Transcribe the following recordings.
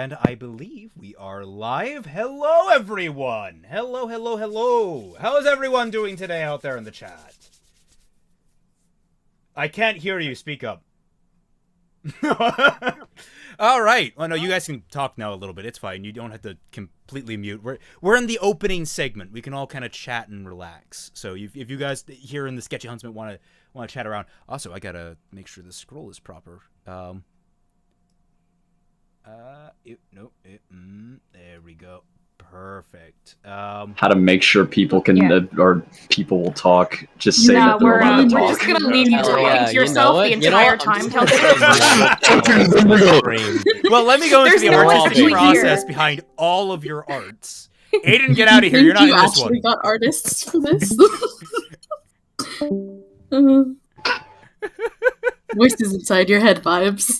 And I believe we are live. Hello, everyone! Hello, hello, hello! How's everyone doing today out there in the chat? I can't hear you. Speak up. All right. Well, no, you guys can talk now a little bit. It's fine. You don't have to completely mute. We're in the opening segment. We can all kind of chat and relax. So if you guys here in the Sketchy Huntsmen want to chat around. Also, I gotta make sure the scroll is proper. There we go. Perfect. How to make sure people can or people will talk. Just say that they're allowed to talk. We're just gonna leave you talking to yourself the entire time. Well, let me go into the artistic process behind all of your arts. Aiden, get out of here. You're not in this one. You actually got artists for this. Voices inside your head vibes.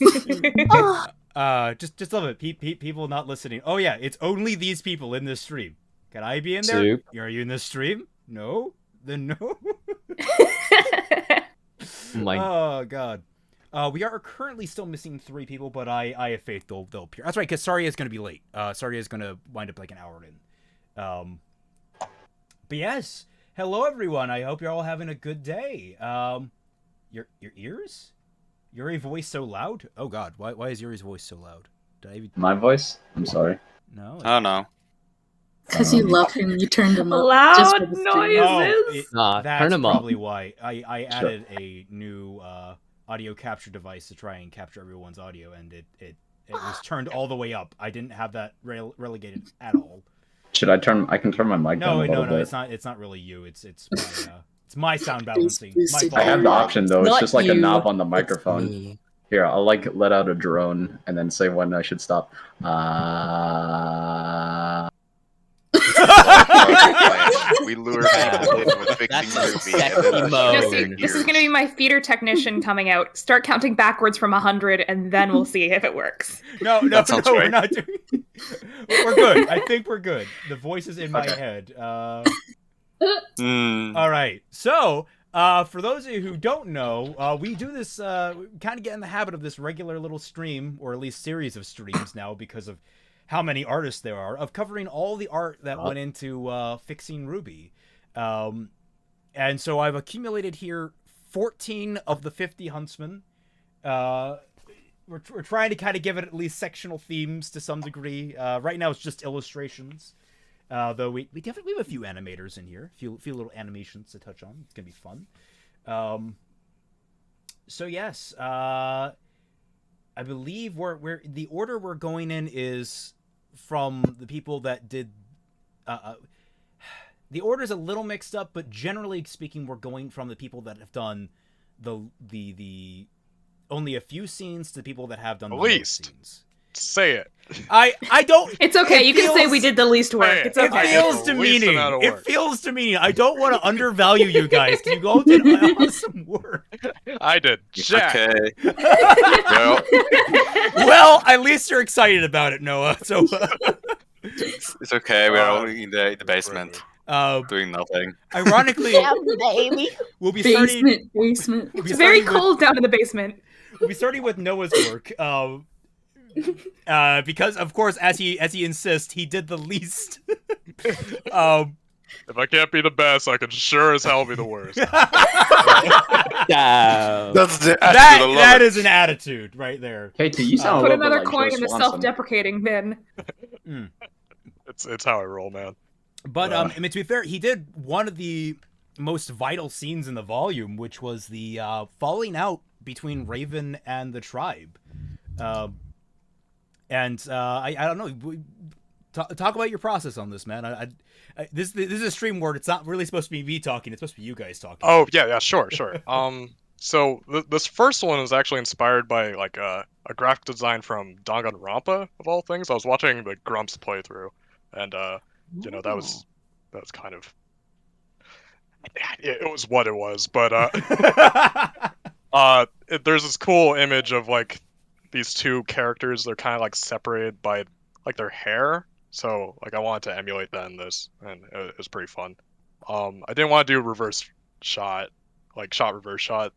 Just love it. People not listening. Oh yeah, it's only these people in this stream. Can I be in there? Soup. Are you in this stream? No? Then no. Oh god. We are currently still missing 3 people, but I have faith they'll appear. That's right, because Saria is gonna be late. Saria is gonna wind up like an hour in. But yes, hello everyone. I hope you're all having a good day. Your ears? Yuri voice so loud? Oh god, why is Yuri's voice so loud? Did I even... My voice? I'm sorry. No. Oh no. Because you love him, you turned him up. Loud noises. That's turn him probably up. why I added a new audio capture device to try and capture everyone's audio, and it was turned all the way up. I didn't have that relegated at all. Should I turn? I can turn my mic down a little bit. It's not really you. It's my sound balancing. My fault. I have the option though. It's just like a knob on the It's microphone. me. Here, I'll like let out a drone and then say when I should stop. We lure people in with fixing RWBY. This is going to be my theater technician coming out. Start counting backwards from 100, and then we'll see if it works. No, sounds we're right. not doing. We're good. I think we're good. The voice is in my head. All right. So, for those of you who don't know, we do this. We kind of get in the habit of this regular little stream, or at least series of streams now, because of how many artists there are, of covering all the art that went into fixing RWBY. And so I've accumulated here 14 of the 50 Huntsmen. We're trying to kind of give it at least sectional themes to some degree. Right now it's just illustrations. Though we definitely have a few animators in here, a few little animations to touch on. It's gonna be fun. So yes, I believe we're the order we're going in is from the people that did. The order's a little mixed up, but generally speaking, we're going from the people that have done the only a few scenes to the people that have done the most scenes. Say it. I don't. It's okay. You can say we did the least work. It's okay. It feels demeaning. It feels demeaning. I don't want to undervalue you guys. You all did awesome work. I did. Jack. Okay. Well, at least you're excited about it, Noah. So It's okay. We're only in the basement, doing nothing. Ironically, we'll be starting. Basement. It's very cold down in the basement. We'll be starting with Noah's work. Because of course, as he insists, he did the least. If I can't be the best, I can sure as hell be the worst. That is an attitude right there. Katie, you sound a Put little another bit like coin Joe in the Swanson. self-deprecating bin. It's how I roll, man. But I mean, to be fair, he did one of the most vital scenes in the volume, which was the falling out between Raven and the tribe. And I don't know. Talk about your process on this, man. This is a stream where it's not really supposed to be me talking. It's supposed to be you guys talking. Oh yeah, sure. So this first one was actually inspired by like a graphic design from Danganronpa of all things. I was watching the Grumps playthrough, and you know that was kind of it was what it was. But there's this cool image of like these two characters. They're kind of like separated by like their hair. So like I wanted to emulate that in this, and it was pretty fun. I didn't want to do reverse shot, like shot reverse shot,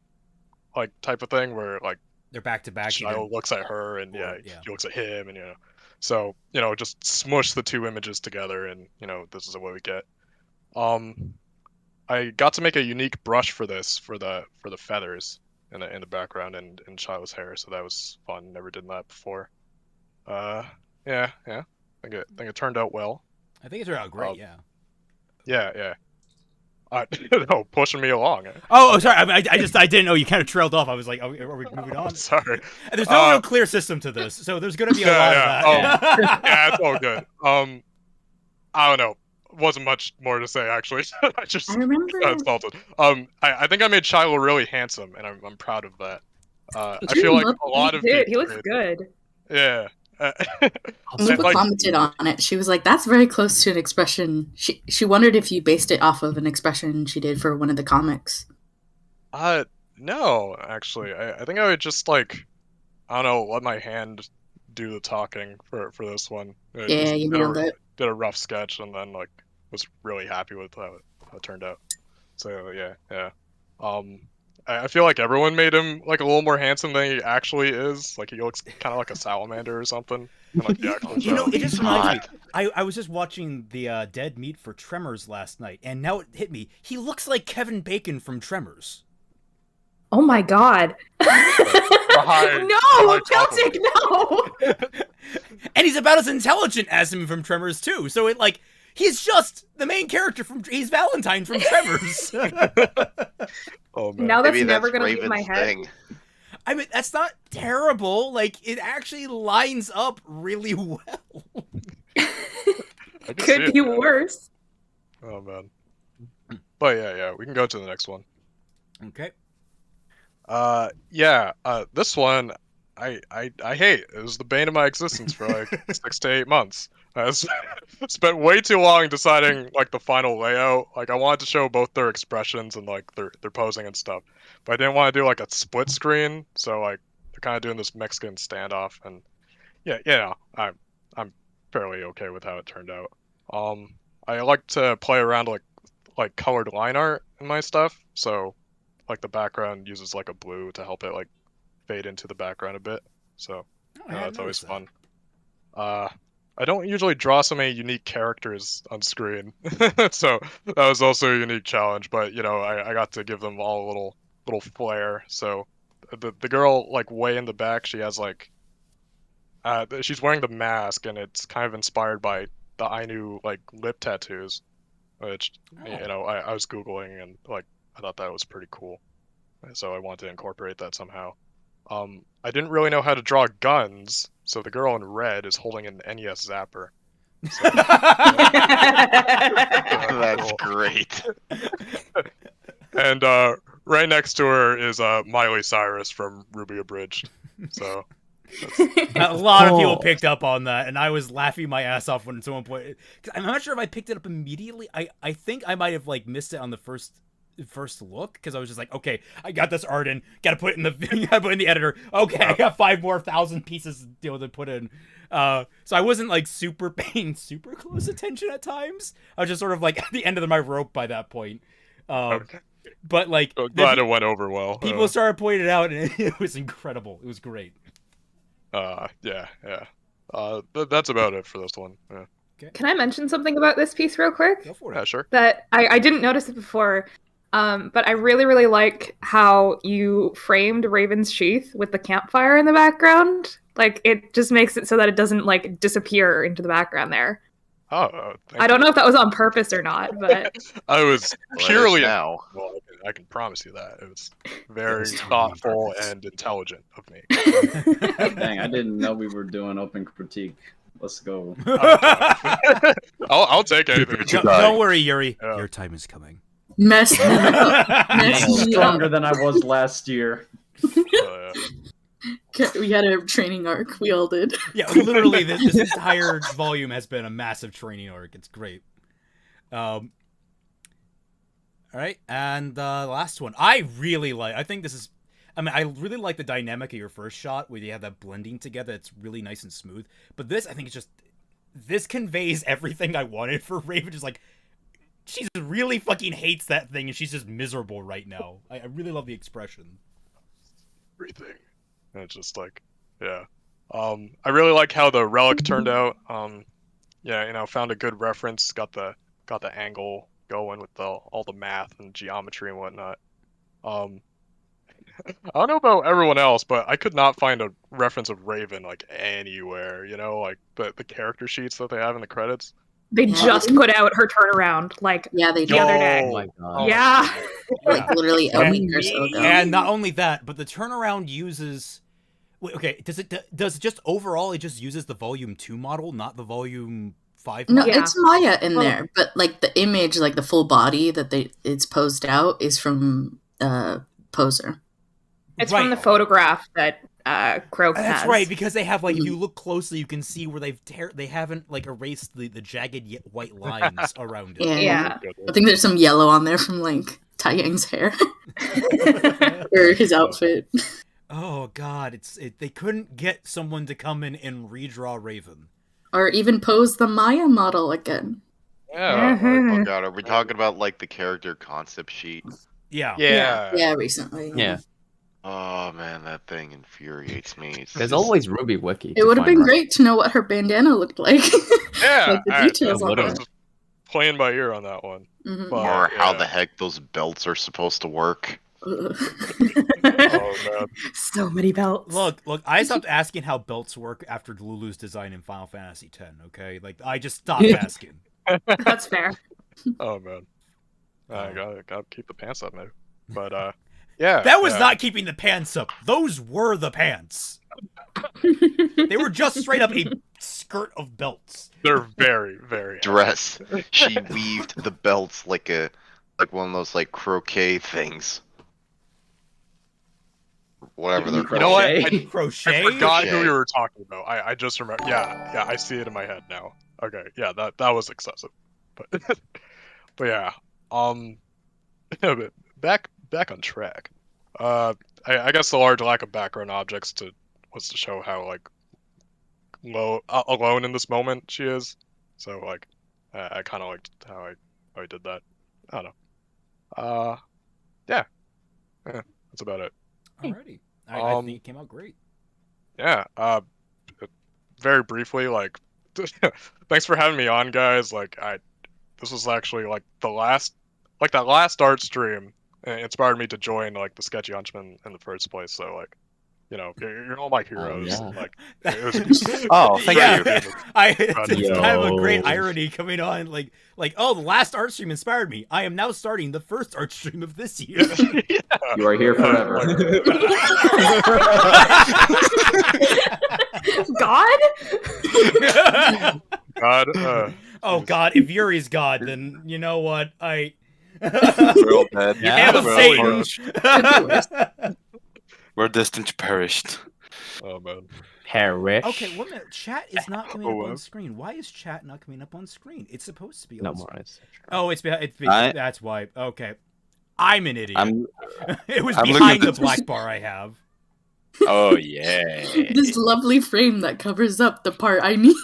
like type of thing where like they're back to back. Shio looks at her and he looks at him, and So, just smush the two images together, and this is what we get. I got to make a unique brush for this for the feathers in the background and in Shiloh's hair, so that was fun. Never did that before. Yeah. I think it turned out well. I think it turned out great. Yeah. No, pushing me along. Oh, sorry. I didn't know you kind of trailed off. I was like, are we moving on? Sorry. And there's no real clear system to this, so there's going to be a lot of that. Yeah, it's all good. I don't know. Wasn't much more to say, actually. I remember. got insulted. I think I made Shiloh really handsome, and I'm proud of that. I feel like a lot of people. He looks good. Yeah. Mika commented on it. She was like, "That's very close to an expression." She wondered if you based it off of an expression she did for one of the comics. No, actually. I think I would just I don't know, let my hand do the talking for this one. Yeah, you nailed it. Did a rough sketch and then was really happy with how it turned out. So yeah. I feel like everyone made him a little more handsome than he actually is. He looks kind of like a salamander or something. It just reminds me. I was just watching the Dead Meat for Tremors last night, and now it hit me. He looks like Kevin Bacon from Tremors. Oh my god. No, Celtic, no! And he's about as intelligent as him from Tremors too. So he's just the main character he's Valentine from Tremors. Oh man. Now that's never gonna leave my head. Thing. I mean, that's not terrible. It actually lines up really well. Could be worse. Oh man. But yeah, we can go to the next one. Okay. This one I hate. It was the bane of my existence for 6 to 8 months. I spent way too long deciding the final layout. I wanted to show both their expressions and their posing and stuff, but I didn't want to do a split screen. So they're kind of doing this Mexican standoff, and I'm fairly okay with how it turned out. I like to play around like colored line art in my stuff, so the background uses a blue to help it fade into the background a bit. So that's always fun. I don't usually draw so many unique characters on screen, so that was also a unique challenge. But I got to give them all a little flair. So the girl way in the back, she has she's wearing the mask, and it's kind of inspired by the Ainu lip tattoos, which I was googling, and I thought that was pretty cool. So I wanted to incorporate that somehow. I didn't really know how to draw guns, so the girl in red is holding an NES zapper. So, that's great. And right next to her is Miley Cyrus from RWBY Abridged. So a lot of people picked up on that, and I was laughing my ass off when someone pointed. I'm not sure if I picked it up immediately. I think I might have missed it on the first look, because I was just okay, I got this art in, gotta put it in the editor. Okay, I got 5,000 pieces to put in. So I wasn't super paying super close attention at times. I was just sort of at the end of my rope by that point. Okay. But glad it went over well. People started pointing it out, and it was incredible. It was great. Yeah. That's about it for this one. Yeah. Okay. Can I mention something about this piece real quick? Go for it. Yeah, sure. That I didn't notice it before. But I really, really like how you framed Raven's sheath with the campfire in the background. It just makes it so that it doesn't disappear into the background there. Oh, I don't know if that was on purpose or not, but I was purely now. Well, I can promise you that it was very thoughtful and intelligent of me. Dang, I didn't know we were doing open critique. Let's go. I'll take anything. Don't worry, Yuri. Yeah. Your time is coming. Messed me up. I'm stronger than I was last year. We had a training arc. We all did. Yeah, literally, this entire volume has been a massive training arc. It's great. All right, and the last one. I think this is... I really like the dynamic of your first shot, where you have that blending together. It's really nice and smooth. But this, I think it's just... This conveys everything I wanted for Raven. Just she really fucking hates that thing, and she's just miserable right now. I really love the expression. Everything. And it's just yeah. I really like how the relic turned out. Yeah, found a good reference. Got the angle going with all the math and geometry and whatnot. I don't know about everyone else, but I could not find a reference of Raven like anywhere. Like the character sheets that they have in the credits. They just put out her turnaround the other day. Oh my god. Yeah. Like literally a week or so ago. And not only that, but the turnaround uses. Wait, okay, does just overall it just uses the Volume 2 model, not the Volume 5 No, model? it's Maya in there, but like the image, like the full body that it's posed out is from Poser. It's from the photograph that Croak has. That's right, because they have if you look closely, you can see where they haven't erased the jagged white lines around it. Yeah. I think there's some yellow on there from Taeyang's hair or his outfit. Oh god, they couldn't get someone to come in and redraw Raven, or even pose the Maya model again. Yeah. Oh god, are we talking about the character concept sheet? Yeah. Recently. Yeah. Oh man, that thing infuriates me. There's always RWBY Wiki. It would have been great to know what her bandana looked like. Yeah, the details on I was it. just playing by ear on that one. Mm-hmm. Or how the heck those belts are supposed to work. Oh man. So many belts. Look, I stopped asking how belts work after Lulu's design in Final Fantasy X, okay? I just stopped asking. That's fair. Oh man. I gotta keep the pants up now. But yeah. That was not keeping the pants up. Those were the pants. They were just straight up a skirt of belts. They're very, very dress. She weaved the belts like one of those croquet things. Whatever they're called. You know what? Crochet? I forgot who you were talking about. I just remember. Yeah, I see it in my head now. Okay, yeah, that was excessive. But but yeah. Back on track. I guess the large lack of background objects was to show how alone in this moment she is. So I kind of liked how I did that. I don't know. Yeah, that's about it. Alrighty. I think it came out great. Yeah. Very briefly, thanks for having me on, guys. This was actually the last that last art stream inspired me to join the Sketchy Huntsmen in the first place. So you're all my heroes. Oh, yeah. Thank you. It's Yo. kind of a great irony coming on. Oh, the last art stream inspired me. I am now starting the first art stream of this year. Yeah. You are here forever. God? God. Oh God, if Yuri's God, then you know what? We're all dead. Yeah, Satan. We're destined to perish. Oh man. Perish. Okay, 1 minute. Chat is not coming up on screen. Why is chat not coming up on screen? It's supposed to be on screen. Oh, it's that's why. Okay. I'm an idiot. It was behind the black bar I have. Oh yeah. This lovely frame that covers up the part I need.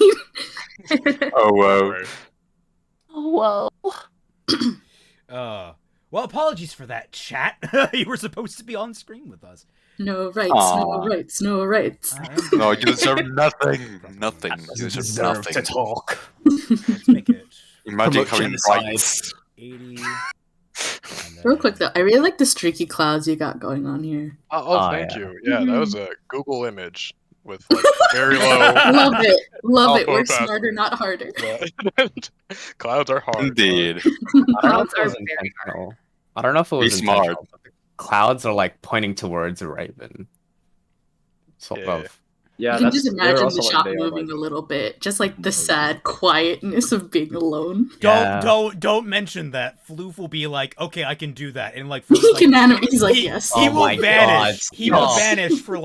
Oh wow. Oh well. Well, apologies for that, chat. You were supposed to be on screen with us. No rights, no rights, no rights. No, you deserve nothing. Nothing. You deserve nothing. To talk. Let's make it Imagine having rights. 80. Real quick though, I really like the streaky clouds you got going on here. Thank you. Yeah, that was a Google image with very low. Love it. Love it. Work opacity. Smarter, not harder. Yeah. Clouds are hard. Indeed. Clouds are very hard. I don't know if it was Be smart. intentional, but the clouds are pointing towards Raven. Sort of. You Yeah, can just they're imagine also the shot they are moving a little bit, just the sad quietness of being alone. Don't mention that. Floof will be okay, I can do that, and He can animate. He's yes. He will my vanish. God, He will vanish for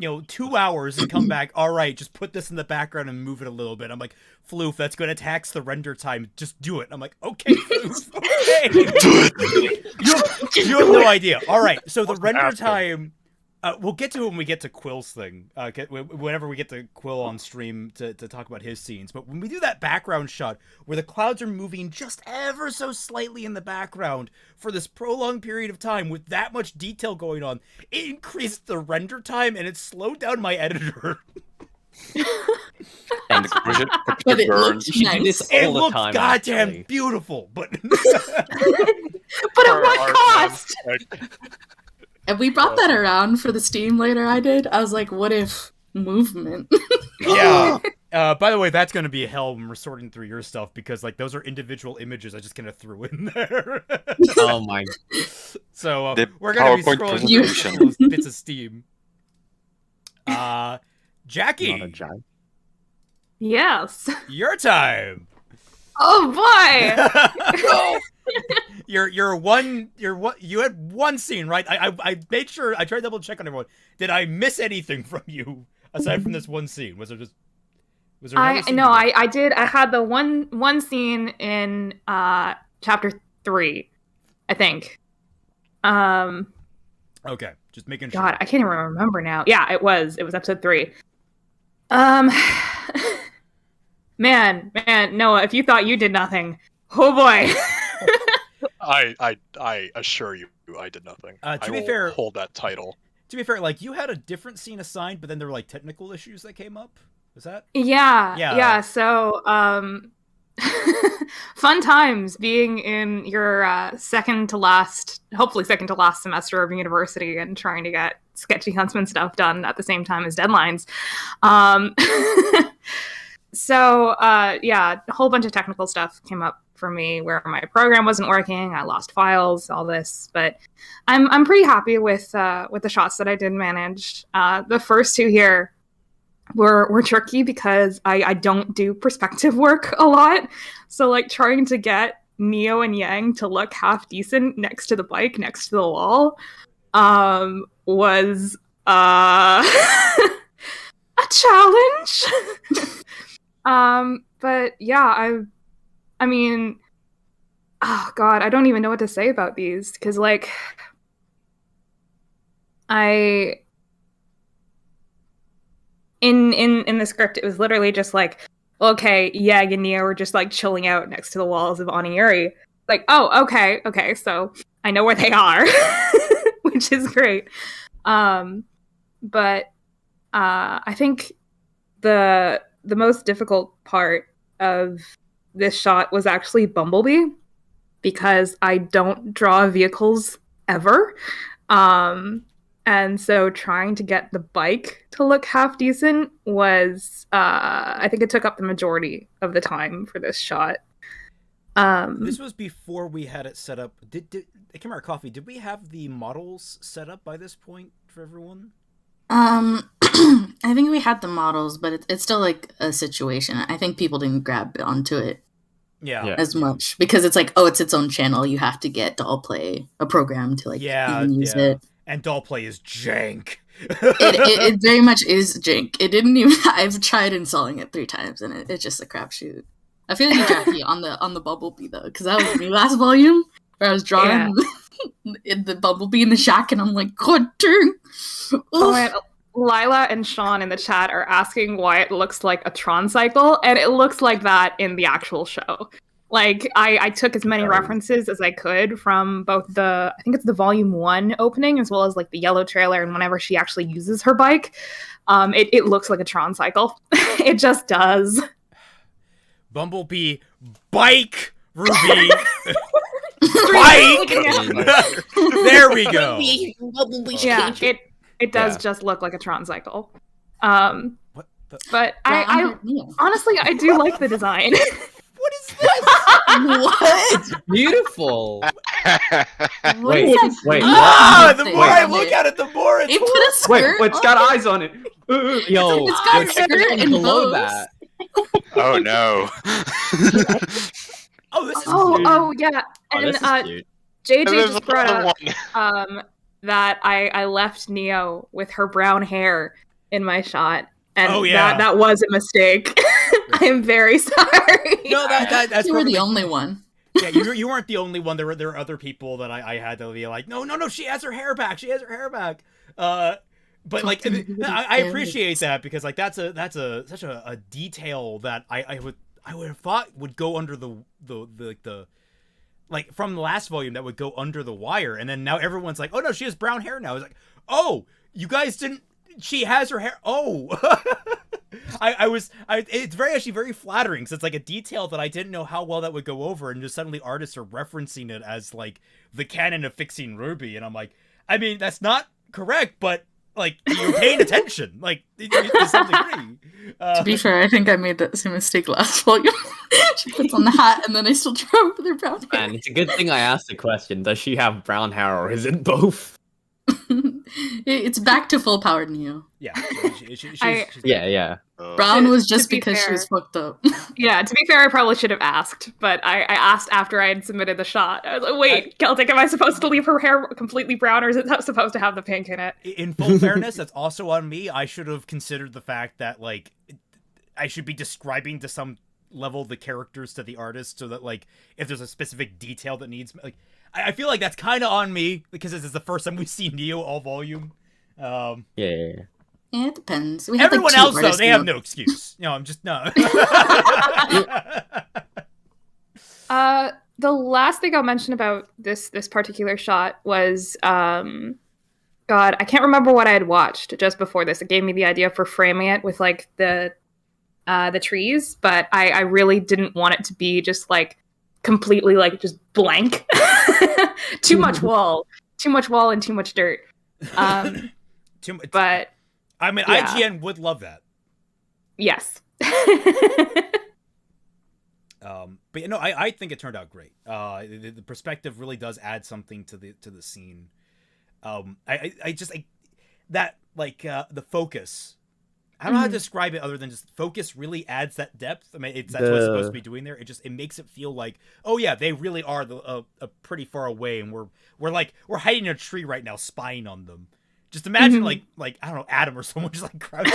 2 hours and come back. All right, just put this in the background and move it a little bit. I'm like, Floof, that's going to tax the render time. Just do it. I'm like, okay, Floof, okay. You have no idea. All right, so the render time. We'll get to it when we get to Quill's thing. Whenever we get to Quill on stream to talk about his scenes. But when we do that background shot where the clouds are moving just ever so slightly in the background for this prolonged period of time with that much detail going on, it increased the render time and it slowed down my editor. And But it burn. looked you should do nice. this It all the looked time. goddamn actually. beautiful, but But at what cost? And we brought that around for the Steam later. I was like, what if movement? yeah. By the way, that's going to be hell when we're sorting through your stuff because like those are individual images I just kind of threw in there. Oh my. So The we're going to be PowerPoint scrolling presentation. through those bits of Steam. Jackie, Not a giant. Yes. your time. Oh boy. You had one scene, right? I made sure I tried to double check on everyone. Did I miss anything from you aside from this one scene? Was there another scene? I did. I had the one scene in chapter 3, I think. Okay, just making sure. God, I can't even remember now. Yeah, it was episode 3. Man, Noah, if you thought you did nothing, oh boy. I assure you, I did nothing. To be fair, hold that title. To be fair, like you had a different scene assigned, but then there were like technical issues that came up. Was that? Yeah. So, fun times being in your hopefully second to last semester of university and trying to get Sketchy Huntsmen stuff done at the same time as deadlines. So, a whole bunch of technical stuff came up for me where my program wasn't working. I lost files, all this, but I'm pretty happy with the shots that I did manage. The first 2 here were tricky because I don't do perspective work a lot. So like trying to get Neo and Yang to look half decent next to the bike, next to the wall, was a challenge. But yeah, I mean, oh god, I don't even know what to say about these because like in the script it was literally just like, okay, Yang and Neo were just like chilling out next to the walls of Oniyuri. Like, oh, okay, so I know where they are, which is great. But I think the most difficult part of this shot was actually Bumblebee, because I don't draw vehicles ever. And so trying to get the bike to look half decent was, I think it took up the majority of the time for this shot. This was before we had it set up. Did Camera Coffee, did we have the models set up by this point for everyone? I think we had the models, but it's still like a situation. I think people didn't grab onto it as much because it's like, oh, it's its own channel. You have to get Dollplay, a program to like even use it. And Dollplay is jank. it very much is jank. It didn't even. I've tried installing it 3 times, and it's just a crapshoot. I feel like you Jackie on the Bumblebee though, because that was me last volume where I was drawing in the Bumblebee in the shack, and I'm like, God dang. Oh man, Lila and Sean in the chat are asking why it looks like a Tron cycle, and it looks like that in the actual show. Like, I took as many references as I could from both I think it's the Volume 1 opening, as well as, like, the yellow trailer, and whenever she actually uses her bike, it looks like a Tron cycle. It just does. Bumblebee, bike, Ruby, bike! There we go! Yeah, it does just look like a Tron cycle. But I honestly, I do like the design. What is this? What? It's beautiful. Wait. The more I look at it, the more it's. It put a skirt. Wait, it's got eyes on it. Yo, it's got a skirt and below bows. that. Oh no. Oh, this is oh yeah, and this is cute. JJ There's just brought another up that I left Neo with her brown hair in my shot, and that was a mistake. I am very sorry. No, that's You were the only one. Yeah, you weren't the only one. There were other people that I had to be like, no, she has her hair back. She has her hair back. But like, I appreciate that because like that's such a detail that I would have thought would go under the like from the last volume that would go under the wire, and then now everyone's like, oh no, she has brown hair now. It's like, oh, you guys didn't. She has her hair. Oh. It's actually very flattering. So it's like a detail that I didn't know how well that would go over, and just suddenly artists are referencing it as like the canon of fixing RWBY, and I'm like, I mean, that's not correct, but like you're paying attention, like to some degree. To be fair, I think I made that same mistake last volume. She puts on the hat, and then I still draw with her brown hair. And it's a good thing I asked the question: does she have brown hair, or is it both? It's back to full powered Neo. Yeah, yeah. Brown was just because she was fucked up. Yeah, to be fair, I probably should have asked, but I asked after I had submitted the shot. I was like, wait, Celtic, am I supposed to leave her hair completely brown, or is it supposed to have the pink in it? In full fairness, that's also on me. I should have considered the fact that, like, I should be describing to some level the characters to the artist, so that, like, if there's a specific detail that needs, like, I feel like that's kind of on me, because this is the first time we've seen Neo all volume. Yeah. Yeah, it depends. We Everyone else, though, they have no excuse. No, I'm just, no. The last thing I'll mention about this particular shot was, God, I can't remember what I had watched just before this. It gave me the idea for framing it with, like, the trees, but I really didn't want it to be just, like, completely, like, just blank. Too much wall and too much dirt. Too much. But I mean, yeah. IGN would love that. Yes. But you know, I think it turned out great. The perspective really does add something to the scene. I just that the focus. I don't know how to describe it other than just focus really adds that depth. I mean, that's what it's supposed to be doing there. It makes it feel like, oh yeah, they really are pretty far away, and we're hiding in a tree right now, spying on them. Just imagine like I don't know, Adam or someone just like crouching.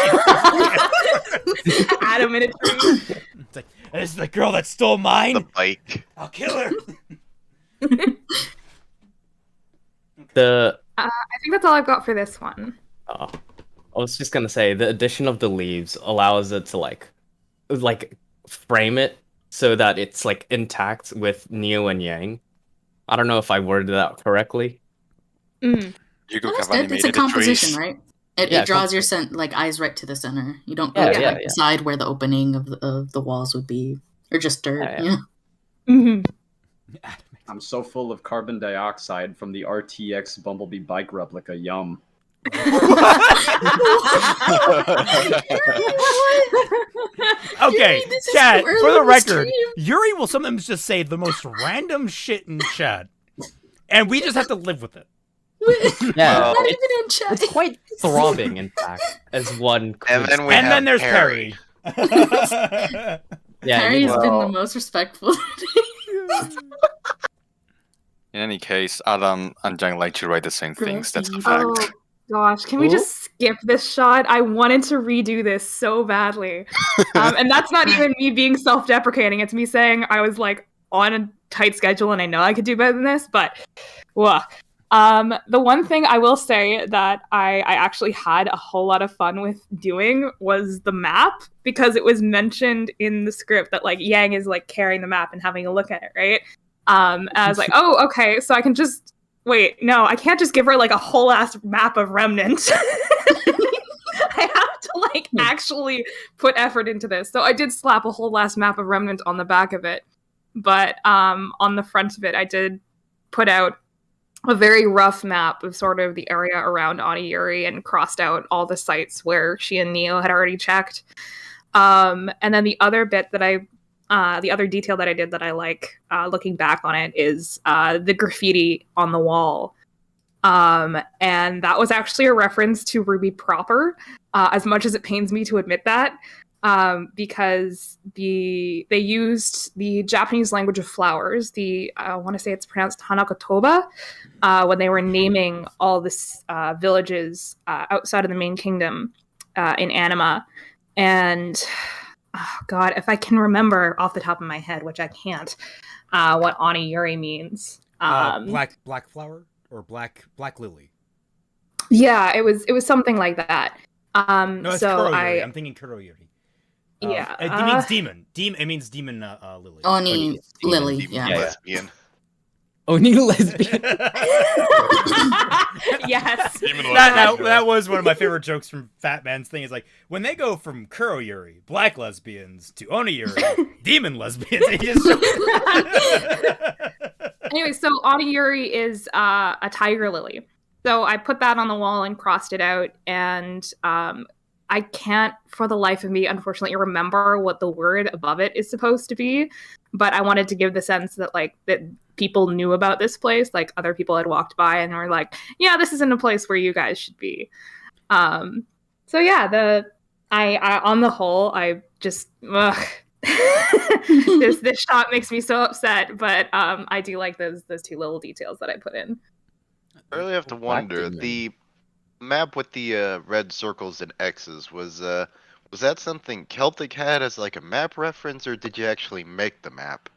Adam in a tree. It's like, this is the girl that stole mine. The bike. I'll kill her. I think that's all I've got for this one. I was just gonna say the addition of the leaves allows it to like frame it so that it's like intact with Neo and Yang. I don't know if I worded that correctly. You could have It's animated a composition, the trees. right? It draws your eyes right to the center. You don't decide where the opening of the walls would be, or just dirt. I'm so full of carbon dioxide from the RTX Bumblebee bike replica. Yum. Okay, chat, for the record, Yuri will sometimes just say the most random shit in chat, and we just have to live with it. Yeah, not even in chat. It's quite throbbing, in fact, as one. And then there's Peri. Yeah, Perry's been the most respectful. In any case, Adam and Jang like to write the same things. That's a fact. Oh gosh, can we just skip this shot? I wanted to redo this so badly. And that's not even me being self-deprecating. It's me saying I was like on a tight schedule and I know I could do better than this, but the one thing I will say that I actually had a whole lot of fun with doing was the map, because it was mentioned in the script that like Yang is like carrying the map and having a look at it, right? And I was like, oh, okay, so I can just no, I can't just give her like a whole ass map of Remnant. I have to like actually put effort into this. So I did slap a whole ass map of Remnant on the back of it, but on the front of it, I did put out a very rough map of sort of the area around Oniyuri and crossed out all the sites where she and Neo had already checked. And then the other bit that the other detail that I did that I like, looking back on it, is the graffiti on the wall. And that was actually a reference to RWBY proper, as much as it pains me to admit that, because they used the Japanese language of flowers, I want to say it's pronounced Hanakotoba, when they were naming all the villages outside of the main kingdom in Anima. And oh God, if I can remember off the top of my head, which I can't, what Oniyuri means. Black flower or black lily. Yeah, it was something like that. No, it's so Kuroyuri. I'm thinking Kuroyuri. Yeah, it means demon. It means demon lily. Oni lily, yeah. Lesbian. Oni lesbian. Yes. That was one of my favorite jokes from Fat Man's thing. Is like when they go from Kuro Yuri, black lesbians, to Oni Yuri, demon lesbians. Anyway, so Oni Yuri is a tiger lily. So I put that on the wall and crossed it out, and I can't, for the life of me, unfortunately, remember what the word above it is supposed to be. But I wanted to give the sense that that people knew about this place, like other people had walked by and were like, "Yeah, this isn't a place where you guys should be." So yeah, I on the whole, I just this shot makes me so upset, but I do like those two little details that I put in. I really have to wonder, the map with the red circles and X's, was that something Celtic had as like a map reference, or did you actually make the map?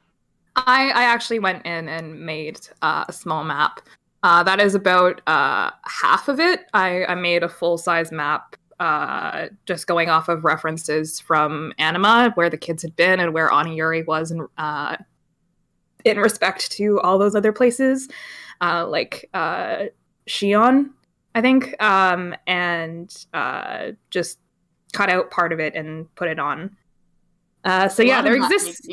I actually went in and made a small map. That is about half of it. I made a full-size map just going off of references from Anima, where the kids had been and where Ani Yuri was in respect to all those other places, like Shion, I think, and just cut out part of it and put it on. So yeah, there exists.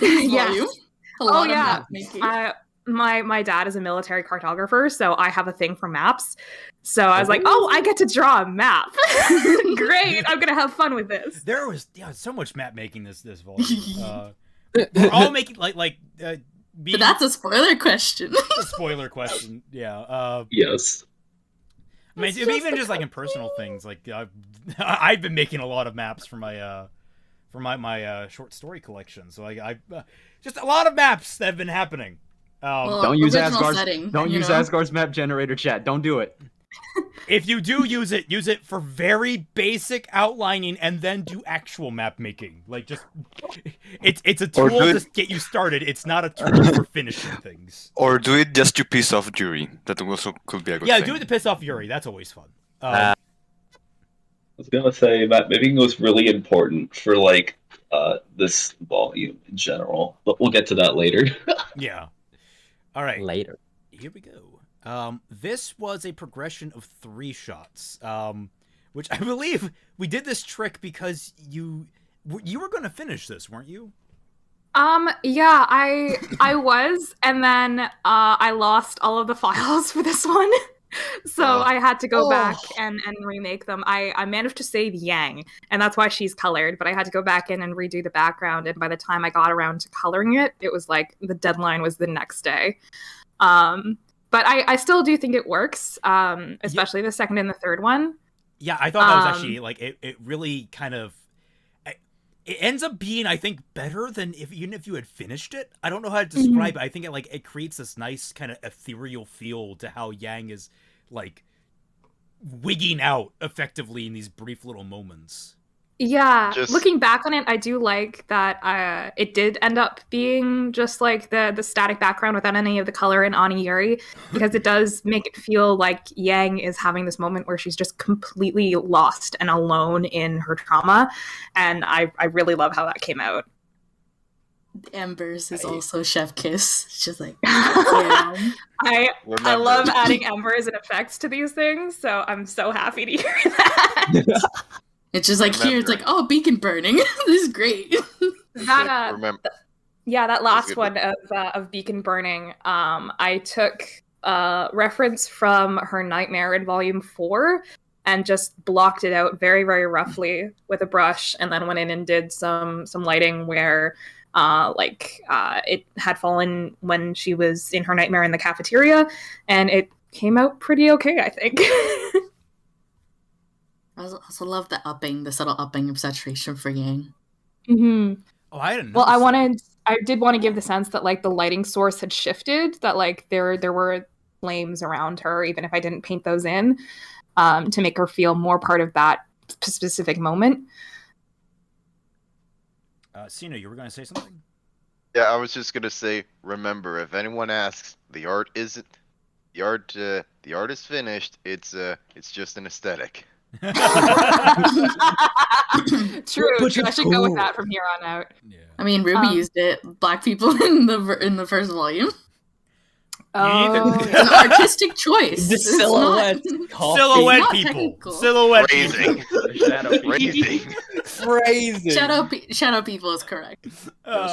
Yes. Oh yeah. My dad is a military cartographer, so I have a thing for maps. So I was like, oh, I get to draw a map. Great, I'm gonna have fun with this. There was so much map making this volume. We're all making but that's a spoiler question. A spoiler question, yeah. Yes. I mean, even just like in personal things, like I've been making a lot of maps for my short story collection. So I just a lot of maps that have been happening. Don't use Asgard's map generator, chat. Don't do it. If you do use it for very basic outlining and then do actual map making. Like just it's a tool to get you started. It's not a tool for finishing things. Or do it just to piss off Yuri. That also could be a good thing. Yeah, do it to piss off Yuri. That's always fun. I was gonna say map making was really important for this volume in general, but we'll get to that later. Yeah. All right. Later. Here we go. This was a progression of 3 shots, which I believe we did this trick because you were going to finish this, weren't you? Yeah, I was, and then I lost all of the files for this one. So I had to go back and remake them. I managed to save Yang, and that's why she's colored, but I had to go back in and redo the background, and by the time I got around to coloring it, it was like the deadline was the next day. But I still do think it works, especially the second and the third one. Yeah, I thought that was actually, it really kind of... It ends up being, I think, better than even if you had finished it. I don't know how to describe it. I think it creates this nice kind of ethereal feel to how Yang is, wigging out effectively in these brief little moments. Yeah, looking back on it, I do like that it did end up being just like the static background without any of the color in Ani Yuri, because it does make it feel like Yang is having this moment where she's just completely lost and alone in her trauma, and I really love how that came out. Embers is also Chef Kiss. It's just like, yeah. I love adding embers and effects to these things, so I'm so happy to hear that. It's just like here, it's like, oh, beacon burning. This is great. That last one of beacon burning, I took reference from her nightmare in volume 4 and just blocked it out very, very roughly with a brush, and then went in and did some lighting where it had fallen when she was in her nightmare in the cafeteria, and it came out pretty okay, I think. I also love the subtle upping of saturation for Yang. Mm-hmm. Oh, I didn't know. Well, I did want to give the sense that the lighting source had shifted, that there were flames around her, even if I didn't paint those in, to make her feel more part of that specific moment. Sino, you were going to say something? Yeah, I was just gonna say, remember, if anyone asks, the art is finished. It's just an aesthetic. True. I should go with that from here on out. Yeah. I mean, RWBY used it. Black people in the first volume. Oh, It's an artistic choice. The silhouette. Silhouette not people. technical. Silhouette people. Phrasing. Phrasing. Shadow people is correct.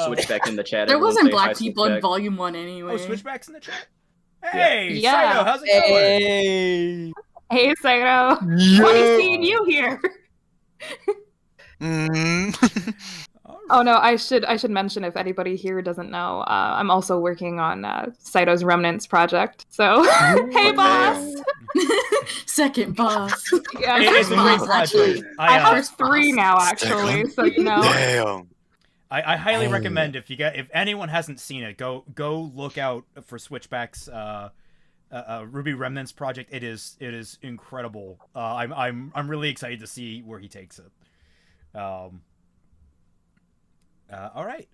Switch back in the chat. There everyone wasn't say hi, black people in Switchback. Volume 1 anyway. Oh, Switchback's in the chat? Hey, Yeah. Sino, how's it going? Hey. Hey, Sino. Yeah. Funny seeing you here. Oh no, I should mention if anybody here doesn't know, I'm also working on Saito's Remnants project. So, hey, boss. Second boss. Yeah, It's a great project. I have 3 now, actually. So you know. Damn. I highly recommend if anyone hasn't seen it, go look out for Switchback's RWBY Remnants project. It is incredible. I'm really excited to see where he takes it. All right.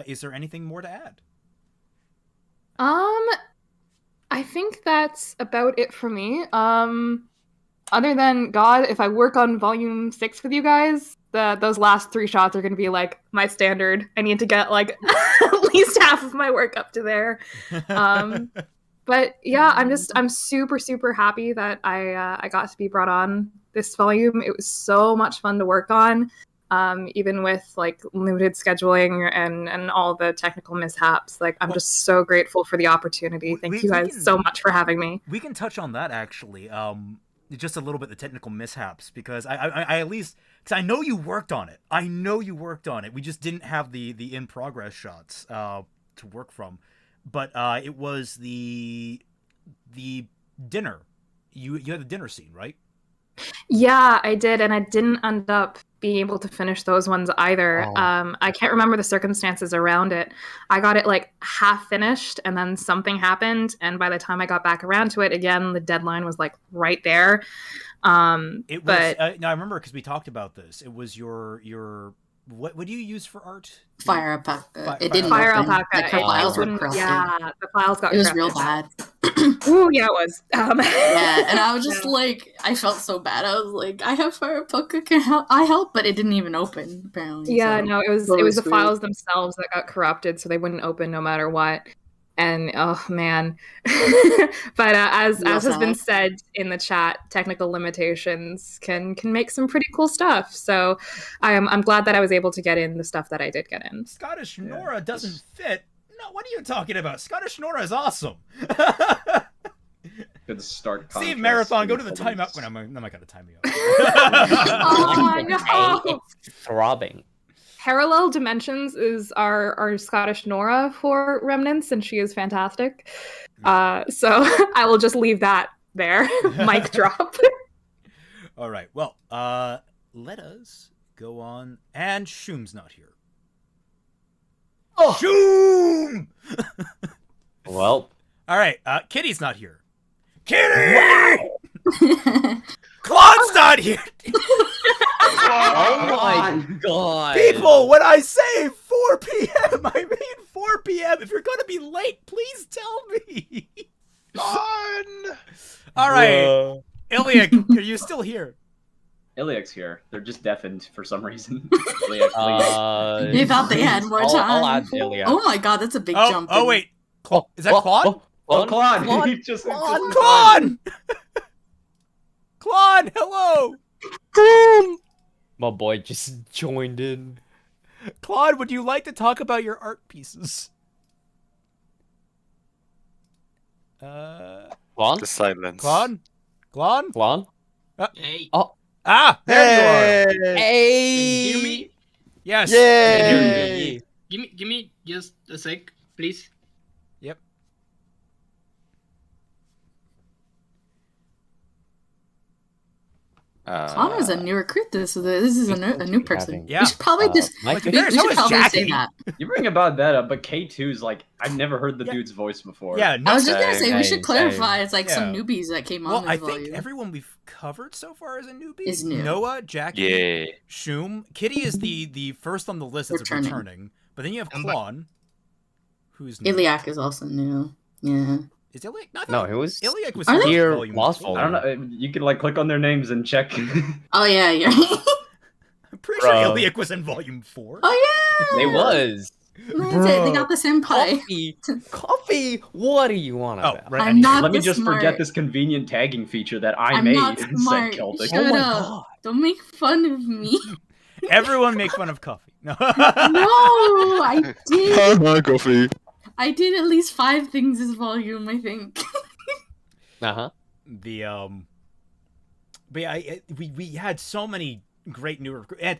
Is there anything more to add? I think that's about it for me. Other than God, if I work on Volume 6 with you guys, those last 3 shots are going to be like my standard. I need to get like at least half of my work up to there. But yeah, I'm super happy that I got to be brought on this volume. It was so much fun to work on. Even with like limited scheduling and all the technical mishaps, like I'm just so grateful for the opportunity. Thank you guys so much for having me. We can touch on that actually, just a little bit, the technical mishaps, because I at least, because I know you worked on it. We just didn't have the in progress shots to work from, but it was the dinner. You had the dinner scene, right? Yeah, I did, and I didn't end up being able to finish those ones either. Oh. I can't remember the circumstances around it. I got it like half finished, and then something happened, and by the time I got back around to it again, the deadline was like right there. It was. But no, I remember because we talked about this. It was your what do you use for art? Fire alpaca. It didn't Fire open. alpaca. Like, the files were corrupted. Yeah, the files got. It was corrupted. real bad. Ooh, yeah, it was. Yeah, and I was just like, I felt so bad. I was like, I have fire alpaca, can I help? But it didn't even open apparently. Yeah, so. no, it was the weird. files themselves that got corrupted, so they wouldn't open no matter what. And oh man, but as has been said in the chat, technical limitations can make some pretty cool stuff. So I'm glad that I was able to get in the stuff that I did get in. Scottish Nora doesn't fit. No, what are you talking about? Scottish Nora is awesome. Good start. See, Marathon, go to the timeout. When I'm not gonna time me up. Oh no, It's throbbing. Parallel Dimensions is our Scottish Nora for Remnants, and she is fantastic. So I will just leave that there. Mic drop. All right. Well, let us go on. And Shoom's not here. Oh, Shoom! Well. All right. Kitty's not here. Kitty! Wow! Clon's not here. Oh my god. People, when I say 4 p.m., I mean 4 p.m. If you're going to be late, please tell me. Fun! All right. Iliac, are you still here? Iliac's here. They're just deafened for some reason. Iliac, they thought they had more time. I'll add Iliac. Oh my god, that's a big jump. Oh, wait. Is that Clon? Clon! Clon! Clon! Clon, hello! My boy just joined in. Claude, would you like to talk about your art pieces? Clon? The silence. Clon? Clon? Clon? Hey. Oh. Ah, there you are. Hey! Can you hear me? Yes. Yay! Give me just a sec, please. Yep. Clon was a new recruit. This is a new person. Yeah. We should probably so say that. You bring about that up, but K2's like, I've never heard the dude's voice before. Yeah, no, I was just gonna say we should Same. clarify. It's like some newbies that came on. Well, this I think volume. everyone we've covered so far is a newbie. Is new. Noah, Jackie, Yeah. Shoom. Kitty is the first on the list as returning. But then you have Clon, who's new. Iliac is also new. Yeah. Is Iliac? No, it was Iliac was here volume last before. I don't know. You can like click on their names and check. Oh yeah, yeah. I'm pretty sure Iliac was in volume 4. Oh yeah. It was. They got the same pie. Coffee. Coffee! What do you want about? Right. I'm not Let me this just smart. forget this convenient tagging feature that I I'm made not and smart. said Celtic. Shut Oh my up. God. Don't make fun of me. Everyone make fun of coffee. No. No, I did. Coffee. I did at least 5 things this volume, I think. Uh-huh. But yeah, we had so many great new and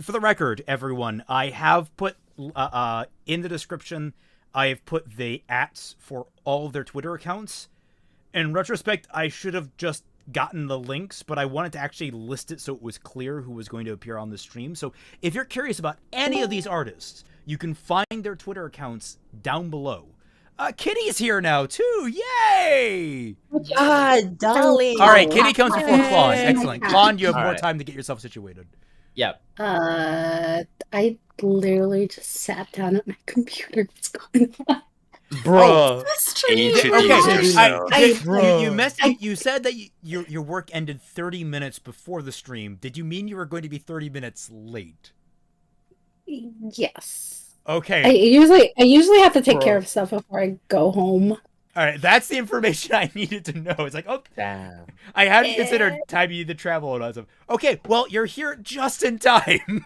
for the record, everyone, I have put in the description. I have put the @ for all of their Twitter accounts. In retrospect, I should have just gotten the links, but I wanted to actually list it so it was clear who was going to appear on the stream. So if you're curious about any of these artists, you can find their Twitter accounts down below. Kitty's here now too. Yay! God, Dolly. All right, Kitty comes before Clon. Yay. Excellent. Clon, you have All more right. time to get yourself situated. Yep. I literally just sat down at my computer. What's going on? Bro. You said that your work ended 30 minutes before the stream. Did you mean you were going to be 30 minutes late? Yes. Okay. I usually have to take care of stuff before I go home. All right, that's the information I needed to know. It's like, oh, Damn. I hadn't considered time you need to travel and all that stuff. Okay, well, you're here just in time.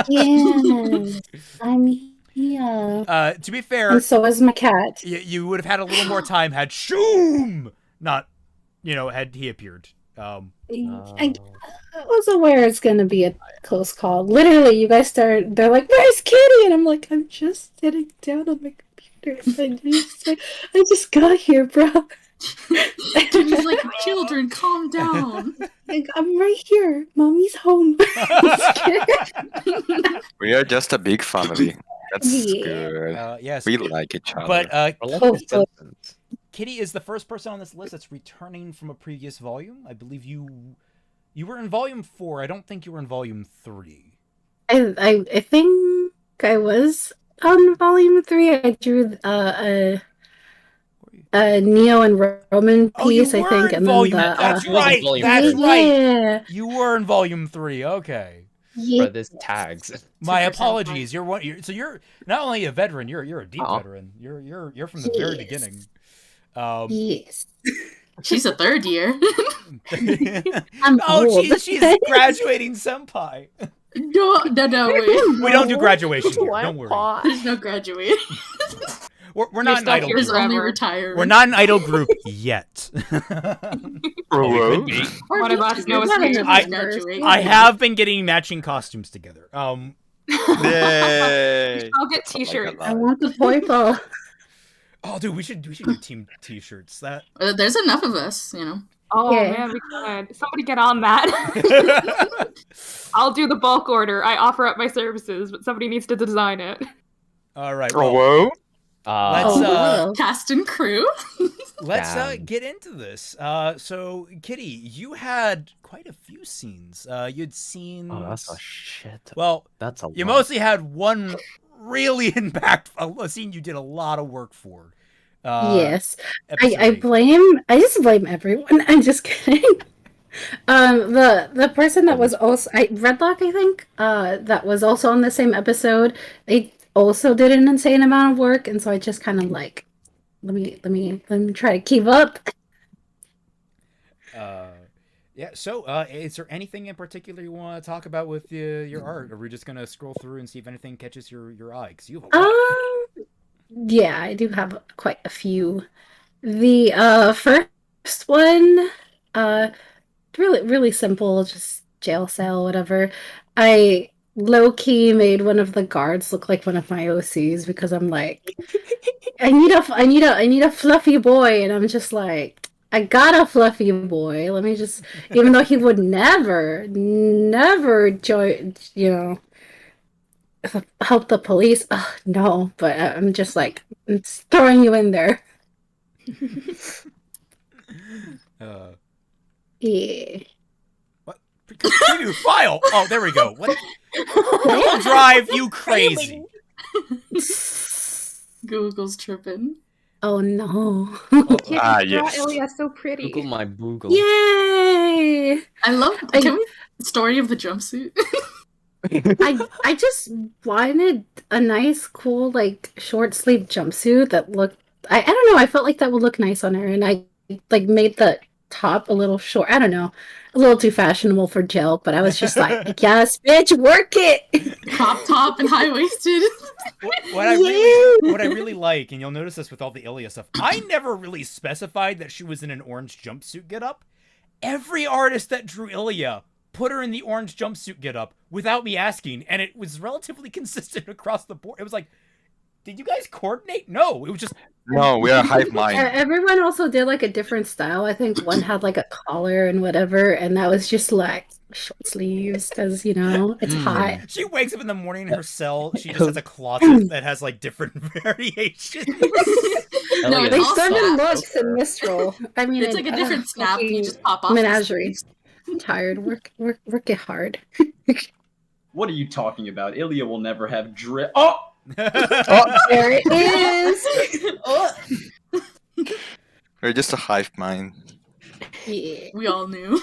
Yes, I'm here. To be fair, And so is my cat. you would have had a little more time had Shoom not, had he appeared. I was aware it's gonna be a close call. Literally, you guys they're like, "Where's Kitty?" And I'm like, "I'm just sitting down on my computer. I just got here, bro." Jimmy's like, children, calm down. I'm right here. Mommy's home. We are just a big family. That's Yeah. good. Yes. We like each other. But Hopefully. Kitty is the first person on this list that's returning from a previous volume. I believe you were in volume 4. I don't think you were in volume 3. I think I was on volume 3. I drew a Neo and Roman piece, I think, and then That's right. Yeah. You were in volume 3. Okay. Bro, there's tags. My apologies. So you're not only a veteran. You're a deep veteran. You're from the very beginning. Yes. She's a 3rd year. I'm old. She's graduating senpai. No, wait. We don't do graduation here. Don't worry. There's no graduating. We're not an idol There's group. only retirement. We're not an idol group yet. One of us knows I have been getting matching costumes together. Yay. I'll get t-shirts. I want the purple. Oh, dude, we should do team t-shirts. There's enough of us, Oh Yeah. man, we could. Somebody get on that. I'll do the bulk order. I offer up my services, but somebody needs to design it. All right. Whoa. Let's cast and crew. Let's get into this. So Kitty, you had quite a few scenes. You'd seen. Oh, that's a shit. Well, that's a. You lot. mostly had one really impactful a scene you did a lot of work for. Yes, I just blame everyone. I'm just kidding. The person that was also Redlock, I think, that was also on the same episode. They also did an insane amount of work, and so I just kind of like, let me try to keep up. Yeah. So, is there anything in particular you want to talk about with your art, or are we just gonna scroll through and see if anything catches your eye? Because you have a lot. Yeah, I do have quite a few. The first one, really simple, just jail cell, whatever. I low-key made one of the guards look like one of my OCs because I'm like, I need a fluffy boy, and I'm just like, I got a fluffy boy. Let me just, even though he would never join, help the police. No, but I'm just like, I'm throwing you in there. Yeah. What? Preview file. Oh, there we go. What? Google Drive, you crazy. Google's tripping. Oh no. Yes. Iliac so pretty. Google my Boogle. Yay! I love. Can we story of the jumpsuit? I just wanted a nice, cool, like short sleeve jumpsuit that looked. I don't know. I felt like that would look nice on her, and I like made the top a little short. I don't know, a little too fashionable for Jill. But I was just like, yes, bitch, work it. Crop top and high waisted. What I really like, and you'll notice this with all the Ilia stuff, I never really specified that she was in an orange jumpsuit getup. Every artist that drew Ilia put her in the orange jumpsuit getup without me asking, and it was relatively consistent across the board. It was like, did you guys coordinate? No, it was just... No, we are hive mind. Everyone also did like a different style. I think one had like a collar and whatever, and that was just like short sleeves because, you know, it's hot. She wakes up in the morning in her cell. She just has a closet that has like different variations. No, they started looks in Mistral. I mean, it's like a different snap. You just pop off. Menagerie. I'm tired. Work it hard. What are you talking about? Ilia will never have drip. Oh! There it is. We're just a hive mind. Yeah. We all knew.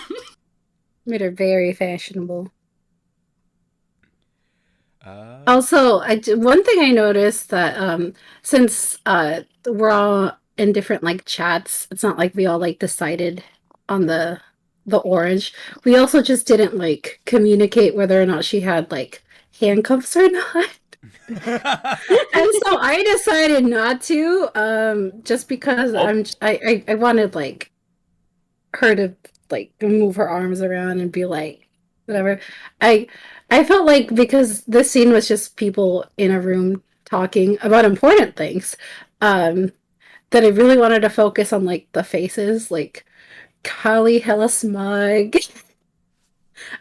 Made her very fashionable. Also, one thing I noticed that since we're all in different like chats, it's not like we all like decided on the orange. We also just didn't like communicate whether or not she had like handcuffs or not. And so I decided not to, just because I wanted like her to like move her arms around and be like whatever. I felt like because this scene was just people in a room talking about important things, that I really wanted to focus on like the faces, like Kali hella smug.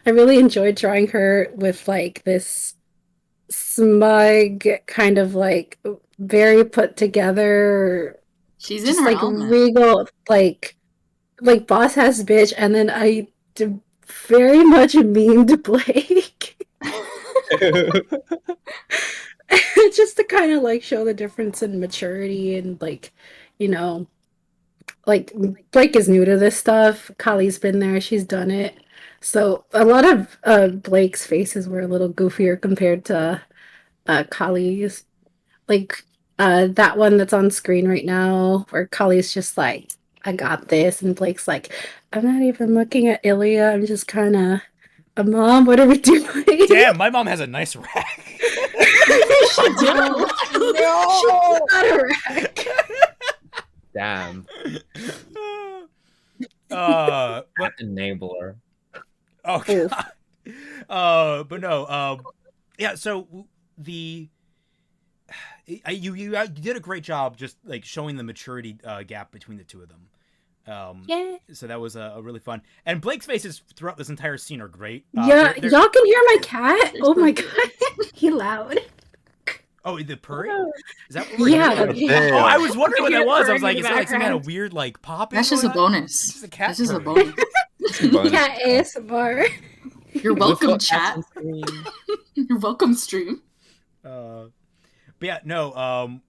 I really enjoyed drawing her with like this smug kind of like very put together. She's just in her like element. regal, like boss ass bitch, and then I very much memed Blake. Just to kind of like show the difference in maturity and like, you know, like Blake is new to this stuff. Kali's been there, she's done it. So a lot of Blake's faces were a little goofier compared to Kali's. Like that one that's on screen right now, where Kali's just like, I got this, and Blake's like, I'm not even looking at Ilia, I'm just kind of, Mom, what are we doing? Damn, my mom has a nice rack. She does. No. She's not a rack. Damn. But enabler. Oh god. But no. Yeah. So you did a great job just like showing the maturity gap between the two of them. Yeah. So that was a really fun. And Blake's faces throughout this entire scene are great. Yeah, y'all can hear my cat. Oh my god, he loud. Oh, the purring? Is that what Yeah. Oh, I was wondering what that was. I was like, is that like some kind of weird like popping? That's just a bonus. It's just a cat. That's just a purring. bonus. Cat ASMR. You're welcome, chat. You're welcome, stream. But yeah, no.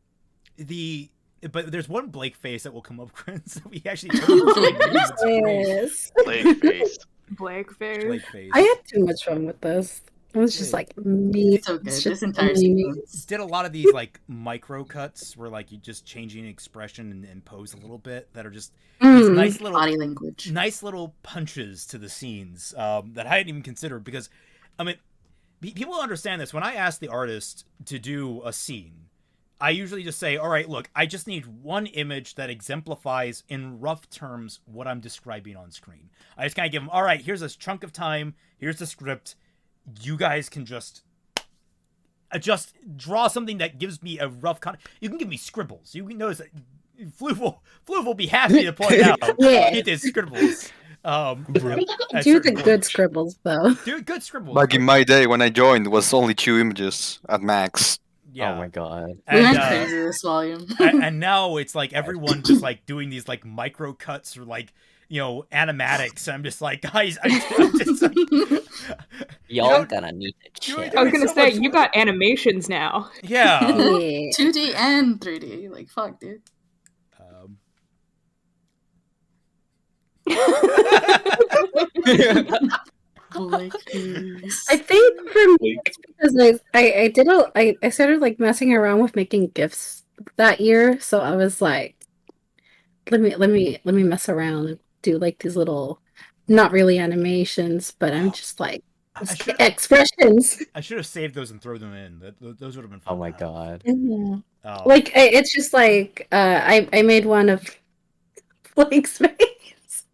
But there's one Blake face that will come up, Chris. We actually Yes. Blake face. Blake face. Blake face. I had too much fun with this. It was just like me. So good. It's This just entire me. sequence. Did a lot of these like micro cuts where like you just changing expression and pose a little bit that are just these nice little body language, nice little punches to the scenes that I hadn't even considered, because I mean people understand this. When I ask the artist to do a scene, I usually just say, all right, look, I just need one image that exemplifies in rough terms what I'm describing on screen. I just kind of give them, all right, here's a chunk of time, here's the script. You guys can just draw something that gives me a rough you can give me scribbles. You can notice that Floof will be happy to point out. Yeah. Get his scribbles. Do the good scribbles though. Do good scribbles. Like in my day when I joined, it was only 2 images at max. Yeah. Oh my god. We went crazy this volume. and now it's like everyone just like doing these like micro cuts or like, you know, animatics. I'm just like, guys, I'm just like, y'all gonna need to chill. I was gonna say, you got animations now. Yeah. 2D and 3D. Like, fuck, dude. I think for me, it's because I started like messing around with making GIFs that year, so I was like, let me mess around and do like these little, not really animations, but I'm just like expressions. I should have saved those and thrown them in. Those would have been fun. Oh my god. Yeah. Like it's just like I made one of Blake's face.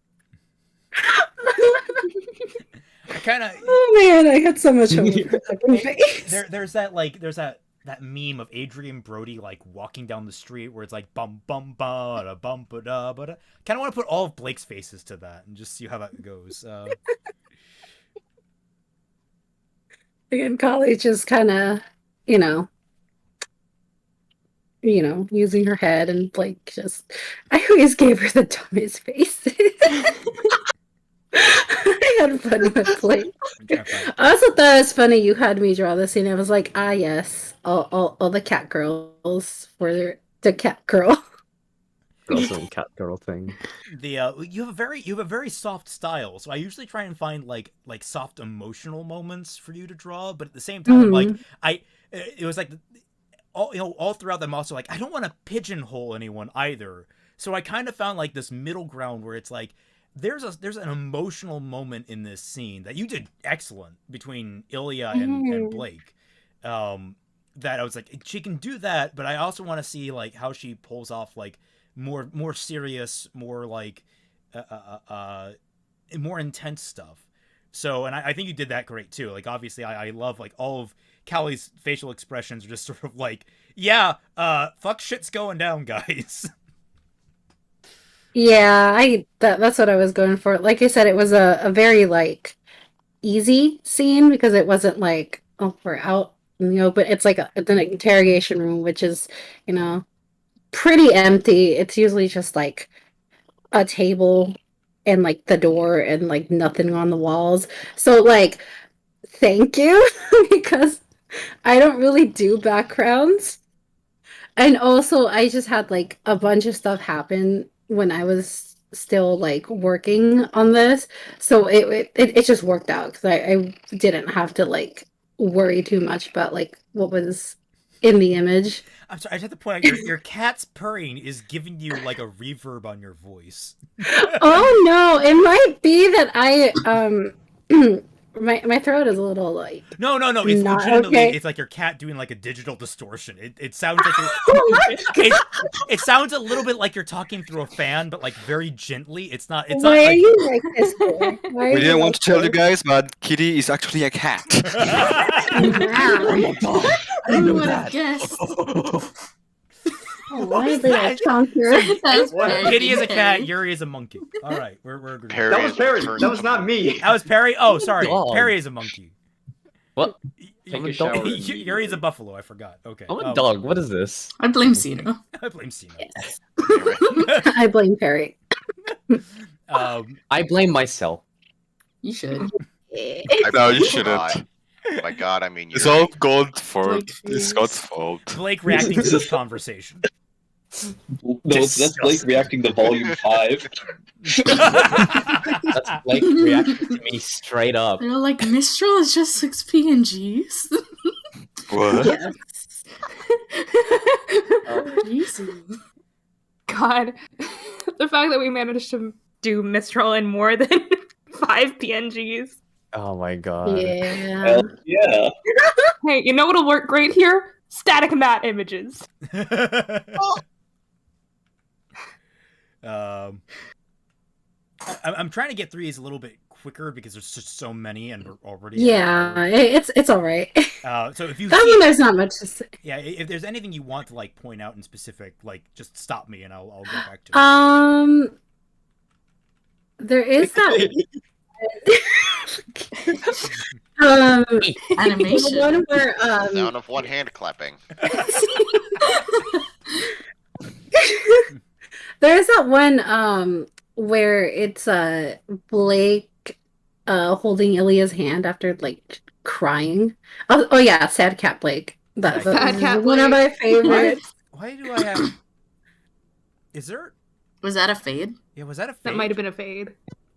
I kind of. Oh man, I had so much fun with her fucking face. There's that meme of Adrian Brody like walking down the street where it's like bum bum ba da bum ba da ba da. Kind of want to put all of Blake's faces to that and just see how that goes. Again, college is kind of, using her head, and Blake just, I always gave her the dumbest faces. I had fun with Blake. I also thought it was funny you had me draw this scene. I was like, yes, all the cat girls were the cat girl. Also cat girl thing. You have a very soft style, so I usually try and find like soft emotional moments for you to draw, but at the same time, it was like all throughout them also like I don't want to pigeonhole anyone either, so I kind of found like this middle ground where it's like there's an emotional moment in this scene that you did excellent between Ilya and Blake. That I was like she can do that, but I also want to see like how she pulls off like more serious, more like more intense stuff. So, and I think you did that great too. Like obviously I love like all of Callie's facial expressions are just sort of like, yeah, fuck shit's going down, guys. Yeah, that's what I was going for. Like I said, it was a very like easy scene because it wasn't like, oh, we're out, but it's like an interrogation room, which is, pretty empty. It's usually just like a table and like the door and like nothing on the walls. So like, thank you because I don't really do backgrounds. And also I just had like a bunch of stuff happen when I was still like working on this. So it just worked out because I didn't have to like worry too much about like what was in the image. I'm sorry, I just have to point out your cat's purring is giving you like a reverb on your voice. Oh no, it might be that I my throat is a little like No, it's legitimately okay. It's like your cat doing like a digital distortion. It sounds like it sounds a little bit like you're talking through a fan, but like very gently. It's not Why like are you like this for? We didn't want to tell you guys, but Kitty is actually a cat. Oh my god! I didn't know that. Guess. Why is that chunker? Kitty is a cat. Yuri is a monkey. All right, we're agreed. That was Peri. That was not me. That was Peri. Oh, sorry. Dog. Perry is a monkey. What? Take a shower. Yuri is a buffalo. I forgot. Okay. I'm a dog. What is this? I blame Sino. I blame Sino. Yes. I blame Peri. I blame myself. You should. No, you shouldn't. Oh my god, I mean, It's all God's fault. Blake reacting to this conversation. No, that's Blake reacting to Volume 5. That's Blake reacting to me straight up. They're like, Mistral is just 6 PNGs. What? Yes. Easy. God, the fact that we managed to do Mistral in more than 5 PNGs. Oh my god. Yeah. Hell yeah. Hey, you know what'll work great here? Static matte images. I'm trying to get through these a little bit quicker because there's just so many and we're already. Yeah, it's all right. So if you that one, there's not much to say. Yeah, if there's anything you want to like point out in specific, like just stop me and I'll go back to it. There is that. Animation. One where sound of one hand clapping. There's that one where it's Blake holding Ilya's hand after like crying. Oh yeah, Sad Cat Blake. That's Sad Cat one of my favorites. Why do I have? Is there? Was that a fade? Yeah, was that a fade? That might have been a fade.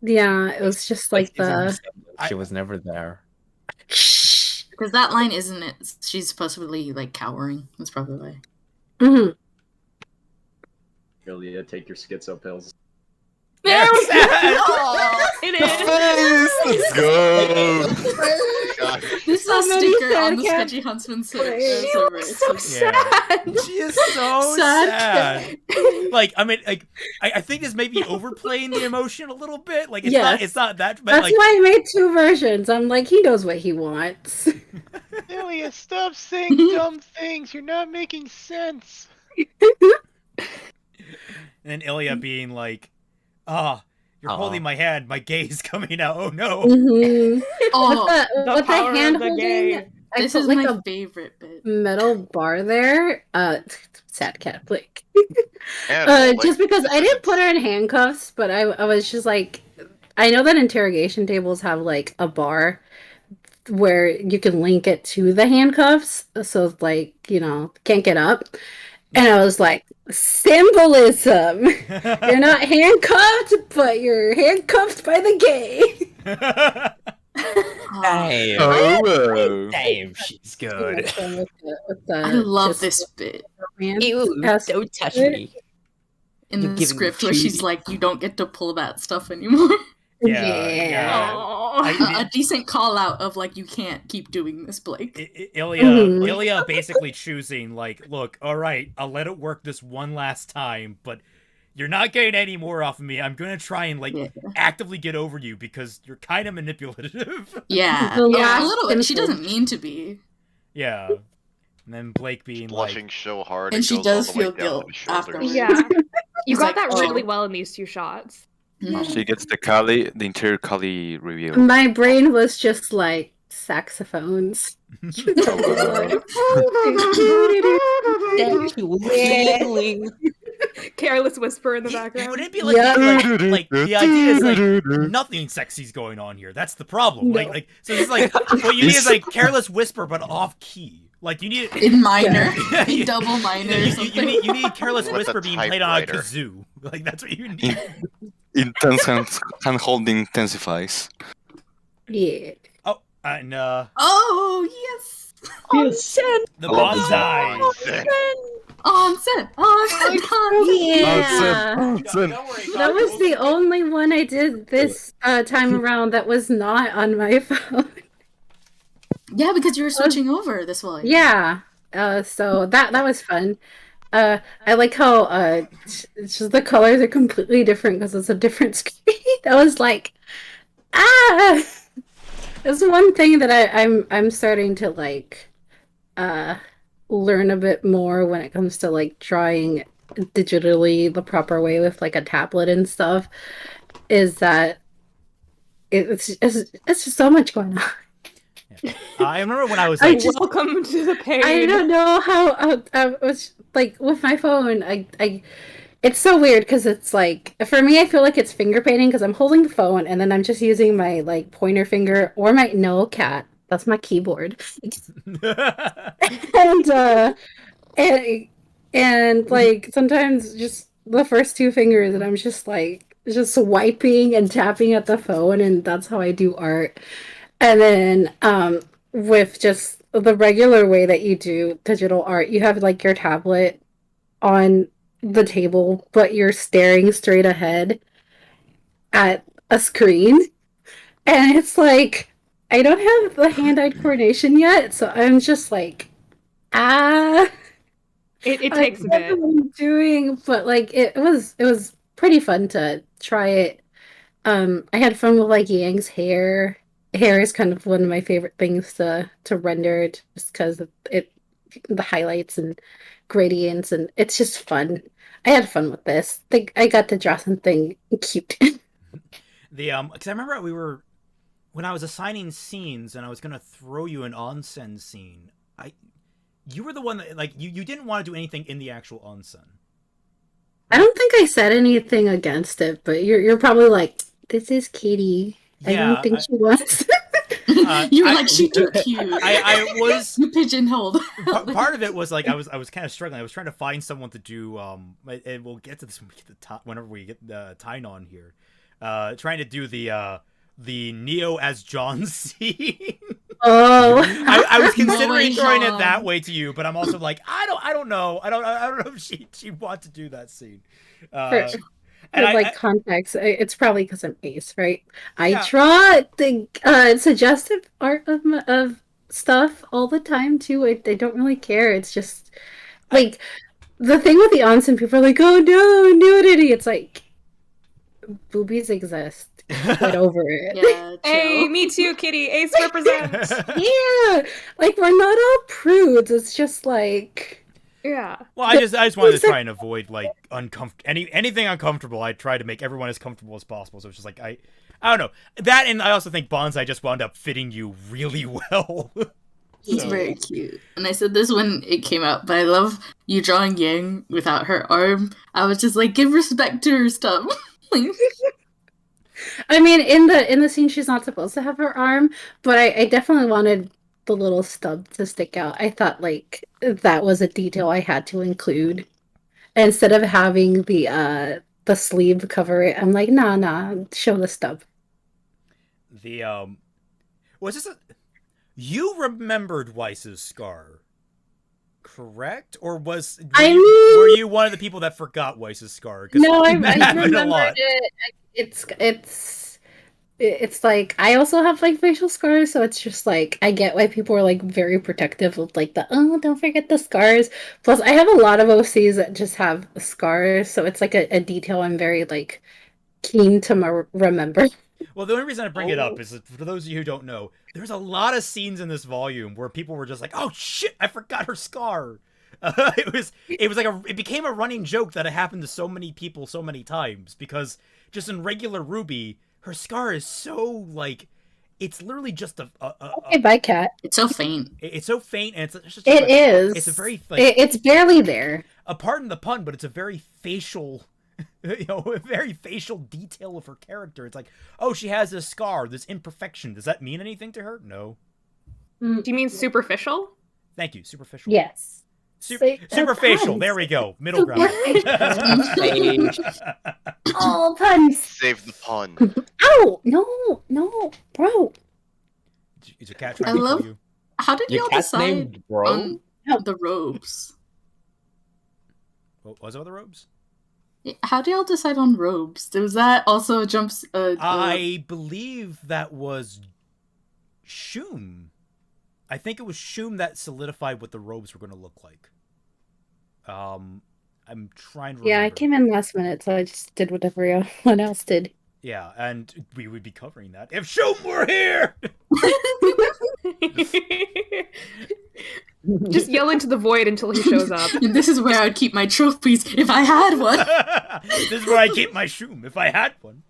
Yeah, it was just like the She was never there. Because that line isn't it? She's supposedly like cowering. That's probably why. Mm-hmm. Ilia, take your schizo pills. There we go. It is. Let's go. This is a sticker on the Sketchy Huntsmen server. So sad. She is so sad. Like, I mean, like, I think this may be overplaying the emotion a little bit. Like, it's not that. But that's like, why I made 2 versions. I'm like, he knows what he wants. Ilia, stop saying dumb things. You're not making sense. And then Ilia being like, you're holding my hand. My gaze coming out. Oh no. Mm-hmm. Oh, with the hand holding. This is my favorite bit. Metal bar there. Sad cat Blake. Like, just because I didn't put her in handcuffs, but I was just like, I know that interrogation tables have like a bar where you can link it to the handcuffs, so it's like, you know, can't get up. And I was like, symbolism. You're not handcuffed, but you're handcuffed by the gay. Damn, she's good. I love this bit. Ew, don't touch me. In the script where she's like, you don't get to pull that stuff anymore. A decent call out of like, you can't keep doing this, Blake. Ilia basically choosing like, look, all right, I'll let it work this one last time, but you're not getting any more off of me. I'm gonna try and like actively get over you because you're kind of manipulative. Yeah, a little bit. She doesn't mean to be. Yeah. And then Blake being blushing so hard, and she does feel guilt afterwards. Yeah, you got like, that really well in these 2 shots. She gets the interior Kali review. My brain was just like saxophones. Careless whisper in the background. Would it be like, like the idea is like nothing sexy's going on here? That's the problem. No. Like so it's like what you need is like careless whisper but off key. Like you need it in minor, in double minor. You need careless whisper being played on a kazoo. Like that's what you need. Intense hand holding intensifies. Yeah. Oh, and oh yes. Yes. The bonsai. Onsen. Yeah. That was the only one I did this time around that was not on my phone. Yeah, because you were switching over this one. Yeah. So that was fun. I like how it's just the colors are completely different because it's a different screen. I was like, It's one thing that I'm starting to like learn a bit more when it comes to like drawing digitally the proper way with like a tablet and stuff, is that it's just so much going on. I remember when I was like, welcome to the pain. I don't know how I was like with my phone. I it's so weird because it's like, for me, I feel like it's finger painting because I'm holding the phone and then I'm just using my like pointer finger or my cat. That's my keyboard. and like sometimes just the first 2 fingers and I'm just like swiping and tapping at the phone, and that's how I do art. And then with just the regular way that you do digital art, you have like your tablet on the table, but you're staring straight ahead at a screen. And it's like, I don't have the hand-eye coordination yet, so I'm just like, It takes a bit. What I'm doing, but like it was pretty fun to try it. I had fun with like Yang's hair. Hair is kind of one of my favorite things to render, just because the highlights and gradients, and it's just fun. I had fun with this. I got to draw something cute. Because I remember when I was assigning scenes and I was gonna throw you an onsen scene. You were the one that like you didn't want to do anything in the actual onsen. I don't think I said anything against it, but you're probably like, this is Katie. Yeah, I don't think she wants. You were like, she too cute. I was you pigeonholed. Part of it was like I was kind of struggling. I was trying to find someone to do and we'll get to this when we get whenever we get the Tyne on here. Trying to do the the Neo as John scene. Oh, I was considering throwing it that way to you, but I'm also like, I don't know. I don't know if she'd want to do that scene. For context, it's probably because I'm ace, right? I Yeah. draw the suggestive art of stuff all the time too. I don't really care. It's just like the thing with the onsen. People are like, "Oh no, nudity!" It's like boobies exist. Get over it. Yeah, Hey, me too, Kitty. Ace represents. Yeah, like we're not all prudes. It's just like, yeah. Well, I just wanted to try and avoid like anything uncomfortable. I try to make everyone as comfortable as possible. So it's just like I don't know that, and I also think Bonsai just wound up fitting you really well. He's very cute. And I said this when it came out, but I love you drawing Yang without her arm. I was just like, give respect to her stuff. I mean, in the scene, she's not supposed to have her arm, but I definitely wanted the little stub to stick out. I thought like that was a detail I had to include instead of having the sleeve cover it. I'm like, nah, show the stub. Was this you remembered Weiss's scar, correct? Or were you one of the people that forgot Weiss's scar? No, I remembered it. It's like I also have like facial scars, so it's just like I get why people are like very protective of like don't forget the scars. Plus, I have a lot of OCs that just have scars, so it's like a detail I'm very like keen to remember. Well, the only reason I bring it up is that for those of you who don't know, there's a lot of scenes in this volume where people were just like, "Oh shit, I forgot her scar." It became a running joke that it happened to so many people so many times because just in regular RWBY, her scar is so like it's literally just okay, bye, cat. It's so faint. It's so faint, and it's just It's a very it's barely there. Pardon the pun, but it's a very facial. A very facial detail of her character. It's like, oh, she has this scar, this imperfection. Does that mean anything to her? No. Do you mean superficial? Thank you, superficial. Yes. Superficial. There we go. Middle ground. All puns. Save the pun. Ow! No, bro. Is your cat trying to kill you? How did y'all decide on the robes? What was it with the robes? How do y'all decide on robes? Was that also a jump? I believe that was Shum. I think it was Shum that solidified what the robes were going to look like. I'm trying to remember. Yeah, I came in last minute, so I just did whatever everyone else did. Yeah, and we would be covering that if Shum were here! Just yell into the void until he shows up. And this is where I'd keep my trophies if I had one. This is where I keep my Shum if I had one.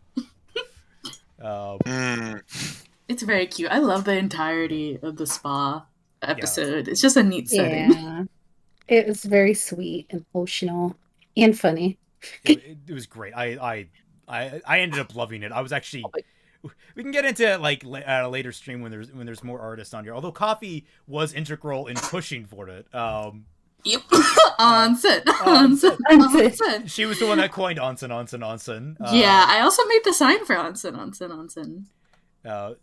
It's very cute. I love the entirety of the spa episode. Yeah. It's just a neat setting. Yeah. It was very sweet and emotional and funny. It was great. I ended up loving it. I was actually. We can get into it like at a later stream when there's more artists on here. Although Coffee was integral in pushing for it. Yep. Onsen. She was the one that coined onsen. Yeah, I also made the sign for onsen.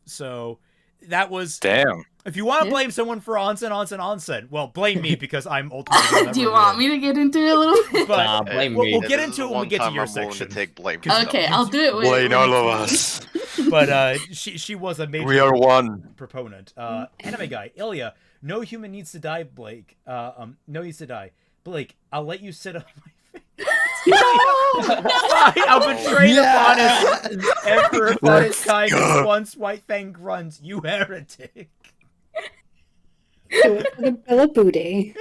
So that was damn. If you want to blame someone for onsen, well, blame me because I'm ultimately. Do you want me to get into it a little bit? But blame me. We'll get into it when we get to your section. To take blame. Okay, I'll do it. Blame all of us. But she was a major. We are one proponent. Anime guy Ilya. No human needs to die, Blake. No needs to die, Blake. I'll let you sit on my face. I'll betray the honest emperor upon his kind of once white fang grunts. You heretic. Bella Booty.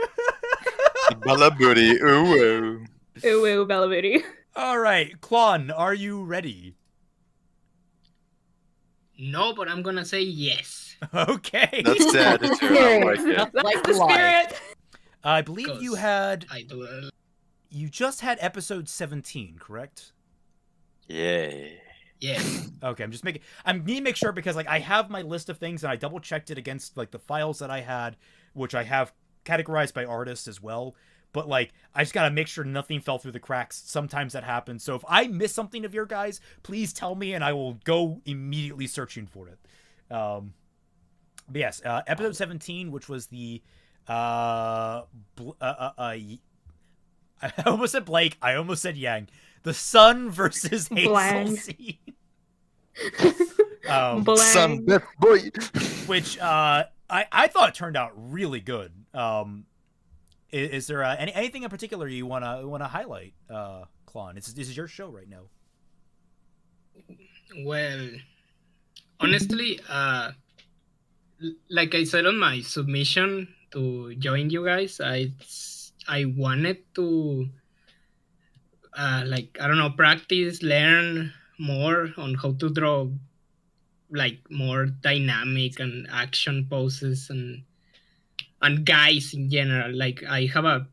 Bella Booty. Ooh. Ooh, Bella Booty. All right, Clon, are you ready? No, but I'm gonna say yes. Okay. That's the attitude. I like it. That's the spirit. I believe you had. I do. You just had episode 17, correct? Yay. Yeah. Okay, I need to make sure because like I have my list of things and I double checked it against like the files that I had, which I have categorized by artists as well. but like I just gotta make sure nothing fell through the cracks. Sometimes that happens. So if I miss something of your guys, please tell me, and I will go immediately searching for it. But yes, episode 17, which was the I almost said Blake. I almost said Yang. The Sun versus Hazel Scene. Sun, boy. Which I thought it turned out really good. Is there anything in particular you wanna highlight, Clon? This is your show right now. Well, honestly, like I said on my submission to join you guys, I wanted to like, I don't know, practice, learn more on how to draw like more dynamic and action poses and guys in general. Like, I have a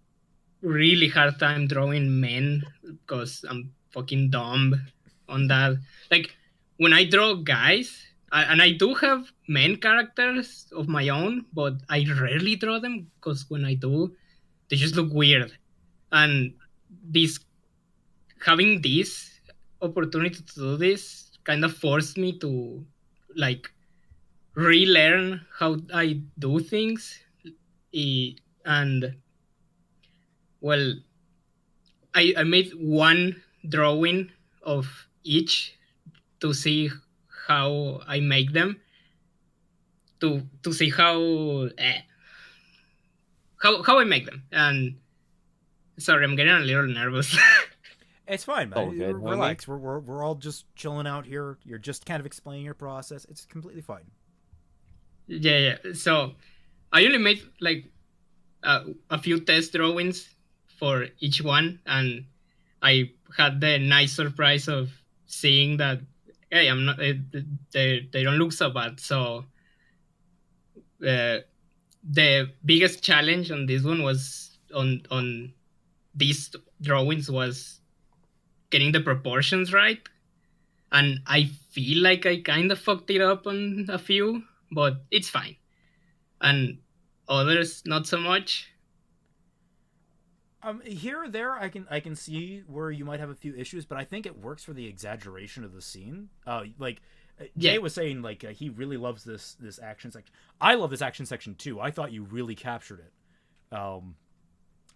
really hard time drawing men because I'm fucking dumb on that. Like, when I draw guys, and I do have men characters of my own, but I rarely draw them because when I do, they just look weird. And having this opportunity to do this kind of forced me to like relearn how I do things. And well, I made one drawing of each to see how I make them, to see how I make them. And sorry, I'm getting a little nervous. It's fine, man. Oh, good. Relax. We're all just chilling out here. You're just kind of explaining your process. It's completely fine. Yeah. So I only made like a few test drawings for each one, and I had the nice surprise of seeing that, hey, I'm not. They don't look so bad. So the biggest challenge on this one was on these drawings was getting the proportions right, and I feel like I kind of fucked it up on a few, but it's fine, and others not so much. Here or there, I can see where you might have a few issues, but I think it works for the exaggeration of the scene. Like Jay was saying, like he really loves this action section. I love this action section too. I thought you really captured it.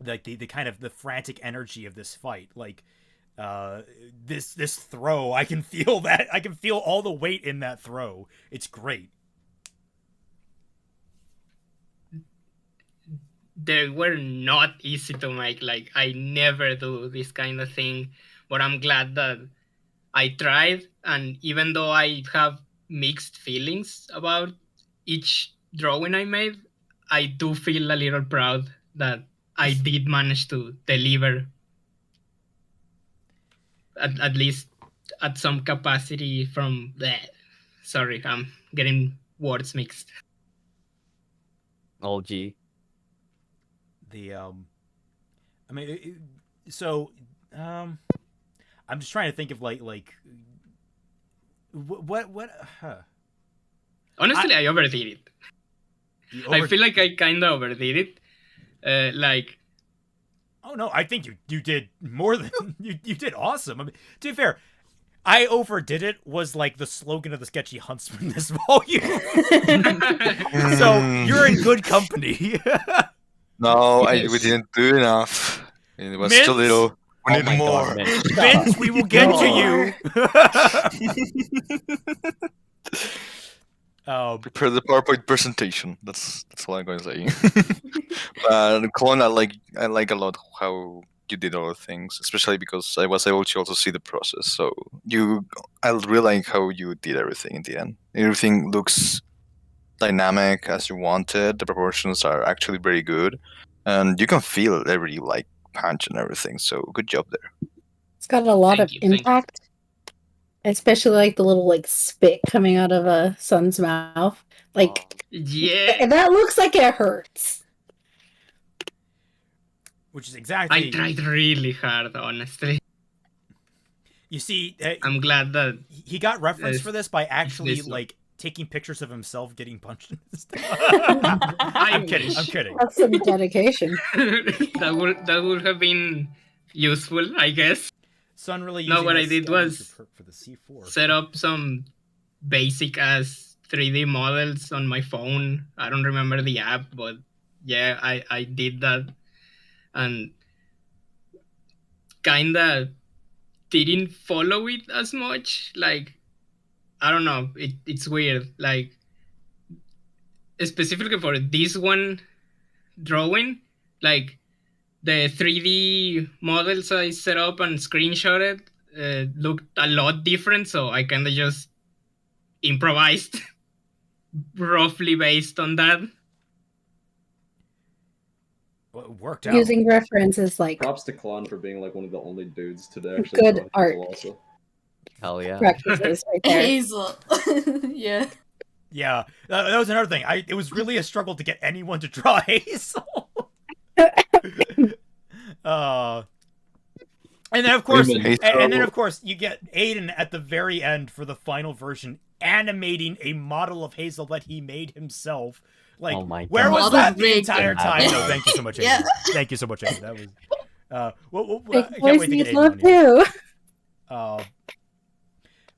Like the kind of the frantic energy of this fight, like this throw. I can feel that. I can feel all the weight in that throw. It's great. They were not easy to make. Like, I never do this kind of thing, but I'm glad that I tried. And even though I have mixed feelings about each drawing I made, I do feel a little proud that I did manage to deliver at least at some capacity from that. Sorry, I'm getting words mixed. Oh, gee. I mean, I'm just trying to think of like what Honestly, I overdid it. I feel like I kind of overdid it. Like, oh no, I think you did more than you did awesome. I mean, to be fair, I overdid it was like the slogan of the Sketchy Huntsmen this volume. So you're in good company. No, we didn't do enough. It was too little. We need more. Vince, we will get to you. Prepare the PowerPoint presentation. That's all I'm going to say. Clone, I like a lot how you did all the things, especially because I was able to also see the process. So I really like how you did everything in the end. Everything looks dynamic as you wanted. The proportions are actually very good, and you can feel every like punch and everything. So good job there. It's got a lot of impact, especially like the little like spit coming out of a Sun's mouth. Like, yeah, that looks like it hurts. Which is exactly. I tried really hard, honestly. You see, I'm glad that he got reference for this by actually like taking pictures of himself getting punched. I'm kidding. I'm kidding. That's some dedication. that would have been useful, I guess. Son really. No, what I did was for the C4. set up some basic ass 3D models on my phone. I don't remember the app, but yeah, I did that, and kinda didn't follow it as much. Like, I don't know, it's weird. Like, specifically for this one drawing, like the 3D models I set up and screenshotted looked a lot different, so I kind of just improvised roughly based on that. Well, it worked out. Using references like Props to Clon for being like one of the only dudes to actually good draw art. Hazel also. Hell yeah. practices right there. Hazel. Yeah. Yeah, that was another thing. It was really a struggle to get anyone to draw Hazel. And then of course, you get Aiden at the very end for the final version animating a model of Hazel that he made himself. Like, Oh my where was God. that the entire time? No, thank you so much, Aiden. Yeah. Thank you so much, Aiden. That was. I Big can't boys wait to need get love Aiden too. on here.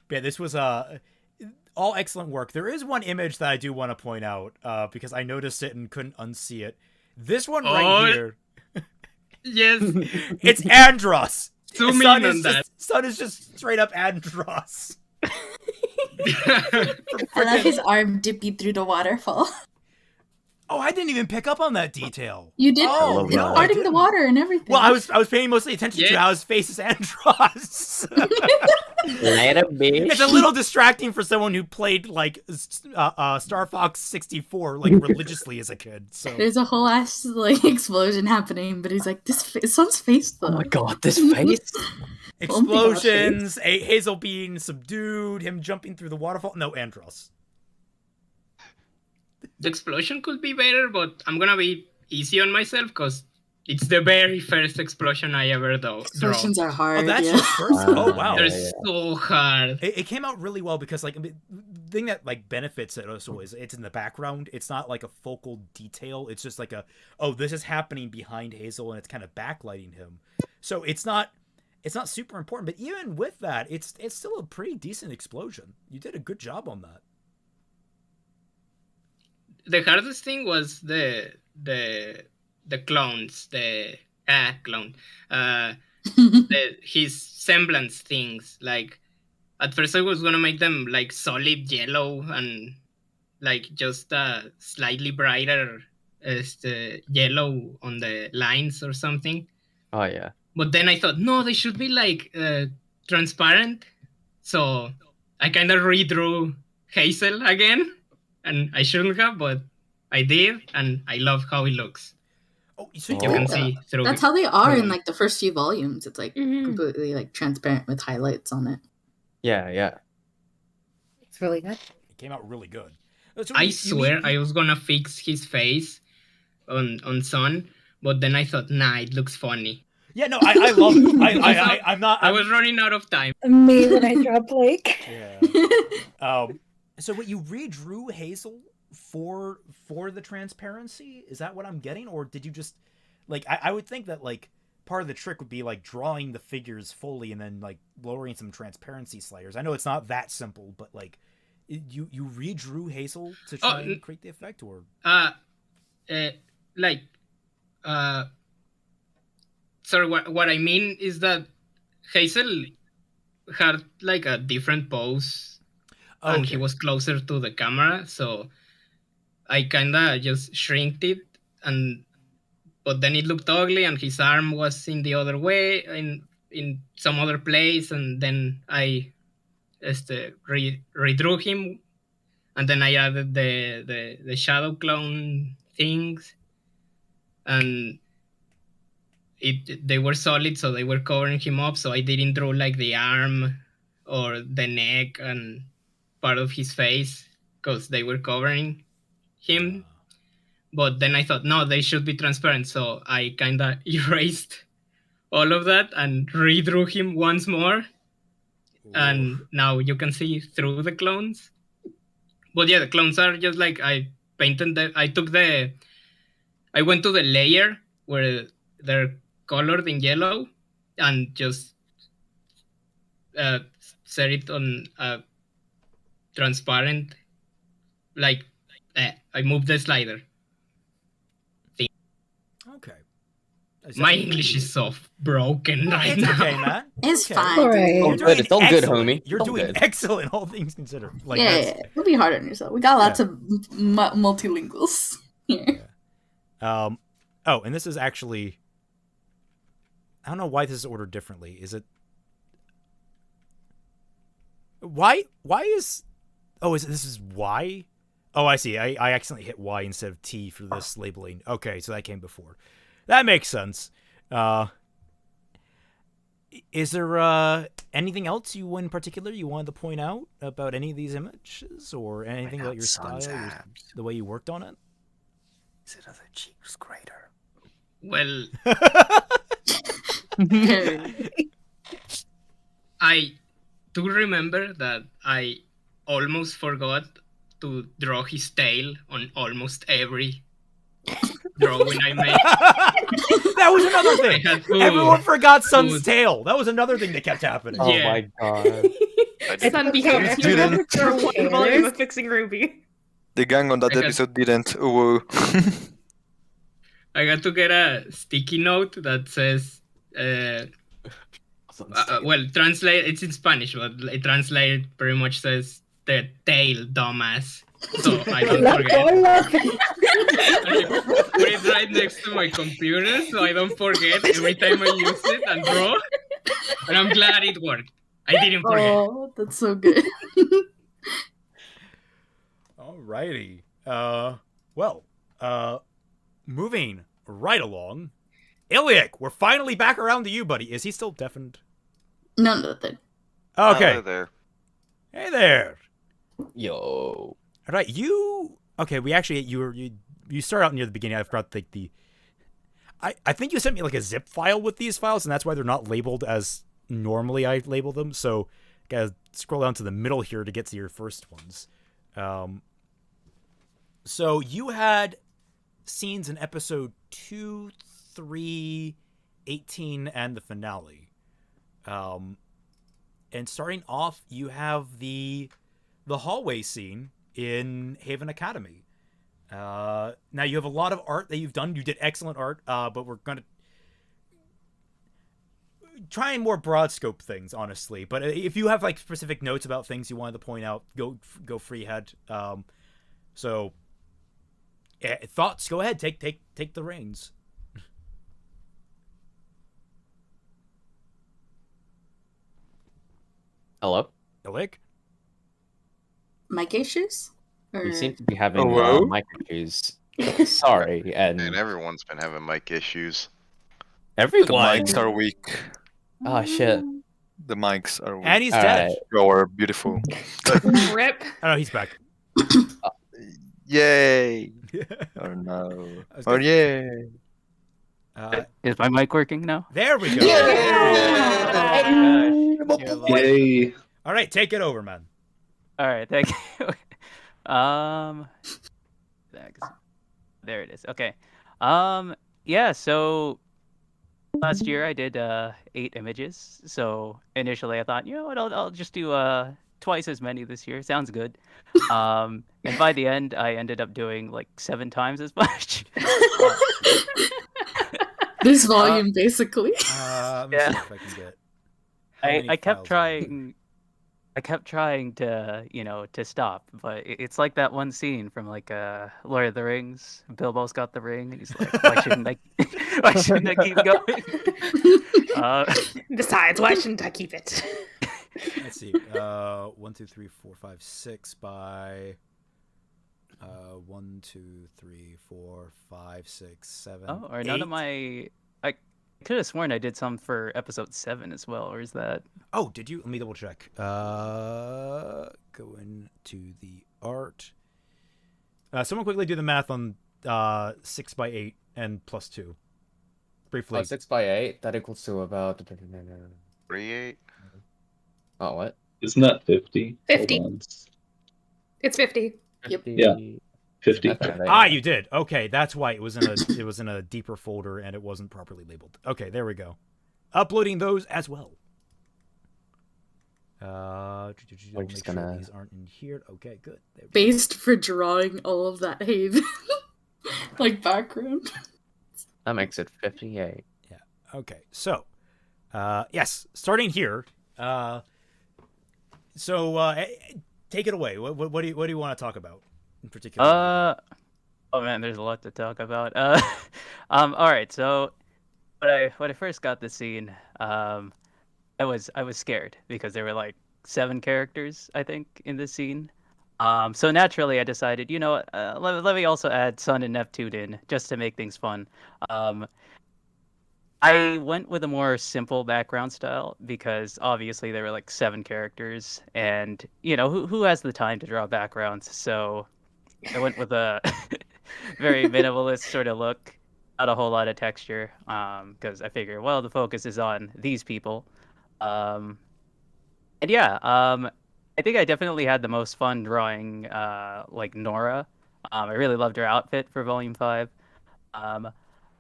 Yeah, this was all excellent work. There is one image that I do want to point out because I noticed it and couldn't unsee it. This one right here. Yes. It's Andros. Zoom in Son on is that. Son is just straight up Andros. I love his arm dipping through the waterfall. Oh, I didn't even pick up on that detail. You did Oh, it's no, I parting the didn't. water and everything. Well, I was paying mostly attention to Yeah. how his face is Andros. Let it be. It's a little distracting for someone who played like Star Fox 64 like religiously as a kid. So There's a whole ass like explosion happening, but he's like, this son's face though. Oh my god, this face. explosions, Hazel being subdued, him jumping through the waterfall. No, Andros. The explosion could be better, but I'm gonna be easy on myself because it's the very first explosion I ever draw. Explosions are hard. Oh, that's yeah. your first. Oh, wow. They're yeah. so hard. It came out really well because like the thing that like benefits it also is it's in the background. It's not like a focal detail. It's just like this is happening behind Hazel and it's kind of backlighting him. So it's not super important. But even with that, it's still a pretty decent explosion. You did a good job on that. The hardest thing was the clones, his semblance things. Like, at first I was gonna make them like solid yellow and like just slightly brighter yellow on the lines or something. Oh yeah. But then I thought, no, they should be like transparent. So I kind of redrew Hazel again. And I shouldn't have, but I did, and I love how it looks. Oh, so You can see through That's it. how they are in like the first few volumes. It's like Mhm. completely like transparent with highlights on it. Yeah, yeah. It's really good. It came out really good. So I swear I was gonna fix his face on Sun, but then I thought, nah, it looks funny. Yeah, no, I love it. I'm not. I was running out of time. Me when I draw Blake. Yeah. So what, you redrew Hazel for the transparency? Is that what I'm getting, or did you just like? I would think that like part of the trick would be like drawing the figures fully and then like lowering some transparency sliders. I know it's not that simple, but like you redrew Hazel to try and create the effect, or sorry, what I mean is that Hazel had like a different pose. And he was closer to the camera, so I kinda just shrinked it, but then it looked ugly, and his arm was in the other way, in some other place, and then I redrew him, and then I added the shadow clone things, and they were solid, so they were covering him up, so I didn't draw like the arm or the neck and part of his face because they were covering him. But then I thought, no, they should be transparent, so I kind of erased all of that and redrew him once more. And now you can see through the clones. but yeah, the clones are just like I painted them. I went to the layer where they're colored in yellow, and just set it on transparent. Like I moved the slider. Okay. My English is so broken right It's now. okay, man. It's okay. fine. All right. You're All doing good. It's all good, excellent. homie. You're It's all doing good. excellent, all things considered. Like, Yeah, don't be hard on yourself. We got lots of multilinguals here. Oh, and this is actually. I don't know why this is ordered differently. Is it? Why is? Oh, this is Y? Oh, I see. I accidentally hit Y instead of T for this labeling. Okay, so that came before. That makes sense. Is there anything else you in particular you wanted to point out about any of these images or anything about your style, the way you worked on it? Is it other cheeks greater? Well, I do remember that I almost forgot to draw his tail on almost every drawing I made. That was another thing. Everyone forgot Sun's tail. That was another thing that kept happening. Oh my god. Sun became didn't. for one volume of fixing RWBY. The gang on that episode didn't. Ooh. I got to get a sticky note that says, well, translate. It's in Spanish, but it translated pretty much says the tail, dumbass. So I don't forget. I put it right next to my computer, so I don't forget every time I use it and draw. And I'm glad it worked. I didn't forget. Oh, that's so good. Alrighty. Moving right along. Iliac, we're finally back around to you, buddy. Is he still deafened? No, nothing. Okay. There. Hey there. Yo. All right, you. Okay, we actually you start out near the beginning. I forgot the. I think you sent me like a zip file with these files, and that's why they're not labeled as normally I label them. So, gotta scroll down to the middle here to get to your first ones. So you had scenes in episode 2, 3, 18, and the finale. And starting off, you have the hallway scene in Haven Academy. Now you have a lot of art that you've done. You did excellent art, but we're gonna try and more broad scope things, honestly. But if you have like specific notes about things you wanted to point out, go free head. Thoughts? Go ahead. Take the reins. Hello? Iliac? Mic issues? Or... You seem to be having Hello? mic issues. Sorry, and everyone's been having mic issues. everyone. The mics are weak. Oh shit. The mics are weak. And he's dead. You're beautiful. Rip. Oh no, he's back. Yay! Oh no. Oh yay! Is my mic working now? There we go. Yay! All right, take it over, man. All right, thank you. There it is. Okay. Yeah. So last year I did 8 images. So initially I thought, you know what, I'll just do twice as many this year. Sounds good. And by the end, I ended up doing like 7 times as much. This volume, basically. Let me see if I can get. I kept trying. I kept trying to, to stop, but it's like that one scene from like Lord of the Rings. Bilbo's got the ring, and he's like, "Why shouldn't I? Why shouldn't I keep going?" Besides, why shouldn't I keep it? Let's see. 1, 2, 3, 4, 5, 6 by 1, 2, 3, 4, 5, 6, 7. Oh, or 8. none of my. I could have sworn I did some for episode 7 as well, or is that? Oh, did you? Let me double check. Go into the art. Someone quickly do the math on 6 by 8 and plus 2. Briefly. 6 by 8. That equals to about 3/8. Oh, what? Isn't that 50? 50. Hold on. It's 50. Yep. Yeah. 50. Ah, you did. Okay, that's why it was in a deeper folder and it wasn't properly labeled. Okay, there we go. Uploading those as well. We're just sure gonna... these aren't in here. Okay, good. Based for drawing all of that haven, like background. That makes it 58. Yeah. Okay. So, yes, starting here. Take it away. What do you want to talk about in particular? Oh man, there's a lot to talk about. All right. So, when I first got the scene, I was scared because there were like 7 characters, I think, in this scene. So naturally, I decided, you know what, let me also add Sun and Neptune in just to make things fun. I went with a more simple background style because obviously there were like 7 characters, and you know who has the time to draw backgrounds? So I went with a very minimalist sort of look, not a whole lot of texture, because I figure, well, the focus is on these people. And yeah, I think I definitely had the most fun drawing like Nora. I really loved her outfit for Volume 5.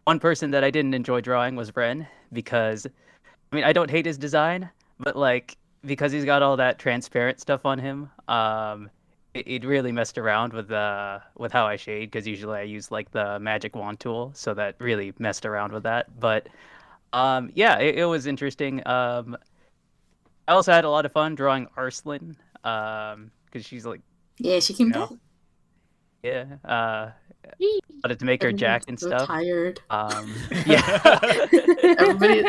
One person that I didn't enjoy drawing was Ren, because I mean I don't hate his design, but like because he's got all that transparent stuff on him, it really messed around with how I shade, because usually I use like the magic wand tool, so that really messed around with that. But yeah, it was interesting. I also had a lot of fun drawing Arslan, because she's like, yeah, she came back. Yeah, wanted to make her Jack and so stuff. Tired. Yeah. Everybody.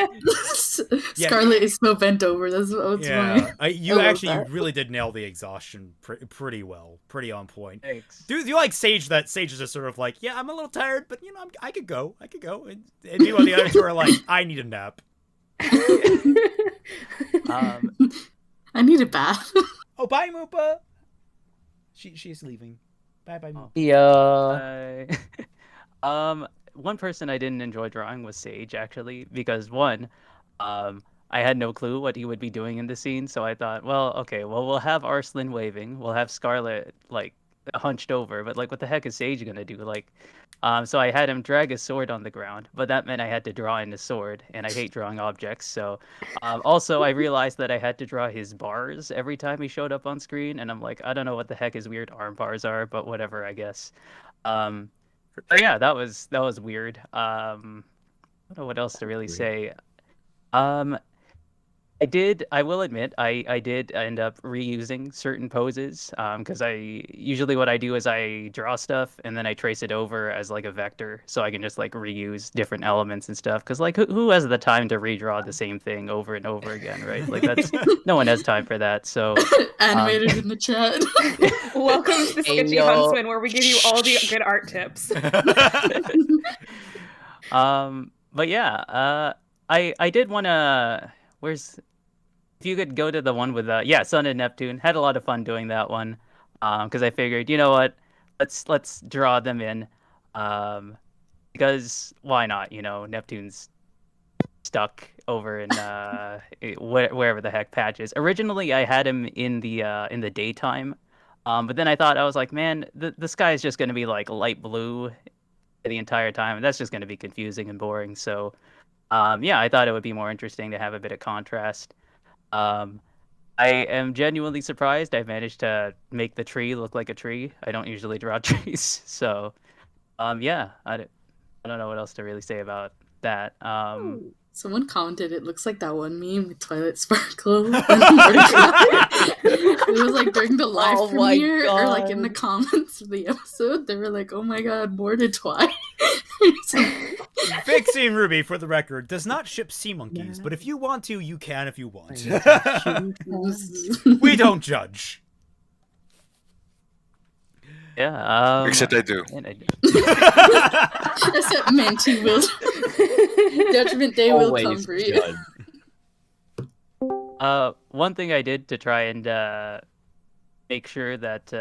Scarlet is so bent over. That's what's funny. You actually really did nail the exhaustion pretty well, pretty on point. Thanks. Dude, you like Sage? That Sage is just sort of like, yeah, I'm a little tired, but you know, I could go, and meanwhile the other two are like, I need a nap. I need a bath. Oh, bye, Moopa. She's leaving. Bye, Moopa. Yeah. One person I didn't enjoy drawing was Sage, actually, because one, I had no clue what he would be doing in the scene, so I thought, well, okay, well, we'll have Arslan waving, we'll have Scarlet like hunched over, but like, what the heck is Sage gonna do? Like, so I had him drag his sword on the ground, but that meant I had to draw in the sword, and I hate drawing objects. So, also I realized that I had to draw his bars every time he showed up on screen, and I'm like, I don't know what the heck his weird arm bars are, but whatever, I guess. But yeah, that was weird. I don't know what else to really say. I will admit, I did end up reusing certain poses, because usually what I do is I draw stuff and then I trace it over as like a vector, so I can just like reuse different elements and stuff, because like who has the time to redraw the same thing over and over again, right? Like that's no one has time for that. So animated in the chat. Welcome to Sketchy Huntsmen, where we give you all the good art tips. But yeah, I did want to. If you could go to the one with Sun and Neptune, had a lot of fun doing that one, because I figured, you know what, let's draw them in, because why not? You know, Neptune's stuck over in wherever the heck Patch is. Originally, I had him in the daytime, but then I was like, man, the sky is just going to be like light blue the entire time, and that's just going to be confusing and boring. So. Yeah, I thought it would be more interesting to have a bit of contrast. I am genuinely surprised I managed to make the tree look like a tree. I don't usually draw trees, so yeah, I don't know what else to really say about that. Someone commented, it looks like that one meme with Twilight Sparkle. It was like during the live premiere, or like in the comments of the episode, they were like, oh my god, boarded Twi. Vixie and Ruby, for the record, does not ship sea monkeys, but if you want to, you can if you want. We don't judge. Yeah, except I do. Except Menti will. Judgment Day will come for you. One thing I did to try and make sure that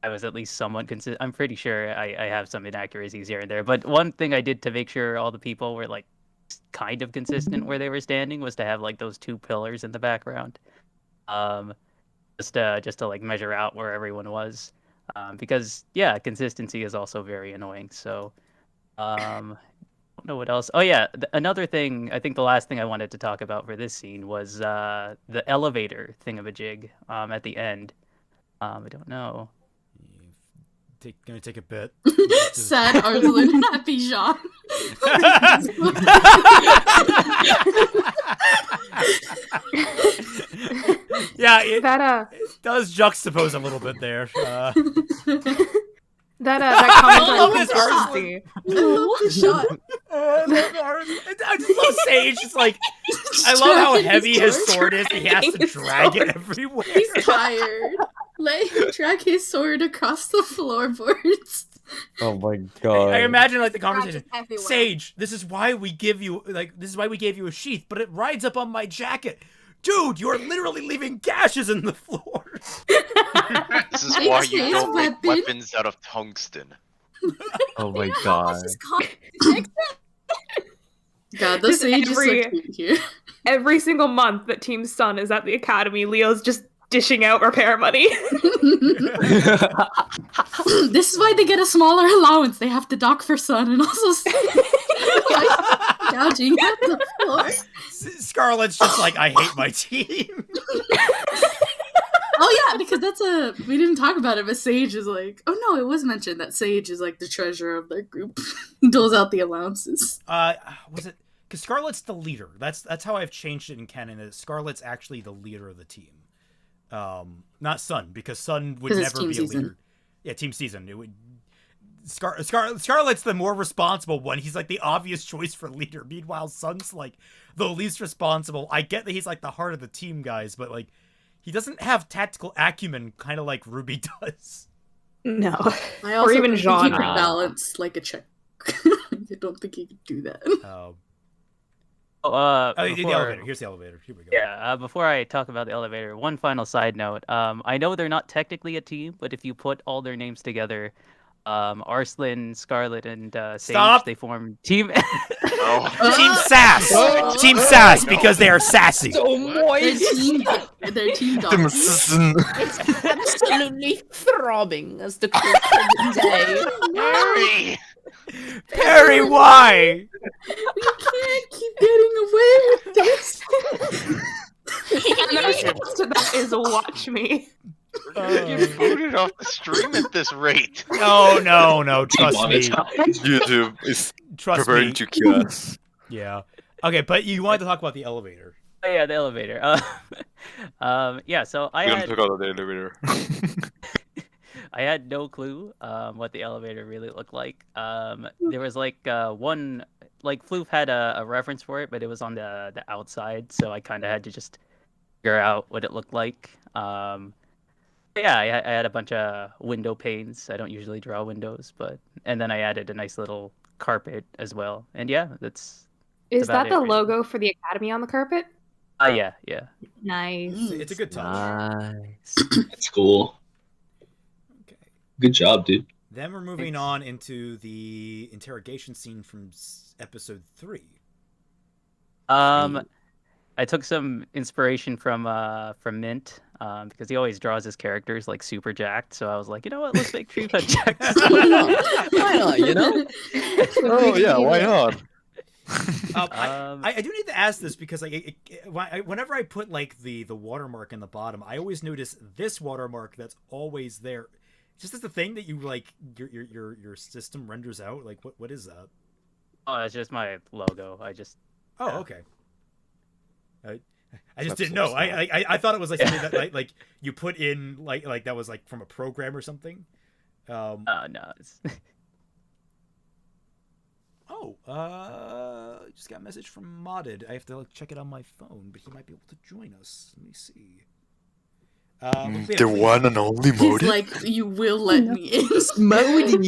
I was at least somewhat consistent. I'm pretty sure I have some inaccuracies here and there, but one thing I did to make sure all the people were like kind of consistent where they were standing was to have like those 2 pillars in the background, just to like measure out where everyone was. Because yeah, consistency is also very annoying. So don't know what else. Oh yeah, another thing. I think the last thing I wanted to talk about for this scene was the elevator thingamajig at the end. I don't know. Gonna take a bit. Sad Arslan, happy Jean. Yeah, it does juxtapose a little bit there. That comment on consistency. I love the shot. I just love Sage. It's like I love how heavy his sword is. He has to drag it everywhere. He's tired. Let him drag his sword across the floorboards. Oh my god! I imagine like the conversation. Sage, this is why we gave you a sheath, but it rides up on my jacket. Dude, you're literally leaving gashes in the floors. This is why you don't make weapons out of tungsten. Oh my god. God, the Sage is so cute here. Every single month that Team Sun is at the academy, Leo's just dishing out repair money. This is why they get a smaller allowance. They have to dock for Sun and also gouging at the floor. Scarlet's just like, I hate my team. Oh yeah, because we didn't talk about it, but Sage is like, oh no, it was mentioned that Sage is like the treasurer of their group. Doles out the allowances. Was it because Scarlet's the leader? That's how I've changed it in canon. Is Scarlet's actually the leader of the team. Not Sun, because Sun would never be a leader. Yeah, team season. It would. Scarlet's the more responsible one. He's like the obvious choice for leader. Meanwhile, Sun's like the least responsible. I get that he's like the heart of the team, guys, but like he doesn't have tactical acumen, kind of like RWBY does. No, I also or even think Jean. he could balance like a check. I don't think he could do that. The elevator. Here's the elevator. Here we go. Yeah, before I talk about the elevator, one final side note. I know they're not technically a team, but if you put all their names together, Arslan, Scarlet, and Sage, they form Team... Team Sass! Team Sass, because they are sassy. So moist. They're Team Dog. It's absolutely throbbing as the cook of the day. Peri, why? We can't keep getting away with this. And the response to that is watch me. You're booted off the stream at this rate. No, trust me. YouTube is preparing to kill us. Yeah. Okay, but you wanted to talk about the elevator. Oh, yeah, the elevator. Yeah, so I had... talk about the elevator. I had no clue what the elevator really looked like. There was like one, like Floof had a reference for it, but it was on the outside, so I kind of had to just figure out what it looked like. Yeah, I had a bunch of window panes. I don't usually draw windows, and then I added a nice little carpet as well. And yeah, that's Is that the logo for the academy on the carpet? Yeah. Nice. It's a good touch. Nice. That's cool. Okay. Good job, dude. Then we're moving on into the interrogation scene from episode 3. I took some inspiration from Mint, because he always draws his characters like super jacked. So I was like, you know what? Let's make Truth jacked. Why not? You know? Oh yeah, why not? I do need to ask this because whenever I put like the watermark in the bottom, I always notice this watermark that's always there. Just as the thing that you like your system renders out. Like what is that? Oh, it's just my logo. Okay. I just didn't know. I thought it was like something that like you put in like that was like from a program or something. No. It's... Just got a message from Modded. I have to check it on my phone, but he might be able to join us. Let me see. The one and only Modded. He's like, you will let me in. Modded.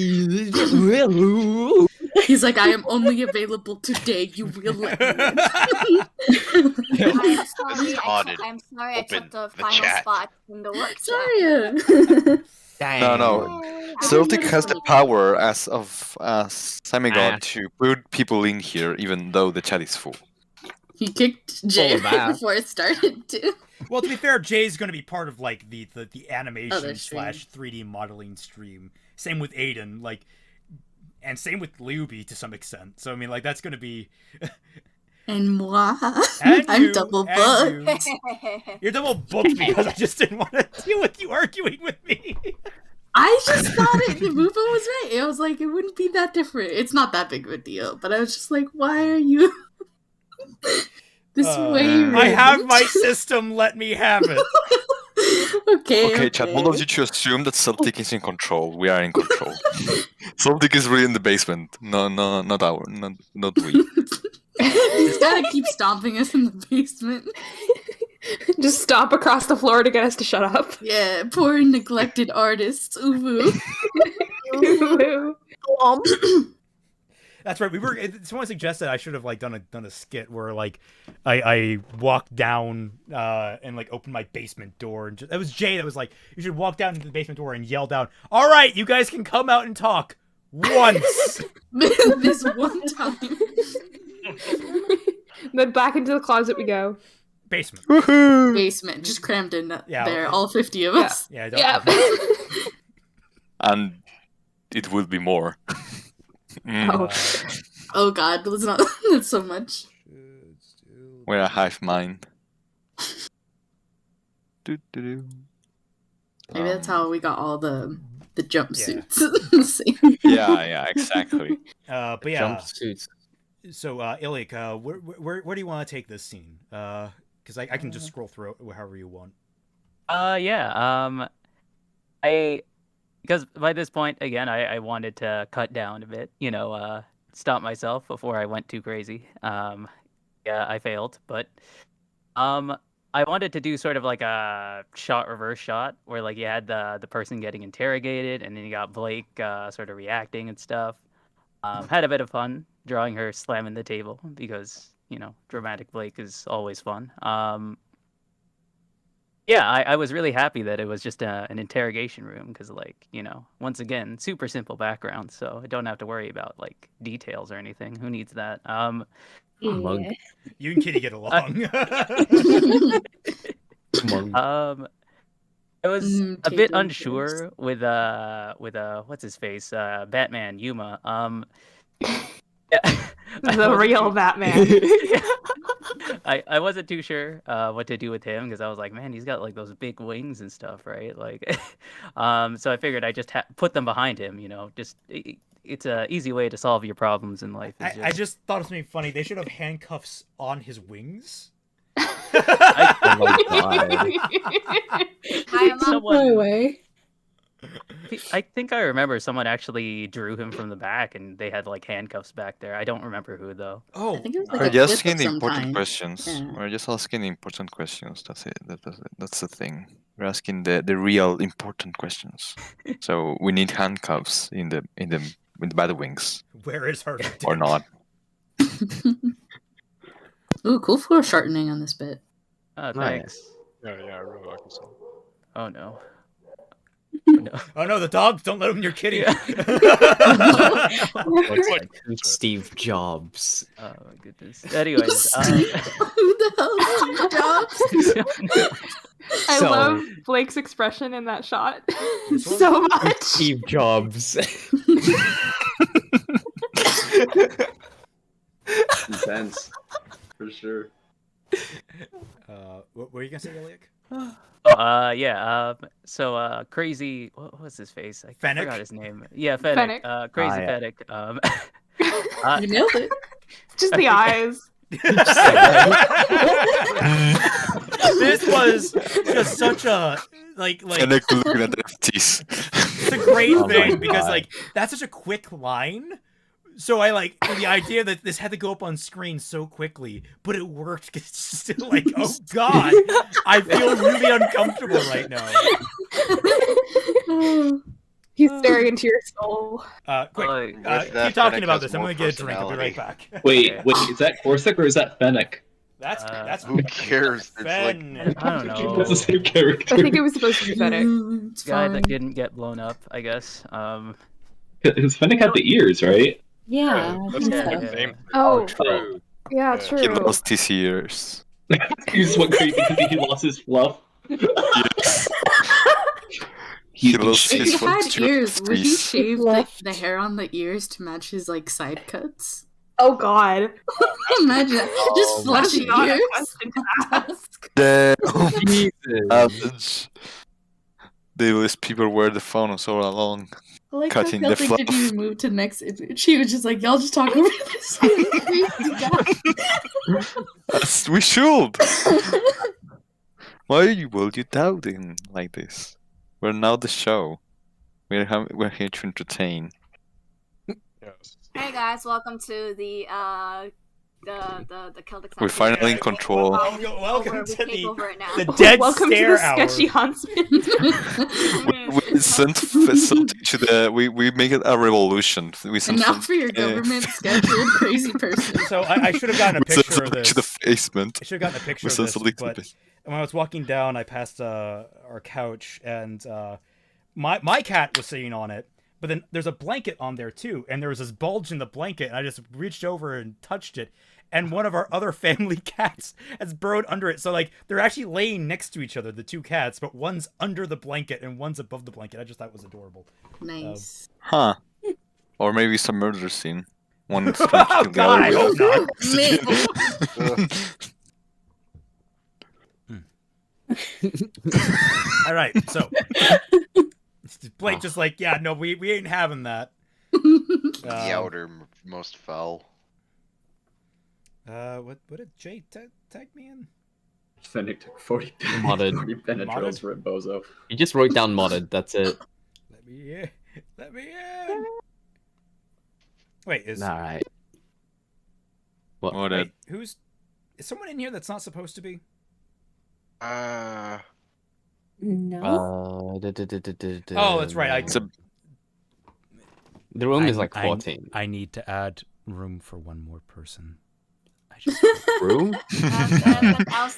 He's like, I am only available today. You will let me in. I'm sorry, I took the final spot in the work. Saria. No. Celtic has the power as Semigod to put people in here, even though the chat is full. He kicked Jay before it started too. Well, to be fair, Jay's going to be part of like the animation Other stream. / 3D modeling stream. Same with Aiden, like, and same with RWBY to some extent. So I mean, like, that's going to be. And moi, And I'm you, double and booked. You're double booked because I just didn't want to deal with you arguing with me. I just thought the Mufa was right. I was like, it wouldn't be that different. It's not that big of a deal, but I was just like, why are you this way? I have my system. Let me have it. Okay, chat. All of you to assume that Celtic is in control. We are in control. Celtic is really in the basement. No, not we. He's gotta keep stomping us in the basement. Just stomp across the floor to get us to shut up. Yeah, poor neglected artists. Ooh. That's right. We were. Someone suggested I should have like done a skit where like I walked down and like opened my basement door, and it was Jay that was like, you should walk down into the basement door and yell down, "All right, you guys can come out and talk once." This one time. Then back into the closet we go. Basement. Woohoo! Basement, just crammed in there, all 50 of us. Yeah. And it will be more. Oh god, that's not. That's so much. We're a hive mind. Maybe that's how we got all the jumpsuits. Yeah, exactly. But yeah. Jumpsuits. So, Iliac, where do you want to take this scene? Because I can just scroll through it however you want. Because by this point, again, I wanted to cut down a bit, stop myself before I went too crazy. I failed, but I wanted to do sort of like a reverse shot where like you had the person getting interrogated and then you got Blake sort of reacting and stuff. Had a bit of fun drawing her slamming the table because, dramatic Blake is always fun. I was really happy that it was just an interrogation room because, like, once again, super simple background, so I don't have to worry about, like, details or anything. Who needs that? You and Kitty get along. I was a bit unsure with what's his face, Batman Yuma. The real Batman. I wasn't too sure what to do with him because I was like, man, he's got like those big wings and stuff, right? Like, so I figured I just put them behind him. Just it's a easy way to solve your problems in life. I just thought it was something funny. They should have handcuffs on his wings. Oh my god. I think I remember someone actually drew him from the back, and they had like handcuffs back there. I don't remember who though. Oh, I think it was like We're a just clip asking of the some important kind. questions. Yeah. We're just asking the important questions. That's it. That's the thing. We're asking the real important questions. So we need handcuffs in the bad wings. Where is her? Or not? Ooh, cool foreshortening on this bit. Thanks. Yeah, I really like this one. Oh no. Oh no, the dogs! Don't let them near Kitty. Looks like Steve Jobs. Oh my goodness. Anyways, Who the hell is Steve Jobs? I So- love Blake's expression in that shot so much. Steve Jobs. Intense. For sure. What were you gonna say, Iliac? So crazy. What was his face? I Fennec? forgot his name. Yeah, Fennec. Fennec. Crazy yeah. Fennec. You nailed it. Just the eyes. This was just such a like And they're looking at their teeth. it's a great Oh my thing because God. like that's such a quick line. So I like the idea that this had to go up on screen so quickly, but it worked. It's just like, oh god, I feel really uncomfortable right now. He's staring into your soul. Quick, With that, keep talking Fennec about has this. I'm more gonna get a drink. I'll be right personality. back. Wait, is that Corsic or is that Fennec? That's Who cares? It's like Ben. I don't know. That's the same character. I think it was supposed to be Fennec. It's Guy fine. that didn't get blown up, I guess. Because Fennec had the ears, right? Yeah. I That's think the so. nickname. Oh, True. yeah, He true. lost his ears. He just went crazy because he lost his fluff. He lost If his he had fluff to ears, would he trees. shave the hair on the ears to match his like side cuts? Oh God! Imagine just That's flashing not a ears. question to ask. Jesus. These people were the phones all along, I like cutting how the Celtic didn't fluff. even move to next image. He was just like, y'all just talk over this crazy guy. We should. Why are you doubting like this? We're now the show. We're here to entertain. Yes. Hey guys, welcome to the Celtic. We're finally in control. Welcome to the Welcome dead to stare the Sketchy hour. Huntsmen. We sent something to the. We make it a revolution. We And sent now some, for your government scheduled crazy person. So I should have gotten a we sent picture of something this. to the basement. I should have gotten a picture We of sent this, something to the but basement. when I was walking down, I passed our couch, and my cat was sitting on it. But then there's a blanket on there too, and there was this bulge in the blanket, and I just reached over and touched it, and one of our other family cats has burrowed under it. So like they're actually laying next to each other, the two cats, but one's under the blanket and one's above the blanket. I just thought it was adorable. Nice. Huh. Or maybe some murder scene. One is Oh, trying to kill the God, I other. hope All right, so Blake just like, yeah, no, we ain't having that. The outermost foul. What did Jay tag me in? Fennec took 40 Modded. 40 Benadryls for a bozo. You just wrote down modded. That's it. Let me in. Wait, is All right. What? wait, is someone in here that's not supposed to be? No. Oh, that's right. The room is like 14. I need to add room for one more person. Room? I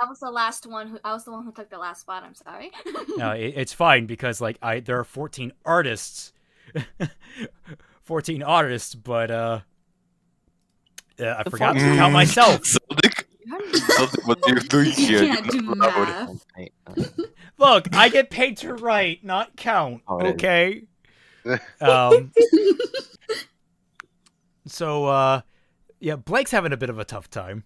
was the last one I was the one who took the last spot. I'm sorry. No, it's fine because like there are 14 artists, 14 artists, but I forgot to count myself. What are you doing here? You can't do math. Look, I get paid to write, not count. Okay. So yeah, Blake's having a bit of a tough time.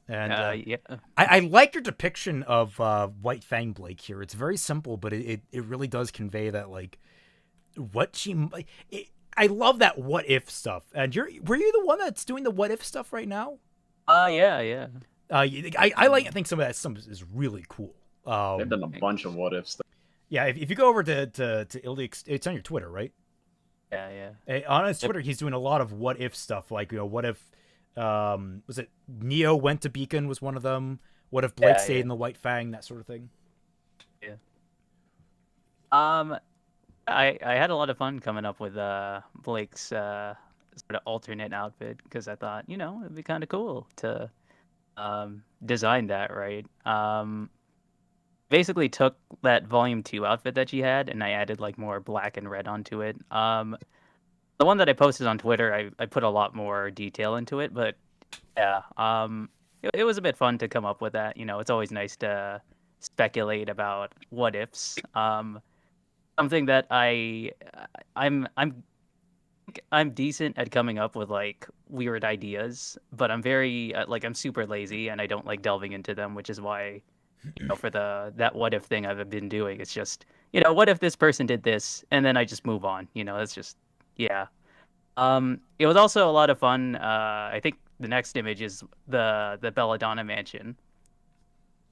And yeah. I like your depiction of White Fang Blake here. It's very simple, but it really does convey that like what she. I love that what if stuff. And were you the one that's doing the what if stuff right now? Yeah. I think some of that stuff is really cool. They've done a bunch of what if stuff. Yeah, if you go over to Iliac, it's on your Twitter, right? Yeah. On his Twitter, he's doing a lot of what if stuff. Like, what if was it Neo went to Beacon was one of them? What if Blake stayed in the White Fang? That sort of thing. Yeah. I had a lot of fun coming up with Blake's sort of alternate outfit because I thought, it'd be kind of cool to design that, right? Basically took that Volume 2 outfit that she had and I added like more black and red onto it. The one that I posted on Twitter, I put a lot more detail into it, but yeah, it was a bit fun to come up with that. It's always nice to speculate about what ifs. Something that I'm decent at coming up with like weird ideas, but I'm very I'm super lazy and I don't like delving into them, which is why for that what if thing I've been doing, it's just what if this person did this and then I just move on. It's just yeah. It was also a lot of fun. I think the next image is the Belladonna mansion.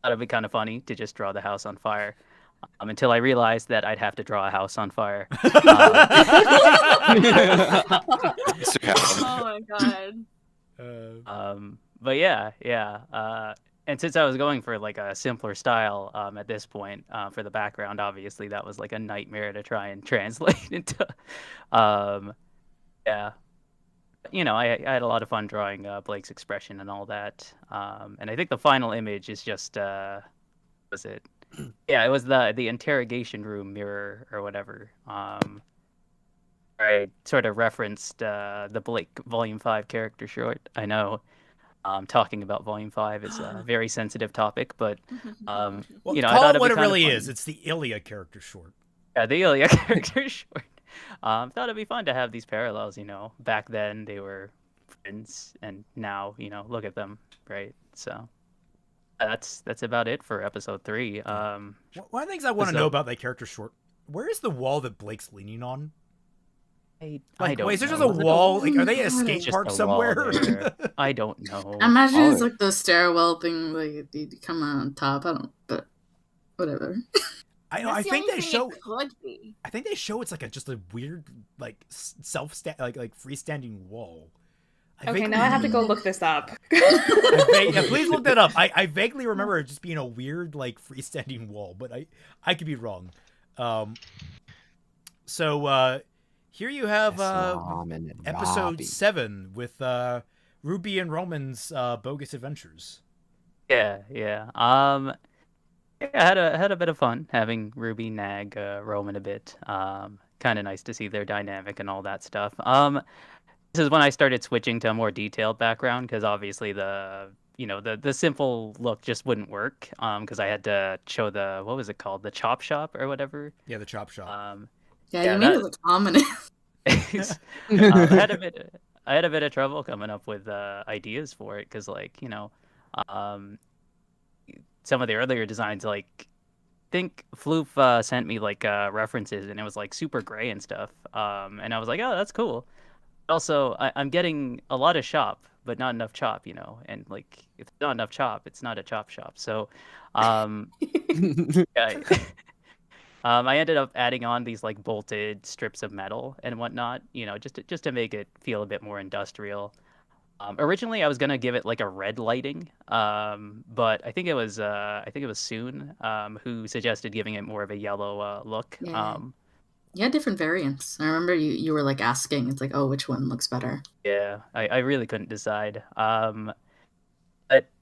Thought it'd be kind of funny to just draw the house on fire. Until I realized that I'd have to draw a house on fire. Oh my god. But yeah. And since I was going for like a simpler style at this point for the background, obviously that was like a nightmare to try and translate into. Yeah. I had a lot of fun drawing Blake's expression and all that. And I think the final image is just was it? Yeah, it was the interrogation room mirror or whatever. I sort of referenced the Blake Volume 5 character short. I know. talking about Volume 5 is a very sensitive topic, but Well, you know, I call thought it it'd what be it kind of really fun. is. It's the Iliac character short. Yeah, the Iliac character short. Thought it'd be fun to have these parallels. You know, back then they were friends, and now you know, look at them, right? So that's about it for episode 3. One of the things I want to know about that character short: where is the wall that Blake's leaning on? I Like, don't wait, is there just know. a wall? Like, are they at a It's skate just park a wall somewhere? there. I don't know. I imagine it's like the stairwell thing, like you come out on top. I don't, but whatever. I know. That's I the think only they thing show. it could be. I think they show it's like just a weird, like like freestanding wall. Okay, now I have to go look this up. Yeah, please look that up. I vaguely remember it just being a weird, like, freestanding wall, but I could be wrong. So here you have episode 7 with RWBY and Roman's bogus adventures. Yeah. Yeah, I had a bit of fun having RWBY nag Roman a bit. Kind of nice to see their dynamic and all that stuff. This is when I started switching to a more detailed background because obviously the simple look just wouldn't work. Because I had to show the, what was it called, the chop shop or whatever. Yeah, the chop shop. You made it look ominous. I had a bit of trouble coming up with ideas for it because, like, you know, some of the earlier designs, like, I think Floof sent me like references and it was like super gray and stuff. And I was like, oh, that's cool. Also, I'm getting a lot of shop, but not enough chop, you know. And like, if it's not enough chop, it's not a chop shop. So, I ended up adding on these like bolted strips of metal and whatnot, you know, just to make it feel a bit more industrial. Originally, I was gonna give it like a red lighting, but I think it was Soon who suggested giving it more of a yellow look. Yeah. You had different variants. I remember you were like asking, it's like, oh, which one looks better? Yeah, I really couldn't decide. But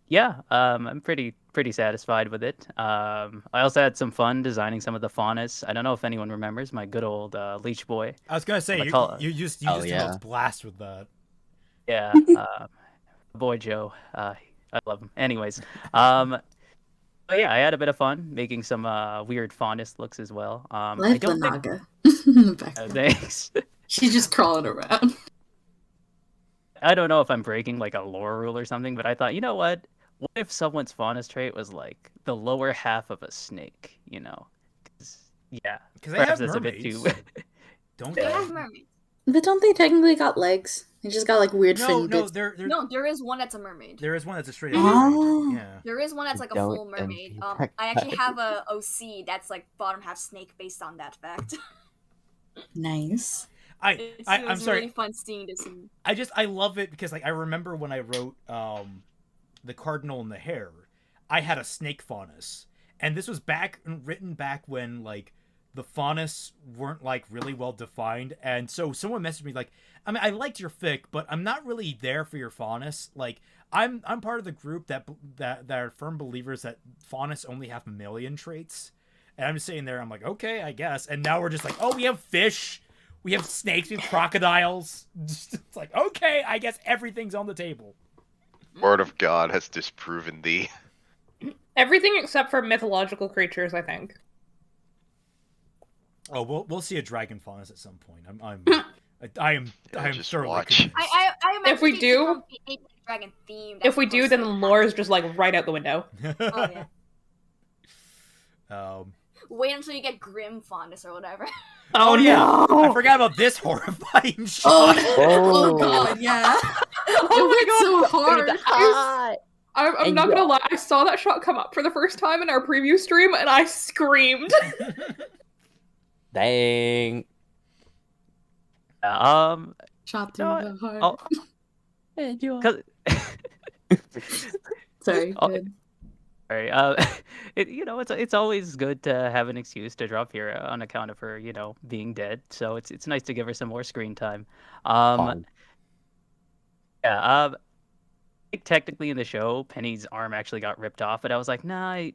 yeah, I'm pretty satisfied with it. I also had some fun designing some of the faunus. I don't know if anyone remembers my good old Leech Boy. I was gonna say, you just blast with that. Yeah, boy Joe, I love him. Anyways, but yeah, I had a bit of fun making some weird faunus looks as well. I don't Naga. Thanks. She's just crawling around. I don't know if I'm breaking like a lore rule or something, but I thought, you know what? What if someone's faunus trait was like the lower half of a snake? You know? Because they have that's a bit too. Don't they have mermaids? But don't they technically got legs? They just got like weird fin bits. No, there is one that's a mermaid. There is one that's a straight Oh. mermaid. Yeah. There is one that's like a full mermaid. I actually have a OC that's like bottom half snake based on that fact. Nice. I'm sorry. Really fun seeing this. I love it because like I remember when I wrote the cardinal and the hare, I had a snake faunus, and this was written back when like the faunus weren't like really well defined, and so someone messaged me like, I mean, I liked your fic, but I'm not really there for your faunus. Like I'm part of the group that are firm believers that faunus only have mammalian traits. And I'm just sitting there, I'm like, okay, I guess. And now we're just like, oh, we have fish, we have snakes, we have crocodiles. It's like, okay, I guess everything's on the table. Word of God has disproven thee. Everything except for mythological creatures, I think. Oh, we'll see a dragon faunus at some point. I am thoroughly watch. I if we do, dragon theme. If we do, then the lore is just like right out the window. Oh yeah. Wait until you get Grim Faunus or whatever. Oh yeah, no! I forgot about this horrifying shot. Oh god, yeah. Oh my god, so hard. I'm not gonna lie, I saw that shot come up for the first time in our preview stream, and I screamed. Dang. Shot through the heart. Sorry. Good. Right. It's always good to have an excuse to drop Hera on account of her, being dead. So it's nice to give her some more screen time. I think technically in the show, Penny's arm actually got ripped off, but I was like, nah, I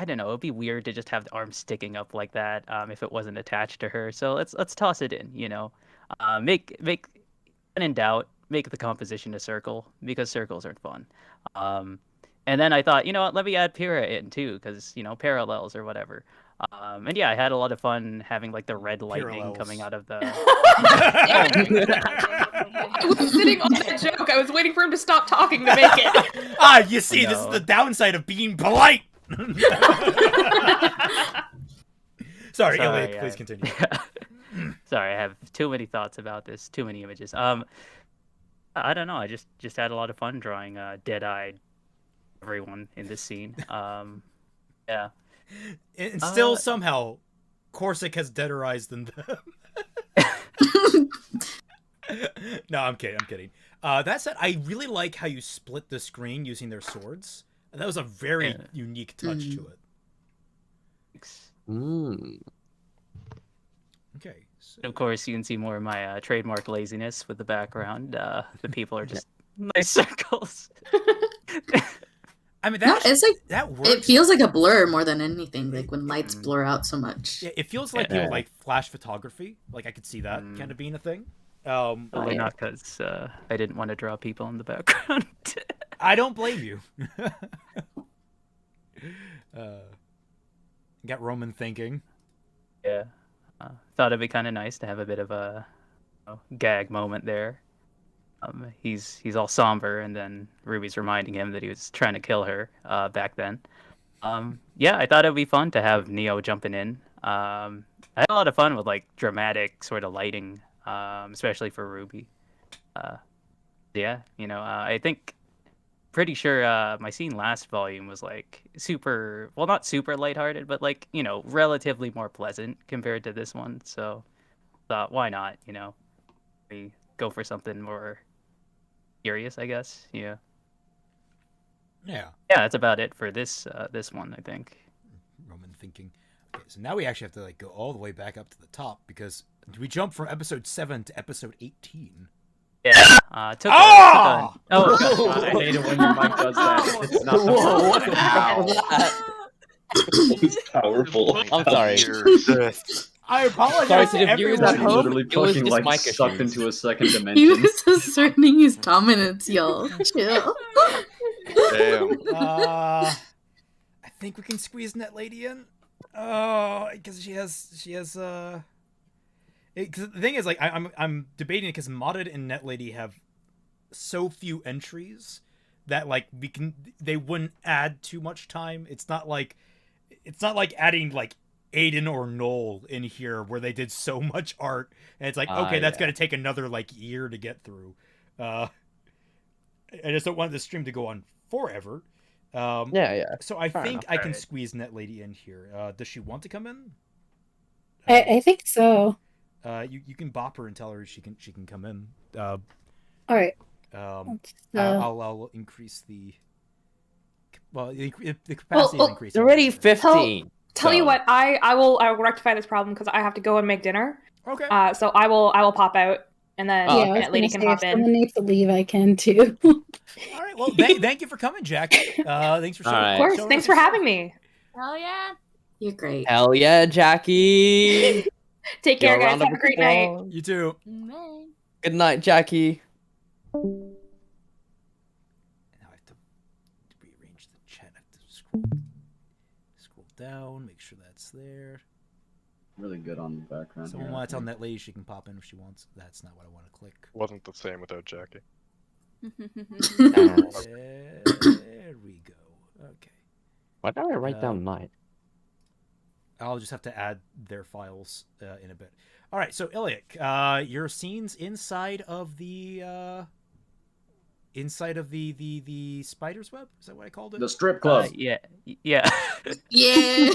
don't know. It'd be weird to just have the arm sticking up like that if it wasn't attached to her. So let's toss it in. Make when in doubt, make the composition a circle because circles aren't fun. And then I thought, you know what, let me add Pyrrha in too, because, you know, parallels or whatever. And yeah, I had a lot of fun having like the red lightning coming out of the. I was sitting on that joke. I was waiting for him to stop talking to make it. You see, this is the downside of being polite. Sorry, Iliac, please continue. Sorry, I have too many thoughts about this, too many images. I don't know. I just had a lot of fun drawing dead-eyed everyone in this scene. Yeah. And still somehow, Corsic has deader eyes than them. No, I'm kidding. That said, I really like how you split the screen using their swords. That was a very unique touch to it. Okay. So... Of course, you can see more of my trademark laziness with the background. The people are just nice circles. I mean, it's like that works. It feels like a blur more than anything. Like when lights blur out so much. Yeah, it feels like like flash photography. Like I could see that kind of being a thing. Probably not because I didn't want to draw people in the background. I don't blame you. Got Roman thinking. Yeah, thought it'd be kind of nice to have a bit of a gag moment there. He's all somber, and then Ruby's reminding him that he was trying to kill her back then. Yeah, I thought it'd be fun to have Neo jumping in. I had a lot of fun with like dramatic sort of lighting, especially for Ruby. Yeah, you know, I think pretty sure my scene last volume was like super, well, not super lighthearted, but like, you know, relatively more pleasant compared to this one. So thought, why not, you know, we go for something more serious, I guess. Yeah. Yeah, that's about it for this this one, I think. Roman thinking. Okay, so now we actually have to like go all the way back up to the top because we jump from episode 7 to episode 18. Yeah. I hate it when your mic does that. It's not Whoa, what the fuck was that? It was powerful. I'm sorry. I apologize to everyone. Literally It was fucking just like mic sucked issues. into a second He dimension. was asserting his dominance, y'all. Chill. Damn. I think we can squeeze NetLady in. Oh, because she has. Cause the thing is, like, I'm debating it because Modded and NetLady have so few entries that like they wouldn't add too much time. It's not like adding like Aiden or Noel in here where they did so much art and it's like okay, that's gonna take another like year to get through. I just don't want the stream to go on forever. So I think I can squeeze NetLady in here. Does she want to come in? I think so. You can bop her and tell her she can come in. All right. I'll increase the. Well, the capacity is increasing. Already 15. Tell you what, I will rectify this problem because I have to go and make dinner. Okay. So I will pop out and then NetLady can hop if in. someone needs to leave, I can too. All right. Well, thank you for coming, Jackie. Thanks for showing. Of course. Thanks for having me. Hell yeah. You're great. Hell yeah, Jackie. Take care, guys. Have a great night. You too. Man. Good night, Jackie. Now I have to rearrange the chat. I have to scroll down, make sure that's there. Really good on the background. Someone want to tell NetLady she can pop in if she wants. That's not what I want to click. Wasn't the same without Jackie. There we go. Okay. Why did I write down night? I'll just have to add their files in a bit. All right, so Iliac, your scenes inside of the spider's web. Is that what I called it? The strip club. Yeah. Yeah. Hey,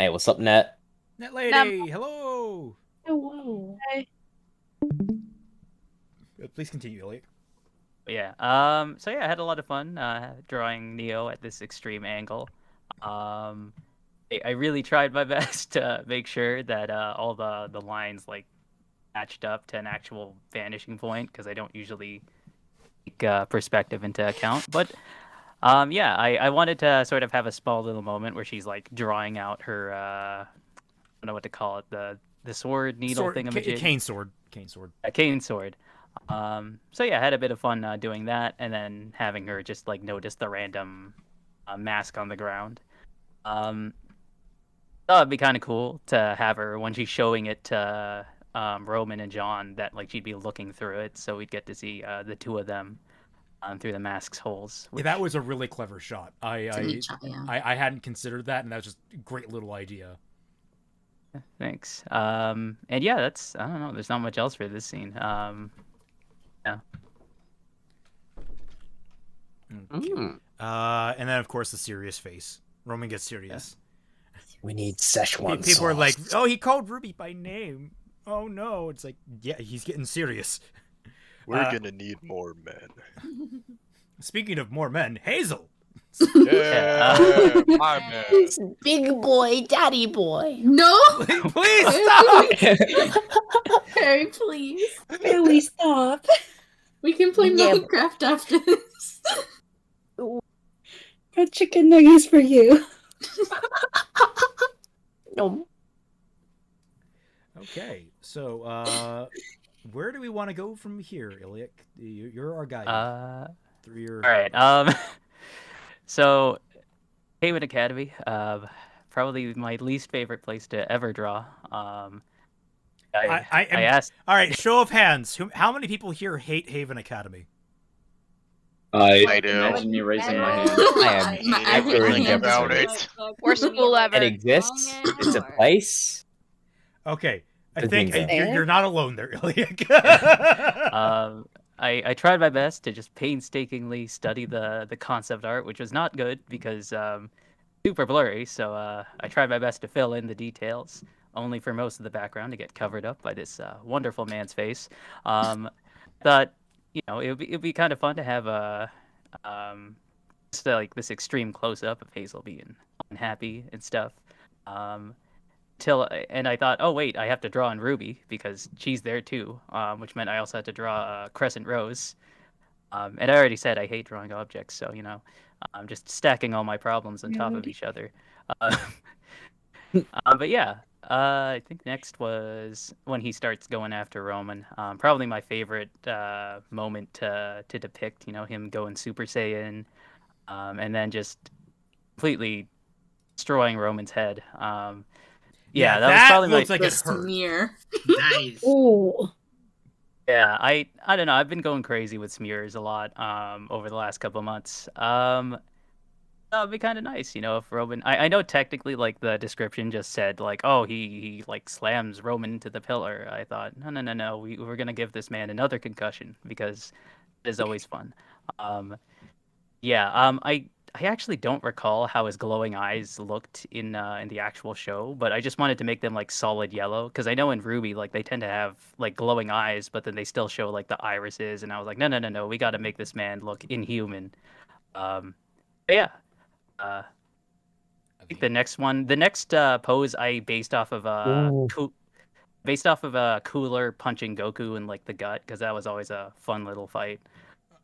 what's up, Net? NetLady, hello. Hello. Hey. Please continue, Iliac. Yeah. So yeah, I had a lot of fun drawing Neo at this extreme angle. I really tried my best to make sure that all the lines like matched up to an actual vanishing point because I don't usually take perspective into account. But yeah, I wanted to sort of have a small little moment where she's like drawing out her I don't know what to call it, the the sword needle thingamajig. Cane sword. A cane sword. So yeah, I had a bit of fun doing that, and then having her just like notice the random mask on the ground. Thought it'd be kind of cool to have her when she's showing it to Roman and John, that like she'd be looking through it, so we'd get to see the two of them through the mask's holes. Yeah, that was a really clever shot. I hadn't considered that, and that was just a great little idea. Thanks. And yeah, that's, I don't know. There's not much else for this scene. Yeah. And then of course the serious face. Roman gets serious. We need Szechuan People are like, sauce. "Oh, he called Ruby by name." Oh no! It's like, yeah, he's getting serious. We're gonna need more men. Speaking of more men, Hazel. Yeah, my man. Big boy, daddy boy. No! Please stop! Peri, please. Really stop. We can play Yeah. Minecraft after this. Got chicken nuggets for you. No. Okay, so where do we want to go from here, Iliac? You're our guy. Through your... All right. So, Haven Academy, probably my least favorite place to ever draw. I asked. All right, show of hands. How many people here hate Haven Academy? I do. Imagine me raising my hand. I am Everything very about different. it. Worst school ever. It exists. It's a place. Okay, I The think things are- you're not alone there, Iliac. I tried my best to just painstakingly study the concept art, which was not good because super blurry. So I tried my best to fill in the details, only for most of the background to get covered up by this wonderful man's face. Thought, you know, it'd be kind of fun to have just like this extreme close up of Hazel being unhappy and stuff. And I thought, oh wait, I have to draw on RWBY because she's there too, which meant I also had to draw a crescent rose. And I already said I hate drawing objects, so you know, I'm just stacking all my problems on top of each other. But yeah, I think next was when he starts going after Roman. Probably my favorite moment to depict, you know, him going Super Saiyan, and then just completely destroying Roman's head. Yeah, that was probably looks my like it hurt. Smear. Nice. Ooh. Yeah, I don't know. I've been going crazy with smears a lot over the last couple of months. That'd be kind of nice, you know, if Roman. I know technically, like the description just said, like, oh, he like slams Roman into the pillar. I thought, no, we're gonna give this man another concussion because it is always fun. I actually don't recall how his glowing eyes looked in the actual show, but I just wanted to make them like solid yellow because I know in RWBY like they tend to have like glowing eyes, but then they still show like the irises, and I was like, no, we got to make this man look inhuman. Yeah. I think the next pose I based off of Cooler punching Goku in like the gut because that was always a fun little fight.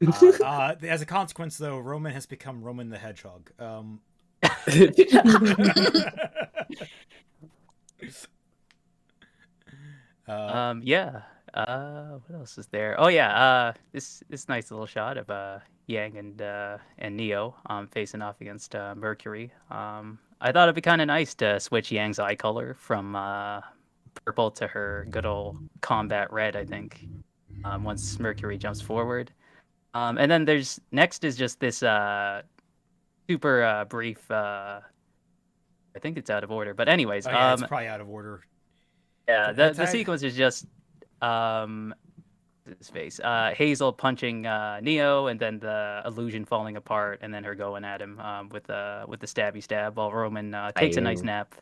As a consequence, though, Roman has become Roman the Hedgehog. Yeah. What else is there? Oh yeah. This nice little shot of Yang and Neo facing off against Mercury. I thought it'd be kind of nice to switch Yang's eye color from purple to her good old combat red. I think once Mercury jumps forward. And then next is just this super brief. I think it's out of order, but anyways, it's probably out of order. Yeah, the sequence is just his face, Hazel punching Neo, and then the illusion falling apart, and then her going at him with the stabby stab while Roman takes a nice nap.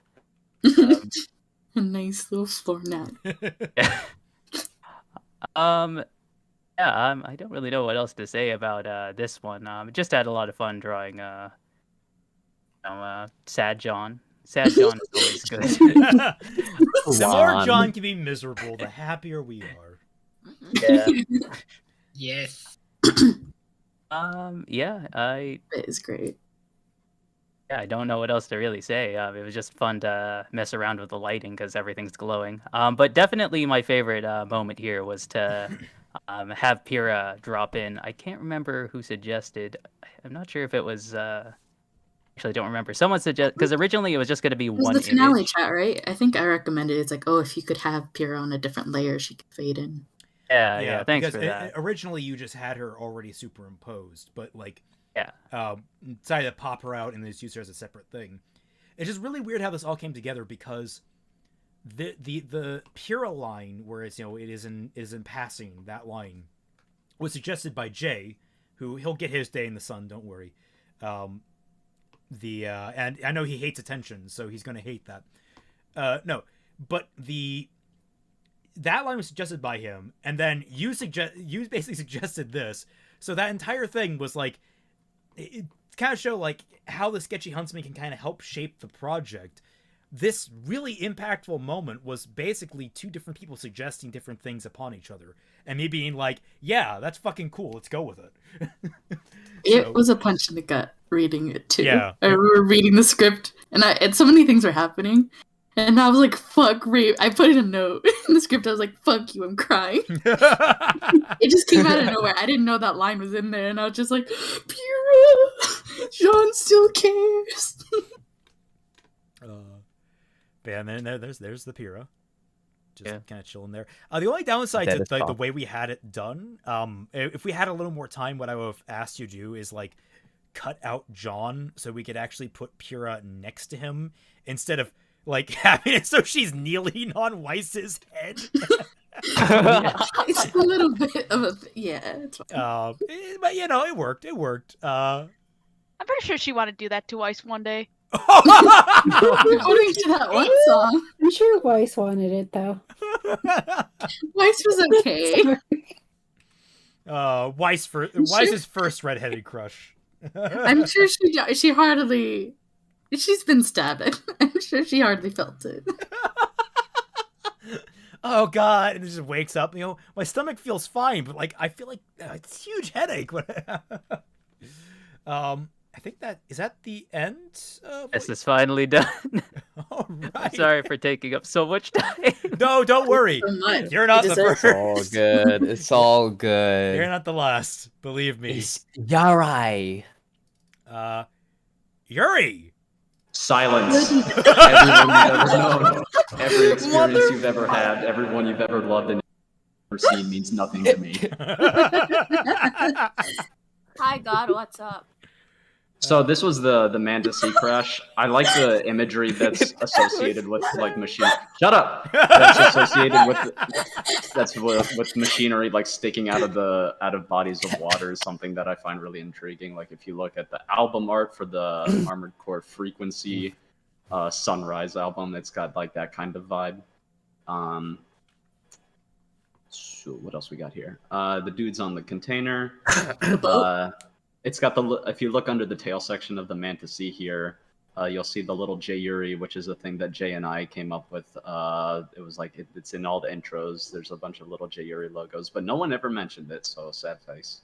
A nice little floor nap. Yeah, I don't really know what else to say about this one. Just had a lot of fun drawing, Sad John. Sad John is always good. The more John can be miserable, the happier we are. Yeah. Yes. Yeah, It is great. Yeah, I don't know what else to really say. It was just fun to mess around with the lighting because everything's glowing. But definitely my favorite moment here was to have Pyrrha drop in. I can't remember who suggested. I'm not sure if it was. Actually, I don't remember. Someone suggested because originally it was just going to be It was one the finale image. chat, right? I think I recommended it's like, oh, if you could have Pyrrha on a different layer, she could fade in. Yeah. Thanks because for that. Originally, you just had her already superimposed, but like, yeah, decided to pop her out and just use her as a separate thing. It's just really weird how this all came together because the Pyrrha line, where it's it is in passing, that line was suggested by Jay, who he'll get his day in the sun. Don't worry. And I know he hates attention, so he's gonna hate that. No, but that line was suggested by him, and then you basically suggested this, so that entire thing was like, it kind of show like how the Sketchy Huntsman can kind of help shape the project. This really impactful moment was basically two different people suggesting different things upon each other, and me being like, yeah, that's fucking cool, let's go with it. It was a punch in the gut reading it too. Yeah. I remember reading the script, and so many things were happening, and I was like, "Fuck, Rape!" I put in a note in the script. I was like, "Fuck you, I'm crying." It just came out of nowhere. I didn't know that line was in there, and I was just like, "Pyrrha, John still cares." And then there's the Pyrrha. Just kind of chilling there. The only downside to the way we had it done, if we had a little more time, what I would have asked you to do is like cut out John so we could actually put Pyrrha next to him instead of like having it so she's kneeling on Weiss's head. It's a little bit of a it's fine. But it worked. It worked. I'm pretty sure she wanted to do that to Weiss one day. According to that one song. I'm sure Weiss wanted it though. Weiss was okay. Weiss's first redheaded crush. I'm sure she's been stabbed. I'm sure she hardly felt it. Oh god, and it just wakes up, my stomach feels fine, but like I feel like it's a huge headache. I think is that the end? This is finally done. All right. Sorry for taking up so much time. No, don't worry. You're not the first. It's all good. It's all good. You're not the last. Believe me. It's Yuri. Yuri. Silence. Everyone you've ever known, every experience you've ever had, everyone you've ever loved and ever seen means nothing to me. Hi God, what's up? So this was the Manta Sea crash. I like the imagery that's associated with like machine. Shut up. That's associated with machinery like sticking out of bodies of water is something that I find really intriguing. Like if you look at the album art for the Armored Core Frequency Sunrise album, it's got like that kind of vibe. So what else we got here? The dude's on the container. It's got if you look under the tail section of the Manta Sea here, you'll see the little J Yuri, which is a thing that Jay and I came up with. It was like, it's in all the intros. There's a bunch of little J Yuri logos, but no one ever mentioned it, so sad face.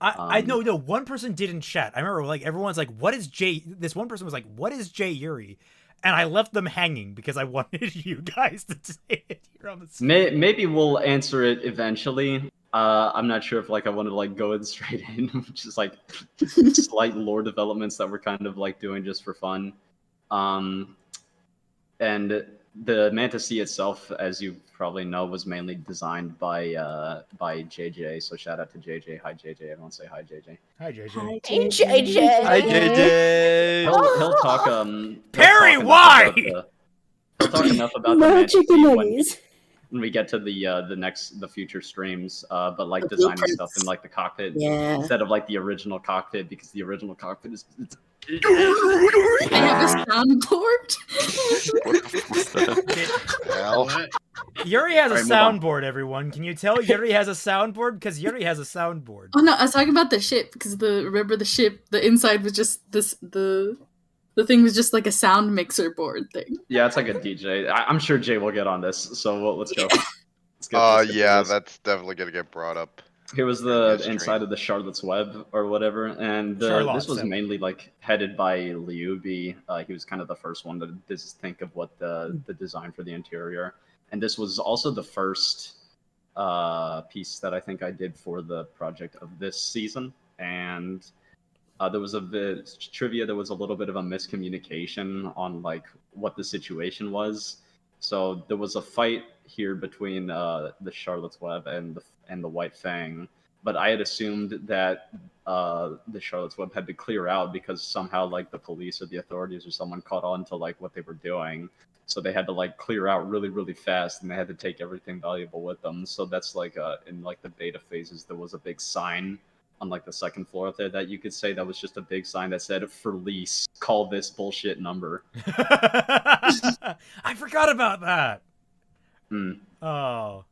I know, one person did in chat. I remember like everyone's like, what is J? This one person was like, what is J Yuri? And I left them hanging because I wanted you guys to say it here on the screen. Maybe we'll answer it eventually. I'm not sure if like I want to like go in straight in, which is like slight lore developments that we're kind of like doing just for fun. And the Manta Sea itself, as you probably know, was mainly designed by JJ. So shout out to JJ. Hi JJ. Everyone say hi JJ. Hi JJ. Hi JJ. Hi JJ. He'll talk Peri, why? He'll talk enough about the Manta Sea when we get to the future streams, but like designing stuff in like the cockpit instead of like the original cockpit, because the original cockpit is. I have a soundboard. Yuri has a soundboard. Everyone, can you tell Yuri has a soundboard? Because Yuri has a soundboard. Oh no, I was talking about the ship because remember the ship. The inside was just the thing was just like a sound mixer board thing. Yeah, it's like a DJ. I'm sure Jay will get on this, so let's go. Let's yeah, that's definitely gonna get brought up. Here was the inside of the Charlotte's Web or whatever, and this was mainly like headed by RWBY. He was kind of the first one to think of what the design for the interior, and this was also the first piece that I think I did for the project of this season. And there was a bit trivia. There was a little bit of a miscommunication on like what the situation was. So there was a fight here between the Charlotte's Web and the White Fang, but I had assumed that the Charlotte's Web had to clear out because somehow like the police or the authorities or someone caught on to like what they were doing. So they had to like clear out really, really fast, and they had to take everything valuable with them. So that's like in like the beta phases, there was a big sign on like the second floor there that you could say that was just a big sign that said "For lease, call this bullshit number." I forgot about that. Oh.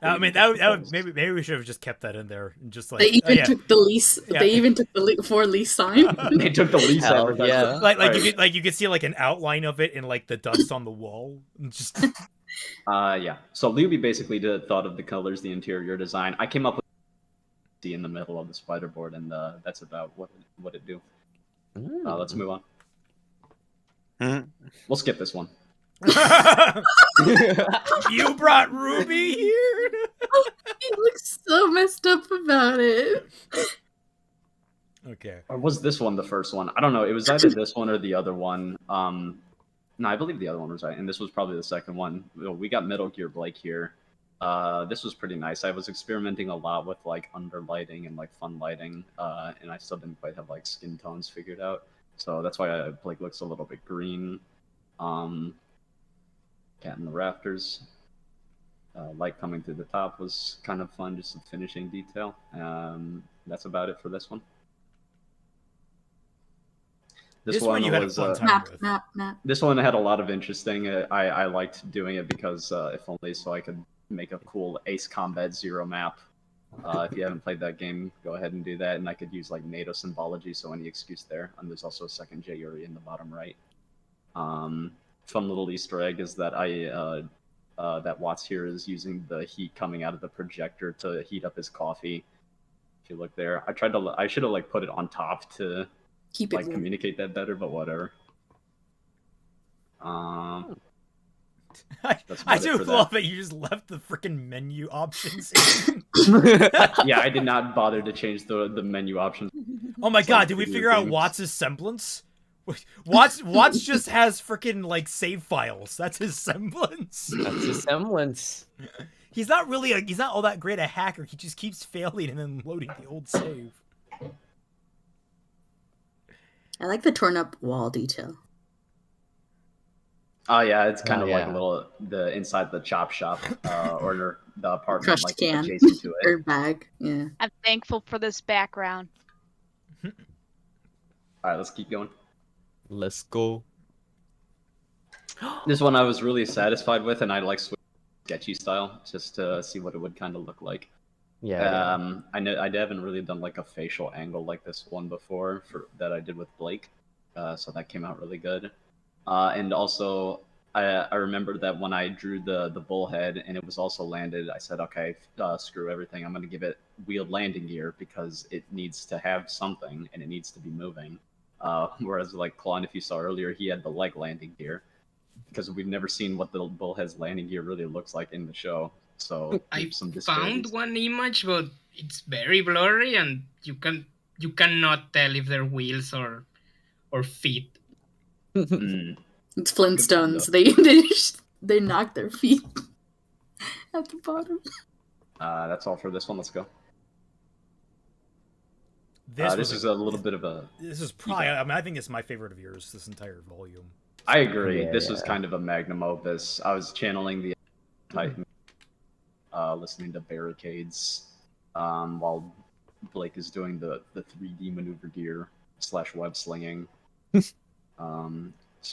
I mean, that would maybe we should have just kept that in there and just like they even took the lease. Yeah. They even took the for lease sign. They took the lease out. Yeah. You could see like an outline of it in like the dust on the wall. Just yeah. So RWBY basically thought of the colors, the interior design. I came up with in the middle of the spider board, and that's about what it do. Let's move on. We'll skip this one. You brought RWBY here? He looks so messed up about it. Okay. Or was this one the first one? I don't know. It was either this one or the other one. No, I believe the other one was right, and this was probably the second one. We got Metal Gear Blake here. This was pretty nice. I was experimenting a lot with like underlighting and like fun lighting, and I still didn't quite have like skin tones figured out. So that's why Blake looks a little bit green. Cat in the rafters. Light coming through the top was kind of fun, just a finishing detail. That's about it for this one. This one you had was a fun time with. This one had a lot of interesting. I liked doing it because if only so I could make a cool Ace Combat Zero map. If you haven't played that game, go ahead and do that, and I could use like NATO symbology, so any excuse there. And there's also a second J Yuri in the bottom right. Fun little Easter egg is that that Watts here is using the heat coming out of the projector to heat up his coffee. If you look there, I should have like put it on top to keep like communicate that better, but whatever. I do love that you just left the freaking menu options in. Yeah, I did not bother to change the menu options. Oh my god, did we figure out Watts' semblance? Watts just has freaking like save files. That's his semblance. That's his semblance. He's not all that great a hacker. He just keeps failing and then loading the old save. I like the torn up wall detail. Oh yeah, it's kind of like a little the inside the chop shop or the apartment, crushed like can adjacent to it. or bag. Yeah. I'm thankful for this background. All right, let's keep going. Let's go. This one I was really satisfied with, and I like sketchy style just to see what it would kind of look like. Yeah. I haven't really done like a facial angle like this one before that I did with Blake, so that came out really good. And also, I remember that when I drew the bullhead and it was also landed, I said, okay, screw everything. I'm going to give it wheeled landing gear because it needs to have something and it needs to be moving. Whereas like Clon, if you saw earlier, he had the leg landing gear because we've never seen what the bullhead's landing gear really looks like in the show. So I some found one image, but it's very blurry and you cannot tell if they're wheels or feet. It's Flintstones. They knock their feet at the bottom. That's all for this one. Let's go. This is a little bit of a. This is probably. I mean, I think it's my favorite of yours. This entire volume. I agree. This was kind of a magnum opus. I was channeling the Titan, listening to Barricades, while Blake is doing the 3D maneuver gear / web slinging. Just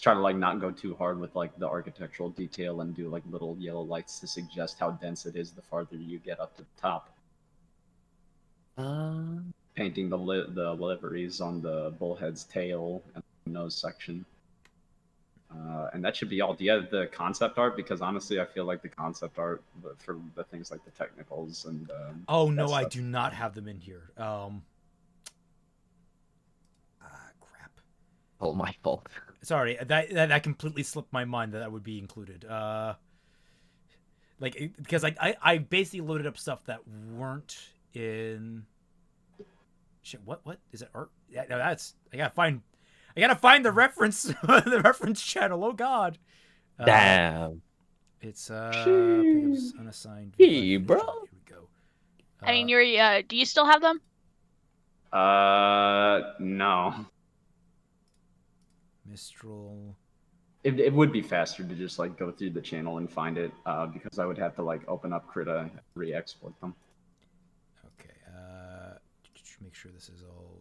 try to like not go too hard with like the architectural detail and do like little yellow lights to suggest how dense it is the farther you get up to the top. Painting the liveries on the bullhead's tail and the nose section. and that should be all. Do you have the concept art? Because honestly, I feel like the concept art for the things like the technicals and oh no, I do not have them in here. Crap. Oh, my fault. Sorry, that completely slipped my mind that would be included. Like because I basically loaded up stuff that weren't in. Shit, what is it? Art? Yeah, no, that's I gotta find the reference, the reference channel. Oh God. Damn. It's pickups unassigned. Hey, bro. Here we go. I mean, Yuri, do you still have them? No. Mistral. It would be faster to just like go through the channel and find it, because I would have to like open up Krita and re-export them. Okay. Make sure this is all.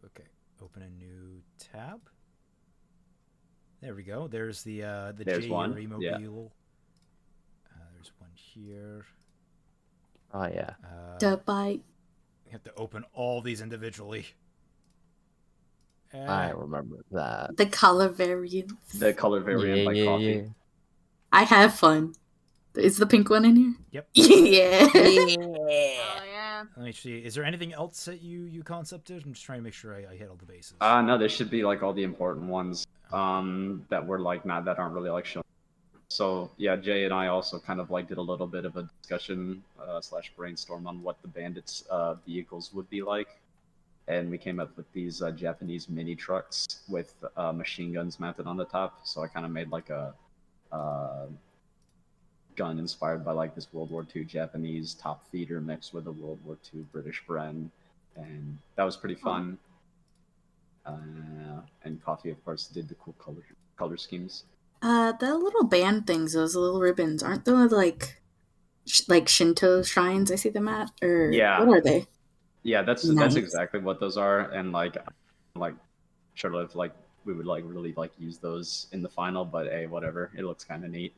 Okay. Open a new tab. There we go. There's the There's one. Mobile. Yeah. There's one here. Oh yeah. The bite. You have to open all these individually. I remember that. The color variant. The color variant like coffee. I have fun. Is the pink one in here? Yep. Yeah. Oh yeah. Let me see. Is there anything else that you concepted? I'm just trying to make sure I hit all the bases. No, there should be like all the important ones that were like that aren't really like shown. So yeah, Jay and I also kind of like did a little bit of a discussion / brainstorm on what the bandits vehicles would be like, and we came up with these Japanese mini trucks with machine guns mounted on the top. So I kind of made like a gun inspired by like this World War II Japanese top feeder mixed with a World War II British Bren, and that was pretty fun. And Coffee, of course, did the cool color schemes. The little band things, those little ribbons, aren't those like Shinto shrines I see them at? Or Yeah. what are they? Yeah, that's Nice. exactly what those are, and like sure if like we would like really like use those in the final, but hey, whatever, it looks kind of neat.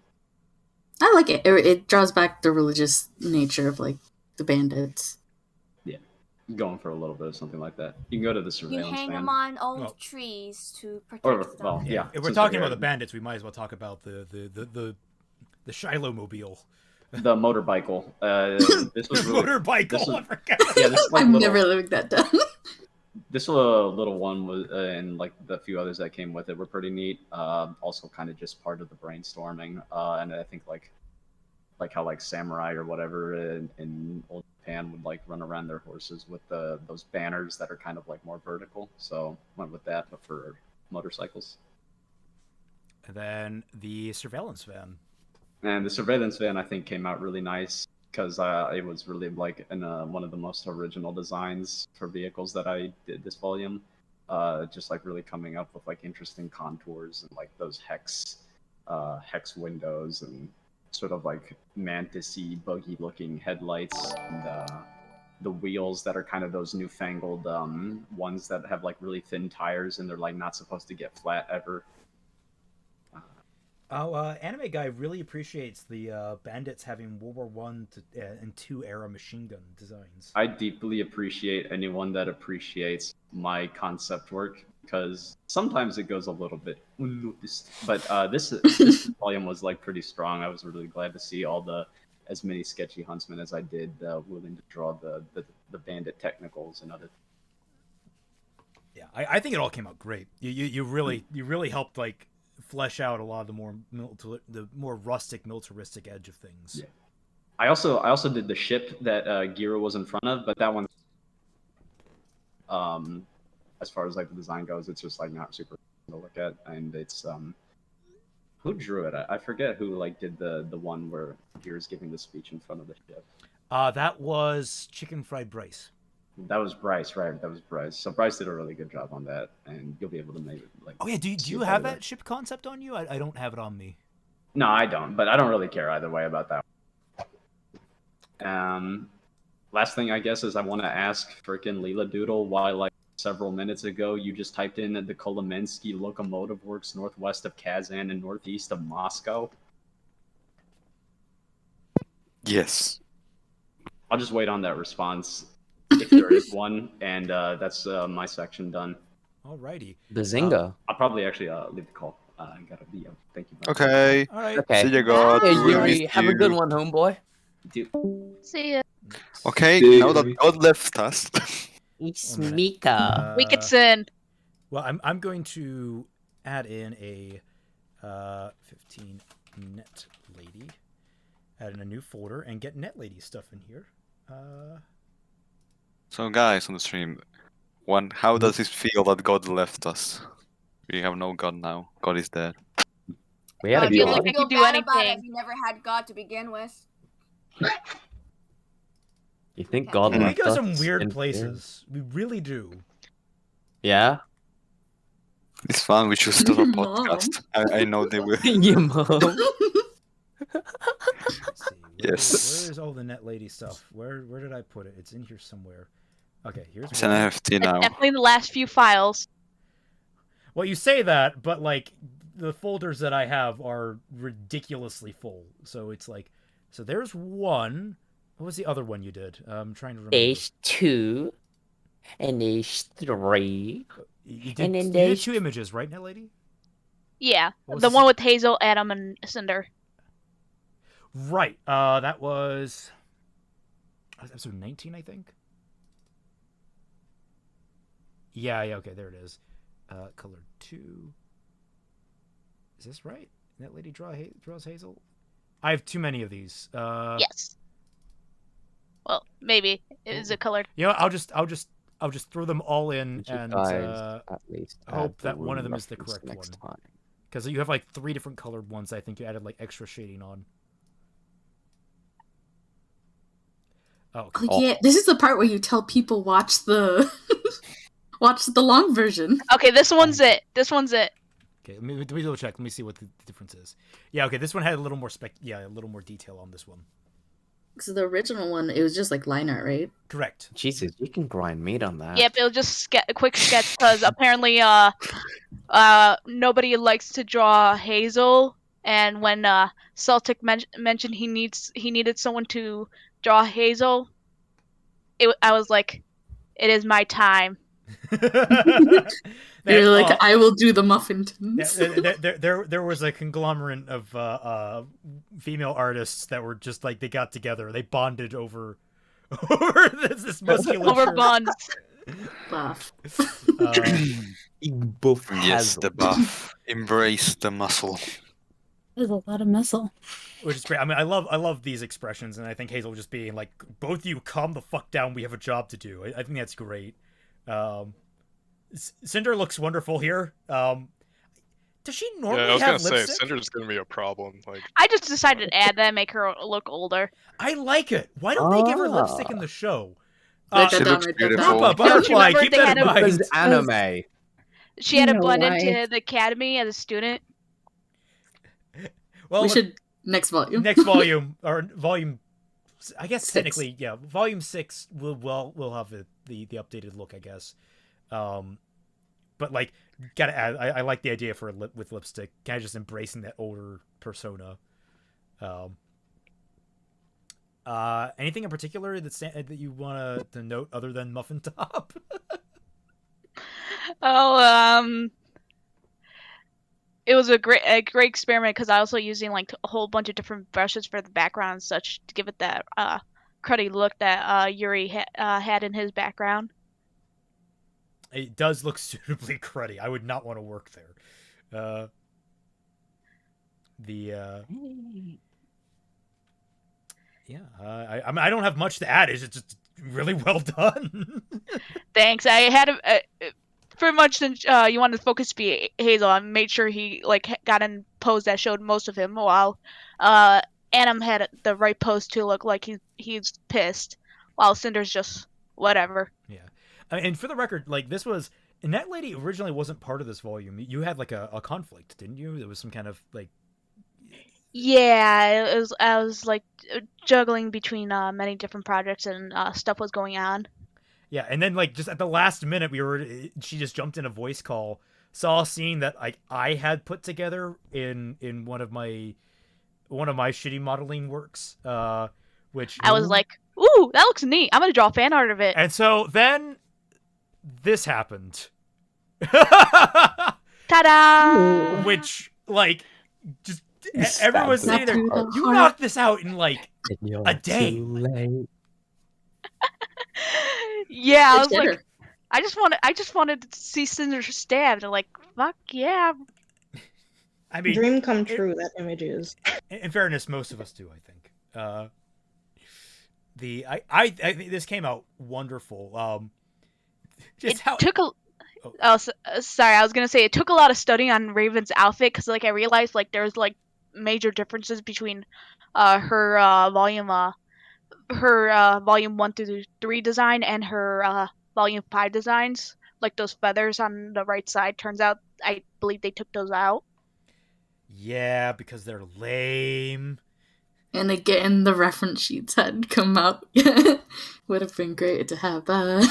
I like it. It draws back the religious nature of like the bandits. Yeah, going for a little bit of something like that. You can go to the You surveillance hang van. them on old trees to protect Or, them. well, yeah. If we're since talking we're about the here. bandits, we might as well talk about the Shiloh mobile. The motorbicycle. This was really, Motorbicycle, I forgot. Yeah, this is like I'm little, never living that down. This little one was, and like the few others that came with it were pretty neat. Also, kind of just part of the brainstorming. And I think like how like samurai or whatever in old Japan would like run around their horses with those banners that are kind of like more vertical. So went with that, but for motorcycles. And then the surveillance van. And the surveillance van, I think, came out really nice because it was really like one of the most original designs for vehicles that I did this volume. Just like really coming up with like interesting contours and like those hex windows and sort of like mantis-y, buggy-looking headlights and the wheels that are kind of those newfangled ones that have like really thin tires and they're like not supposed to get flat ever. Anime Guy really appreciates the bandits having World War I and II era machine gun designs. I deeply appreciate anyone that appreciates my concept work because sometimes it goes a little bit unnoticed. But this volume was like pretty strong. I was really glad to see as many Sketchy Huntsmen as I did willing to draw the bandit technicals and other. Yeah, I think it all came out great. You really helped like flesh out a lot of the more rustic, militaristic edge of things. Yeah. I also did the ship that Gira was in front of, but that one, as far as like the design goes, it's just like not super to look at, and it's who drew it? I forget who like did the one where Gira's giving the speech in front of the ship. That was Chicken Fried Bryce. That was Bryce, right? That was Bryce. So Bryce did a really good job on that, and you'll be able to make it like. Oh yeah, do you have that ship concept on you? I don't have it on me. No, I don't, but I don't really care either way about that. Last thing I guess is I want to ask frickin' Leela Doodle why like several minutes ago you just typed in the Kolomensky Locomotive Works northwest of Kazan and northeast of Moscow. Yes. I'll just wait on that response if there is one, and that's my section done. Alrighty. The Zynga. I'll probably actually leave the call. I gotta be up. Thank you. Okay. All right. Okay. See you, God. Hey, We Yuri, missed have a good you. one, homeboy. See ya. Okay, See you, now that Yuri. God left us. It's One minute. Mika. We could sin. Well, I'm going to add in a 15 NetLady. Add in a new folder and get NetLady stuff in here. So, guys on the stream, how does it feel that God left us? We have no God now. God is dead. We had I a feel god. like I Feel could do bad about it anything. if you never had God to begin with. You think God We left go us? some weird in places. We really do. fear? Yeah. It's fun. We should start a Mom. podcast. I know they will. Your mom. Let's see. Yes. Where is all the NetLady stuff? Where did I put it? It's in here somewhere. Okay, here's It's an one. NFT now. Definitely the last few files. Well, you say that, but like the folders that I have are ridiculously full. So it's like, so there's one. What was the other one you did? I'm trying to remember. There's 2, and there's 3. You and then did there's 2 images, right, NetLady? Yeah, What was the this? one with Hazel, Adam, and Cinder. Right. That was episode 19, I think. Yeah. Okay, there it is. Color 2. Is this right? NetLady draws Hazel. I have too many of these. Yes. Well, maybe. Is it colored? You know, I'll just throw them all in Would you and guys at least hope add the that one of room them is the reference correct next one. time? Because you have like 3 different colored ones. I think you added like extra shading on. Oh, Oh yeah, this is the part where you tell people watch the watch the long version. Okay, this one's it. This one's it. Okay, let me double check. Let me see what the difference is. Yeah, okay, this one had a little more a little more detail on this one. So the original one, it was just like line art, right? Correct. Jesus, you can grind meat on that. Yep, it'll just a quick sketch because apparently nobody likes to draw Hazel, and when Celtic mentioned he needed someone to draw Hazel, I was like, it is my time. You're like, I will do the muffin tins. There was a conglomerate of female artists that were just like, they got together, they bonded over this musculature. Over bonds. Buff. Buff Yes, Hazel. the buff. Embrace the muscle. There's a lot of muscle. Which is great. I mean, I love these expressions, and I think Hazel just being like, both of you calm the fuck down, we have a job to do. I think that's great. Cinder looks wonderful here. Does she normally Yeah, I was have gonna say lipstick? Cinder's gonna be a problem. Like, I just decided to add that, make her look older. I like it. Why don't they give her lipstick in the show? Write that She down, looks write that beautiful. down. Papa, Butterfly, remember keep they that had in a- mind. This is anime. She had to No blend way. into the academy as a student. Well, We should next volume. next volume or volume. I guess 6. technically, yeah, volume 6 will have the updated look, I guess. But like, gotta add. I like the idea for with lipstick, kind of just embracing that older persona. Anything in particular that you want to note other than muffin top? It was a great experiment because I also using like a whole bunch of different brushes for the background and such to give it that cruddy look that Yuri had in his background. It does look suitably cruddy. I would not want to work there. I don't have much to add. It's just really well done. Thanks. I had pretty much since you wanted to focus be Hazel, I made sure he like got in pose that showed most of him, while Adam had the right pose to look like he's pissed, while Cinder's just whatever. Yeah, and for the record, like this was NetLady originally wasn't part of this volume. You had like a conflict, didn't you? There was some kind of like. Yeah, I was like juggling between many different projects and stuff was going on. Yeah, and then like just at the last minute, she just jumped in a voice call, saw a scene that I had put together in one of my shitty modeling works, which I was like, "Ooh, that looks neat! I'm gonna draw fan art of it." And so then this happened, Ta-da! which like just everyone was sitting there. You knocked this out in like a day. Yeah, I was like, I just wanted to see Cinder stabbed. I'm like, fuck yeah. I mean, dream come true. That image is. In fairness, most of us do, I think. I think this came out wonderful. Sorry, I was gonna say it took a lot of studying on Raven's outfit because like I realized like there's like major differences between her volume 1 through 3 design and her volume 5 designs. Like those feathers on the right side. Turns out I believe they took those out. Yeah, because they're lame. And again, the reference sheets had come out. Would have been great to have that.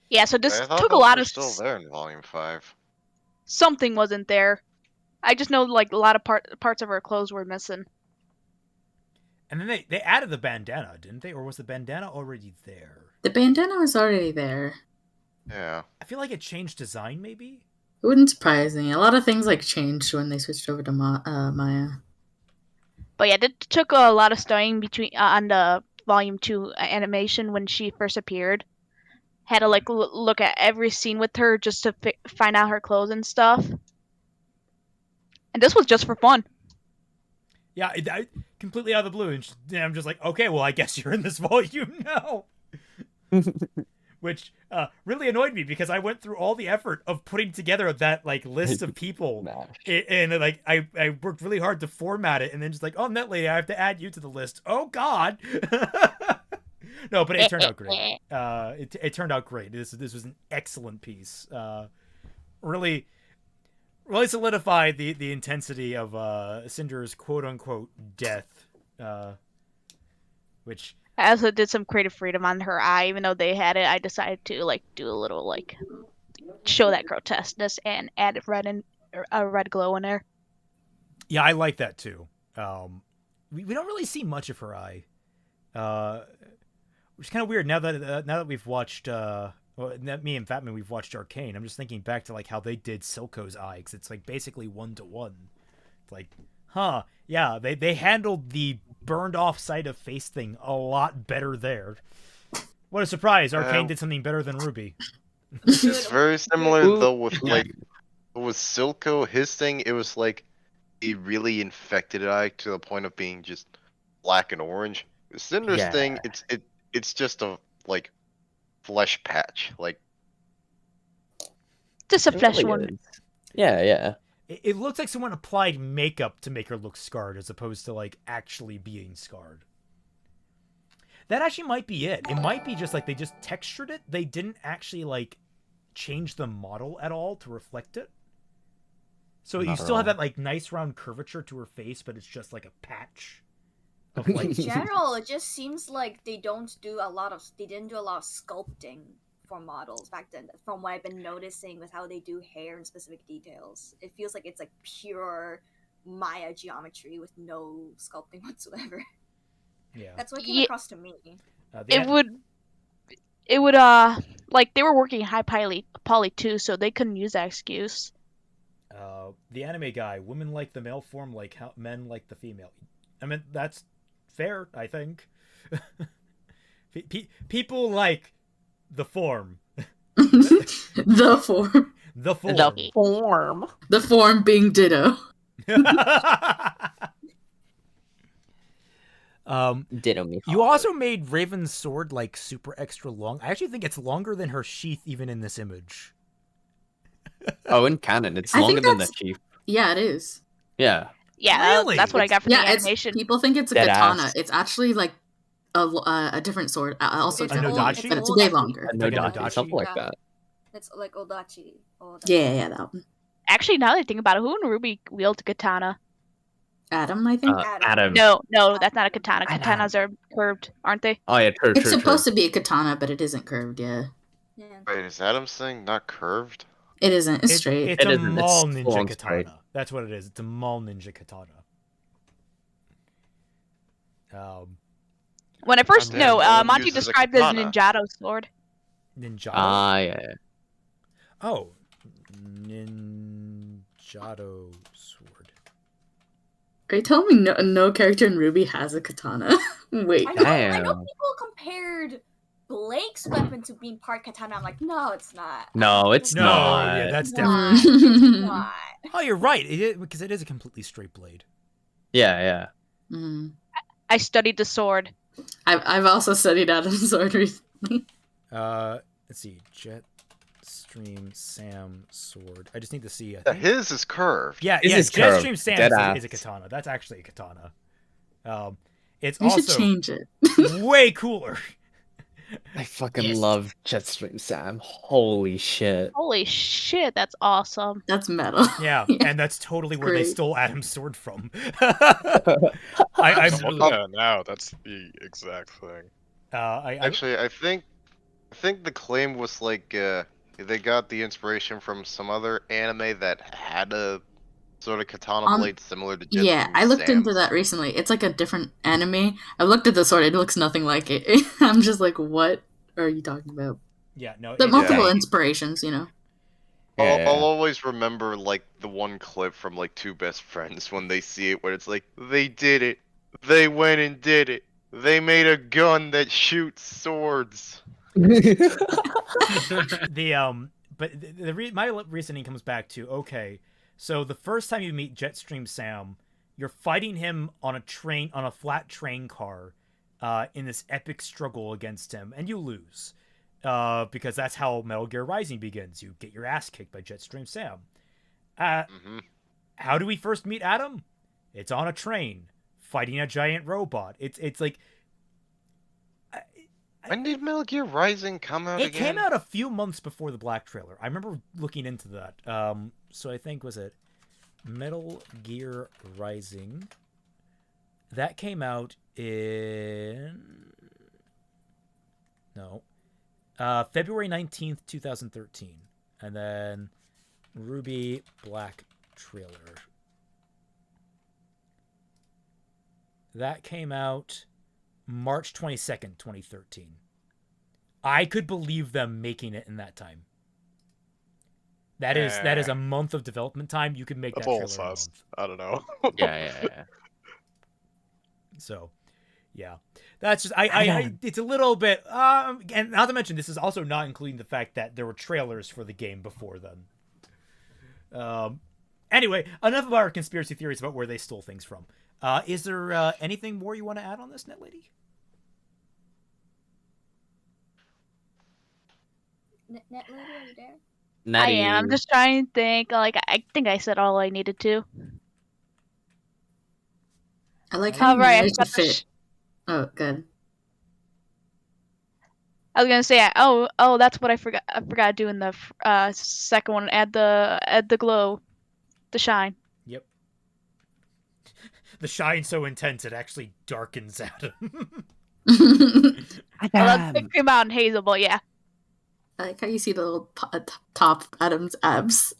Yeah, so this I thought took a those lot were of still there in Volume 5. Something wasn't there. I just know like a lot of parts of her clothes were missing. And then they added the bandana, didn't they? Or was the bandana already there? The bandana was already there. Yeah. I feel like it changed design, maybe? It wouldn't surprise me. A lot of things like changed when they switched over to Maya. But yeah, it took a lot of studying between on the Volume 2 animation when she first appeared. Had to like look at every scene with her just to find out her clothes and stuff. And this was just for fun. Yeah, I completely out of the blue. And I'm just like, okay, well, I guess you're in this volume now. Which really annoyed me because I went through all the effort of putting together that like list of people, and like I worked really hard to format it, and then just like, oh, NetLady, I have to add you to the list. Oh God. No, but it turned out great. It turned out great. This was an excellent piece. Really solidified the intensity of Cinder's quote unquote death, which. I also did some creative freedom on her eye, even though they had it. I decided to like do a little like show that grotesqueness and add a red glow in there. Yeah, I like that too. We don't really see much of her eye, which is kind of weird now that we've watched. Me and Fatman, we've watched Arcane. I'm just thinking back to like how they did Silco's eye, because it's like basically 1-to-1. It's like, huh? Yeah, they handled the burned off side of face thing a lot better there. What a surprise! Arcane did something better than RWBY. It's very similar though with like with Silco. His thing, it was like a really infected eye to the point of being just black and orange. Cinder's thing, it's just a like flesh patch, like just a flesh one. Yeah. It looks like someone applied makeup to make her look scarred as opposed to like actually being scarred. That actually might be it. It might be just like they just textured it. They didn't actually like change the model at all to reflect it. So you still have that like nice round curvature to her face, but it's just like a patch of like. In general, it just seems like they didn't do a lot of sculpting for models back then. From what I've been noticing with how they do hair and specific details, it feels like it's like pure Maya geometry with no sculpting whatsoever. Yeah, that's what came across to me. It would like they were working high poly too, so they couldn't use that excuse. The anime guy, women like the male form, like how men like the female. I mean, that's fair, I think. People like the form. The form. The form. The form. The form being ditto. Ditto me. You also made Raven's sword like super extra long. I actually think it's longer than her sheath even in this image. Oh, in canon, it's longer than the sheath. Yeah, it is. Yeah. Yeah, really? that's what I got from the animation. People think it's a katana. It's actually like a different sword. Also, It's a Nodachi? but it's way longer. A Nodachi, something like that. It's like Odachi. Yeah, that one. Actually, now that I think about it, who in RWBY wields a katana? Adam, I think. Adam. No, that's not a katana. Katanas are curved, aren't they? Oh yeah, true. It's supposed to be a katana, but it isn't curved. Yeah. Wait, is Adam's thing not curved? It isn't. It's straight. It's a isn't. Maul It's ninja long katana. straight. That's what it is. It's a Maul ninja katana. When I first Damn, no one Monty uses a described it as katana. Ninjato sword. Ninjato. Yeah. Oh, Ninjato sword. Are you telling me no character in RWBY has a katana? Wait. I know people compared Blake's weapon to being part katana. I'm like, no, it's not. No, it's not. Yeah, that's Why? definitely. Why? Oh, you're right. Because it is a completely straight blade. Yeah. I studied the sword. I've also studied Adam's sword recently. Let's see. Jetstream Sam sword. I just need to see. His is curved. Yeah, His is curved. Jetstream Sam is a katana. That's actually a katana. It's You also should change it. way cooler. I fucking love Jetstream Sam. Holy shit. Holy shit, that's awesome. That's metal. Yeah, and that's totally where they Great. stole Adam's sword from. I'm looking at it now. That's the exact thing. Actually, I think the claim was like they got the inspiration from some other anime that had a sort of katana blade similar to Jetstream Yeah, I looked Sam. into that recently. It's like a different anime. I looked at the sword. It looks nothing like it. I'm just like, what are you talking about? Yeah, no. The multiple inspirations, you know. I'll always remember like the one clip from like Two Best Friends when they see it, where it's like they did it, they went and did it, they made a gun that shoots swords. My reasoning comes back to, okay, so the first time you meet Jetstream Sam, you're fighting him on a flat train car, in this epic struggle against him, and you lose. Because that's how Metal Gear Rising begins. You get your ass kicked by Jetstream Sam. How do we first meet Adam? It's on a train, fighting a giant robot. It's like... When did Metal Gear Rising come out It again? came out a few months before the Black trailer. I remember looking into that. So I think, was it Metal Gear Rising? That came out in... No. February 19th, 2013. And then RWBY Black trailer. That came out March 22nd, 2013. I could believe them making it in that time. That is a month of development time. You could make that trailer in a month. I don't know. Yeah. So, yeah, that's just it's a little bit. And not to mention, this is also not including the fact that there were trailers for the game before then. Anyway, enough of our conspiracy theories about where they stole things from. Is there anything more you want to add on this, NetLady? NetLady, are you there? I am. I'm just trying to think. Like, I think I said all I needed to. I like how you managed to fit. Oh, good. I was gonna say, oh, that's what I forgot. I forgot to do in the second one. Add the glow, the shine. Yep. The shine so intense it actually darkens Adam. It came out in Hazel, but yeah. I like how you see the little top Adam's abs,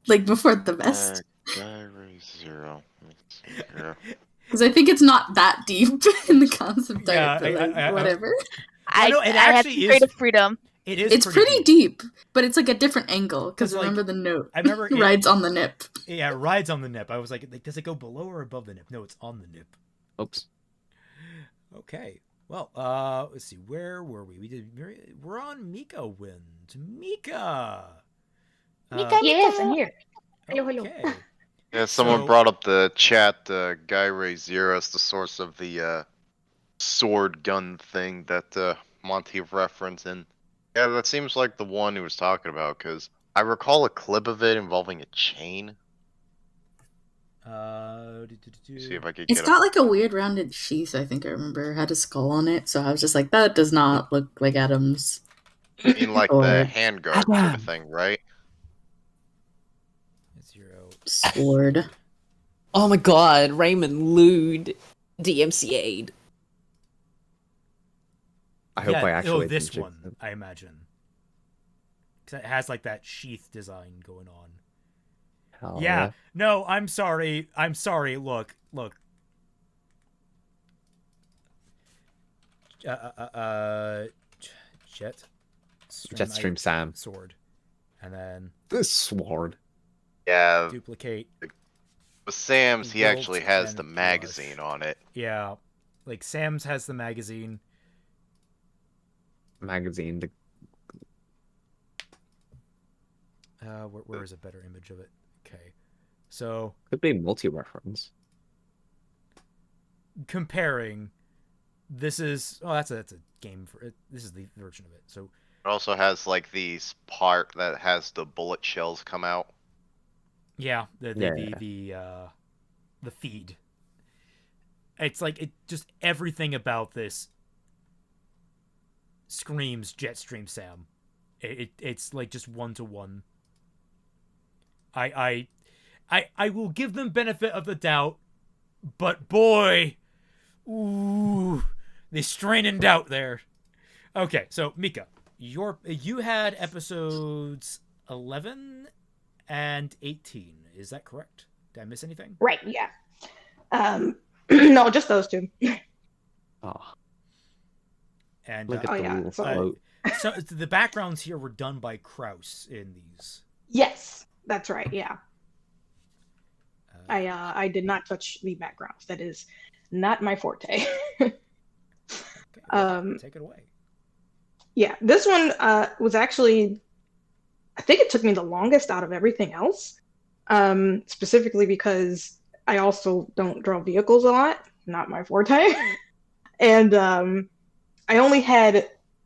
like before the vest. Zero. Because I think it's not that deep in the concept art, but whatever. I know, it actually is creative freedom. It is. It's pretty deep, but it's like a different angle. Because remember the note. I remember rides on the nip. Yeah, it rides on the nip. I was like, does it go below or above the nip? No, it's on the nip. Oops. Okay. Well, let's see. Where were we? We're on Mika wins. Mika. Yes, I'm here. Hello. Okay. Yeah, someone brought up the chat. Guy Ray Zero as the source of the sword gun thing that Monty referenced, and yeah, that seems like the one he was talking about because I recall a clip of it involving a chain. See if I could. It's got like a weird rounded sheath. I think I remember it had a skull on it, so I was just like, that does not look like Adam's. I mean, like the handguard sort of thing, right? Sword. Oh my god, Raymond Lude DMCA'd. I hope I actually. This one, I imagine. Because it has like that sheath design going on. Hell yeah. No, I'm sorry. Look. Jetstream Sam sword, and then this sword. Yeah. Duplicate. With Sam's, he Wilt actually has and the magazine on it. Yeah, like Sam's has the magazine. Magazine. Where is a better image of it? Okay, so Could be multi-reference. comparing, this is that's a game for it. This is the version of it. So It also has like these part that has the bullet shells come out. yeah, the feed. It's like it just everything about this screams Jetstream Sam. It's like just 1-to-1. I will give them benefit of the doubt, but boy, ooh, they strain in doubt there. Okay, so Mika, you had episodes 11 and 18. Is that correct? Did I miss anything? Right, yeah. No, just those two. Oh. And Look at the little float. so the backgrounds here were done by Kraus in these. Yes, that's right, yeah. I did not touch the backgrounds. That is not my forte. Okay, take it away. Yeah, this one was actually, I think it took me the longest out of everything else. Specifically because I also don't draw vehicles a lot, not my forte. And I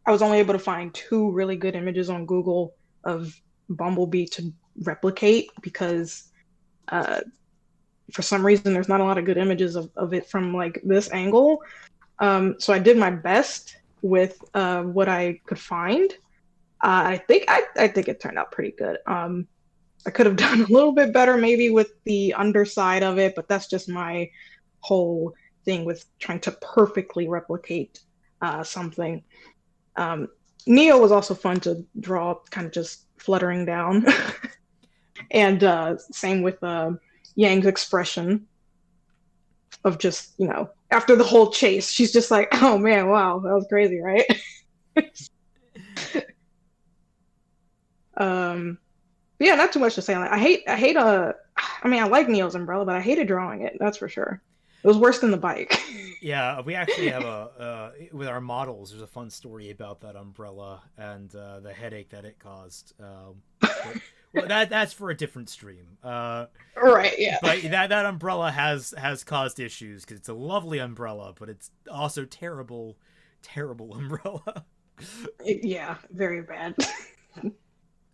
was only able to find 2 really good images on Google of Bumblebee to replicate because for some reason there's not a lot of good images of it from like this angle. So I did my best with what I could find. I think it turned out pretty good. I could have done a little bit better maybe with the underside of it, but that's just my whole thing with trying to perfectly replicate something. Neo was also fun to draw, kind of just fluttering down. And same with Yang's expression of just, after the whole chase, she's just like, oh man, wow, that was crazy, right? Yeah, not too much to say on that. I like Neo's umbrella, but I hated drawing it, that's for sure. It was worse than the bike. Yeah, we actually have with our models, there's a fun story about that umbrella and the headache that it caused. Well, that's for a different stream. Right, yeah. But that umbrella has caused issues because it's a lovely umbrella, but it's also terrible umbrella. Yeah, very bad.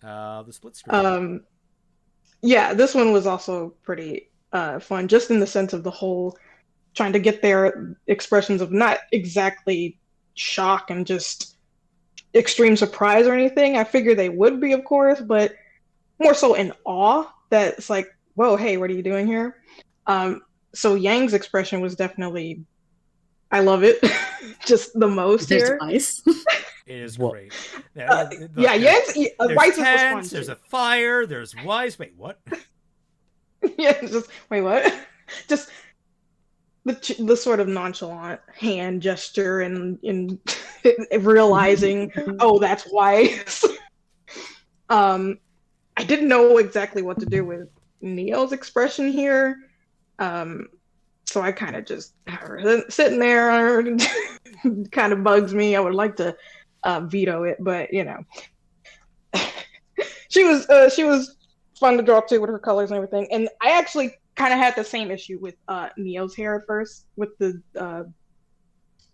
The split screen. Yeah, this one was also pretty fun, just in the sense of the whole trying to get their expressions of not exactly shock and just extreme surprise or anything. I figured they would be, of course, but more so in awe that it's like, whoa, hey, what are you doing here? So Yang's expression was definitely, I love it, just the most here. Nice. It is great. Yang's Weiss was fun too. There's a fire. There's Weiss. Wait, what? Yeah, just wait, what? Just the sort of nonchalant hand gesture and realizing, oh, that's Weiss. I didn't know exactly what to do with Neo's expression here. So I kind of just sitting there, kind of bugs me. I would like to veto it, but she was fun to draw too with her colors and everything. And I actually kind of had the same issue with Neo's hair at first with the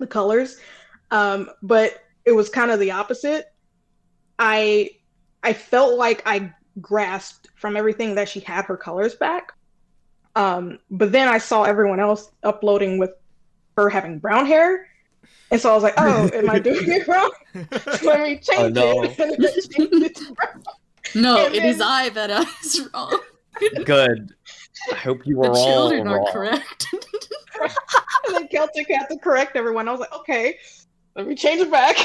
colors, but it was kind of the opposite. I felt like I grasped from everything that she had her colors back, but then I saw everyone else uploading with her having brown hair, and so I was like, oh, am I doing it wrong? Let me change it. No, it is I that is wrong. Good. I hope you were The all children wrong. are correct. And then Celtic had to correct everyone. I was like, okay, let me change it back.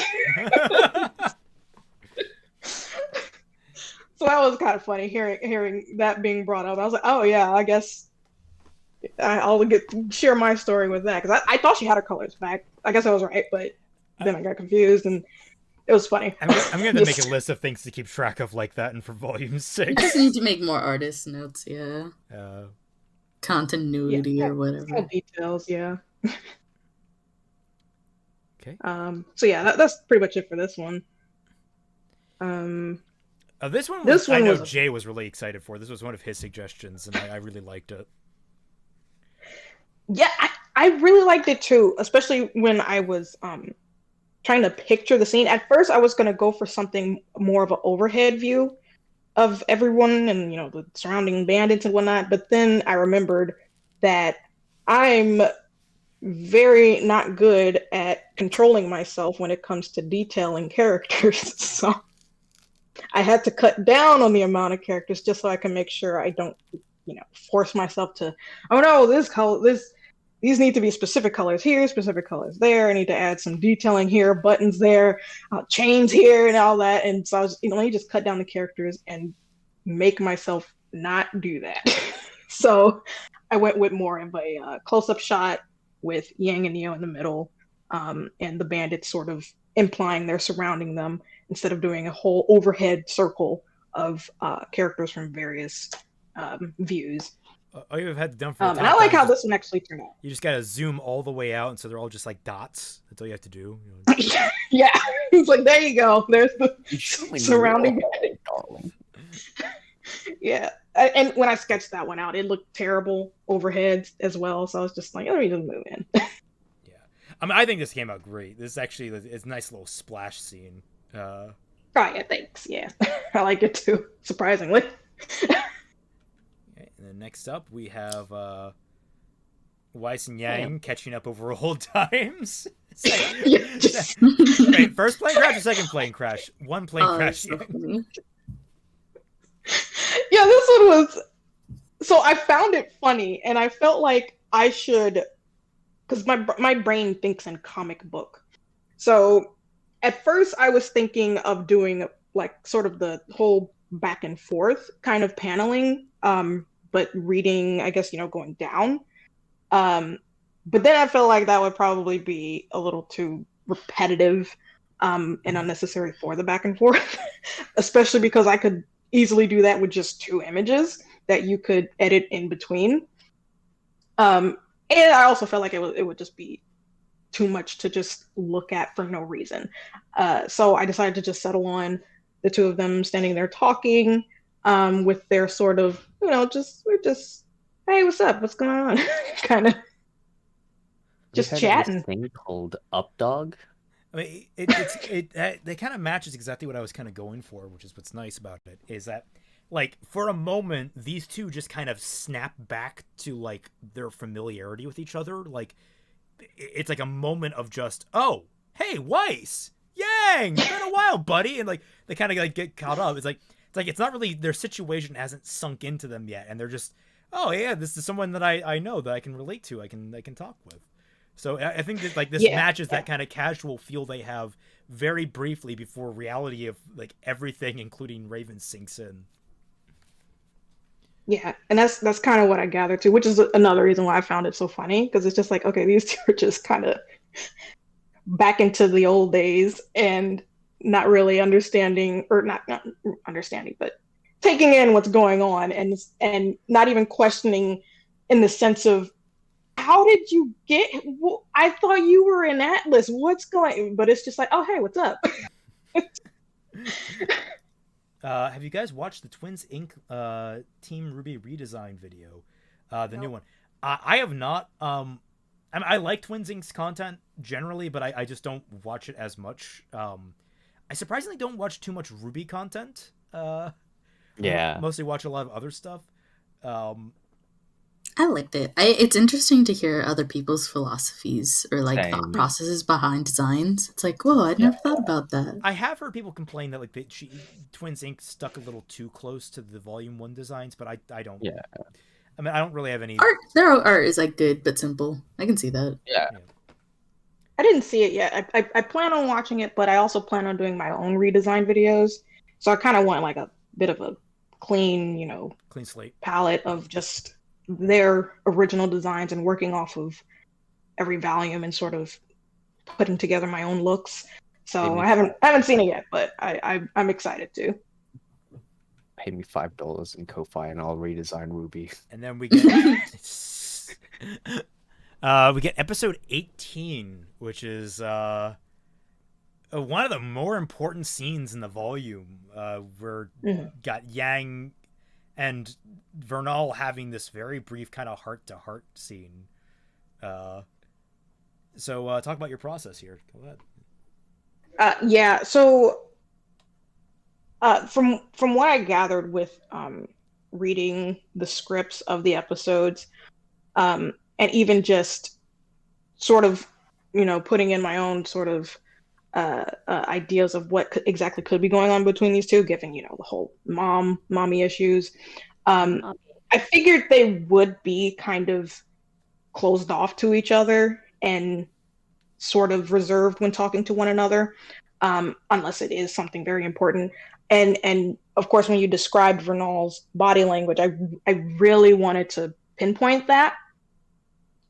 So that was kind of funny hearing that being brought up. I was like, oh yeah, I guess I'll share my story with that, because I thought she had her colors back. I guess I was right, but then I got confused and it was funny. I'm going to make a list of things to keep track of like that, and for volume 6. I just need to make more artist notes, yeah. continuity or whatever. Small details, yeah. Okay. So yeah, that's pretty much it for this one. This one, I know Jay was really excited for. This was one of his suggestions, and I really liked it. Yeah, I really liked it too, especially when I was trying to picture the scene. At first, I was going to go for something more of an overhead view of everyone and, you know, the surrounding bandits and whatnot. But then I remembered that I'm very not good at controlling myself when it comes to detailing characters. So I had to cut down on the amount of characters just so I can make sure I don't, you know, force myself to, oh no, these need to be specific colors here, specific colors there. I need to add some detailing here, buttons there, chains here, and all that. And so I was, you know, let me just cut down the characters and make myself not do that. So I went with more of a close-up shot with Yang and Neo in the middle, and the bandits sort of implying they're surrounding them instead of doing a whole overhead circle of characters from various views. All you've had to done for and I like how this one actually turned out. You just gotta zoom all the way out, and so they're all just like dots. That's all you have to do. Yeah, it's like there you go. There's the surrounding. Yeah, and when I sketched that one out, it looked terrible overhead as well. So I was just like, let me just move in. I mean, I think this came out great. This is actually it's a nice little splash scene. Oh yeah, thanks. Yeah, I like it too. Surprisingly. And then next up, we have Weiss and Yang catching up over old times. Wait, first plane crash or second plane crash? One plane crash. Yeah, this one was... So I found it funny, and I felt like I should... Because my brain thinks in comic book. So at first, I was thinking of doing, like, sort of the whole back and forth kind of paneling, but reading, I guess, you know, going down. But then I felt like that would probably be a little too repetitive and unnecessary for the back and forth, especially because I could easily do that with just 2 images that you could edit in between. And I also felt like it would just be too much to just look at for no reason. So I decided to just settle on the 2 of them standing there talking, with their sort of, you know, we're just, hey, what's up? What's going on? Kind of just chatting. This thing called Updog. I mean, it kind of matches exactly what I was kind of going for, which is what's nice about it, is that, like, for a moment, these 2 just kind of snap back to, like, their familiarity with each other. Like, it's like a moment of just, oh, hey, Weiss, Yang, it's been a while, buddy, and, like, they kind of, like, get caught up. It's not really, their situation hasn't sunk into them yet, and they're just, oh yeah, this is someone that I know that I can relate to, I can talk with. So I think that, like, this matches that kind of casual feel they have very briefly before reality of, like, everything, including Raven, sinks in. Yeah, and that's kind of what I gathered too, which is another reason why I found it so funny, because it's just like, okay, these 2 are just kind of back into the old days and not really understanding, or not understanding, but taking in what's going on, and not even questioning in the sense of, how did you get, I thought you were in Atlas, what's going, but it's just like, oh, hey, what's up? Have you guys watched the Twins Inc. Team RWBY redesign video? The new one. I have not. I like Twins Inc.'s content generally, but I just don't watch it as much. I surprisingly don't watch too much RWBY content. Yeah. Mostly watch a lot of other stuff. I liked it. It's interesting to hear other people's philosophies or, like, Same. thought processes behind designs. It's like, whoa, I'd never thought about that. I have heard people complain that, like, Twins Inc. stuck a little too close to the Volume 1 designs, but I don't. Yeah. I mean, I don't really have any... Their art is, like, good but simple. I can see that. Yeah. I didn't see it yet. I plan on watching it, but I also plan on doing my own redesign videos. So I kind of want, like, a bit of a clean, you know... Clean slate. Palette of just their original designs and working off of every volume and sort of putting together my own looks. So I haven't seen it yet, but I'm excited to. pay me $5 in Ko-Fi and I'll redesign RWBY. And then we get we get episode 18, which is one of the more important scenes in the volume. We're got Yang and Vernal having this very brief kind of heart-to-heart scene. So talk about your process here. Go ahead. Yeah, so from what I gathered with reading the scripts of the episodes, and even just sort of, putting in my own sort of ideas of what exactly could be going on between these two, given, the whole mommy issues, I figured they would be kind of closed off to each other and sort of reserved when talking to one another, unless it is something very important. And of course, when you described Vernal's body language, I really wanted to pinpoint that.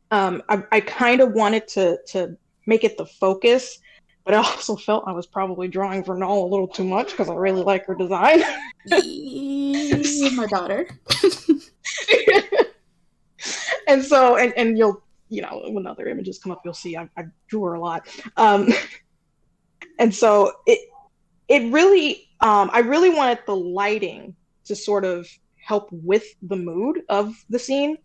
I kind of wanted to make it the focus, but I also felt I was probably drawing Vernal a little too much because I really like her design. My daughter. And so, and you'll, when other images come up, you'll see I drew her a lot. And so it really, I really wanted the lighting to sort of help with the mood of the scene,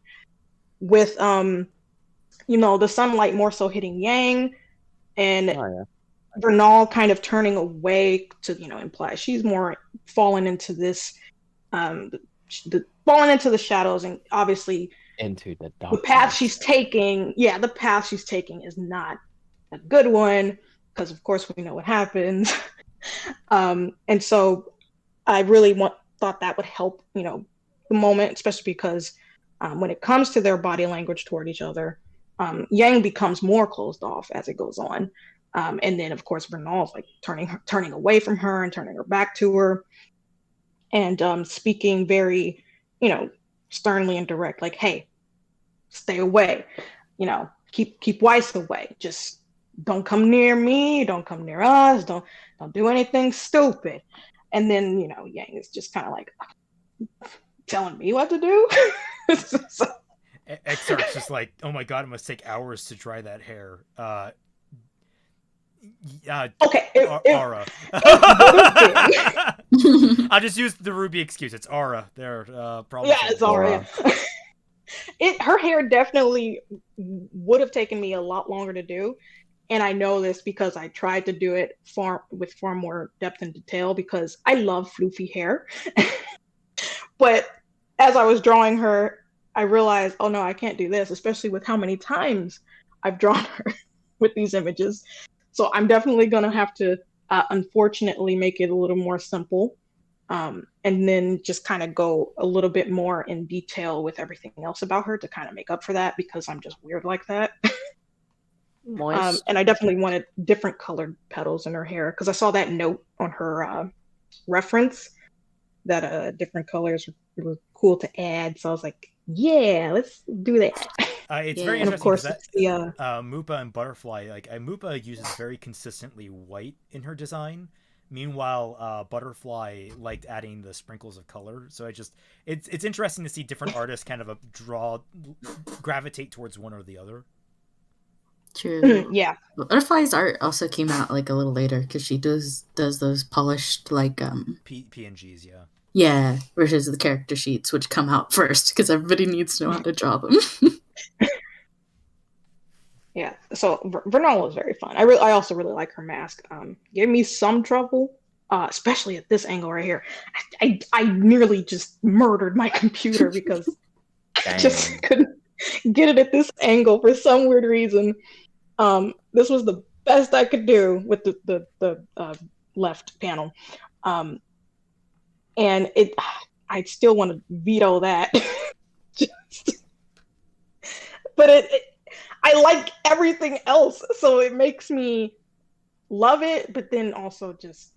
with, the sunlight more so hitting Yang, and Vernal kind of turning away to, imply she's more fallen into this, fallen into the shadows, and obviously into the path she's taking. Yeah, the path she's taking is not a good one, because of course we know what happens. And so I really thought that would help, the moment, especially because when it comes to their body language toward each other, Yang becomes more closed off as it goes on. And then of course Vernal's like turning away from her and turning her back to her, and speaking very, sternly and direct, like, hey, stay away, keep Weiss away, just don't come near me, don't come near us, don't do anything stupid. And then, Yang is just kind of like telling me what to do. So, Exarch's just like, oh my god, it must take hours to dry that hair. Okay, Aura. I'll just use the RWBY excuse. It's Aura. There, probably. Yeah, it's Aura. Her hair definitely would have taken me a lot longer to do, and I know this because I tried to do it with far more depth and detail because I love floofy hair. But as I was drawing her, I realized, oh no, I can't do this, especially with how many times I've drawn her with these images. So I'm definitely going to have to, unfortunately, make it a little more simple, and then just kind of go a little bit more in detail with everything else about her to kind of make up for that, because I'm just weird like that. Nice. And I definitely wanted different colored petals in her hair, because I saw that note on her reference that different colors were cool to add. So I was like, yeah, let's do that. It's very and interesting. of course, that, Mupa and Butterfly, like Mupa uses very consistently white in her design. Meanwhile, Butterfly liked adding the sprinkles of color. So it's interesting to see different artists kind of gravitate towards one or the other. True. Yeah. Butterfly's art also came out like a little later because she does those polished like PNGs, yeah. Yeah, versus the character sheets, which come out first because everybody needs to know how to draw them. Yeah, so Vernal was very fun. I also really like her mask. Gave me some trouble, especially at this angle right here. I nearly just murdered my computer because I just couldn't get it at this angle for some weird reason. This was the best I could do with the left panel. And I still want to veto that. But I like everything else, so it makes me love it, but then also just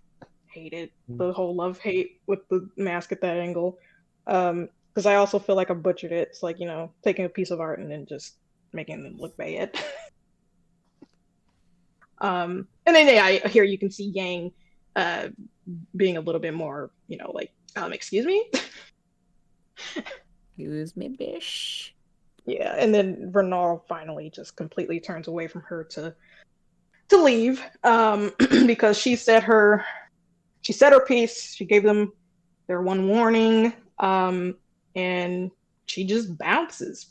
hate it. The whole love-hate with the mask at that angle. Because I also feel like I butchered it. It's like, taking a piece of art and then just making them look bad. And then here you can see Yang being a little bit more, like Excuse me? Excuse me, bish. Yeah, and then Renal finally just completely turns away from her to leave, because she said her piece. She gave them their one warning, and she just bounces.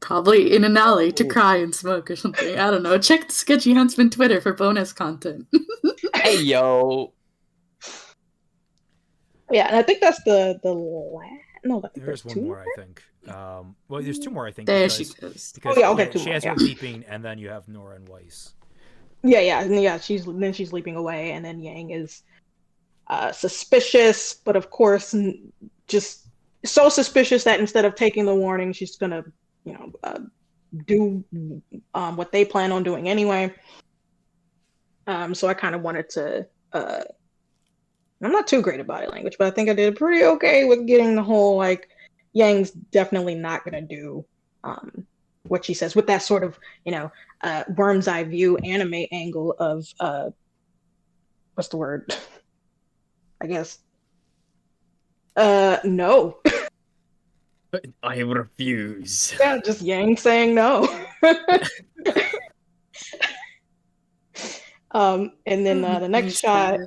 Probably in an alley to cry and smoke or something. I don't know. Check the Sketchy Huntsmen Twitter for bonus content. Hey yo. Yeah, and I think that's the last. No, I think There's one two more, I think. Well, there's two more, I think. There because, she goes. Because Oh, yeah, okay, two she more, has yeah. her leaping, and then you have Nora and Weiss. Yeah. She's leaping away, and then Yang is suspicious, but of course, just so suspicious that instead of taking the warning, she's gonna, do what they plan on doing anyway. So I kind of wanted to. I'm not too great at body language, but I think I did pretty okay with getting the whole like Yang's definitely not gonna do what she says with that sort of worm's eye view anime angle of what's the word? I guess no. I refuse. Yeah, just Yang saying no. And then the next shot.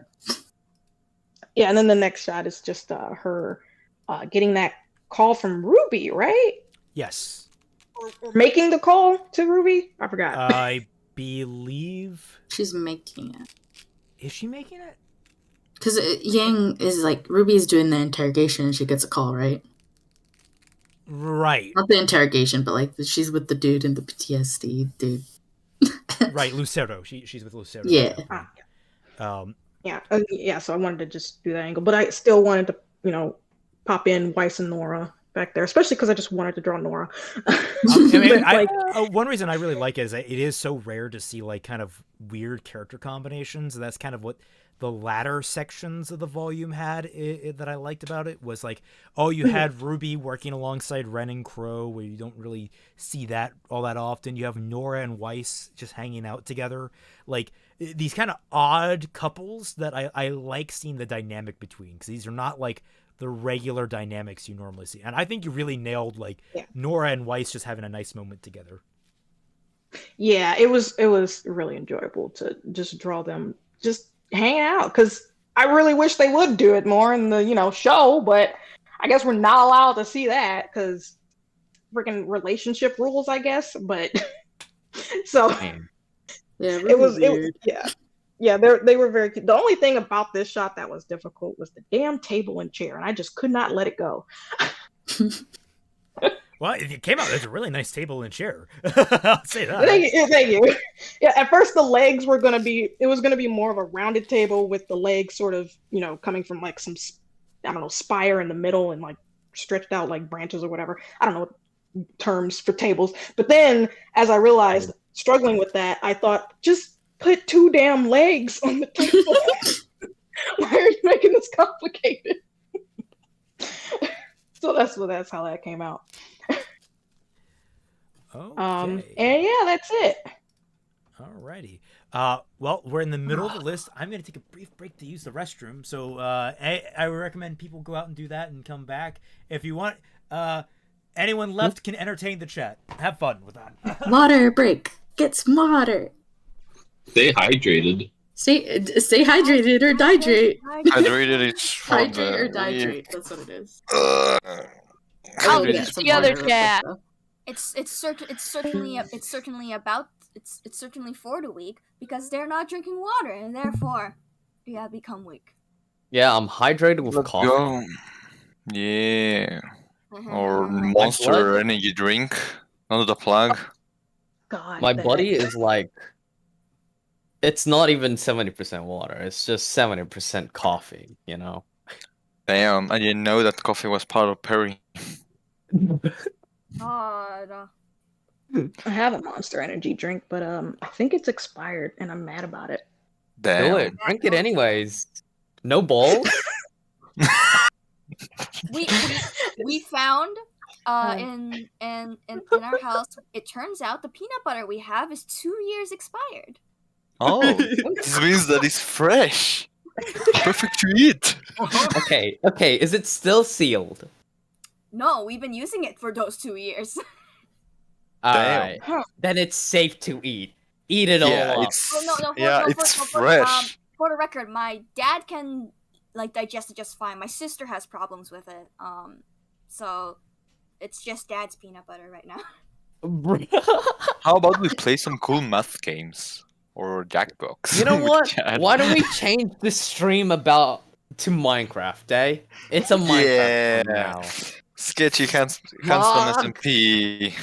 Yeah, and then the next shot is just her getting that call from RWBY, right? Yes. Or making the call to RWBY? I forgot. I believe she's making it. Is she making it? Because Yang is like, RWBY's doing the interrogation and she gets a call, right? Right. Not the interrogation, but like she's with the dude in the PTSD dude. Right, Lucero. She's with Lucero. Yeah. Yeah, so I wanted to just do that angle, but I still wanted to, pop in Weiss and Nora back there, especially because I just wanted to draw Nora. One reason I really like it is that it is so rare to see like kind of weird character combinations. That's kind of what the latter sections of the volume had that I liked about it was like, oh, you had RWBY working alongside Ren and Crow, where you don't really see that all that often. You have Nora and Weiss just hanging out together, like these kind of odd couples that I like seeing the dynamic between, because these are not like the regular dynamics you normally see. And I think you really nailed like Nora and Weiss just having a nice moment together. Yeah, it was really enjoyable to just draw them just hanging out, because I really wish they would do it more in the show, but I guess we're not allowed to see that because freaking relationship rules, I guess. But so it was they were very cute. The only thing about this shot that was difficult was the damn table and chair, and I just could not let it go. Well, it came out as a really nice table and chair. I'll say that. Thank you. Yeah, at first the legs were gonna be more of a rounded table with the legs sort of, coming from like some, I don't know, spire in the middle and like stretched out like branches or whatever. I don't know what terms for tables. But then as I realized, struggling with that, I thought, just put two damn legs on the table. Why are you making this complicated? So that's how that came out. Okay. And yeah, that's it. Alrighty. Well, we're in the middle of the list. I'm going to take a brief break to use the restroom. So I would recommend people go out and do that and come back. If you want, anyone left can entertain the chat. Have fun with that. Water break. Get some water. Stay hydrated. Stay hydrated or dihydrate. Hydrated, it's for Hydrate or dihydrate. That's what it is. Oh, the other chat. It's certainly for the weak because they're not drinking water and therefore become weak. Yeah, I'm hydrated with coffee. Go. Yeah. Or Monster energy drink. Under the plug. God. My body is like, it's not even 70% water. It's just 70% coffee, Damn, I didn't know that coffee was part of Peri. God. I have a Monster Energy drink, but I think it's expired, and I'm mad about it. Damn. Do it. Drink it anyways. No balls. We found in our house. It turns out the peanut butter we have is 2 years expired. Oh, this means that it's fresh. Perfect to eat. Okay. Is it still sealed? No, we've been using it for those 2 years. Alright. Then it's safe to eat. Eat it all up. Fresh. For the record, my dad can like digest it just fine. My sister has problems with it. So it's just dad's peanut butter right now. How about we play some cool math games or Jackbox? You know with what? Chad? Why don't we change the stream to Minecraft, eh? It's a Minecraft stream now. Sketchy Huntsmen SMP.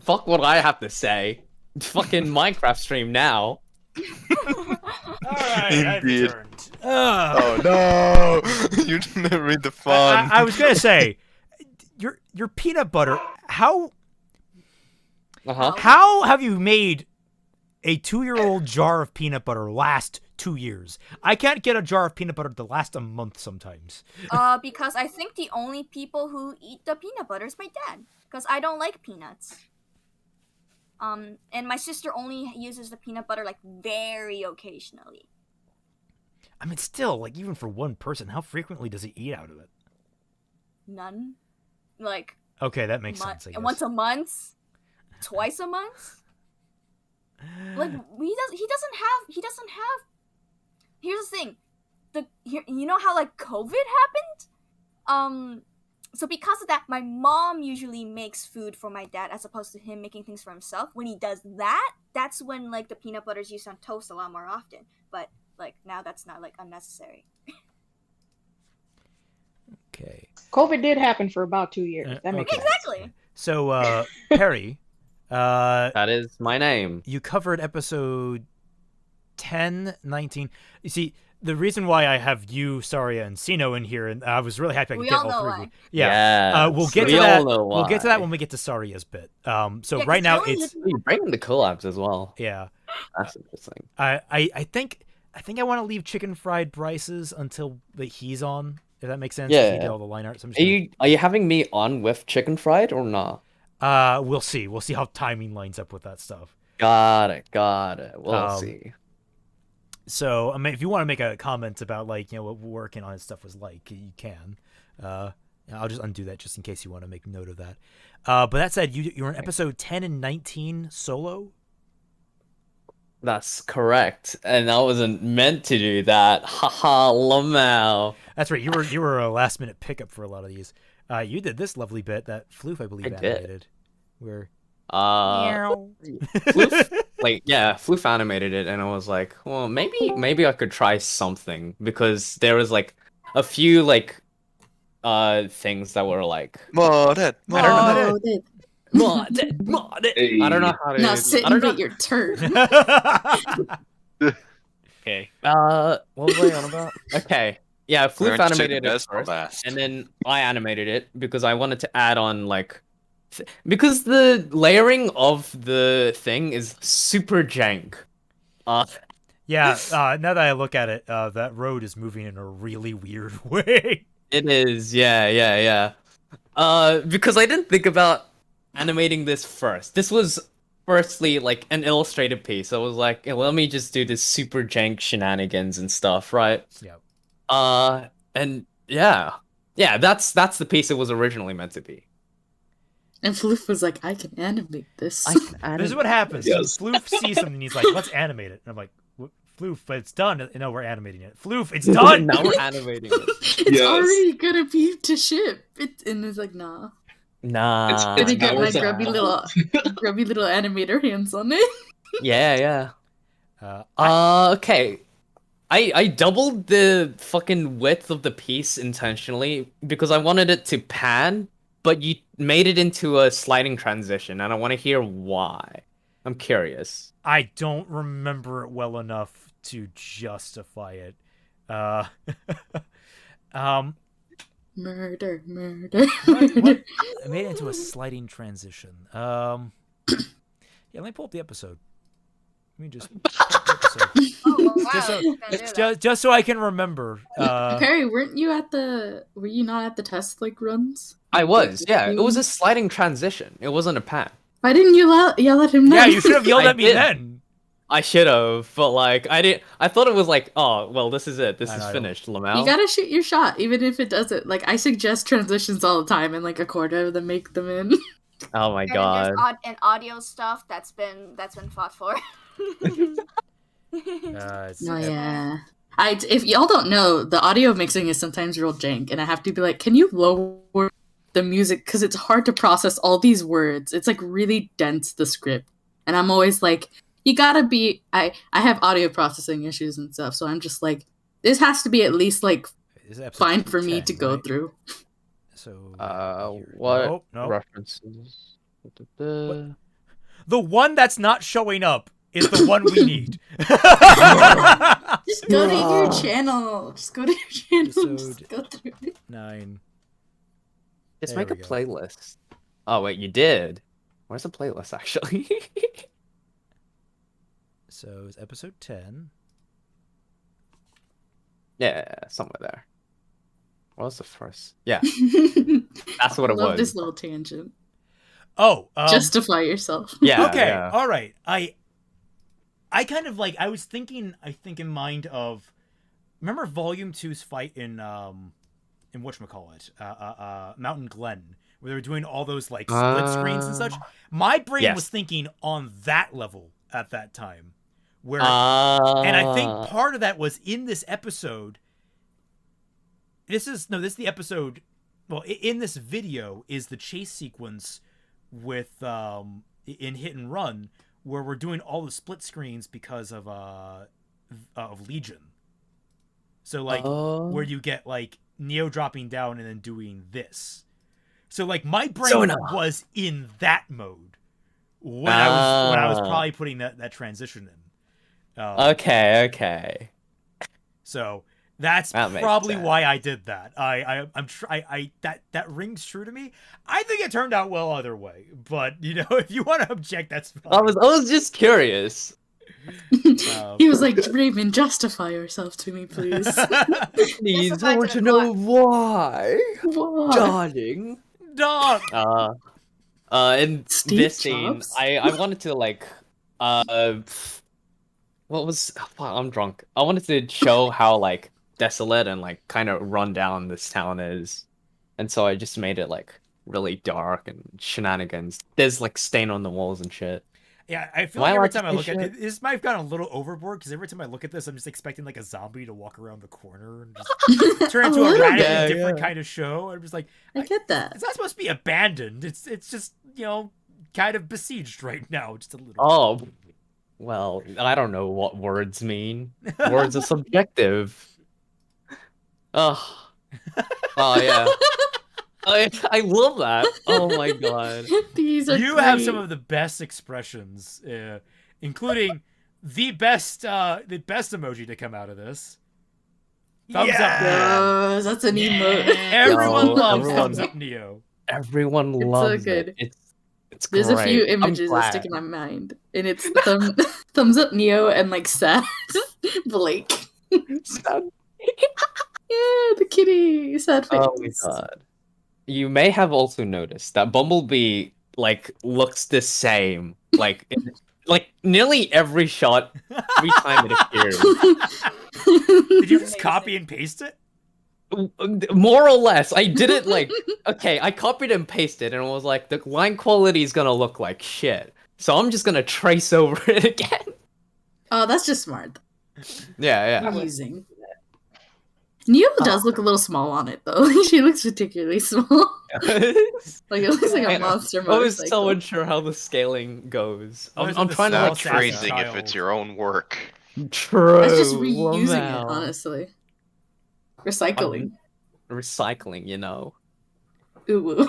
Fuck what I have to say. Fucking Minecraft stream now. Alright, I've Indeed. returned. Oh no! You didn't read the fun. I was gonna say, your peanut butter. How have you made a 2-year-old jar of peanut butter last 2 years? I can't get a jar of peanut butter to last a month sometimes. Because I think the only people who eat the peanut butter is my dad. Because I don't like peanuts. And my sister only uses the peanut butter like very occasionally. I mean, still, like even for one person, how frequently does he eat out of it? None. Like. Okay, that makes sense. I guess. Once a month, twice a month. Like he doesn't have. Here's the thing, you know how like COVID happened. So because of that, my mom usually makes food for my dad as opposed to him making things for himself. When he does that, that's when like the peanut butter is used on toast a lot more often. But like now that's not like unnecessary. Okay. COVID did happen for about 2 years. That makes sense. Exactly. So, Peri, that is my name. You covered episode 10, 19. You see, the reason why I have you, Saria, and Sino in here, and I was really happy I could get all three of you. Yeah, we'll get to that. We'll get to that when we get to Saria's bit. So right now it's bringing the collabs as well. Yeah, that's interesting. I think I want to leave Chicken Fried Bryce's until he's on. If that makes sense. Yeah. He did all the line art. So Are you having me on with Chicken Fried or not? We'll see. We'll see how timing lines up with that stuff. Got it. We'll see. So, I mean, if you want to make a comment about like what working on his stuff was like, you can. I'll just undo that just in case you want to make note of that. But that said, you're in episode 10 and 19 solo. That's correct, and I wasn't meant to do that. Haha, lamau. That's right. You were a last minute pickup for a lot of these. You did this lovely bit that Floof, I believe, animated. Where Floof animated it, and I was like, well, maybe I could try something, because there was like a few like things that were like modded. Hey. I don't know how to. Now sit and wait your turn. Okay. What was I on about? Okay. Yeah, Floof animated it first, and then I animated it because I wanted to add on like, because the layering of the thing is super jank. Yeah. Now that I look at it, that road is moving in a really weird way. It is. Yeah. Because I didn't think about animating this first. This was firstly like an illustrated piece. I was like, let me just do this super jank shenanigans and stuff, right? Yeah. And yeah, that's the piece it was originally meant to be. And Floof was like, I can animate this. This is what happens. Yes. Floof sees something and he's like, let's animate it. And I'm like, Floof, but it's done. No, we're animating it. Floof, it's done. Now we're animating it. It's already gonna be to ship. And it's like, nah. Nah. Let me get my grubby little animator hands on it. Yeah. Okay. I doubled the fucking width of the piece intentionally because I wanted it to pan, but you made it into a sliding transition, and I want to hear why. I'm curious. I don't remember it well enough to justify it. Murder. What? I made it into a sliding transition. Yeah, let me pull up the episode. Let me just just so I can remember. Peri, were you not at the test like runs? I was. Yeah, it was a sliding transition. It wasn't a pan. Why didn't you yell at him then? Yeah, you should have yelled at me then. I should have, but like I didn't. I thought it was like, oh well, this is it. This is finished, Lamel. You gotta shoot your shot, even if it doesn't. Like I suggest transitions all the time, and like a quarter of them make them in. Oh my And then god. there's audio stuff that's been fought for. No, yeah. If y'all don't know, the audio mixing is sometimes real jank, and I have to be like, can you lower the music because it's hard to process all these words. It's like really dense, the script, and I'm always like, you gotta be. I have audio processing issues and stuff, so I'm just like, this has to be at least like fine for me to go through. So what no. references? The one that's not showing up is the one we need. Just go to your channel. Just go to your channel. Just go through it. 9. Just There make a we go. playlist. Oh wait, you did. Where's the playlist actually? So it's episode 10. Yeah, somewhere there. What was the first? Yeah, that's what it Love was. this little tangent. Oh, justify yourself. Yeah. Okay. yeah. All right. I kind of like. I was thinking. I think in mind of. Remember Volume 2's fight in whatchamacallit, Mountain Glen, where they were doing all those like split screens and such. My brain Yes. was thinking on that level at that time, where, and I think part of that was in this episode. This is the episode. Well, in this video is the chase sequence with in Hit and Run, where we're doing all the split screens because of Legion. So like where you get like Neo dropping down and then doing this. So like my brain was in that mode when I was probably putting that transition in. Okay. So that's That makes probably sense. why I did that. That rings true to me. I think it turned out well either way. But if you want to object, that's fine. I was just curious. He was like, Raven, justify yourself to me, please. Please, I want to know why. Why? Darling. Dog. In Steve this scene, Jobs? I wanted to like, what was? I'm drunk. I wanted to show how like desolate and like kind of run down this town is, and so I just made it like really dark and shenanigans. There's like stain on the walls and shit. Yeah, I feel Am I like every allowed to time I say look at shit? this might have gone a little overboard because every time I look at this, I'm just expecting like a zombie to walk around the corner and just turn into a little radically bit. different Yeah. kind of show. I'm just like, I get that. it's not supposed to be abandoned. It's just kind of besieged right now, just a little. Oh, well, I don't know what words mean. Words are subjective. Oh, yeah. I love that. Oh my god. These are You have great. some of the best expressions, including the best emoji to come out of this. Thumbs up. Oh, that's an emote. Everyone Yo, loves everyone- thumbs up Neo. Everyone It's so loves good. it. It's There's a few great. I'm images that glad. stick in my mind, and it's thumbs up Neo and like sad Blake. Sad- Yeah, the kitty, sad face. Oh my god. You may have also noticed that Bumblebee like looks the same. Like nearly every shot, every time it appears. Did you just copy and paste it? More or less. I did it like okay, I copied and pasted and was like the line quality is gonna look like shit. So I'm just gonna trace over it again. Oh, that's just smart. Yeah. Amusing. Neo does look a little small on it though. She looks particularly small. Like it looks like a monster I was motorcycle. so unsure how the scaling goes. Where's I'm the trying to small like sassy Phrasing if child? it's your own work. True. That's just reusing Lamau. it, honestly. Recycling. Recycling, you know. Ooh.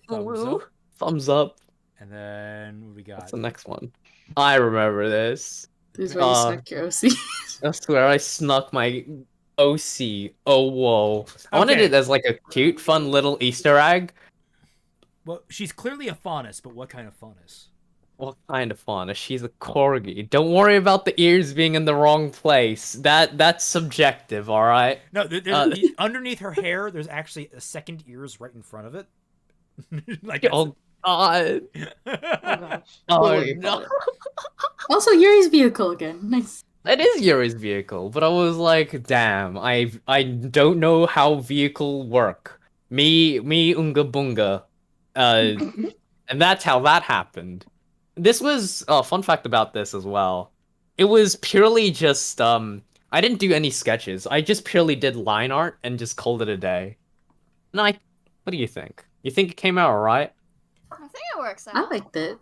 Thumbs up. Thumbs up. And then what we got? What's the next one? I remember this. This is where you snuck your OC. I swear I snuck my OC. Oh whoa. I wanted Okay. it as like a cute, fun little Easter egg. Well, she's clearly a faunus, but what kind of faunus? What kind of fauna? She's a corgi. Don't worry about the ears being in the wrong place. That's subjective, all right? No, underneath her hair, there's actually a second ears right in front of it. Like Oh god. oh Oh Don't worry no. about Also, Yuri's vehicle again. Nice. It is Yuri's vehicle, but I was like, damn, I don't know how vehicle work. Me unga bunga. And that's how that happened. This was a fun fact about this as well. It was purely just I didn't do any sketches. I just purely did line art and just called it a day. And what do you think? You think it came out alright? I think it works out. I liked it.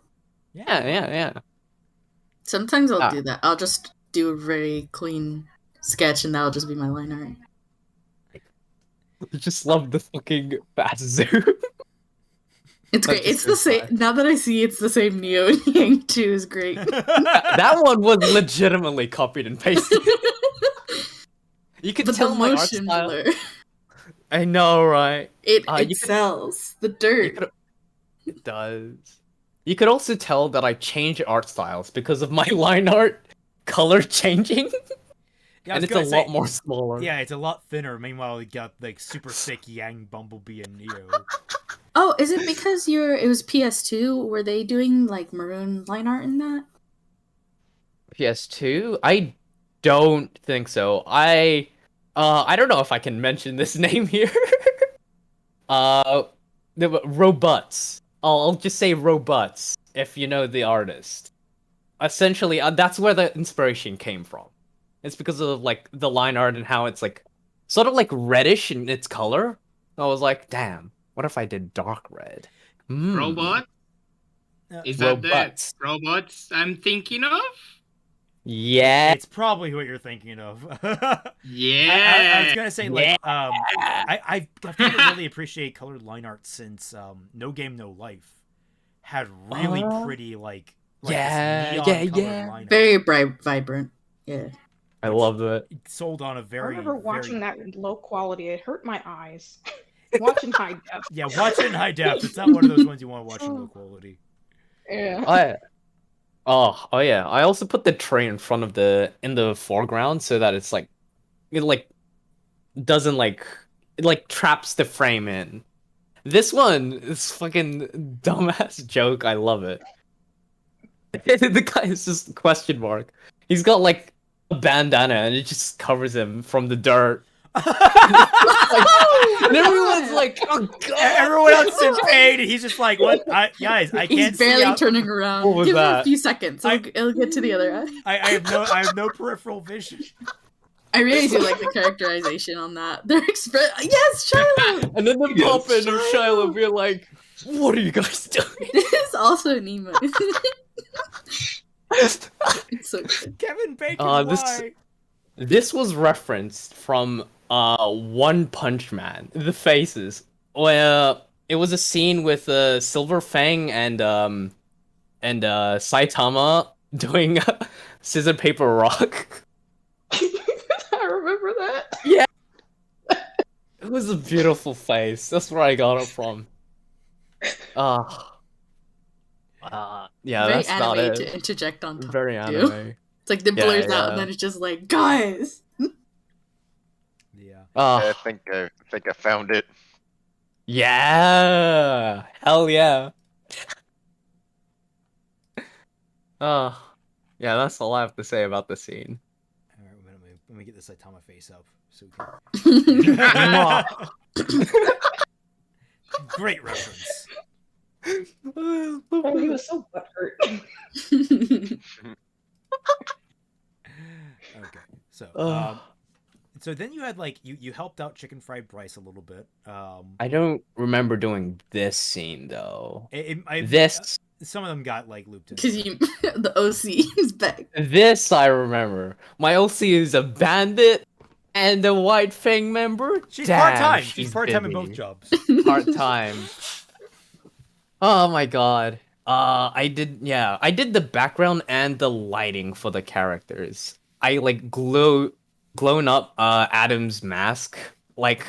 Yeah. Sometimes I'll do that. I'll just do a very clean sketch and that'll just be my line art. I just love the fucking fast zoo. It's great. It's the same. Now that I see it's the same Neo and Yang 2 is great. That one was legitimately copied and pasted. You could But tell the my art motion style. blur. I know, right? It sells. The dirt. It does. You could also tell that I changed art styles because of my line art color changing. Yeah, and it's a lot more smaller. Yeah, it's a lot thinner. Meanwhile, we got like super thick Yang, Bumblebee, and Neo. Oh, is it because it was PS2? Were they doing like maroon line art in that? PS2? I don't think so. I don't know if I can mention this name here. The Robots. I'll just say Robots if you know the artist. Essentially, that's where the inspiration came from. It's because of like the line art and how it's like sort of like reddish in its color. I was like, damn, what if I did dark red? Robot? Is that Robots. the robots I'm thinking of? Yeah. It's probably what you're thinking of. Yeah. I was gonna say like I've come to really appreciate colored line art since No Game No Life had really pretty like this neon colored line art. Very bright, vibrant. Yeah. I love that. It sold on a I very remember watching that in low quality. It hurt my eyes. Watching high def. Yeah, watch it in high def. It's not one of those ones you want to watch in low quality. Yeah. Oh yeah. I also put the tray in front of in the foreground so that it's like it like doesn't like it like traps the frame in. This one is fucking dumbass joke. I love it. The guy is just question mark. He's got like a bandana and it just covers him from the dirt. And everyone's like, oh god! Everyone else is in pain, and he's just like, "What, guys? I can't He's barely see out." turning around. What was Give him that? a few seconds. It'll get to the other eye. I have no peripheral vision. I really do like the characterization on that. Their yes, Shiloh. And then the pop in of Shiloh being like, "What are you guys doing?" It's also an emo. It's so good. Kevin Bacon. This was referenced from One Punch Man. The faces. Where it was a scene with Silver Fang and Saitama doing scissor paper rock. I remember that. Yeah. It was a beautiful face. That's where I got it from. Yeah, Very that's about anime it. to interject on top. Very too. anime. It's like the blurs out and then it's just like, guys. I think I found it. Yeah, hell yeah. Yeah, that's all I have to say about the scene. All right, let me get this Saitama face up. So great reference. Oh, he was so butthurt. Okay, so so then you had like you helped out Chicken Fried Bryce a little bit. I don't remember doing this scene though. This some of them got like looped in. Because the OC is back. This I remember. My OC is a bandit and a White Fang member. She's Damn, part-time. She's part-time in busy. both jobs. Part-time. Oh my god. I did the background and the lighting for the characters. I like glown up Adam's mask. Like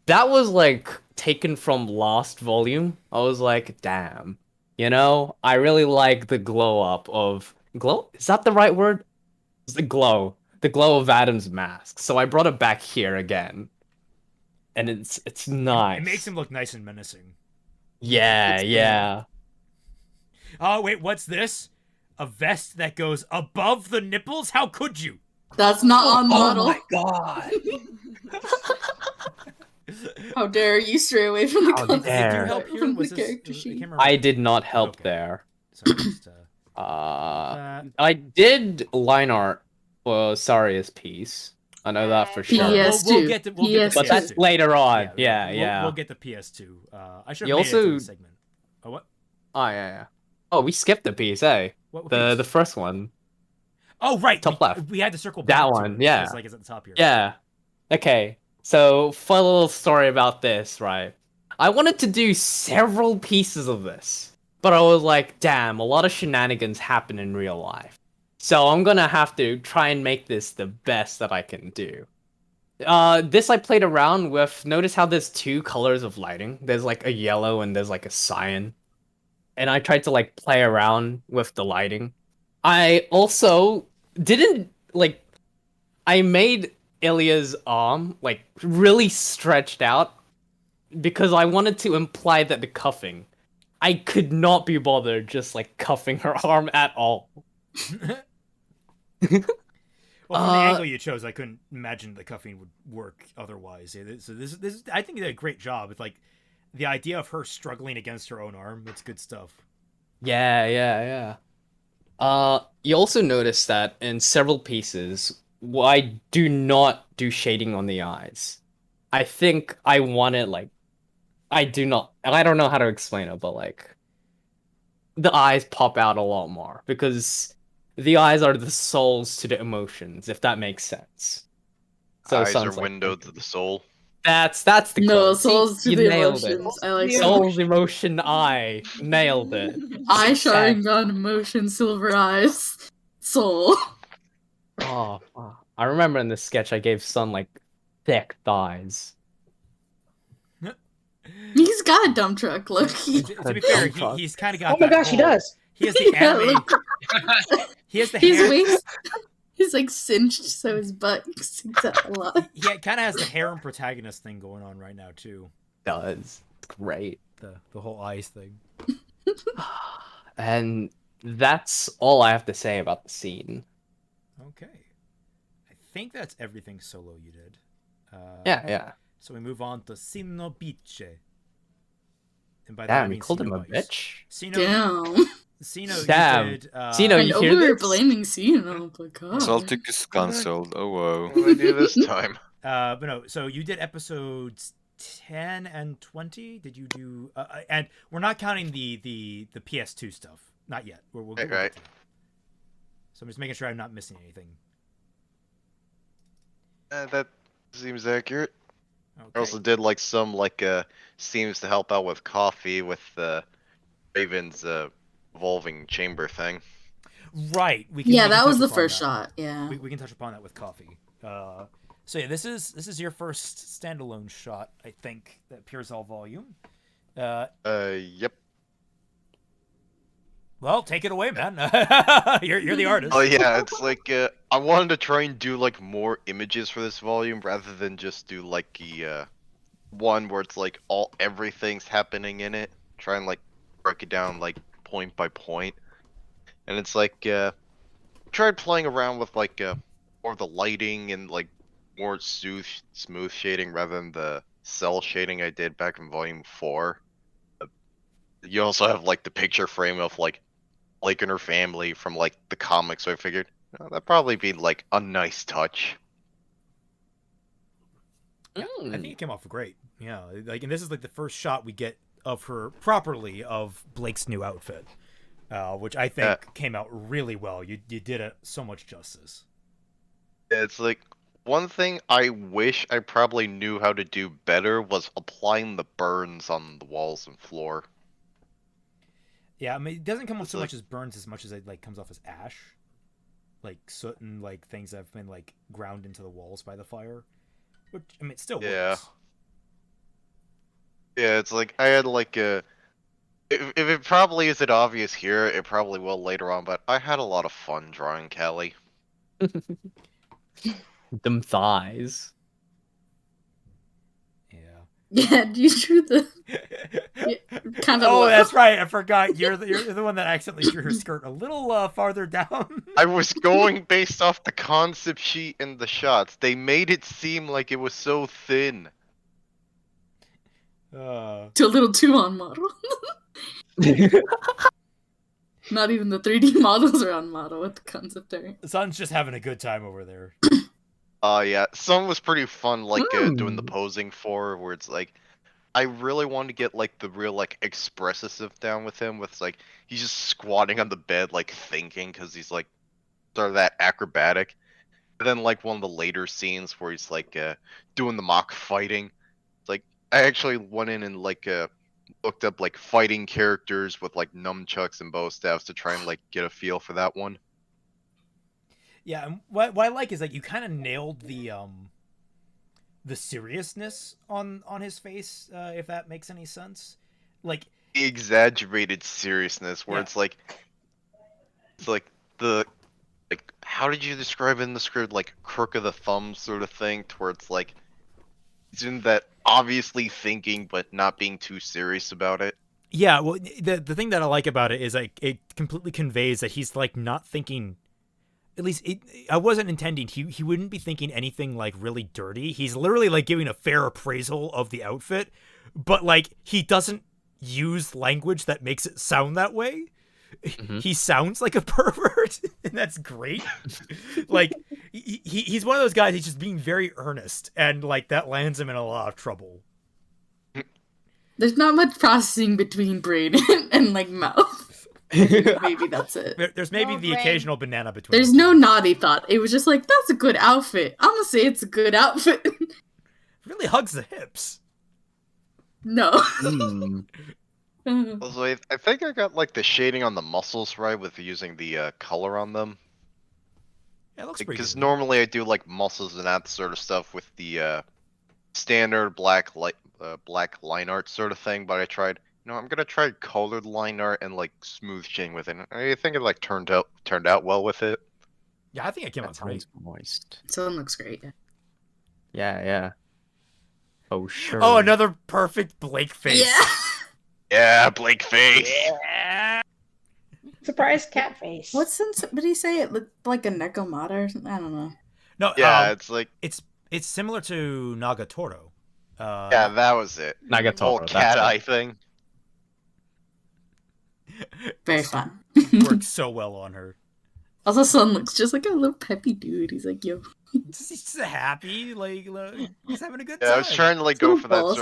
that was like taken from Lost Volume. I was like, damn. You know, I really like the glow up of glow. Is that the right word? It's the glow of Adam's mask. So I brought it back here again, and it's nice. It makes him look nice and menacing. Yeah. Oh wait, what's this? A vest that goes above the nipples? How could you? That's not on model. Oh my god! How dare you stray away from the How concept dare. from the character sheet. I did not help there. I did line art for Saria's piece. I know that for sure. We'll get the but that's PS2. later on. Yeah. We'll get the PS2. I should You have made it into also- a segment. Oh, what? Oh yeah. Oh, we skipped the piece, eh? What The first one. Oh, right. Top left. We had to circle back That to one, it. yeah. It's like it's at the top here. Yeah. Okay. So, fun little story about this, right? I wanted to do several pieces of this, but I was like, damn, a lot of shenanigans happen in real life. So I'm gonna have to try and make this the best that I can do. This I played around with. Notice how there's two colors of lighting. There's like a yellow and there's like a cyan. And I tried to like play around with the lighting. I also didn't like. I made Ilia's arm like really stretched out because I wanted to imply that the cuffing. I could not be bothered just like cuffing her arm at all. Well, from the angle you chose, I couldn't imagine the cuffing would work otherwise. Yeah, so this, I think you did a great job with like the idea of her struggling against her own arm. It's good stuff. Yeah. You also notice that in several pieces, I do not do shading on the eyes. I think I want it like, I don't know how to explain it, but like, the eyes pop out a lot more because the eyes are the souls to the emotions, if that makes sense. So it Eyes sounds are like window to the soul. that's the No, quote. souls to You the nailed emotions. it. I like Souls, emotion, eye. Nailed it. Eye Success. Sharingan, emotion, silver eyes, soul. Oh, I remember in this sketch I gave Sun like thick thighs. He's got a dump truck look. To be fair, he's kind of got. Oh my that gosh, he whole- does. He has the Yeah, anime. look. He has the His hair. waist, he's like cinched, so his butt sticks out a lot. He kind of has the harem protagonist thing going on right now too. Does. It's great. The whole eyes thing. And that's all I have to say about the scene. Okay. I think that's everything solo you did. Yeah. So we move on to Sino Biche. And by that I Damn, you mean called him Sino a Bice. bitch? Sino, Damn. Sino, Damn. you did... Sino, I you know hear we were this? blaming Sino, but God. Celtic is cancelled. Oh wow. What did I do this time? But no, so you did episodes 10 and 20. Did you do... and we're not counting the PS2 stuff. Not yet. We'll get Right. to that. So I'm just making sure I'm not missing anything. That seems accurate. Okay. I also did like some seems to help out with coffee with Raven's evolving chamber thing. Right. We Yeah, that touch was the upon first that. shot. Yeah. We can touch upon that with coffee. So yeah, this is your first standalone shot, I think, that appears all volume. Yep. Well, take it away, man. you're the artist. Oh yeah, it's like I wanted to try and do like more images for this volume rather than just do like the one where it's like everything's happening in it. Try and like break it down like point by point. And it's like tried playing around with like more of the lighting and like more smooth shading rather than the cell shading I did back in volume 4. You also have like the picture frame of like and her family from like the comics, so I figured that'd probably be like a nice touch. Yeah, I think it came off great. Yeah, like, and this is like the first shot we get of her properly of Blake's new outfit, which I think came out really well. You did it so much justice. It's like one thing I wish I probably knew how to do better was applying the burns on the walls and floor. Yeah, I mean, it doesn't come off so much as burns as much as it like comes off as ash, like soot and like things that have been like ground into the walls by the fire. Which I mean, it still works. Yeah, it's like I had like a. If it probably isn't obvious here, it probably will later on. But I had a lot of fun drawing Kelly. Them thighs. Yeah, you drew the kind of. Oh, that's right. I forgot. You're the one that accidentally drew her skirt a little farther down. I was going based off the concept sheet and the shots. They made it seem like it was so thin. To a little too on model. Not even the 3D models are on model with the concept art. Sun's just having a good time over there. Yeah, some was pretty fun, like doing the posing for, where it's like, I really wanted to get like the real like expressive down with him, with like he's just squatting on the bed like thinking because he's like sort of that acrobatic. And then like one of the later scenes where he's like doing the mock fighting. Like I actually went in and like looked up like fighting characters with like nunchucks and bow staffs to try and like get a feel for that one. Yeah, and what I like is like you kind of nailed the seriousness on his face, if that makes any sense. Like The exaggerated seriousness where it's like the like how did you describe it in the script, like crook of the thumb sort of thing, to where it's like he's in that obviously thinking but not being too serious about it. Yeah, well, the thing that I like about it is like it completely conveys that he's like not thinking. At least I wasn't intending he wouldn't be thinking anything like really dirty. He's literally like giving a fair appraisal of the outfit, but like he doesn't use language that makes it sound that way. Mm-hmm. He sounds like a pervert, and that's great. Like he's one of those guys. He's just being very earnest, and like that lands him in a lot of trouble. There's not much processing between brain and like mouth. Maybe that's it. There's maybe the occasional banana between. There's no naughty thought. It was just like, that's a good outfit. I'm gonna say it's a good outfit. Really hugs the hips. No. Also, I think I got like the shading on the muscles right with using the color on them. Yeah, it looks pretty Because good. normally I do like muscles and that sort of stuff with the standard black line art sort of thing, but I tried. No, I'm gonna try colored line art and like smooth shading with it. I think it like turned out well with it. Yeah, I think it came out great. Moist. Someone looks great. Yeah. Oh sure. Oh, another perfect Blake face. Yeah. Yeah, Blake face. Yeah. Surprise cat face. What sense did he say? It looked like a Nekomata or something? I don't know. No. Yeah, it's like it's similar to Nagatoro. Yeah, that was it. Nagatoro. Whole cat eye thing. Very fun. Works so well on her. Also, Son looks just like a little peppy dude. He's like, yo. He's just happy, like he's having a good time. Yeah, I was trying to like go for that balls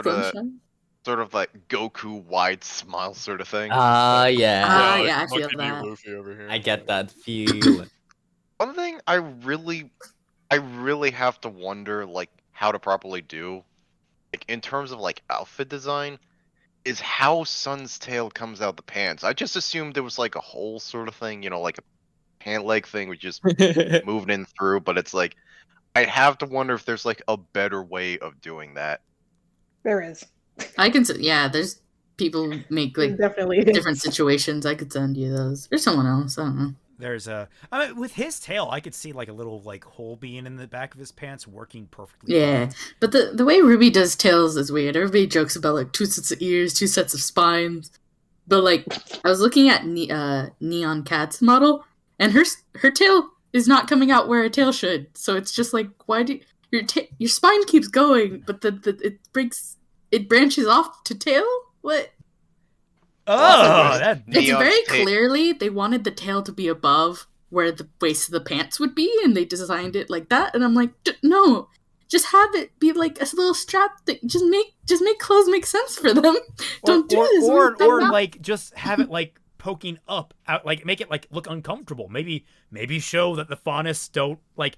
sort of like Goku wide smile sort of thing. Yeah. Yeah, I feel Monkey D. that. Luffy over here. I get that feeling. One thing I really have to wonder like how to properly do, like in terms of like outfit design, is how Sun's tail comes out the pants. I just assumed it was like a hole sort of thing, you know, like a pant leg thing with just moving in through, but it's like I'd have to wonder if there's like a better way of doing that. There is. I can yeah, there's people make like Definitely different situations. I could send you those. Or someone else, I don't know. There's I mean, with his tail, I could see like a little like hole being in the back of his pants working perfectly. Yeah, but the way RWBY does tails is weird. Everybody jokes about like 2 sets of ears, 2 sets of spines, but like I was looking at Neon Cat's model, and her tail is not coming out where a tail should. So it's just like, why do your spine keeps going, but it branches off to tail? What? Oh, It's very clearly they wanted the tail to be above where the waist of the pants would be, and they designed it like that. And I'm like, no, just have it be like a little strap thing. Just make clothes make sense for them. Don't do this. Or like just have it like poking up out, like make it like look uncomfortable. Maybe show that the Faunus don't like.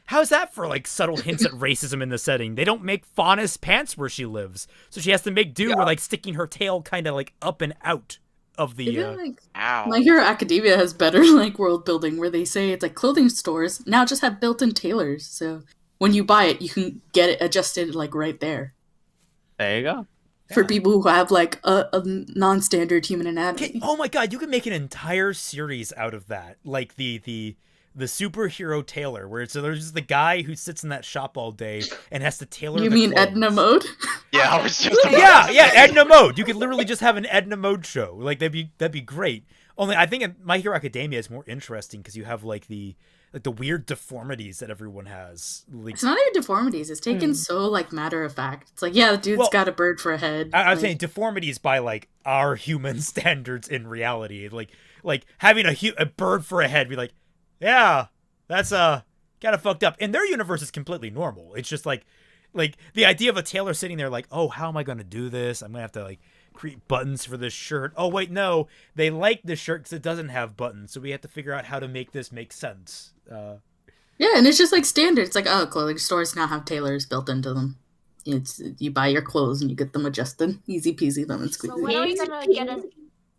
How's that for like subtle hints at racism in the setting? They don't make Faunus pants where she lives, so she has to make do with like sticking her tail kind of like up and out of the. My Hero Academia has better like world building where they say it's like clothing stores now just have built-in tailors, so when you buy it, you can get it adjusted like right there. There you go. For people who have like a non-standard human anatomy. Oh my god, you could make an entire series out of that, like the the superhero tailor, where there's just the guy who sits in that shop all day and has to tailor. You the mean clothes. Edna Mode? Yeah, I was just. Yeah, Edna Mode. You could literally just have an Edna Mode show. Like that'd be great. Only I think My Hero Academia is more interesting because you have like the weird deformities that everyone has. Like, it's not even deformities. It's taken so like matter of fact. It's like, yeah, the dude's got a bird for a head. I'm saying deformities by like our human standards in reality. Like having a bird for a head, be like, yeah, that's kind of fucked up. In their universe, it's completely normal. It's just like the idea of a tailor sitting there like, oh, how am I gonna do this? I'm gonna have to like create buttons for this shirt. Oh wait, no, they like this shirt because it doesn't have buttons, so we have to figure out how to make this make sense. Yeah, and it's just like standard. It's like, oh, clothing stores now have tailors built into them. You buy your clothes and you get them adjusted, easy peasy, lemon squeezy.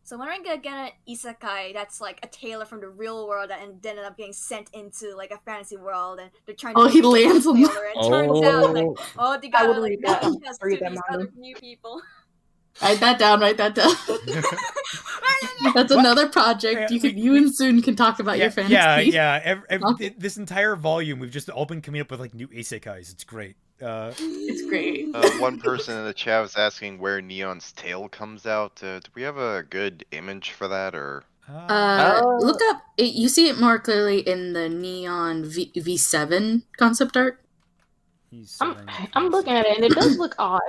So when are we gonna get an isekai that's like a tailor from the real world and then end up getting sent into like a fantasy world and they're trying to he lands on tailor and turns out like they gotta like adjust to these other new people. Write that down. That's another project. You and Soon can talk about your fantasy. Yeah. This entire volume, we've just all been coming up with like new isekais. It's great. It's great. One person in the chat was asking where Neon's tail comes out. Do we have a good image for that, or? Look up. You see it more clearly in the Neon V7 concept art. I'm looking at it, and it does look odd.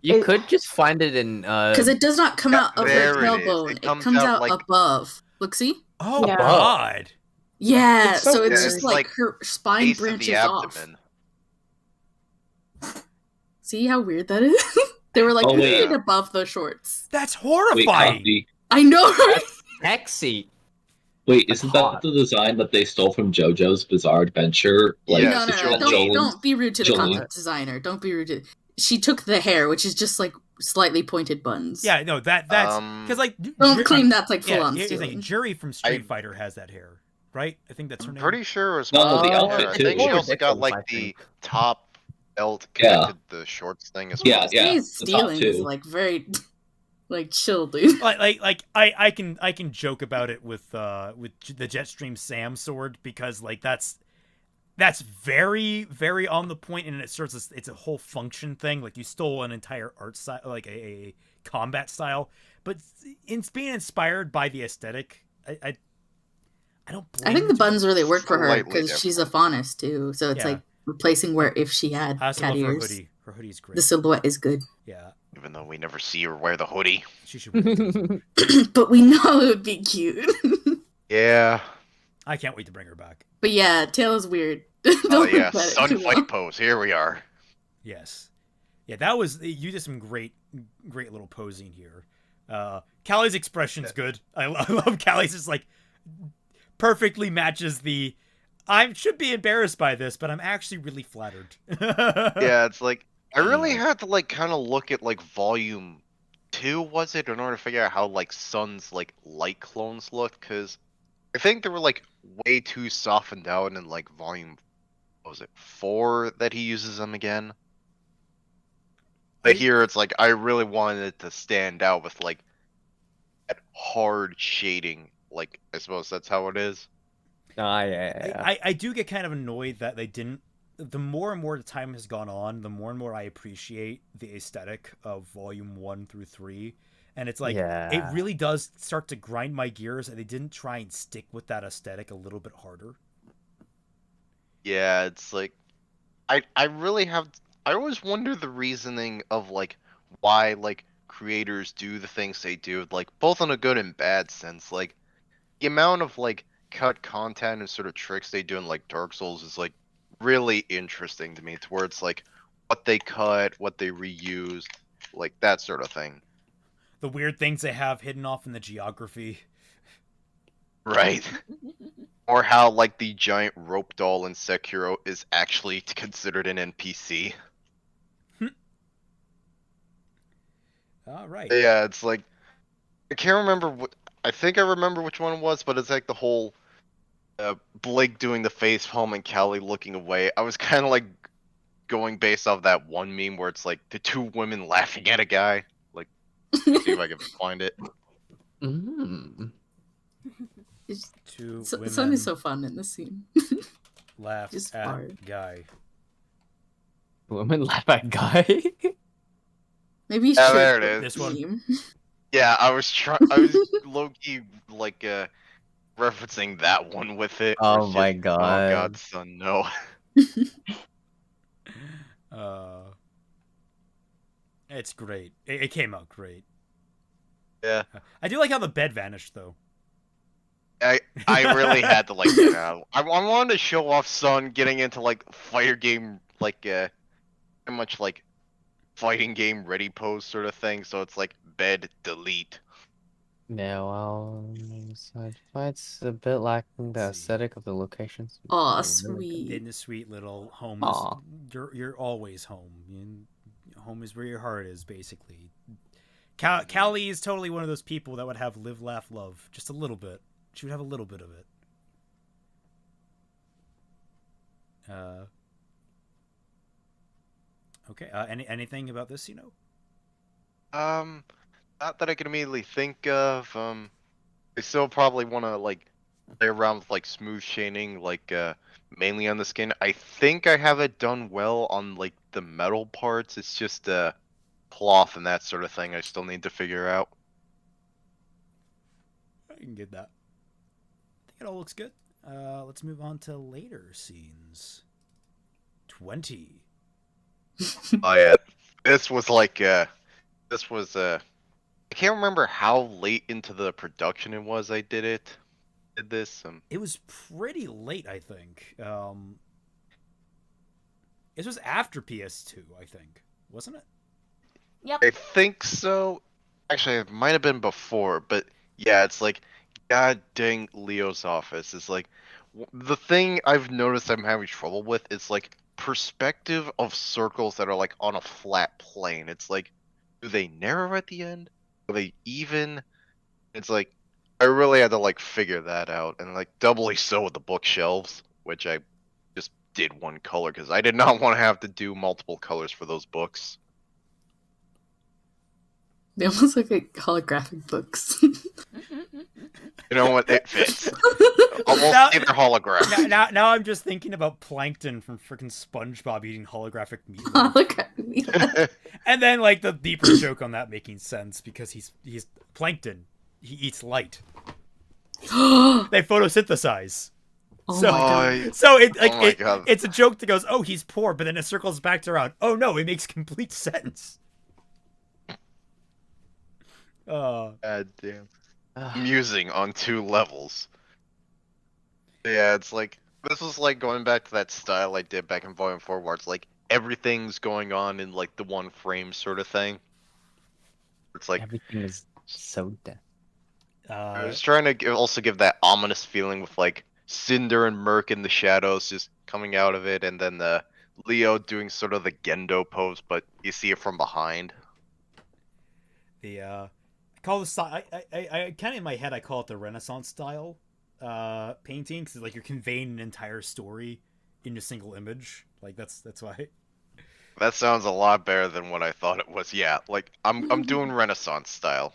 You could just find it in because it does not come out of the tailbone. It comes out like above. Look, see? Oh God! Yeah, so it's just like her spine branches off. See how weird that is? They were like above the shorts. That's horrifying. Wait, I know, right? Sexy. Wait, isn't that the design that they stole from JoJo's Bizarre Adventure? Like, no. Don't be rude to the concept designer. Don't be rude to. She took the hair, which is just like slightly pointed buns. Yeah, no, that's because like don't claim that's like full on. Jury from Street Fighter has that hair, right? I think that's her name. Pretty sure it was. The outfit I too. think she also got like the top belt connected the shorts thing as well. Yeah. Stealing is like very like chill, dude. Like I can joke about it with the Jetstream Sam sword because like that's very, very on the point, and it serves it's a whole function thing. Like you stole an entire art style, like a combat style, but in being inspired by the aesthetic, I don't. I think the buns really work for her because she's a faunus too, so it's like replacing where if she had cat ears. Her hoodie's great. The silhouette is good. Yeah. Even though we never see her wear the hoodie. She should wear it. But we know it would be cute. Yeah. I can't wait to bring her back. But yeah, tail is weird. Oh yeah, sunfight pose. Here we are. Yes. Yeah, that was you did some great little posing here. Callie's expression's good. I love Callie's just like perfectly matches the I should be embarrassed by this, but I'm actually really flattered. Yeah, it's like I really had to like kind of look at like volume 2 was it in order to figure out how like Sun's like light clones looked, because I think they were like way too softened out in like volume 4 that he uses them again. But here it's like I really wanted it to stand out with like that hard shading. Like I suppose that's how it is. Yeah. I do get kind of annoyed that they didn't. The more and more the time has gone on, the more and more I appreciate the aesthetic of volume 1 through 3. And it's like, it really does start to grind my gears, and they didn't try and stick with that aesthetic a little bit harder. Yeah, it's like, I always wonder the reasoning of like, why like creators do the things they do, like both in a good and bad sense. Like, the amount of like cut content and sort of tricks they do in like Dark Souls is like really interesting to me, to where it's like what they cut, what they reuse, like that sort of thing. The weird things they have hidden off in the geography. Right. Or how like the giant rope doll in Sekiro is actually considered an NPC. All right. Yeah, it's like I can't remember what. I think I remember which one it was, but it's like the whole Blake doing the face palm and Callie looking away. I was kind of like going based off that one meme where it's like the two women laughing at a guy. Like, see if I can find it. Two Sun women is so fun in this scene. laugh Just at hard. guy. Women laugh at guy. Maybe you Yeah, should there it put is. This one. theme. Yeah, I was low-key like referencing that one with it. where Oh it's my just, oh god, god. son, no. It's great. It came out great. Yeah. I do like how the bed vanished though. I really had to like get out. I wanted to show off Sun getting into like fighter game like pretty much like fighting game ready pose sort of thing. So it's like bed delete. Yeah, well, it's a bit lacking the aesthetic of the locations. Aw, Oh, sweet. In the sweet little home. Aw. You're always home. Home is where your heart is, basically. Callie is totally one of those people that would have live, laugh, love. Just a little bit. She would have a little bit of it. Okay. Anything about this, you know? Not that I can immediately think of. I still probably want to like play around with like smooth shading, like mainly on the skin. I think I have it done well on like the metal parts. It's just cloth and that sort of thing I still need to figure out. I can get that. I think it all looks good. Let's move on to later scenes. 20. Oh yeah, this was like I can't remember how late into the production it was I did this. It was pretty late, I think. This was after PS2, I think, wasn't it? Yep. I think so. Actually, it might have been before, but yeah, it's like, god dang, Leo's office is like, the thing I've noticed I'm having trouble with is like perspective of circles that are like on a flat plane. It's like, do they narrow at the end? Are they even? It's like, I really had to like figure that out, and like doubly so with the bookshelves, which I just did one color because I did not want to have to do multiple colors for those books. They almost look like holographic books. You know what? It fits. Almost Now- either holographic. Now I'm just thinking about Plankton from freaking SpongeBob eating holographic meat. And then like the deeper joke on that making sense because he's Plankton. He eats light. They photosynthesize. Oh so, my God. so it like Oh my God. it's a joke that goes, oh, he's poor, but then it circles back to around. Oh no, it makes complete sense. God damn. Amusing on two levels. Yeah, it's like, this was like going back to that style I did back in Volume 4 where it's like everything's going on in like the one frame sort of thing. It's like everything is so dead. I was trying to also give that ominous feeling with like Cinder and Merc in the shadows just coming out of it, and then the Leo doing sort of the Gendo pose, but you see it from behind. I call this style. I kind of in my head I call it the Renaissance style painting because like you're conveying an entire story in a single image. Like that's why. That sounds a lot better than what I thought it was. Yeah, like I'm doing Renaissance style.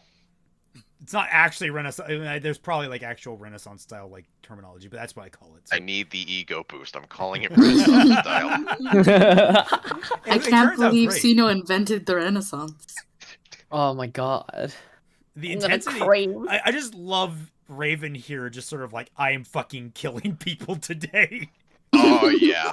It's not actually Renaissance. I mean, there's probably like actual Renaissance style like terminology, but that's what I call it. So. I need the ego boost. I'm calling it Renaissance style. I can't believe Sino invented the Renaissance. Oh my god. The I'm gonna intensity. crave. I just love Raven here, just sort of like I am fucking killing people today. Oh yeah,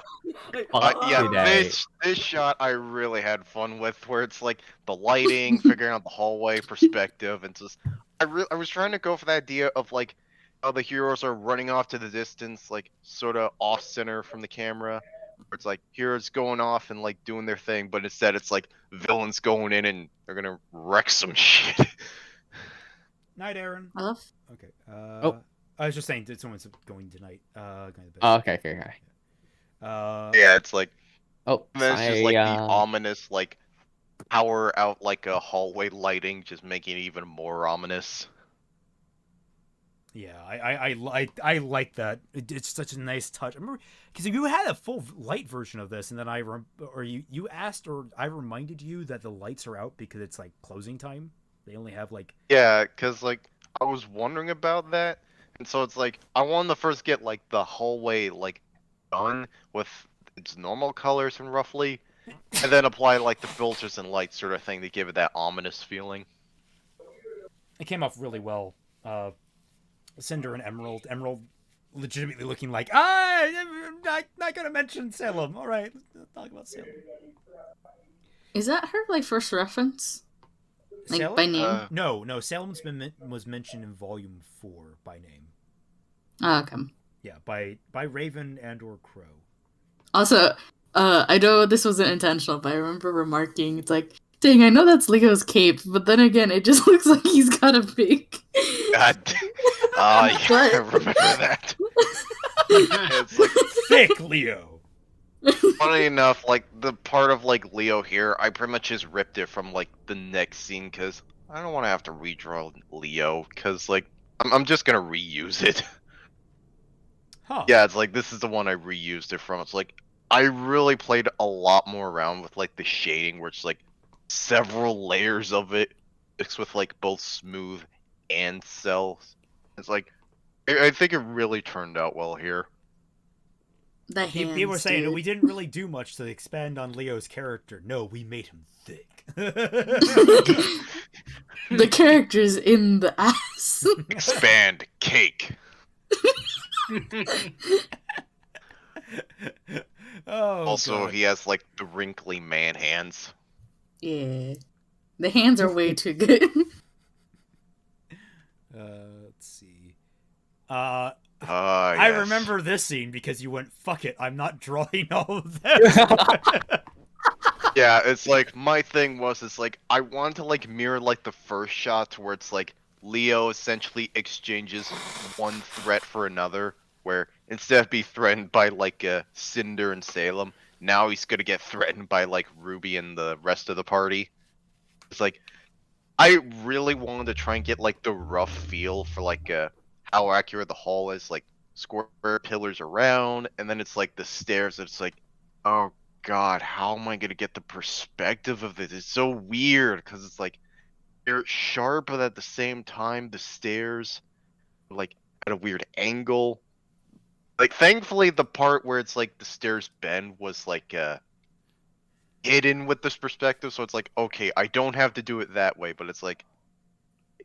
yeah. Today. This shot I really had fun with, where it's like the lighting, figuring out the hallway perspective, and just I was trying to go for the idea of like how the heroes are running off to the distance, like sort of off center from the camera. Where it's like heroes going off and like doing their thing, but instead it's like villains going in and they're gonna wreck some shit. Night, Aaron. Okay. Oh. I was just saying, did someone's going tonight? Going to bed. Oh, okay. Yeah, it's like Oh, and then it's just like the I, ominous like power out like a hallway lighting, just making it even more ominous. Yeah, I like that. It's such a nice touch. I remember because you had a full light version of this, and then you asked or I reminded you that the lights are out because it's like closing time. They only have like Yeah, because like I was wondering about that, And so it's like I wanted to first get like the hallway like done with its normal colors and roughly, and then apply like the filters and lights sort of thing to give it that ominous feeling. It came off really well. Cinder and Emerald. Emerald legitimately looking like, I'm not gonna mention Salem. All right, let's talk about Salem. Is that her like first reference? Like Salem? by name? No. Salem's was mentioned in Volume 4 by name. Oh, okay. Yeah, by Raven and or Crow. Also, I know this wasn't intentional, but I remember remarking, it's like, dang, I know that's Leo's cape, but then again, it just looks like he's got a big. God. Yeah, I remember that. It's like thick Leo. Funny enough, like the part of like Leo here, I pretty much just ripped it from like the next scene because I don't want to have to redraw Leo because like I'm just gonna reuse it. Huh. Yeah, it's like this is the one I reused it from. It's like I really played a lot more around with like the shading, where it's like several layers of it mixed with like both smooth and cells. It's like I think it really turned out well here. The People were saying we didn't really do much to expand on Leo's character. No, we made him thick. The character's in the ass. Expand cake. Also, God. he has like the wrinkly man hands. Yeah, the hands are way too good. Let's see. Yes. I remember this scene because you went, fuck it, I'm not drawing all of them. Yeah, it's like my thing was it's like I wanted to like mirror like the first shot where it's like Leo essentially exchanges one threat for another, where instead of being threatened by like Cinder and Salem, now he's gonna get threatened by like RWBY and the rest of the party. It's like I really wanted to try and get like the rough feel for like how accurate the hall is, like square pillars around, and then it's like the stairs. It's like, oh god, how am I gonna get the perspective of this? It's so weird because it's like they're sharp, but at the same time the stairs are, like at a weird angle. Like thankfully the part where it's like the stairs bend was like hidden with this perspective, so it's like okay, I don't have to do it that way, but it's like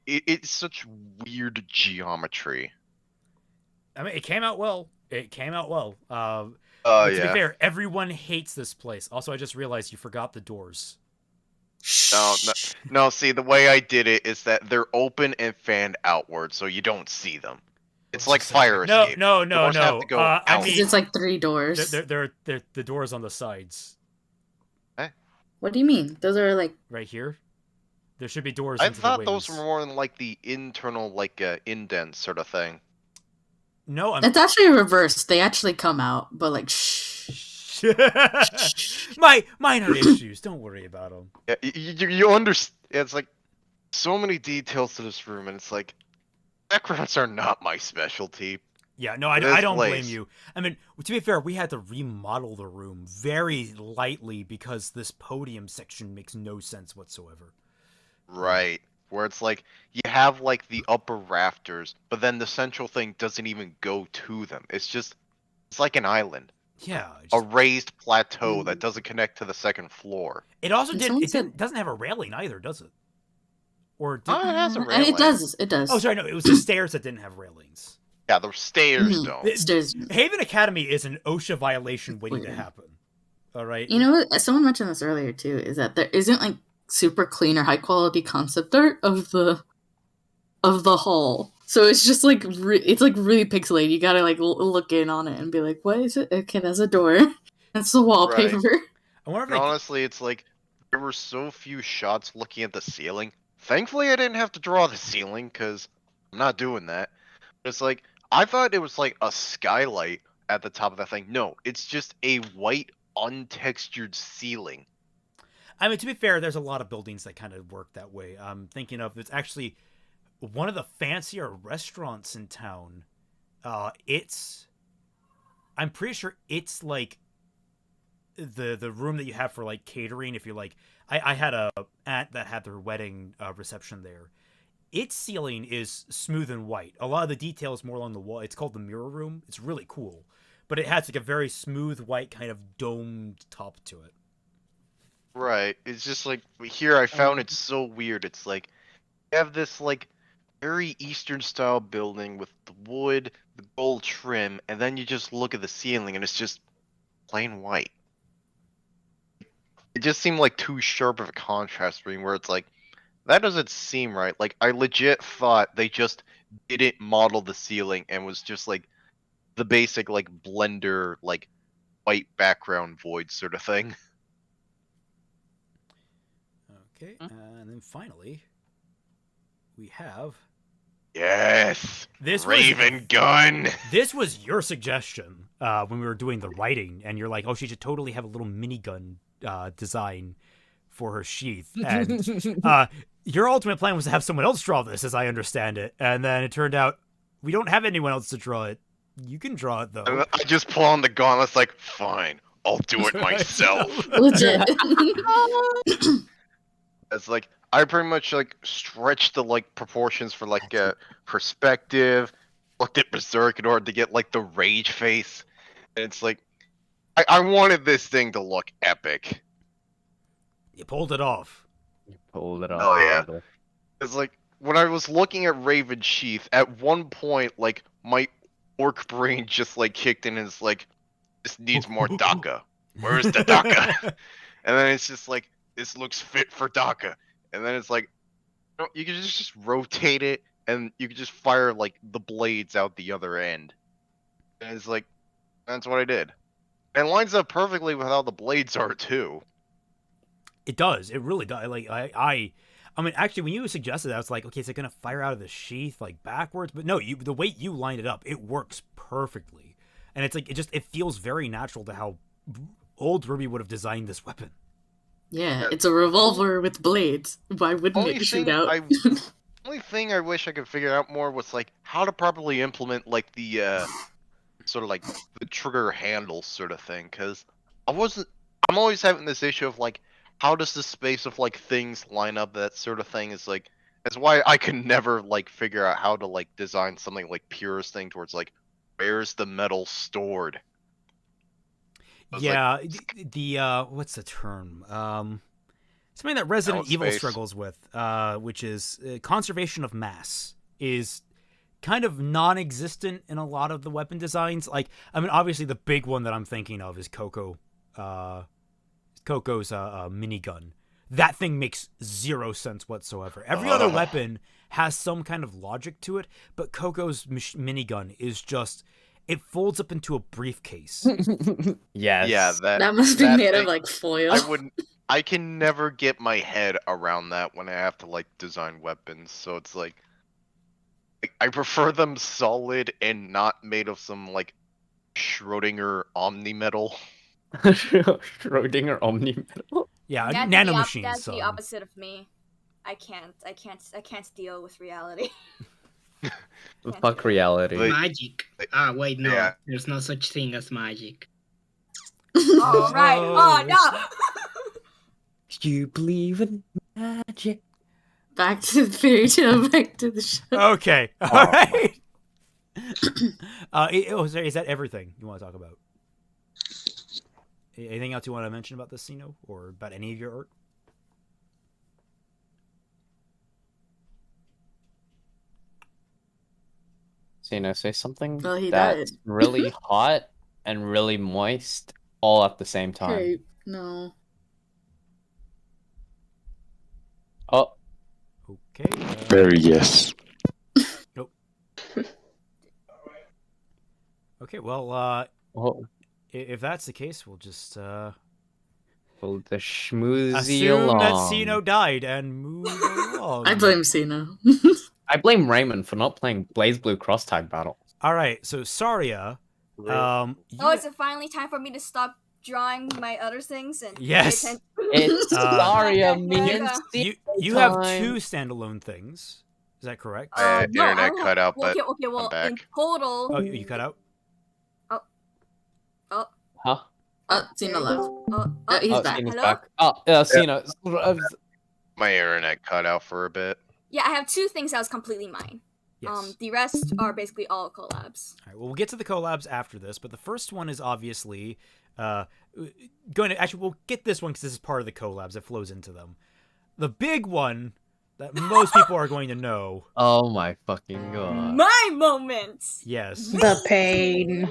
it's such weird geometry. I mean, it came out well. To Yeah. be fair, everyone hates this place. Also, I just realized you forgot the doors. No, see, the way I did it is that they're open and fanned outward, so you don't see them. It's like fire escape. No. Doors have to go I out. mean, It's like 3 doors. They're the doors on the sides. What do you mean? Those are like right here. There should be doors. I into thought the those wings. were more in like the internal, like indents sort of thing. No, It's actually reversed. They actually come out, but like shh. Minor issues. Don't worry about them. Yeah, you understand. It's like so many details to this room, and it's like backgrounds are not my specialty. Yeah, no, I This don't blame place. you. I mean, to be fair, we had to remodel the room very lightly because this podium section makes no sense whatsoever. Right. Where it's like you have like the upper rafters, but then the central thing doesn't even go to them. It's like an island. Yeah. A raised plateau that doesn't connect to the second floor. It also And someone said- doesn't have a railing either, does it? Or did, Oh, it has a It railing. does. It does. Oh, sorry, no, it was the stairs that didn't have railings. Yeah, the stairs don't. Stairs. Haven Academy is an OSHA violation waiting to happen. All right. You know what? Someone mentioned this earlier too. Is that there isn't like super clean or high quality concept art of the hall. So it's just like it's like really pixelated. You gotta like look in on it and be like, "What is it?" Okay, that's a door. That's the wallpaper. I wonder if And honestly, it's like there were so few shots looking at the ceiling. Thankfully, I didn't have to draw the ceiling because I'm not doing that. It's like I thought it was like a skylight at the top of that thing. No, it's just a white, untextured ceiling. I mean, to be fair, there's a lot of buildings that kind of work that way. I'm thinking of it's actually one of the fancier restaurants in town. I'm pretty sure it's like the room that you have for like catering. If you like, I had a aunt that had their wedding reception there. its ceiling is smooth and white. A lot of the details more along the wall. It's called the mirror room. It's really cool, but it has like a very smooth white kind of domed top to it. Right. It's just like here I found it so weird. It's like you have this like very Eastern style building with the wood, the gold trim, and then you just look at the ceiling and it's just plain white. It just seemed like too sharp of a contrast for me where it's like that doesn't seem right. Like I legit thought they just didn't model the ceiling and was just like the basic like Blender like white background void sort of thing. Okay, and then finally, we have... Yes! This Raven gun! This was your suggestion when we were doing the writing, and you're like, oh, she should totally have a little minigun design for her sheath. And your ultimate plan was to have someone else draw this, as I understand it. And then it turned out, we don't have anyone else to draw it. You can draw it, though. I just pull on the gauntlets like, fine, I'll do it myself. Legit. It's like I pretty much like stretched the like proportions for like perspective, looked at Berserk in order to get like the rage face, and it's like I wanted this thing to look epic. You pulled it off. You pulled it off. Oh yeah. It's like when I was looking at Raven Sheath, at one point like my orc brain just like kicked in and it's like, this needs more DACA. Where is the DACA? And then it's just like, this looks fit for DACA. And then it's like, you can just rotate it and you can just fire like the blades out the other end. And it's like, that's what I did. And it lines up perfectly with how the blades are too. It does. It really does. Like I mean, actually, when you suggested that, I was like, okay, is it gonna fire out of the sheath like backwards? But no, the way you lined it up, it works perfectly. And it's like it feels very natural to how old RWBY would have designed this weapon. Yeah, it's a revolver with blades. Why wouldn't it shoot out? Only thing I wish I could figure out more was like how to properly implement like the sort of like the trigger handle sort of thing, because I'm always having this issue of like how does the space of like things line up, that sort of thing. Is like that's why I can never like figure out how to like design something like Purist thing towards like where's the metal stored. Yeah, like, the what's the term? Something that Resident Evil struggles with, which is conservation of mass, is kind of non-existent in a lot of the weapon designs. Like, I mean, obviously the big one that I'm thinking of is Coco's minigun. That thing makes zero sense whatsoever. Every other weapon has some kind of logic to it, but Coco's minigun is just... It folds up into a briefcase. Yes. Yeah, that must be made of like foil. I can never get my head around that when I have to like design weapons. So it's like I prefer them solid and not made of some like Schrodinger Omni metal. Schrodinger Omni metal. Yeah, That's nanomachines. That's the opposite of me. I can't deal with reality. Fuck reality. Magic. Wait, no. Yeah. There's no such thing as magic. Oh, right. Oh, no. You believe in magic? Back to the fairy tale, back to the show. Okay. All right. Sorry, is that everything you want to talk about? Anything else you want to mention about this, Sino, or about any of your art? Sino, say something Well, that's really hot and really moist all at the same time. Okay, no. Oh. Okay. Very yes. Nope. Okay, well, if that's the case, we'll just pull the schmoozy assume along. that Sino died and move along. I blame Sino. I blame Raymond for not playing Blaze Blue cross tag battle. All right, so Saria. Oh, is it finally time for me to stop drawing my other things and yes, pay attention? It's Saria minions. You have two standalone things. Is that correct? Internet cut out, but okay, well, I'm back. in total. Oh, you cut out. Huh? Sino left. He's back. Sino's Hello? back. Oh, Sino. My internet cut out for a bit. Yeah, I have 2 things that was completely mine. Yes. The rest are basically all collabs. All right, well, we'll get to the collabs after this, but the first one is obviously going to... Actually, we'll get this one because this is part of the collabs. It flows into them. The big one that most people are going to know. Oh my fucking god. My moment! Yes. The pain.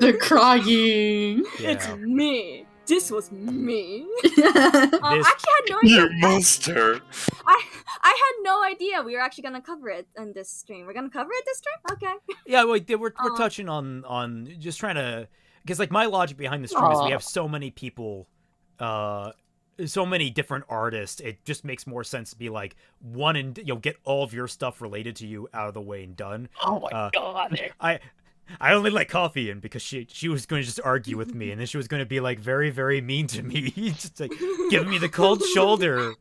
They're crying. Yeah. It's me. This was me. This- I actually had no idea. You monster! I had no idea we were actually gonna cover it in this stream. We're gonna cover it this stream? Okay. Yeah, we're touching on just trying to... Because, like, my logic behind the stream is we have so many people... so many different artists, it just makes more sense to be like one and get all of your stuff related to you out of the way and done. Oh my god. I only let Coffee in because she was going to just argue with me, and then she was going to be like very, very mean to me, just like giving me the cold shoulder.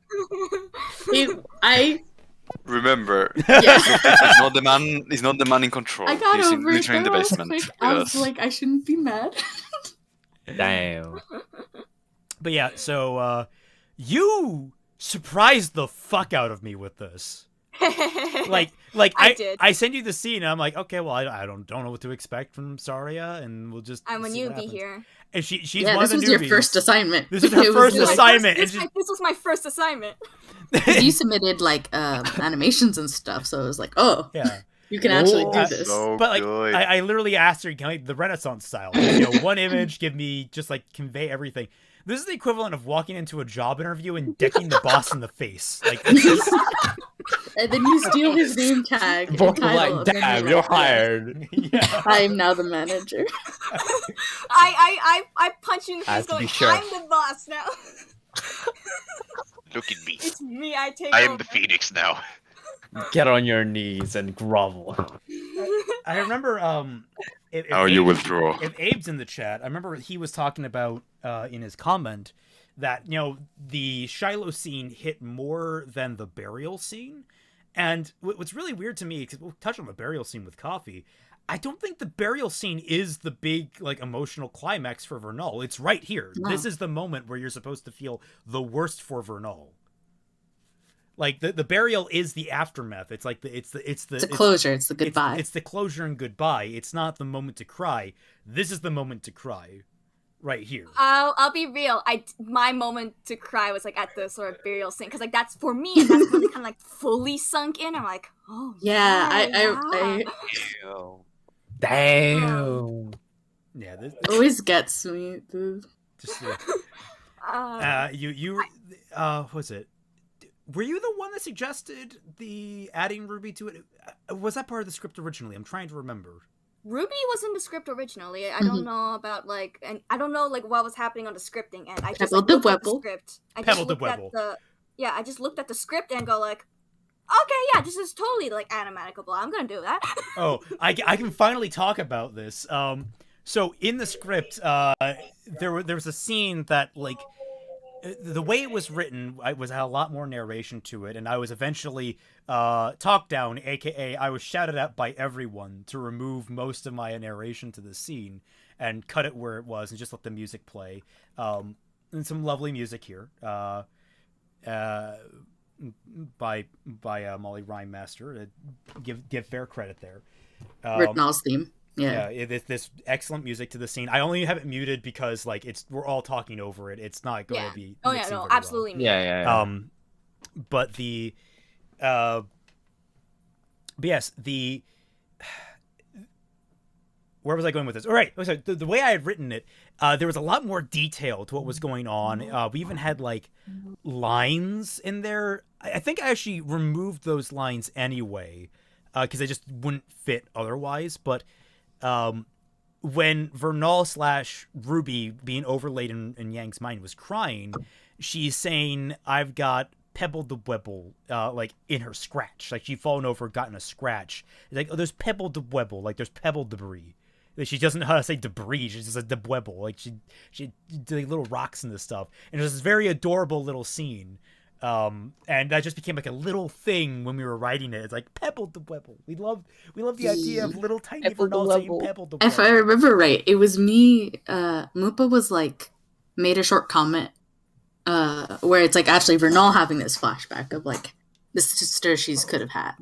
Remember, Yeah. he's not the man. He's not the man in control. I got he's over it literally in the real basement. quick. with I was us. like, I shouldn't be mad. Damn. But yeah, so you surprised the fuck out of me with this. like I did. I send you the scene and I'm like, okay, well I don't know what to expect from Saria, and we'll just I'm a see what newbie happens. here. And she's Yeah, one this of the was your newbies. first assignment. This is her It was first like- assignment. This was my first assignment. 'Cause you submitted like animations and stuff, so it was like, oh, yeah. you can actually do this. But like, I literally asked her, like, the Renaissance style, one image, give me just like convey everything. This is the equivalent of walking into a job interview and decking the boss in the face. Like, it's just... And then you steal his name tag. and Both title, like, and then damn, you're you're like, hired. Yeah. I am now the manager. I punch you in the I face have to be going, sure. I'm the boss now. Look at me. It's me, I take I am over. the Phoenix now. Get on your knees and grovel. I remember if Oh, you Abe- withdraw. If Abe's in the chat, I remember he was talking about in his comment that the Shiloh scene hit more than the burial scene. And what's really weird to me, because we'll touch on the burial scene with Coffee, I don't think the burial scene is the big like emotional climax for Vernal. It's right here. No. This is the moment where you're supposed to feel the worst for Vernal. Like the burial is the aftermath. It's like it's the closure. It's the goodbye. It's the closure and goodbye. It's not the moment to cry. This is the moment to cry, right here. I'll be real. My moment to cry was like at the sort of burial scene, because like that's for me, and that's when it kind of like fully sunk in. I'm like, oh Yeah, I Damn. Yeah, this always gets me. Dude. just you what was it? Were you the one that suggested the adding RWBY to it? Was that part of the script originally? I'm trying to remember. RWBY was in the script originally. I don't know about like, and I don't know like what was happening on the scripting end. I just like, looked at the script. I just looked at I just looked at the script and go like, okay, yeah, this is totally like animaticable. I'm gonna do that. Oh, I can finally talk about this. So in the script, there was a scene that like. The way it was written, had a lot more narration to it, and I was eventually talked down, aka I was shouted at by everyone to remove most of my narration to the scene and cut it where it was and just let the music play. And some lovely music here by Molly Rhymemaster. Give fair credit there. Ritnall's theme. Yeah, this excellent music to the scene. I only have it muted because like we're all talking over it. It's not going to be. Oh yeah, no, absolutely. Well. Yeah. But yes, where was I going with this? All right, so the way I had written it, there was a lot more detail to what was going on. We even had like lines in there. I think I actually removed those lines anyway because they just wouldn't fit otherwise. But when Vernal / RWBY being overlaid in Yang's mind was crying, she's saying, I've got pebble de webble, like in her scratch. Like she'd fallen over, gotten a scratch. It's like, oh, there's pebble de webble, like there's pebble debris. Like, she doesn't know how to say debris, she just says debwebble. Like she did little rocks and this stuff. And it was this very adorable little scene. And that just became like a little thing when we were writing it. It's like pebble de webble. We love the idea of little tiny Vernal saying pebble de webble. If I remember right, it was me. Mupa was like made a short comment where it's like actually Vernal having this flashback of like the sister she's could have had.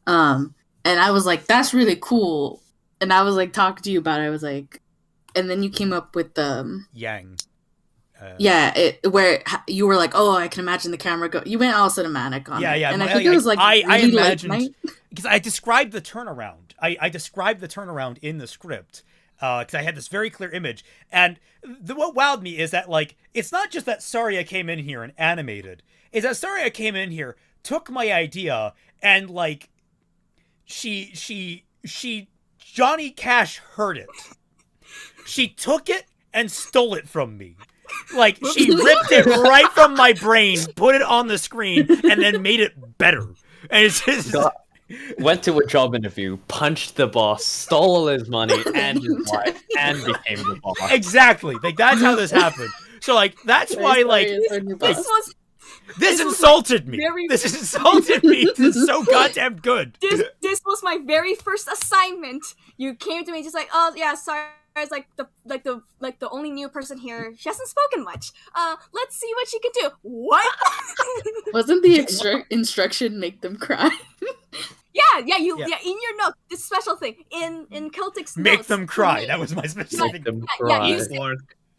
And I was like, that's really cool. And I was like talking to you about it. I was like, and then you came up with the Yang. Where you were like, oh, I can imagine the camera go. You went all cinematic on it. Yeah. And I think it was like I really imagined, because I described the turnaround. I described the turnaround in the script because I had this very clear image. And what wowed me is that like it's not just that Saria came in here and animated. Is that Saria came in here, took my idea, and like she Johnny Cash heard it. She took it and stole it from me. Like, she ripped it right from my brain, put it on the screen, and then made it better. And it's just... Went to a job interview, punched the boss, stole all his money and his wife, and became the boss. Exactly. Like, that's how this happened. So, like, that's why, like... This insulted me. This insulted me. This is so goddamn good. This was my very first assignment. You came to me just like, oh yeah, sorry. It's like the only new person here. She hasn't spoken much. Let's see what she can do. What? Wasn't the instruction make them cry? Yeah. In your note, this special thing in Celtic's make notes, them cry. That was my specific.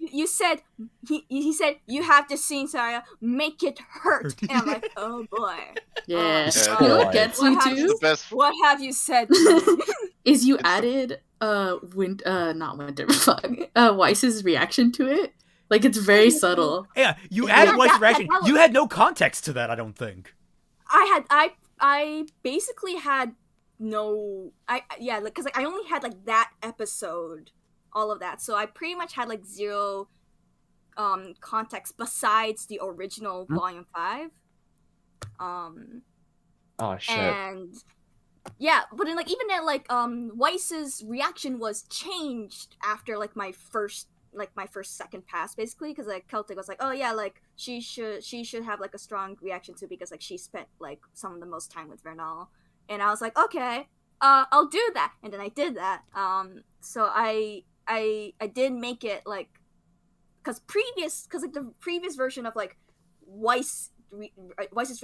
You said he said you have to sing Saria, make it hurt. And I'm like, oh boy. Yeah. You know what gets me too? What have you said? Is you added not Winterfog, Weiss's reaction to it. Like it's very subtle. Yeah, you added Weiss's reaction. You had no context to that, I don't think. I basically had no because I only had like that episode, all of that. So I pretty much had like zero context besides the original volume 5. Oh shit. And yeah, but then like even then like Weiss's reaction was changed after like my first second pass basically, because like Celtic was like, oh yeah, like she should have like a strong reaction too because like she spent like some of the most time with Vernal, and I was like, okay, I'll do that, and then I did that. So I did make it like because like the previous version of like Weiss's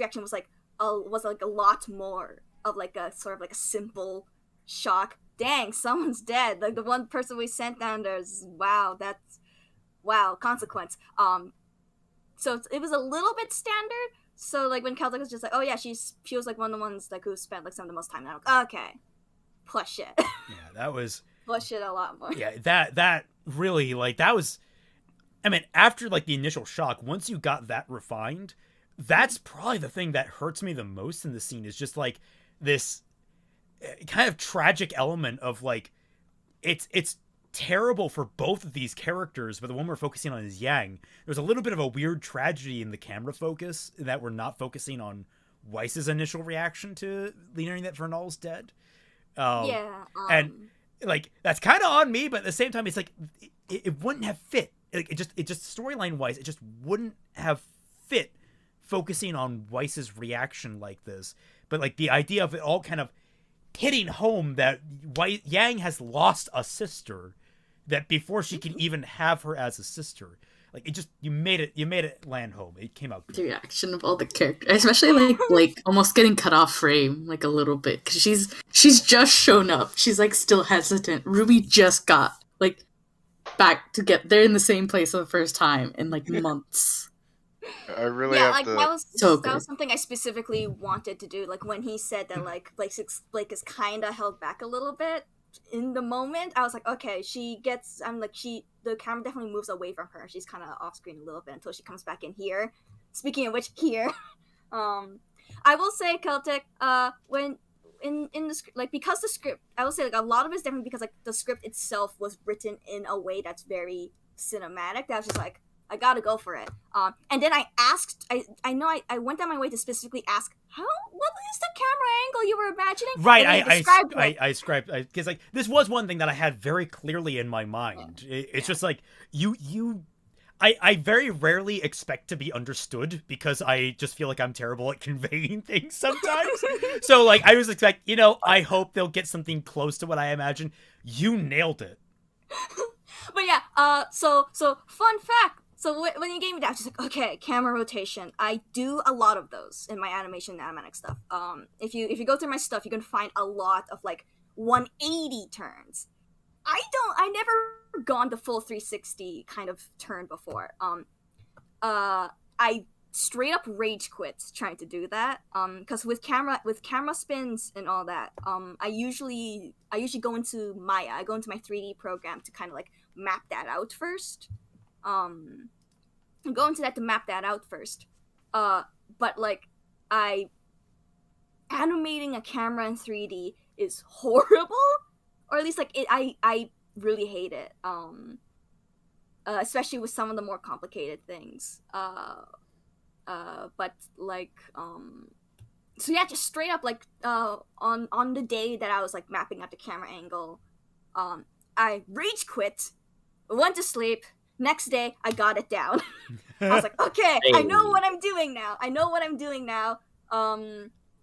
reaction was like a lot more of like a sort of like a simple shock. Dang, someone's dead. Like the one person we sent down there is consequence. So it was a little bit standard. So like when Celtic was just like, oh yeah, she was like one of the ones like who spent like some of the most time. And I'm like, okay, push it. Yeah, that was push it a lot more. Yeah, that really like that was. I mean, after like the initial shock, once you got that refined, that's probably the thing that hurts me the most in the scene is just like this kind of tragic element of like it's terrible for both of these characters, but the one we're focusing on is Yang. There's a little bit of a weird tragedy in the camera focus that we're not focusing on Weiss's initial reaction to learning that Vernal's dead. And like that's kind of on me, but at the same time, it's like it wouldn't have fit. Like it just storyline wise, it just wouldn't have fit focusing on Weiss's reaction like this. But like the idea of it all kind of hitting home that Yang has lost a sister, that before she can even have her as a sister, like it just you made it land home. It came out good. The reaction of all the characters, especially like almost getting cut off frame like a little bit because she's just shown up. She's like still hesitant. RWBY just got like back to get they're in the same place for the first time in like months. I really have to... that was something I specifically wanted to do. Like when he said that like Blake is kind of held back a little bit in the moment, I was like, okay, the camera definitely moves away from her. She's kind of off screen a little bit until she comes back in here. Speaking of which, here, I will say Celtic, when in the script, like because the script, I will say like a lot of it's different because like the script itself was written in a way that's very cinematic. That was just like, I gotta go for it. And then I asked, I went down my way to specifically ask, what is the camera angle you were imagining? Right, I described, because like, this was one thing that I had very clearly in my mind. It's just like, I very rarely expect to be understood because I just feel like I'm terrible at conveying things sometimes. So like, I was like, I hope they'll get something close to what I imagine. You nailed it. But yeah, so fun fact, So when you gave me that, I was just like, okay, camera rotation. I do a lot of those in my animation and animatic stuff. If you go through my stuff, you can find a lot of like 180 turns. I never gone the full 360 kind of turn before. I straight up rage quit trying to do that. Because with camera spins and all that, I usually go into Maya. I go into my 3D program to kind of like map that out first. Go into that to map that out first. But like animating a camera in 3D is horrible, or at least like I really hate it. Especially with some of the more complicated things. But like so yeah, just straight up like on the day that I was like mapping out the camera angle, I rage quit, went to sleep. Next day, I got it down. I was like, okay, I know what I'm doing now.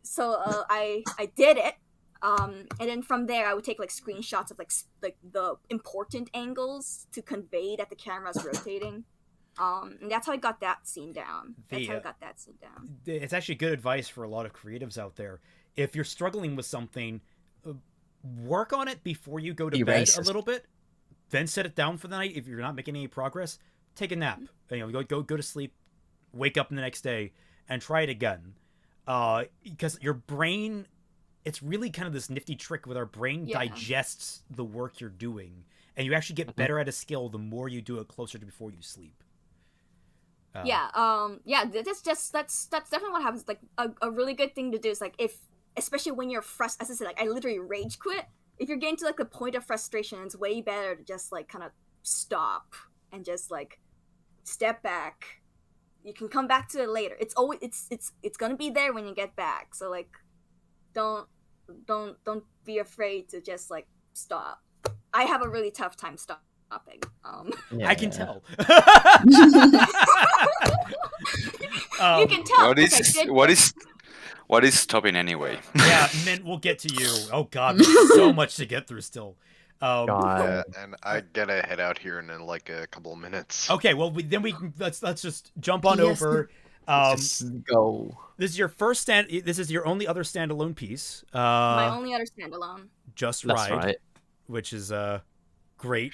So I did it. And then from there, I would take like screenshots of like the important angles to convey that the camera's rotating. And that's how I got that scene down. It's actually good advice for a lot of creatives out there. If you're struggling with something, work on it before you go to bed a little bit. Then set it down for the night. If you're not making any progress, take a nap. Go to sleep, wake up the next day, and try it again. Because your brain, it's really kind of this nifty trick with our brain digests the work you're doing, and you actually get better at a skill the more you do it closer to before you sleep. That's definitely what happens. Like a really good thing to do is like especially when you're frustrated. As I said, like I literally rage quit. If you're getting to like the point of frustration, it's way better to just like kind of stop and just like step back. You can come back to it later. It's always it's gonna be there when you get back. So like don't be afraid to just like stop. I have a really tough time stopping. I can tell. You can tell. What is stopping anyway? Yeah, Mint, we'll get to you. Oh god, there's so much to get through still. Yeah, and I gotta head out here in like a couple of minutes. Okay, well let's just jump on over. Just go. This is your first This is your only other standalone piece. My only other standalone. Just That's right. Which is great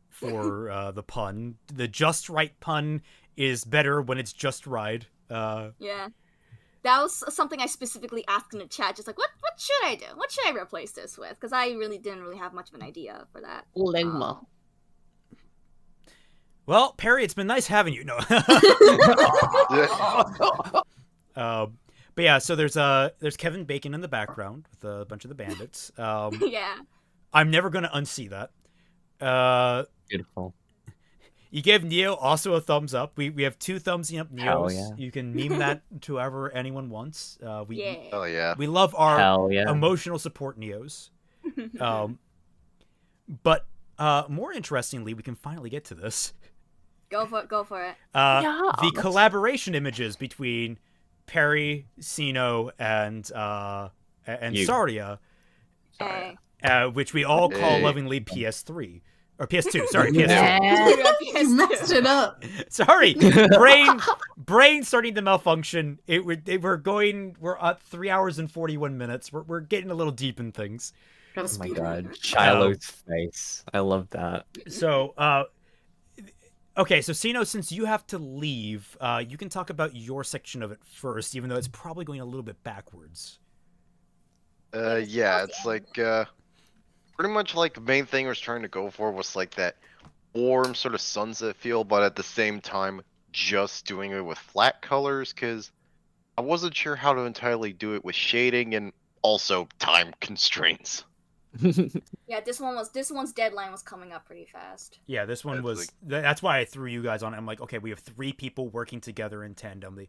for the pun. The just right pun is better when it's just ride. Yeah. That was something I specifically asked in the chat, just like, what should I do? What should I replace this with? Because I really didn't really have much of an idea for that. Legma. Well, Peri, it's been nice having you. No. But yeah, so there's Kevin Bacon in the background with a bunch of the bandits. Yeah. I'm never gonna unsee that. Beautiful. You gave Neo also a thumbs up. We have 2 thumbs up Neos. Yeah. You can meme that to whoever anyone wants. Oh yeah. We love our emotional support Neos. But more interestingly, we can finally get to this. Go for it. The collaboration images between Peri, Sino, and Saria, which we all call lovingly PS3. Or PS2, sorry, PS2. You messed it up. Sorry, brain starting to malfunction. We're at 3 hours and 41 minutes. We're getting a little deep in things. Oh my god, Shiloh's face. I love that. So, okay, so Sino, since you have to leave, you can talk about your section of it first, even though it's probably going a little bit backwards. Yeah, it's like pretty much like the main thing I was trying to go for was like that warm sort of sunset feel, but at the same time just doing it with flat colors, because I wasn't sure how to entirely do it with shading and also time constraints. Yeah, this one's deadline was coming up pretty fast. Yeah, this one was. That's why I threw you guys on. I'm like, okay, we have 3 people working together in tandem.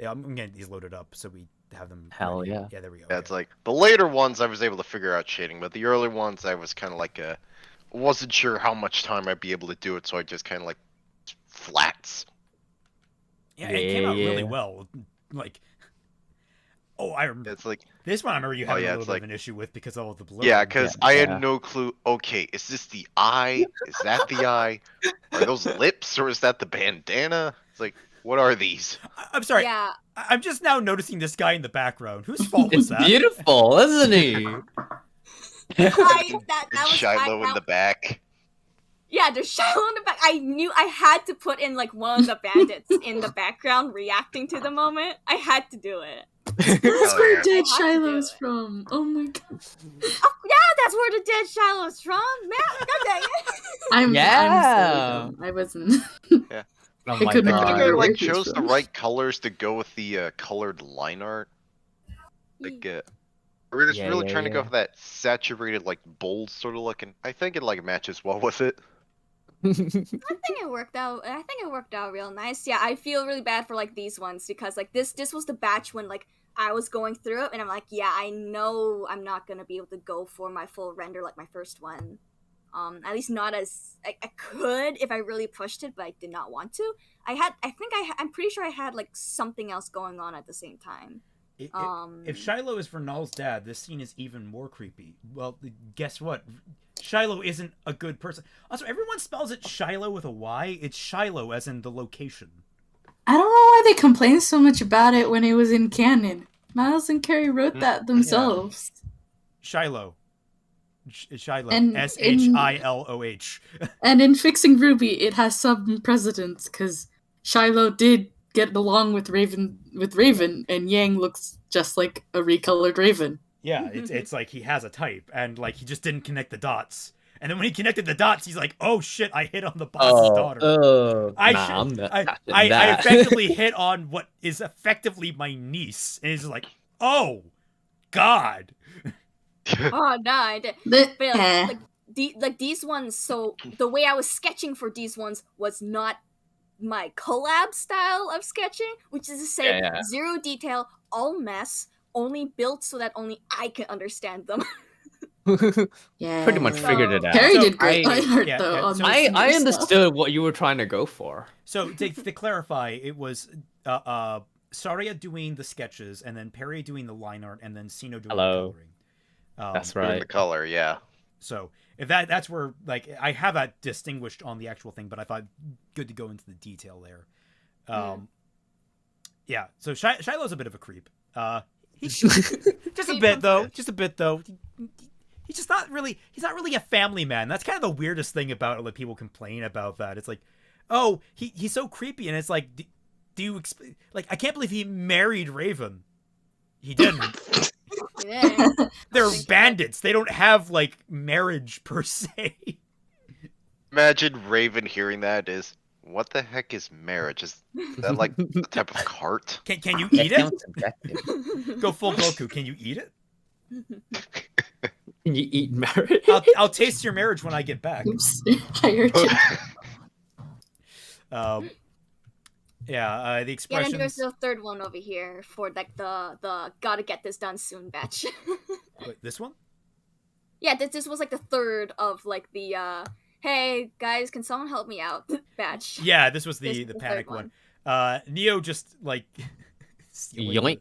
I'm getting these loaded up so we have them. Hell ready. yeah. Yeah, there we go. Yeah, it's like the later ones I was able to figure out shading, but the early ones I was kind of like wasn't sure how much time I'd be able to do it, so I just kind of like flats. Yeah, it came out really well. Like, Oh, I remember. It's like this one. I remember you had a yeah, little it's bit like- of an issue with because of all the blur. Yeah, because I had no clue. Okay, is this the eye? Is that the eye? Are those lips, or is that the bandana? It's like, what are these? I'm sorry. Yeah. I'm just now noticing this guy in the background. Whose fault was It's that? beautiful, isn't he? That was Shiloh in the back. Yeah, there's Shiloh in the back. I knew I had to put in like one of the bandits in the background reacting to the moment. I had to do it. That's where dead Shiloh's from. Oh my god. Oh, yeah, that's where the dead Shiloh's from. Man, god dang it. I'm Yeah. so dumb. I wasn't. Yeah. Oh I my could I not think god. they remember where like he's chose the from. right colors to go with the colored line art. Like, we're just Yeah, really yeah, trying to go yeah. for that saturated, like bold sort of look, and I think it like matches well with it. I think it worked out. I think it worked out real nice. Yeah, I feel really bad for like these ones because like this was the batch when like I was going through it and I'm like, yeah, I know I'm not gonna be able to go for my full render like my first one. At least not as I could if I really pushed it, but I did not want to. I'm pretty sure I had like something else going on at the same time. If Shiloh is for Null's dad, this scene is even more creepy. Well, guess what? Shiloh isn't a good person. Also, everyone spells it Shiloh with a Y. It's Shiloh as in the location. I don't know why they complained so much about it when it was in canon. Miles and Carrie wrote that themselves. Shiloh. Shiloh. And Shiloh. And in fixing RWBY, it has some precedence because Shiloh did get along with Raven, and Yang looks just like a recolored Raven. Yeah, it's like he has a type, and like he just didn't connect the dots. And then when he connected the dots, he's like, "Oh shit! I hit on the boss's daughter. I effectively hit on what is effectively my niece." And he's just like, "Oh, God." Oh no, I did. But like these ones. So the way I was sketching for these ones was not my collab style of sketching, which is to say, zero detail, all mess, only built so that only I can understand them. Yeah, pretty much figured it out. Carrie did great line art though. So I understood what you were trying to go for. So to clarify, it was Saria doing the sketches, and then Peri doing the line art, and then Sino doing the coloring. That's Doing right. the color, yeah. So if that's where like I have that distinguished on the actual thing, but I thought good to go into the detail there. Yeah. So Shiloh's a bit of a creep. He's just a bit though. He's just not really. He's not really a family man. That's kind of the weirdest thing about it. Like people complain about that. It's like, oh, he's so creepy, and it's like, do you like? I can't believe he married Raven. He didn't. They're bandits. They don't have like marriage per se. Imagine Raven hearing that is, what the heck is marriage? Is that like the type of cart? Can you eat it? Go full Goku. Can you eat it? Can you eat marriage? I'll taste your marriage when I get back. Oops, I heard you. The Yeah, expressions. and there's the third one over here for like the gotta get this done soon batch. Wait, this one? Yeah, this was like the third of like the hey guys, can someone help me out batch. Yeah, this was the third panic one. Neo just like stealing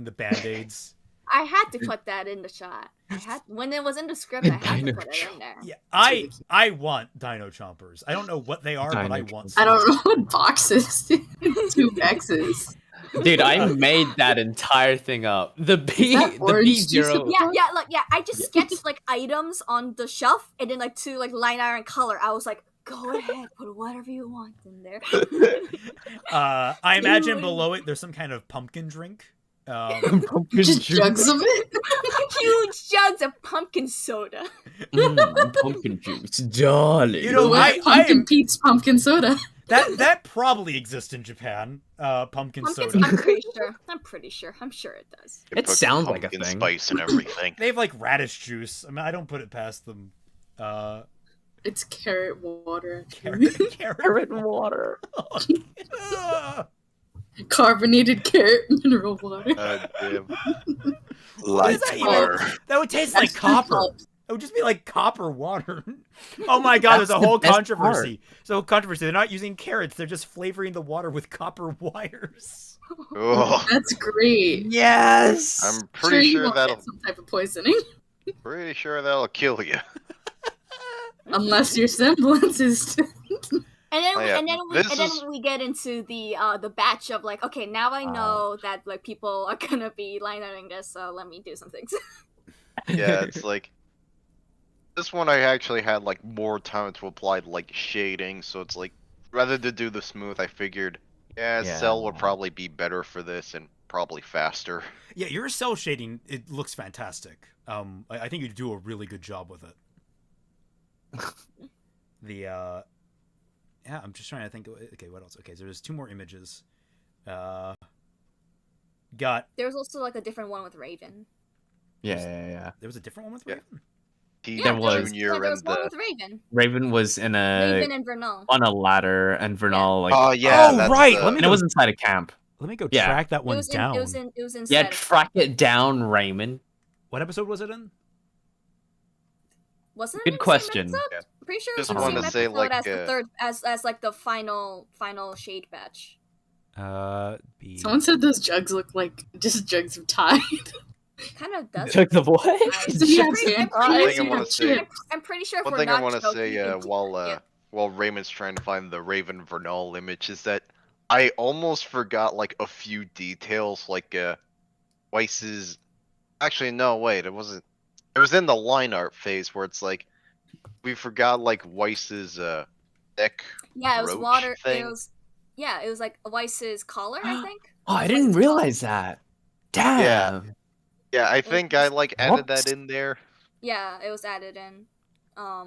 the band-aids. I had to put that in the shot. When it was in the script, I had to put it in there. Yeah, I want Dino Chompers. I don't know what they are, but I want some. I don't know what boxes. 2 X's. Dude, I made that entire thing up. The B0. Yeah. I just sketched like items on the shelf and then like to like line iron color. I was like, go ahead, put whatever you want in there. I imagine below it there's some kind of pumpkin drink. Pumpkin just jugs of it. Huge jugs of pumpkin soda. Pumpkin juice, darling. You know, Pumpkin Pete's pumpkin soda. That probably exists in Japan. Pumpkin soda. I'm pretty sure. I'm sure it does. It sounds like a Pumpkin thing. Spice and everything. They have like radish juice. I mean, I don't put it past them. It's carrot water. Carrot water. Carbonated carrot mineral water. Damn. That would taste like copper. It would just be like copper water. Oh my god, there's a whole controversy. So controversy. They're not using carrots. They're just flavoring the water with copper wires. Oh, That's great. Yes. I'm pretty you sure won't that'll get some type of poisoning. kill you. Unless your semblance is. And then, Oh, yeah. we get into the batch of like, okay, now I know that like people are gonna be line arting this, so let me do some things. Yeah, it's like this one I actually had like more time to apply like shading, so it's like rather than do the smooth, I figured cell would probably be better for this and probably faster. Yeah, your cell shading, it looks fantastic. I think you do a really good job with it. Yeah, I'm just trying to think. Okay, what else? Okay, so there's 2 more images. Got. There's also like a different one with Raven. Yeah. There was a different one with Raven. There was one with Raven. Raven was in Raven and Vernal. on a ladder, and Vernal like. Oh yeah. Oh right. And it was inside a camp. Let me go track that one down. It was inside. Yeah, track it down, Raymond. What episode was it in? Wasn't Good question. I'm pretty sure it was Just the same wanna say, episode like, as the third, as like the final shade batch. Someone said those jugs look like just jugs of Tide. Kind of does. Jugs of what? I'm pretty sure. One thing I want to say while Raymond's trying to find the Raven Vernal image is that I almost forgot like a few details, like Weiss's. Actually, no, wait, it wasn't. It was in the line art phase where it's like we forgot like Weiss's neck. Yeah, it was roach water. thing. It was like Weiss's collar, I think. Oh, I didn't realize that. Damn. Yeah, I think I like added that in there. Yeah, it was added in. I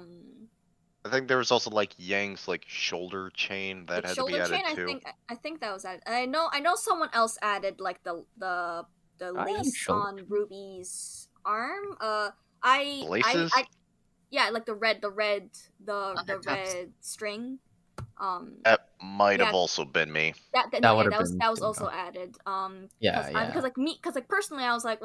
think there was also like Yang's like shoulder chain that had to be added too. I think that was added. I know someone else added like the lace on RWBY's arm. Laces? Yeah, like the red string. That might have also been me. That was also added. Because personally I was like,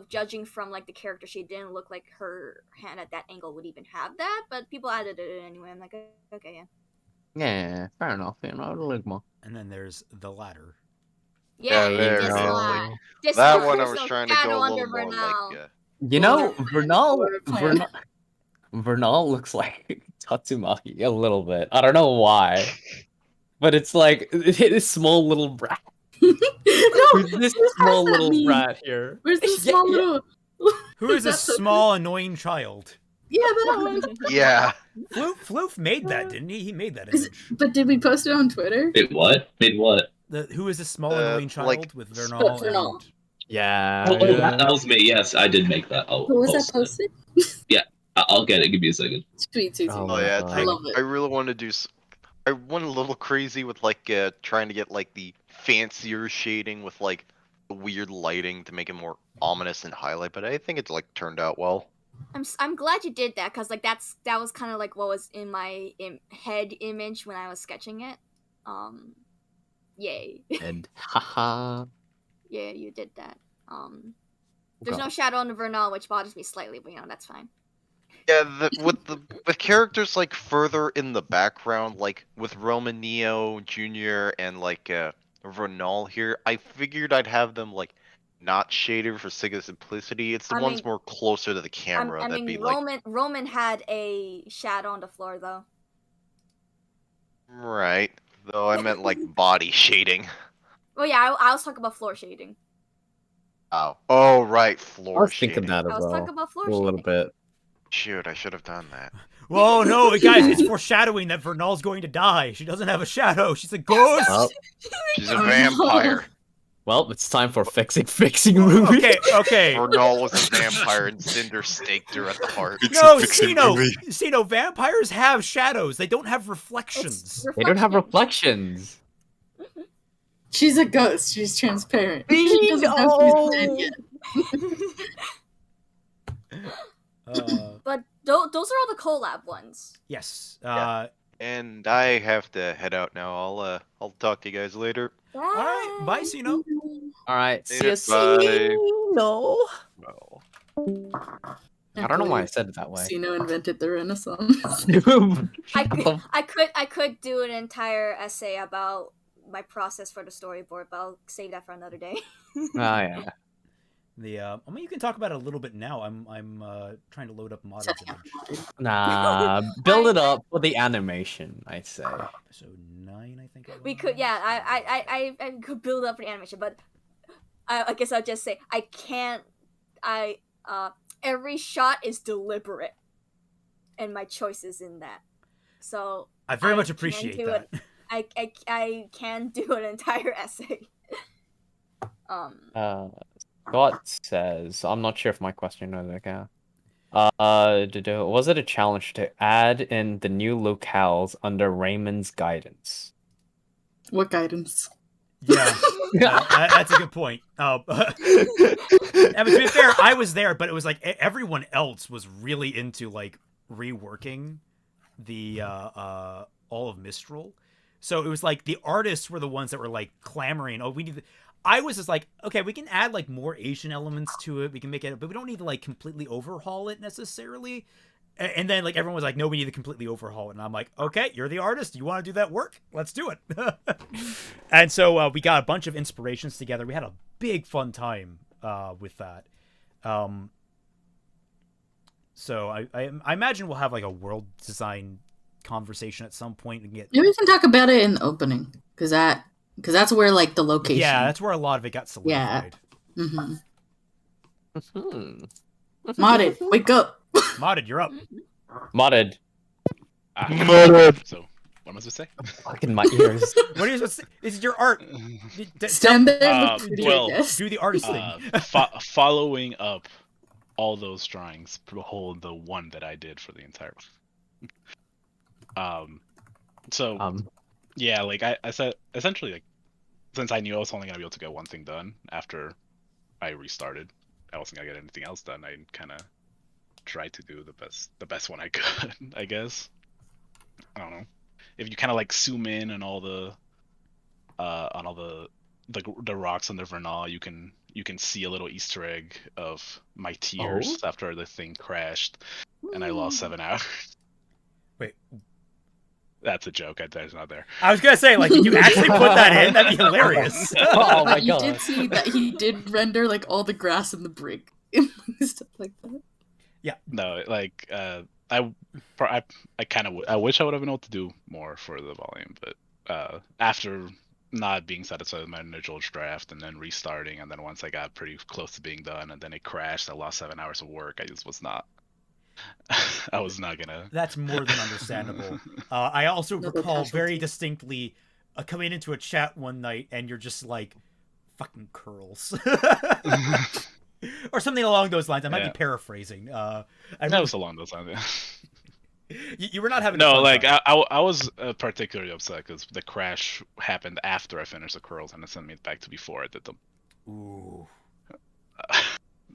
judging from like the character, she didn't look like her hand at that angle would even have that, but people added it anyway. I'm like, okay, yeah. Yeah, fair enough. You know, a little more. And then there's the ladder. Yeah, there just it is. like, That one I was trying to go a little more like. You know, Vernal looks like Tatsumaki a little bit. I don't know why, but it's like this small little brat. Who's this small little brat here? Where's the small little? Who is this small annoying child? Yeah, that one. Yeah. Floof made that, didn't he? He made that image. But did we post it on Twitter? Wait, what? Made what? Who is this small annoying child like, with Vernal? Vernal. Yeah. That was me. Yes, I did make that. Who was that posted? Yeah, I'll get it. Give me a second. Sweet. Oh yeah, I love it. I really want to do. I went a little crazy with like trying to get like the fancier shading with like the weird lighting to make it more ominous and highlight, but I think it's like turned out well. I'm glad you did that, because like that was kind of like what was in my head image when I was sketching it. Yay. And haha. Yeah, you did that. There's no shadow on the Vernal, which bothers me slightly, but that's fine. Yeah, with the characters like further in the background, like with Roman Neo Jr. and like Vernal here, I figured I'd have them like not shaded for sake of simplicity. It's the ones more closer to the camera that'd be like. Roman had a shadow on the floor though. Right, though I meant like body shading. Oh yeah, I was talking about floor shading. Oh right, floor. I was thinking that as well. I was talking about floor a little bit. Shoot, I should have done that. Whoa, no, guys, it's foreshadowing that Vernal's going to die. She doesn't have a shadow. She's a ghost. Well, she's a vampire. Well, it's time for fixing movie. Okay. Vernal was a vampire and Cinder staked her at the heart. No, Sino, vampires have shadows. They don't have reflections. They don't have reflections. She's a ghost. She's transparent. She doesn't know she's dead yet. But those are all the collab ones. Yes. And I have to head out now. I'll talk to you guys later. Bye. All right. Bye, Sino. All right. See you, Bye. Sino. Well. I don't know why I said it that way. Sino invented the Renaissance. I could do an entire essay about my process for the storyboard, but I'll save that for another day. Yeah. I mean, you can talk about it a little bit now. I'm trying to load up Modded's image. Nah, build it up for the animation, I'd say. Episode 9, I think. We could, yeah, I could build up the animation, but I guess I'll just say I can't. Every shot is deliberate, and my choices in that. So I very much appreciate that. I can do an entire essay. Scott says, I'm not sure if my question was okay. Was it a challenge to add in the new locales under Raymond's guidance? What guidance? Yeah, that's a good point. And to be fair, I was there, but it was like everyone else was really into like reworking the all of Mistral. So it was like the artists were the ones that were like clamoring, "Oh, we need." I was just like, okay, we can add like more Asian elements to it. We can make it, but we don't need to like completely overhaul it necessarily. And then like everyone was like, no, we need to completely overhaul it. And I'm like, okay, you're the artist. You want to do that work? Let's do it. And so we got a bunch of inspirations together. We had a big fun time with that. So I imagine we'll have like a world design conversation at some point and get. Maybe we can talk about it in the opening because that's where like the location. Yeah, that's where a lot of it got solidified. Yeah. Modded, wake up. Modded, you're up. Modded. Modded. So, what am I supposed to say? Fucking my ears. What are you supposed to say? This is your art. Stand there. Well, do the artist thing. Following up all those drawings, behold the one that I did for the entire one. Yeah, like I said, essentially, like since I knew I was only gonna be able to get one thing done after I restarted, I wasn't gonna get anything else done. I kind of tried to do the best one I could, I guess. I don't know. If you kind of like zoom in on all the rocks on the Vernal, you can see a little Easter egg of my tears after the thing crashed, and I lost 7 hours. Wait. That's a joke. That's not there. I was gonna say, like, did you actually put that in? That'd be hilarious. Oh my You god! did see that he did render like all the grass and the brick stuff like that. Yeah. No, like I wish I would have been able to do more for the volume, but after not being satisfied with my initial draft and then restarting, and then once I got pretty close to being done, and then it crashed, I lost 7 hours of work. I just was not. I was not gonna. That's more than understandable. I also recall very distinctly coming into a chat one night and you're just like, fucking curls. Or something along those lines. I might be paraphrasing. That was along those lines. Yeah. You were not having. No, like I was particularly upset because the crash happened after I finished the curls and it sent me back to before I did them. Ooh.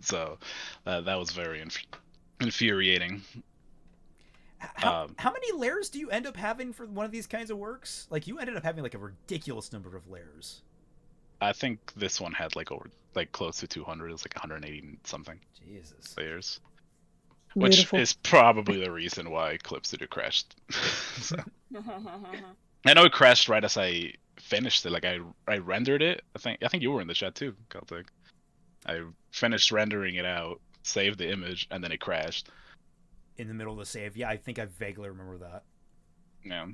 So that was very infuriating. How many layers do you end up having for one of these kinds of works? Like you ended up having like a ridiculous number of layers. I think this one had like close to 200. It's like 180 something. Jesus. Layers. Beautiful. Which is probably the reason why Clip Studio crashed. So. I know it crashed right as I finished it. Like I rendered it. I think you were in the chat too, Celtic. I finished rendering it out, saved the image, and then it crashed. In the middle of the save. Yeah, I think I vaguely remember that. Yeah.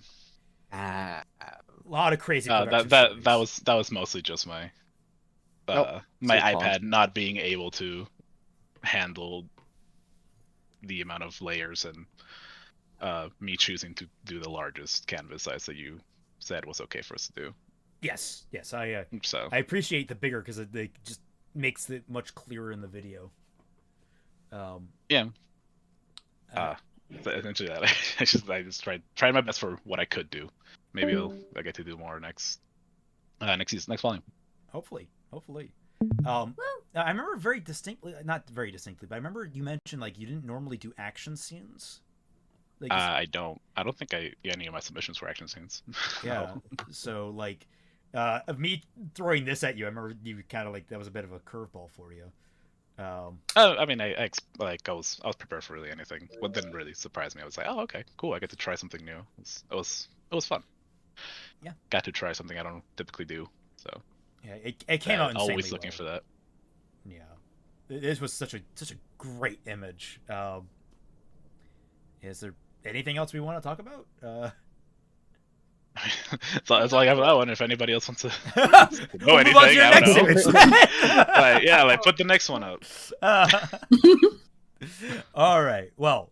A lot of crazy that was mostly just my my iPad not being able to handle the amount of layers and me choosing to do the largest canvas size that you said was okay for us to do. Yes, I appreciate the bigger because it just makes it much clearer in the video. Essentially that I just tried my best for what I could do. Maybe I get to do more next volume. Hopefully. I remember not very distinctly, but I remember you mentioned like you didn't normally do action scenes. Like, I don't think any of my submissions were action scenes. Yeah. No. So like, of me throwing this at you, I remember you kind of like that was a bit of a curveball for you. I mean, I was prepared for really anything. What didn't really surprise me, I was like, oh, okay, cool. I get to try something new. It was fun. got to try something I don't typically do. So yeah, it came out insanely always looking for that. Yeah, this was such a great image. Is there anything else we want to talk about? So that's all I got for that one. If anybody else wants to know anything, I don't know. But yeah, like put the next one up. All right. Well,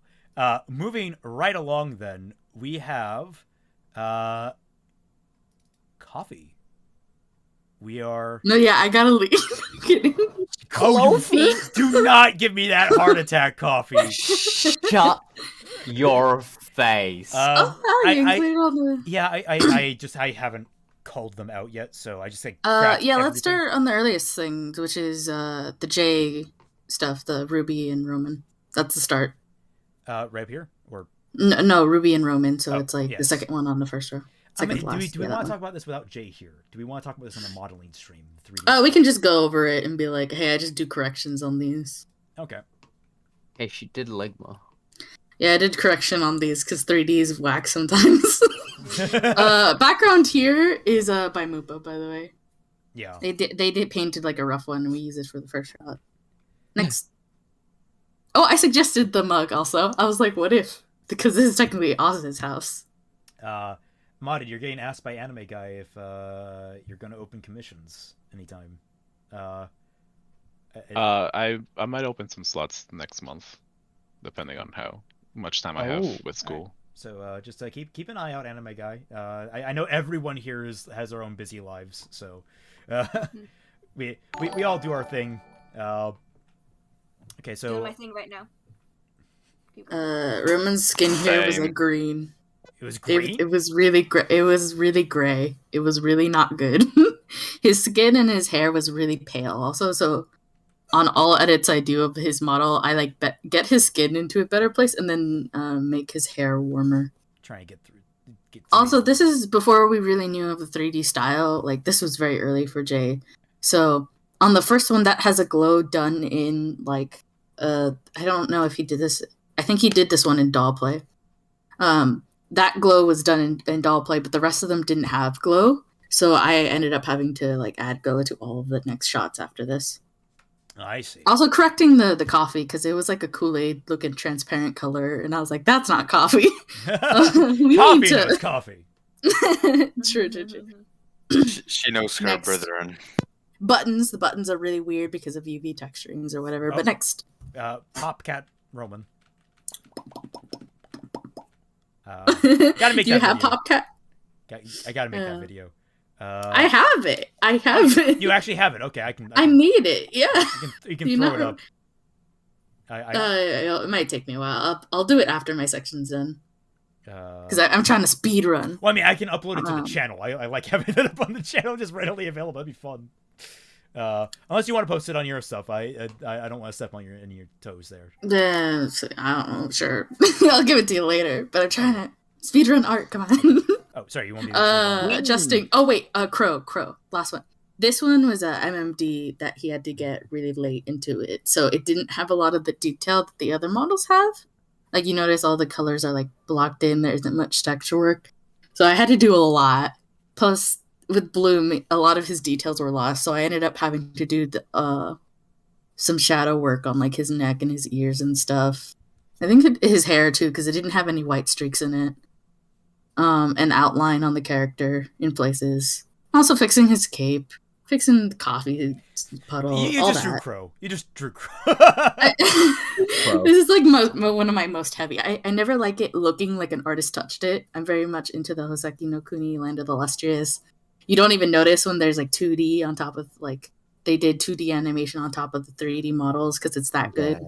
moving right along, then we have coffee. We are. No, yeah, I gotta leave. Kidding. Oh, do not give me that heart attack, coffee. Shut your face. I haven't called them out yet, so I just think. Let's start on the earliest things, which is the J stuff, the Ruby and Roman. That's the start. Right here, or no, Ruby and Roman. So it's like the second one on the first row. Do we want to talk about this without Jay here? Do we want to talk about this on the modeling stream? 3D. Oh, we can just go over it and be like, "Hey, I just do corrections on these." Okay. Hey, she did Ligma. Yeah, I did correction on these because 3D is whack sometimes. Background here is by Mupa, by the way. Yeah. They did painted like a rough one, and we use it for the first shot. Next. Oh, I suggested the mug also. I was like, what if? Because this is technically Oz's house. Modded, you're getting asked by Anime Guy if you're going to open commissions anytime. I might open some slots next month, depending on how much time I have with school. Right. So just keep an eye out, Anime Guy. I know everyone here has their own busy lives, so we all do our thing. Okay, so doing my thing right now. Roman's skin here was like green. It was green. It was really gray. It was really gray. It was really not good. His skin and his hair was really pale. Also, so on all edits I do of his model, I like get his skin into a better place and then make his hair warmer. Try and get through. Also, this is before we really knew of the 3D style. Like this was very early for Jay. So on the first one, that has a glow done in like I don't know if he did this. I think he did this one in doll play. That glow was done in doll play, but the rest of them didn't have glow. So I ended up having to like add glow to all of the next shots after this. I see. Also correcting the coffee because it was like a Kool-Aid looking transparent color, and I was like, that's not coffee. Coffee knows coffee. True. She knows her brethren. Buttons. The buttons are really weird because of UV texturings or whatever. But next. Popcat Roman. Gotta make Do you that have video. Popcat? I gotta make that video. I have it. It. You actually have it. Okay, I can. I need it. Yeah. You can throw it up. It might take me a while. I'll do it after my section's done. Because I'm trying to speed run. Well, I mean, I can upload it to the channel. I like having it up on the channel, just readily available. That'd be fun. Unless you want to post it on your stuff, I don't want to step on any of your toes there. I don't know. Sure, I'll give it to you later. But I'm trying to speedrun art. Come on. Oh, sorry, you want me to adjusting. Oh wait, Crow. Last one. This one was a MMD that he had to get really late into it, so it didn't have a lot of the detail that the other models have. Like you notice, all the colors are like blocked in. There isn't much texture work, so I had to do a lot. Plus, with Bloom, a lot of his details were lost, so I ended up having to do some shadow work on like his neck and his ears and stuff. I think his hair too, because it didn't have any white streaks in it. An outline on the character in places. Also fixing his cape, fixing the coffee puddle. You all just that. drew Crow. You just drew Crow. This is like one of my most heavy. I never like it looking like an artist touched it. I'm very much into the Hoseki no Kuni, Land of the Lustrous. You don't even notice when there's like 2D on top of like they did 2D animation on top of the 3D models because it's that good.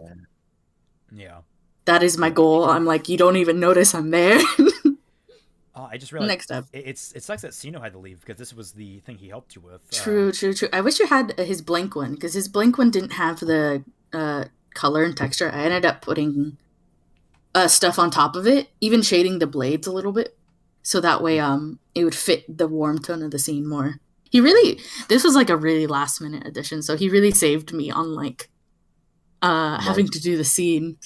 Yeah. That is my goal. I'm like, you don't even notice I'm there. I just realized. Next up. It sucks that Sino had to leave because this was the thing he helped you with. True. I wish you had his blank one because his blank one didn't have the color and texture. I ended up putting stuff on top of it, even shading the blades a little bit. So that way it would fit the warm tone of the scene more. This was like a really last minute addition, so he really saved me on like having to do the scene.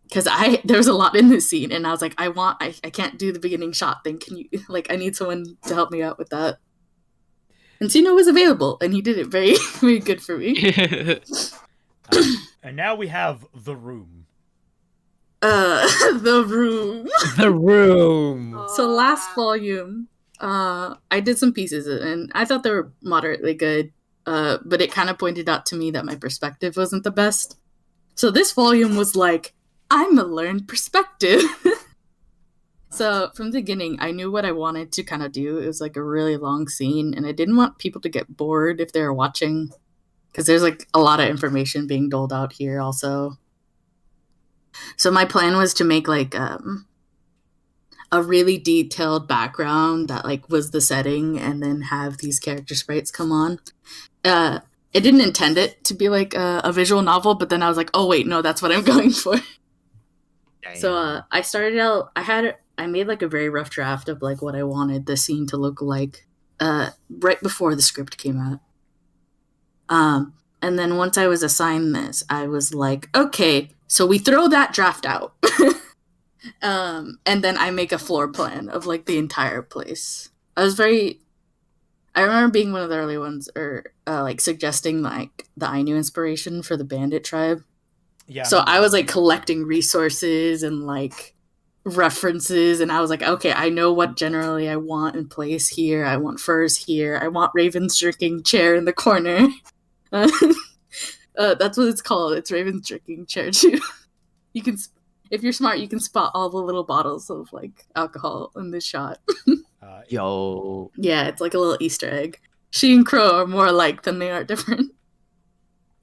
because there was a lot in this scene, and I was like, I can't do the beginning shot thing. Can you, like, I need someone to help me out with that. And Sino was available, and he did it very, very good for me. And now we have The Room. The Room. The Room. So last volume, I did some pieces, and I thought they were moderately good, but it kind of pointed out to me that my perspective wasn't the best. So this volume was like, I'm a learned perspective. So from the beginning, I knew what I wanted to kind of do. It was like a really long scene, and I didn't want people to get bored if they were watching, because there's like a lot of information being doled out here also. So my plan was to make like a really detailed background that like was the setting, and then have these character sprites come on. It didn't intend it to be like a visual novel, but then I was like, oh wait, no, that's what I'm going for. Dang. So I started out, I made like a very rough draft of like what I wanted the scene to look like right before the script came out. And then once I was assigned this, I was like, okay, so we throw that draft out. And then I make a floor plan of like the entire place. I remember being one of the early ones, or like suggesting like the Ainu inspiration for the bandit tribe. Yeah. So I was like collecting resources and like references, and I was like, okay, I know what generally I want in place here. I want furs here. I want Raven's drinking chair in the corner. That's what it's called. It's Raven's drinking chair too. You can, if you're smart, you can spot all the little bottles of like alcohol in this shot. Yo. Yeah, it's like a little Easter egg. She and Crow are more alike than they are different.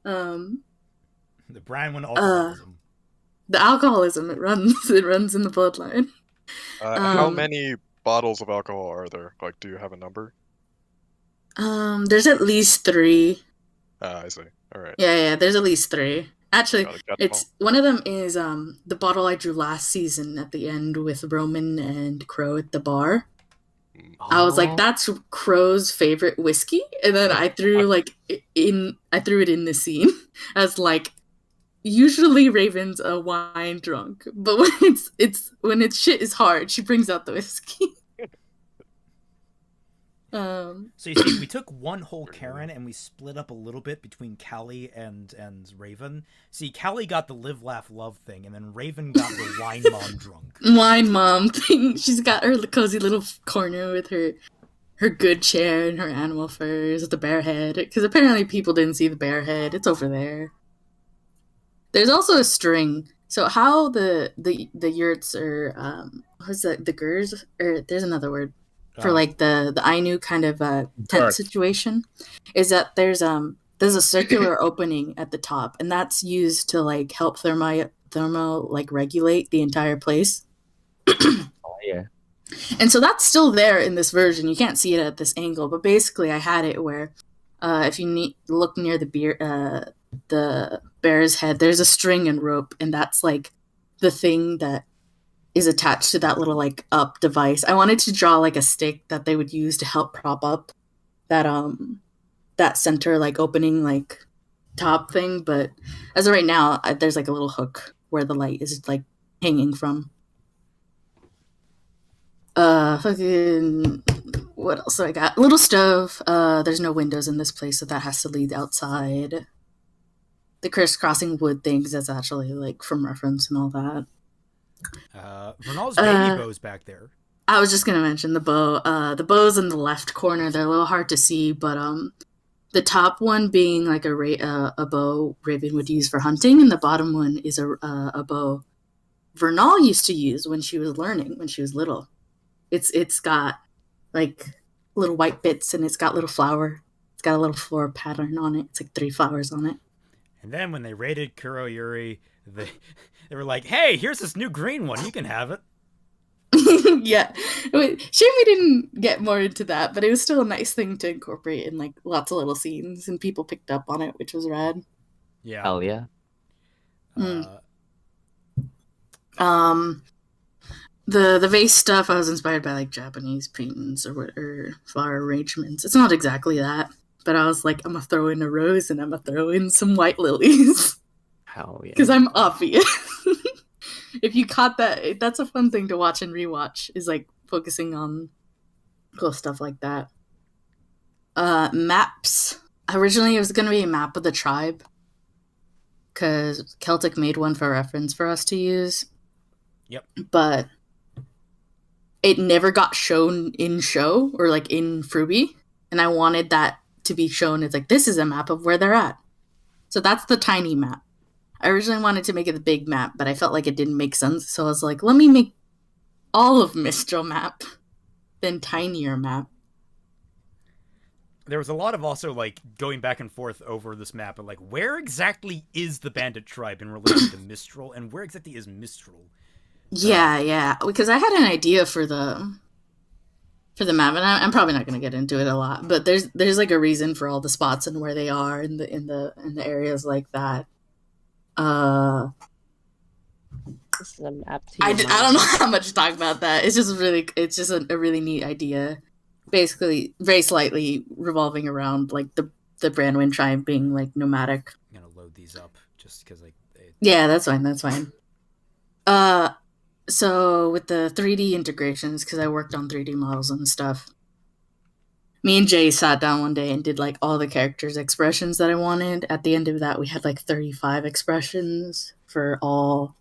The brand one alcoholism. The alcoholism, it runs in the bloodline. How many bottles of alcohol are there? Like, do you have a number? There's at least 3. I see. All right. Yeah, there's at least 3. Actually, it's one of them is the bottle I drew last season at the end with Roman and Crow at the bar. I was like, that's Crow's favorite whiskey, and then I threw it in the scene as like, usually Raven's a wine drunk, but when it's shit is hard, she brings out the whiskey. So you see, we took one whole Karen and we split up a little bit between Callie and Raven. See, Callie got the live, laugh, love thing, and then Raven got the wine mom drunk. Wine mom thing. She's got her cozy little corner with her good chair and her animal furs with the bear head. Because apparently people didn't see the bear head. It's over there. There's also a string. So how the yurts are what's that? The gurs? Or there's another word for like the Ainu kind of tent situation, is that there's a circular opening at the top, and that's used to like help thermal like regulate the entire place. Oh yeah. And so that's still there in this version. You can't see it at this angle, but basically I had it where if you look near the bear's head, there's a string and rope, and that's like the thing that is attached to that little like up device. I wanted to draw like a stick that they would use to help prop up that center like opening like top thing, but as of right now, there's like a little hook where the light is like hanging from. Fucking what else do I got? Little stove. There's no windows in this place, so that has to lead outside. The crisscrossing wood things, that's actually like from reference and all that. Vernal's baby bow's back there. I was just gonna mention the bow. The bow's in the left corner. They're a little hard to see, but the top one being like a bow Raven would use for hunting, and the bottom one is a bow Vernal used to use when she was learning, when she was little. It's got like little white bits, and it's got little flower. It's got a little floral pattern on it. It's like 3 flowers on it. And then when they raided Kuro Yuri, they were like, hey, here's this new green one. You can have it. Yeah. Shame we didn't get more into that, but it was still a nice thing to incorporate in like lots of little scenes, and people picked up on it, which was rad. Yeah. Hell yeah. The vase stuff, I was inspired by like Japanese paintings or flower arrangements. It's not exactly that, but I was like, I'm gonna throw in a rose and I'm gonna throw in some white lilies. Hell yeah. Because I'm obvious. if you caught that, that's a fun thing to watch and rewatch. Is like focusing on cool stuff like that. Maps. Originally, it was gonna be a map of the tribe, because Celtic made one for reference for us to use. Yep. But it never got shown in show or like in RWBY, and I wanted that to be shown as like, this is a map of where they're at. So that's the tiny map. I originally wanted to make it the big map, but I felt like it didn't make sense, so I was like, let me make all of Mistral map, then tinier map. There was a lot of also like going back and forth over this map and like, where exactly is the bandit tribe in relation to Mistral, and where exactly is Mistral? Yeah, because I had an idea for the map, and I'm probably not going to get into it a lot, but there's like a reason for all the spots and where they are in the areas like that. This is a map to I don't know how much to talk about that. It's just a really neat idea. Basically, very slightly revolving around like the Brandwin tribe being like nomadic. I'm gonna load these up just because like. Yeah, that's fine. So with the 3D integrations, because I worked on 3D models and stuff, me and Jay sat down one day and did like all the characters' expressions that I wanted. At the end of that, we had like 35 expressions for all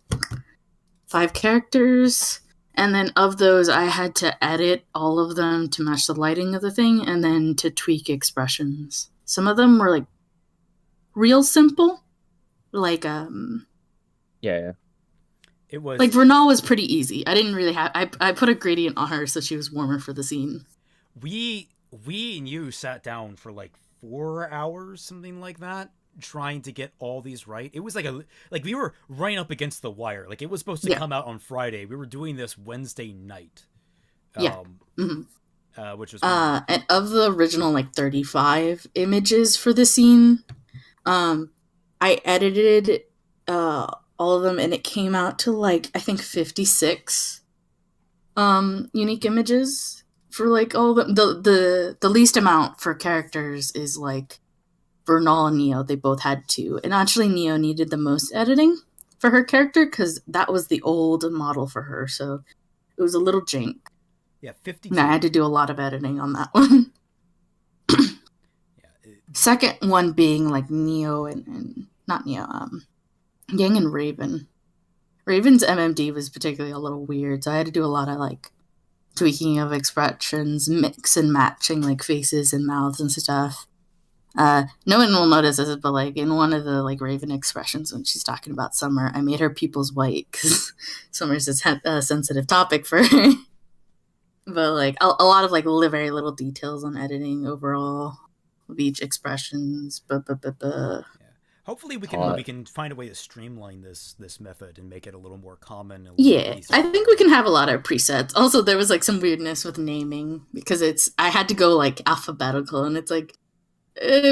5 characters. And then of those, I had to edit all of them to match the lighting of the thing and then to tweak expressions. Some of them were like real simple. Like, Yeah. It was... Like, Vernal was pretty easy. I didn't really have... I put a gradient on her so she was warmer for the scene. We and you sat down for like 4 hours, something like that, trying to get all these right. It was like we were right up against the wire. Like, it was supposed to come out on Friday. We were doing this Wednesday night. Which was and of the original like 35 images for the scene, I edited all of them, and it came out to like I think 56 unique images for like all the least amount for characters is like Vernal and Neo. They both had 2, and actually Neo needed the most editing for her character because that was the old model for her, so it was a little jank. Yeah, 52. And I had to do a lot of editing on that one. Second one being like Neo and not Neo, Yang and Raven. Raven's MMD was particularly a little weird, so I had to do a lot of like tweaking of expressions, mix and matching like faces and mouths and stuff. No one will notice this, but like in one of the like Raven expressions when she's talking about Summer, I made her pupils white because Summer's a sensitive topic for her. But like a lot of like very little details on editing overall of each expressions. Hopefully we can find a way to streamline this method and make it a little more common. Yeah, I think we can have a lot of presets. Also, there was like some weirdness with naming because I had to go like alphabetical, and it's like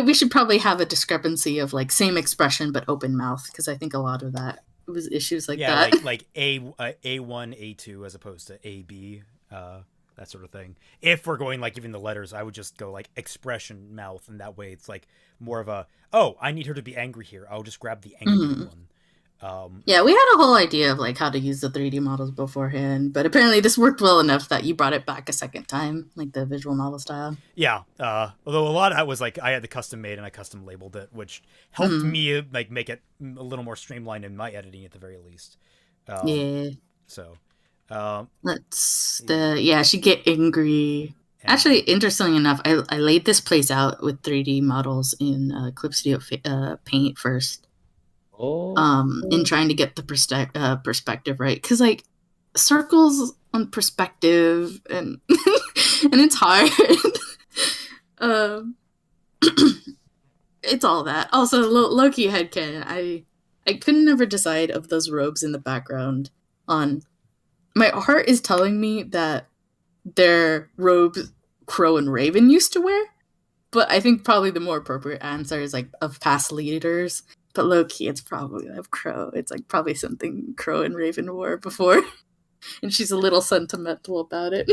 we should probably have a discrepancy of like same expression but open mouth because I think a lot of that was issues like that. Yeah, like A1, A2 as opposed to AB. That sort of thing. If we're going like even the letters, I would just go like expression mouth, and that way it's like more of a, oh, I need her to be angry here, I'll just grab the angry one. Yeah, we had a whole idea of like how to use the 3D models beforehand, but apparently this worked well enough that you brought it back a second time, like the visual novel style. Yeah, although a lot of that was like I had the custom made and I custom labeled it, which helped me like make it a little more streamlined in my editing at the very least. So she get angry. Actually, interestingly enough, I laid this place out with 3D models in Clip Studio Paint first. In trying to get the perspective right, because like circles on perspective and and it's hard. It's all that. Also, low-key headcanon. I couldn't ever decide of those robes in the background on. My heart is telling me that they're robes Crow and Raven used to wear, but I think probably the more appropriate answer is like of past leaders. But low-key, it's probably of Crow. It's like probably something Crow and Raven wore before, and she's a little sentimental about it.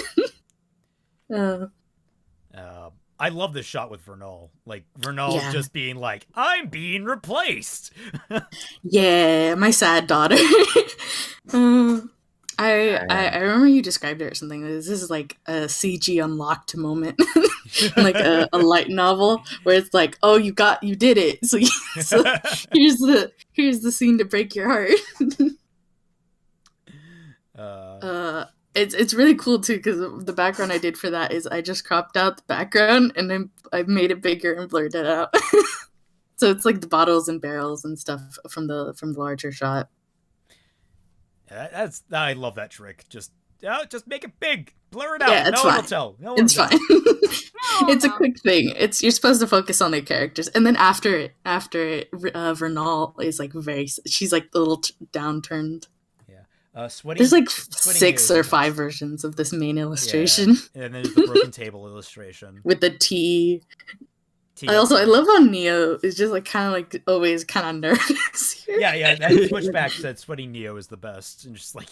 I love this shot with Vernal. Like Vernal just being like, "I'm being replaced." Yeah, my sad daughter. I remember you described it or something. This is like a CG unlocked moment, like a light novel where it's like, oh, you did it. So, so here's the scene to break your heart. It's really cool too because the background I did for that is I just cropped out the background and then I made it bigger and blurred it out. So it's like the bottles and barrels and stuff from the larger shot. Yeah, I love that trick. Just make it big, blur it out. Yeah, it's no fine. one will tell. No one It's will fine. tell. It's a quick thing. You're supposed to focus on the characters, and then after it, Vernal is like she's like a little downturned. Sweaty. There's like Sweaty 6 News or is 5 next. versions of this main illustration. Yeah. And then there's the broken table illustration With the T. I love how Neo is just like kind of like always kind of nervous. Yeah. That switchback said Sweaty Neo is the best, and just like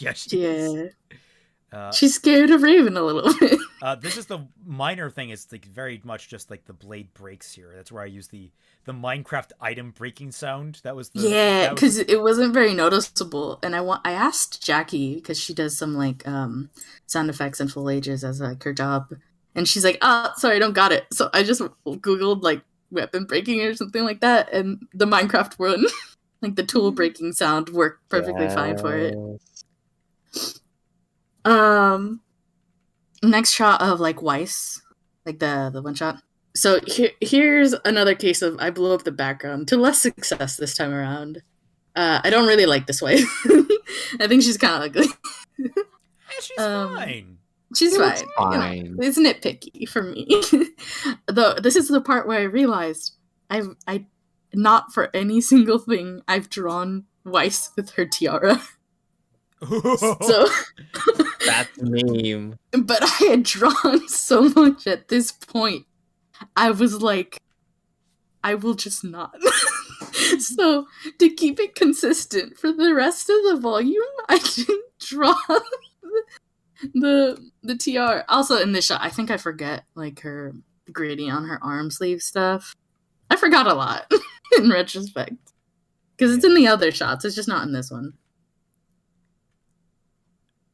she's scared of Raven a little bit. This is the minor thing. Is like very much just like the blade breaks here. That's where I use the Minecraft item breaking sound. That was because it wasn't very noticeable. And I asked Jackie because she does some like sound effects and full ages as like her job, and she's like, "Oh, sorry, I don't got it." So I just googled like weapon breaking or something like that, and the Minecraft one, like the tool breaking sound, worked perfectly fine for it. Next shot of like Weiss, like the one shot. So here's another case of I blew up the background to less success this time around. I don't really like this way. I think she's kind of ugly. She's fine. She's fine. You know, it's nitpicky for me. Though this is the part where I realized I not for any single thing I've drawn Weiss with her tiara. So that's meme. But I had drawn so much at this point. I was like, I will just not. So to keep it consistent for the rest of the volume, I didn't draw the TR. Also in this shot, I think I forget like her gradient on her arm sleeve stuff. I forgot a lot in retrospect because it's in the other shots. It's just not in this one.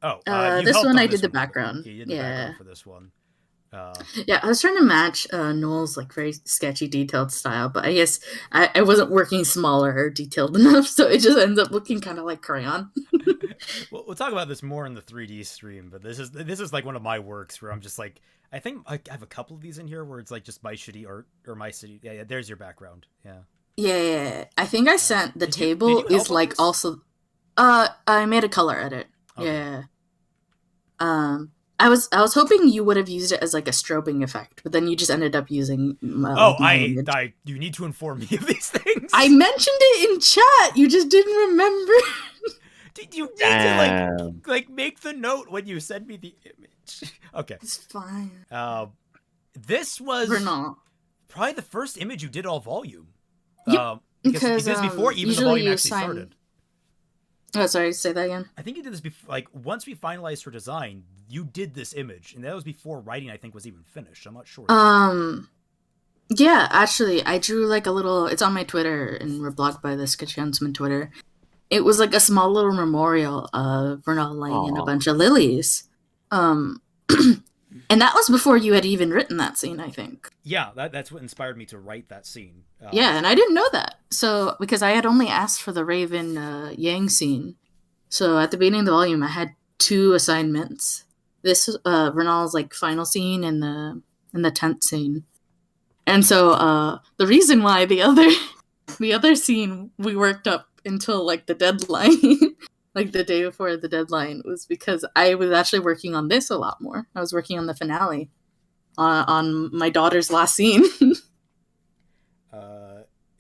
This one I did the background. You did the background for this one. Yeah, I was trying to match Noel's like very sketchy, detailed style, but I guess I wasn't working smaller or detailed enough, so it just ends up looking kind of like crayon. We'll talk about this more in the 3D stream, but this is like one of my works where I'm just like, I think I have a couple of these in here where it's like just my shitty art or my city. Yeah, there's your background. Yeah. Yeah. I think I sent the table is like also. I made a color edit. Okay. Yeah. I was hoping you would have used it as like a strobing effect, but then you just ended up using. You need to inform me of these things. I mentioned it in chat. You just didn't remember. Did you need to like make the note when you send me the image? Okay, it's fine. This was probably the first image you did all volume. Yep. Because before even the volume actually started. Oh, sorry, say that again. I think you did this before, like, once we finalized her design, you did this image, and that was before writing, I think, was even finished. I'm not sure. Yeah, actually, I drew, like, a little, it's on my Twitter, and we're blocked by the Sketchy Huntsmen Twitter. It was, like, a small little memorial of Vernal laying in a bunch of lilies. And that was before you had even written that scene, I think. Yeah, that's what inspired me to write that scene. Yeah, and I didn't know that. So, because I had only asked for the Raven Yang scene. So, at the beginning of the volume, I had 2 assignments. This Vernal's, like, final scene and the tent scene. And so, the reason why the other scene we worked up until, like, the deadline, like, the day before the deadline, was because I was actually working on this a lot more. I was working on the finale. On my daughter's last scene.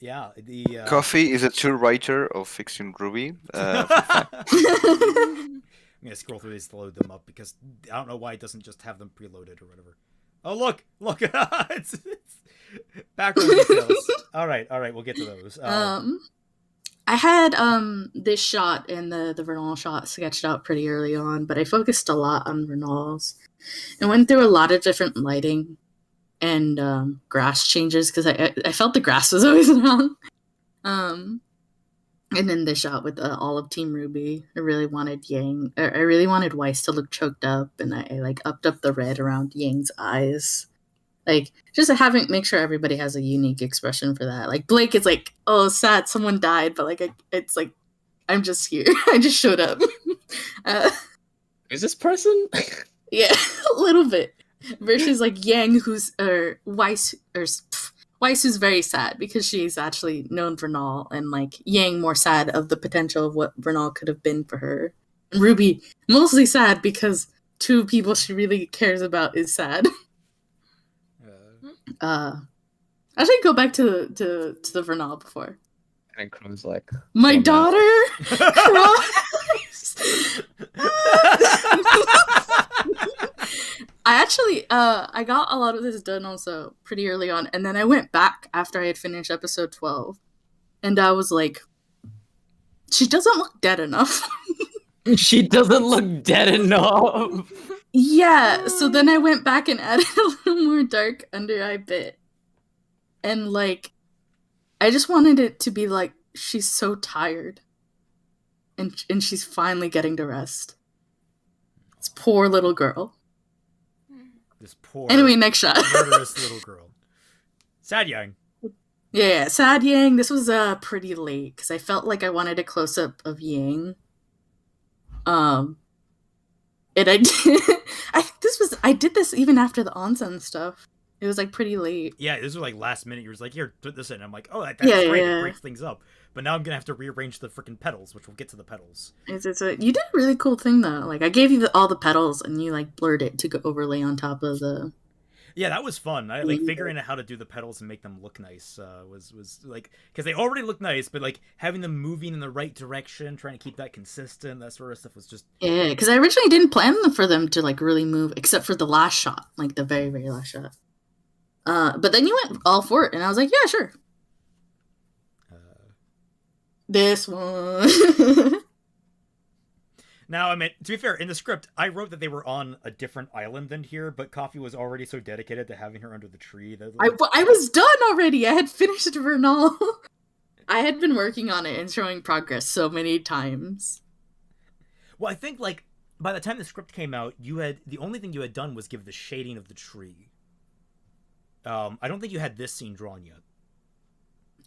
Yeah, Coffee is a true writer of fiction RWBY. I'm gonna scroll through these to load them up because I don't know why it doesn't just have them preloaded or whatever. Oh look! it's background details. All right, we'll get to those. I had this shot and the Vernal shot sketched out pretty early on, but I focused a lot on Vernal's and went through a lot of different lighting and grass changes because I felt the grass was always wrong. And then the shot with all of Team RWBY. I really wanted I really wanted Weiss to look choked up, and I like upped up the red around Yang's eyes. Like, just make sure everybody has a unique expression for that. Like, Blake is like, oh, sad, someone died, but like, it's like, I'm just here. I just showed up. Is this person? Yeah, a little bit. Versus like Yang, Weiss, who's very sad because she's actually known Vernal, and like Yang more sad of the potential of what Vernal could have been for her. And RWBY mostly sad because two people she really cares about is sad. I should go back to the Vernal before. And Crow's like, my daughter cries. I actually I got a lot of this done also pretty early on, and then I went back after I had finished episode 12, and I was like, she doesn't look dead enough. She doesn't look dead enough. Yeah, so then I went back and added a little more dark under eye bit. And like, I just wanted it to be like, she's so tired. And she's finally getting to rest. This poor little girl. This poor anyway, next shot. murderous little girl. Sad Yang. Yeah, sad Yang. This was pretty late because I felt like I wanted a close up of Yang. And I did this even after the onsen stuff. It was like pretty late. Yeah, this was like last minute. You were like, here, put this in. I'm like, oh, that's Yeah, great. yeah. It breaks things up. But now I'm gonna have to rearrange the freaking petals, which we'll get to the petals. You did a really cool thing though. Like I gave you all the petals, and you like blurred it to go overlay on top of the. Yeah, that was fun. I like figuring out how to do the petals and make them look nice. Was like, because they already look nice, but like having them moving in the right direction, trying to keep that consistent, that sort of stuff was just. Yeah, because I originally didn't plan for them to like really move, except for the last shot, like the very very last shot. But then you went all for it, and I was like, yeah, sure. This one. Now, I mean, to be fair, in the script, I wrote that they were on a different island than here, but Coffee was already so dedicated to having her under the tree. That, like... I was done already. I had finished Vernal. I had been working on it and showing progress so many times. Well, I think, like, by the time the script came out, the only thing you had done was give the shading of the tree. I don't think you had this scene drawn yet.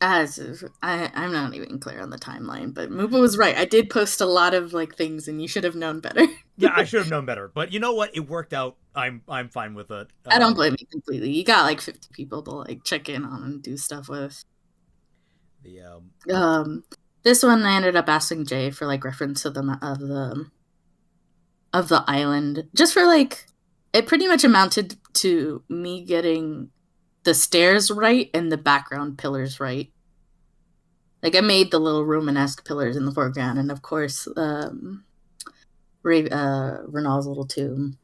I'm not even clear on the timeline, but Muba was right. I did post a lot of like things, and you should have known better. Yeah, I should have known better. But you know what? It worked out. I'm fine with it. I don't blame you completely. You got like 50 people to like check in on and do stuff with. This one I ended up asking Jay for like reference to the island, just for like it pretty much amounted to me getting the stairs right and the background pillars right. Like I made the little Romanesque pillars in the foreground, and of course, Renal's little tomb.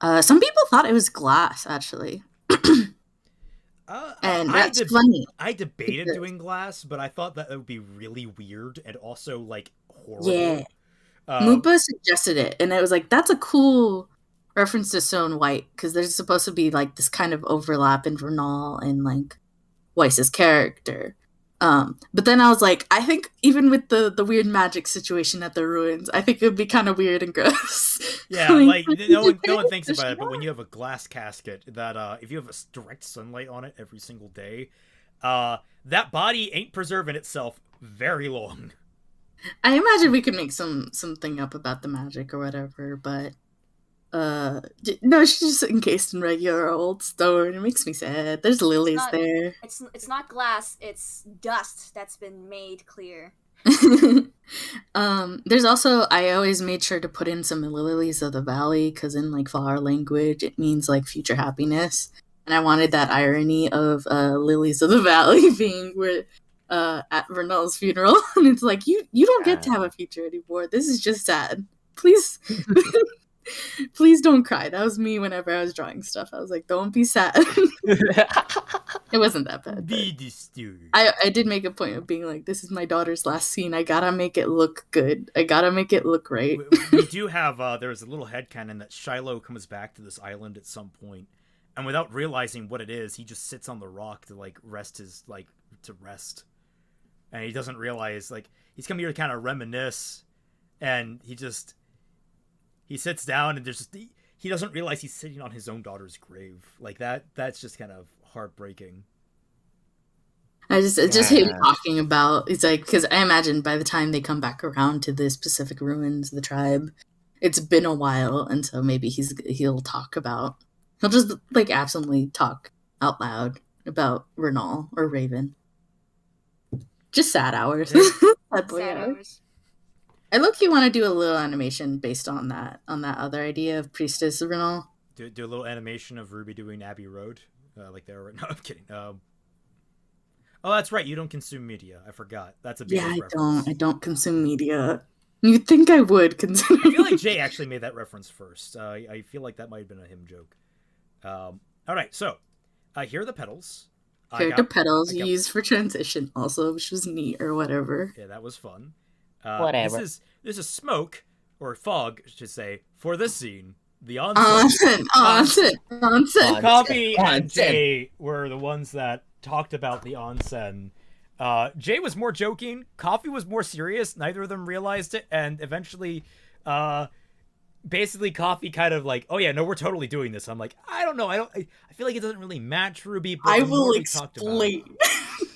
Some people thought it was glass, actually. And that's funny. I debated doing glass, but I thought that would be really weird and also like horrible. Yeah. Mupa suggested it, and it was like, that's a cool reference to Stone White, because there's supposed to be like this kind of overlap in Vernal and like Weiss's character. But then I was like, I think even with the weird magic situation at the ruins, I think it would be kind of weird and gross. Yeah, like no one thinks about it, but when you have a glass casket that if you have a direct sunlight on it every single day, that body ain't preserving itself very long. I imagine we could make something up about the magic or whatever, but no, she's just encased in regular old stone. It makes me sad. There's lilies there. It's not glass, it's dust that's been made clear. There's also, I always made sure to put in some lilies of the valley, because in like flower language it means like future happiness, and I wanted that irony of lilies of the valley being where at Vernal's funeral, and it's like you don't get to have a future anymore. This is just sad. Please. Please don't cry. That was me whenever I was drawing stuff. I was like, don't be sad. It wasn't that bad. I did make a point of being like, this is my daughter's last scene. I gotta make it look good. I gotta make it look right. We do have, there's a little headcanon that Shiloh comes back to this island at some point, and without realizing what it is, he just sits on the rock to, like, rest his, like, to rest. and he doesn't realize, like, he's come here to kind of reminisce, and he sits down, and he doesn't realize he's sitting on his own daughter's grave. Like, that's just kind of heartbreaking. I just hate talking about. It's like, because I imagine by the time they come back around to the specific ruins, the tribe, it's been a while, and so maybe he'll just like absently talk out loud about Renal or Raven. Just sad hours. Sad boy hours. I low-key want to do a little animation based on that other idea of Priestess Renal. Do a little animation of RWBY doing Abbey Road, like they are right now. I'm kidding. Oh, that's right. You don't consume media. I forgot. That's a big reference. I don't consume media. You'd think I would consume. I feel like Jay actually made that reference first. I feel like that might have been a him joke. All right, so here are the pedals. Character pedals used for transition, also, which was neat or whatever. Yeah, that was fun. Whatever. This is smoke or fog, I should say, for this scene. The onsen. Coffee and Jay were the ones that talked about the onsen. Jay was more joking. Coffee was more serious. Neither of them realized it, and eventually, basically, Coffee kind of like, "Oh yeah, no, we're totally doing this." I'm like, I don't know. I feel like it doesn't really match RWBY. But I will explain.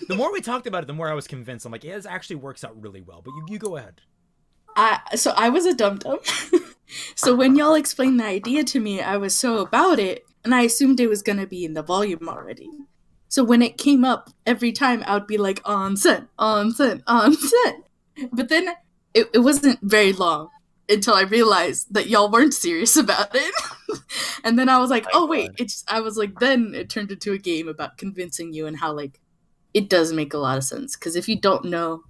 The more we talked about it, the more I was convinced. I'm like, it actually works out really well. But you go ahead. So I was a dum-dum. So when y'all explained the idea to me, I was so about it, and I assumed it was gonna be in the volume already. So when it came up, every time I would be like, onsen. But then it wasn't very long until I realized that y'all weren't serious about it. And then I was like, oh wait, then it turned into a game about convincing you and how, like, it does make a lot of sense. Because if you don't know,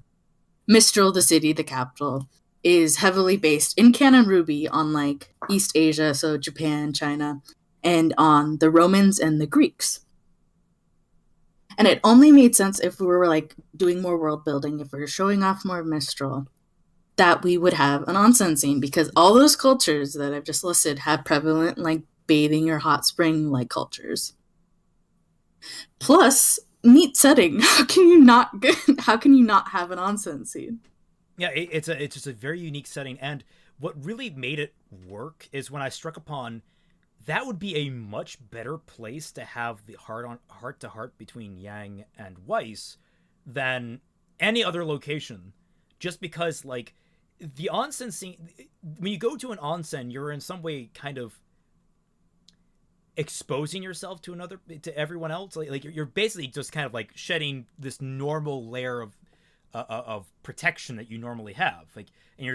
Mistral, the city, the capital, is heavily based in canon RWBY on, like, East Asia, so Japan, China, and on the Romans and the Greeks. And it only made sense if we were, like, doing more world building, if we were showing off more of Mistral, that we would have an onsen scene, because all those cultures that I've just listed have prevalent, like, bathing or hot spring, like, cultures. Plus, neat setting. How can you not have an onsen scene? Yeah, it's just a very unique setting, and what really made it work is when I struck upon that would be a much better place to have the heart-to-heart between Yang and Weiss than any other location. Just because, like, the onsen scene, when you go to an onsen, you're in some way kind of exposing yourself to everyone else. Like you're basically just kind of like shedding this normal layer of protection that you normally have. Like, and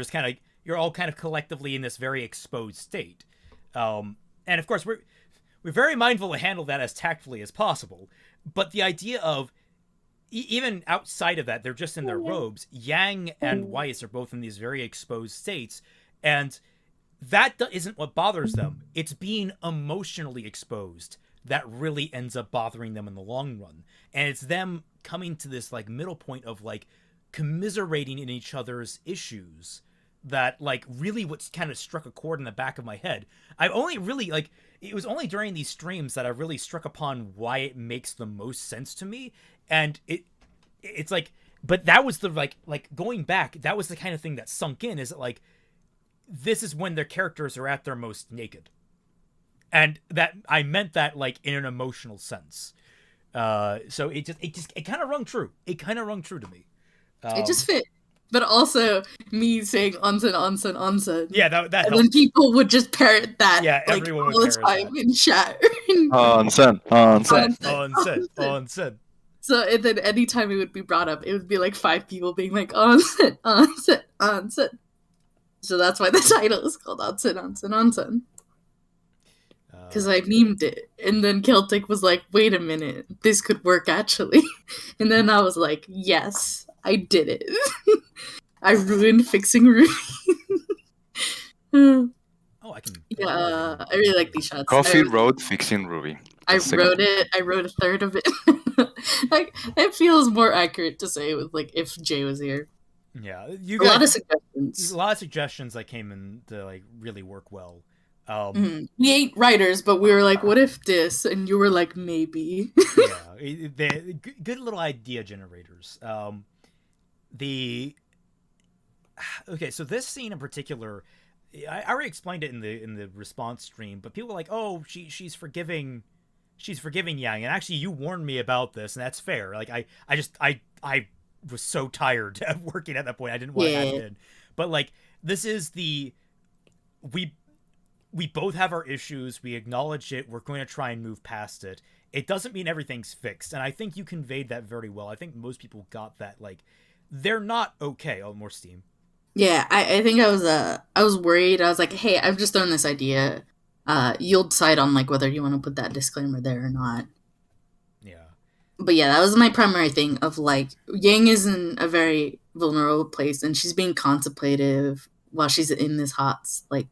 you're all kind of collectively in this very exposed state. And of course, we're very mindful to handle that as tactfully as possible. But the idea of even outside of that, they're just in their robes. Yang and Weiss are both in these very exposed states, and that isn't what bothers them. It's being emotionally exposed that really ends up bothering them in the long run. And it's them coming to this, like, middle point of, like, commiserating in each other's issues that, like, really what's kind of struck a chord in the back of my head. I've only really, like, it was only during these streams that I really struck upon why it makes the most sense to me. And it's like, but that was the, like going back, that was the kind of thing that sunk in, is that, like, this is when their characters are at their most naked. And that, I meant that, like, in an emotional sense. So it kind of rung true. It kind of rung true to me. It just fit. But also me saying onsen. Yeah, that and then people would just parrot that. Yeah, like, everyone all would the time in chat. Onsen. So and then anytime it would be brought up, it would be like 5 people being like onsen. So that's why the title is called onsen. Because I memed it, and then Celtic was like, "Wait a minute, this could work actually," and then I was like, "Yes, I did it. I ruined fixing RWBY." Oh, I can. Yeah, I really like these shots. Coffee wrote fixing RWBY. I wrote it. I wrote a third of it. Like, it feels more accurate to say with, like, if Jay was here. Yeah, a lot of suggestions. A lot of suggestions that came in to, like, really work well. We ain't writers, but we were like, "What if this?" And you were like, "Maybe." Yeah, good little idea generators. Okay, so this scene in particular, I already explained it in the response stream, but people were like, "Oh, she's forgiving Yang," and actually, you warned me about this, and that's fair. Like, I was so tired of working at that point, I didn't want to add it in. But like, this is we both have our issues. We acknowledge it. We're going to try and move past it. It doesn't mean everything's fixed, and I think you conveyed that very well. I think most people got that. Like, they're not okay. Oh, more steam. Yeah, I think I was worried. I was like, hey, I've just thrown this idea. You'll decide on like whether you want to put that disclaimer there or not. Yeah. But yeah, that was my primary thing of like, Yang is in a very vulnerable place, and she's being contemplative while she's in this like,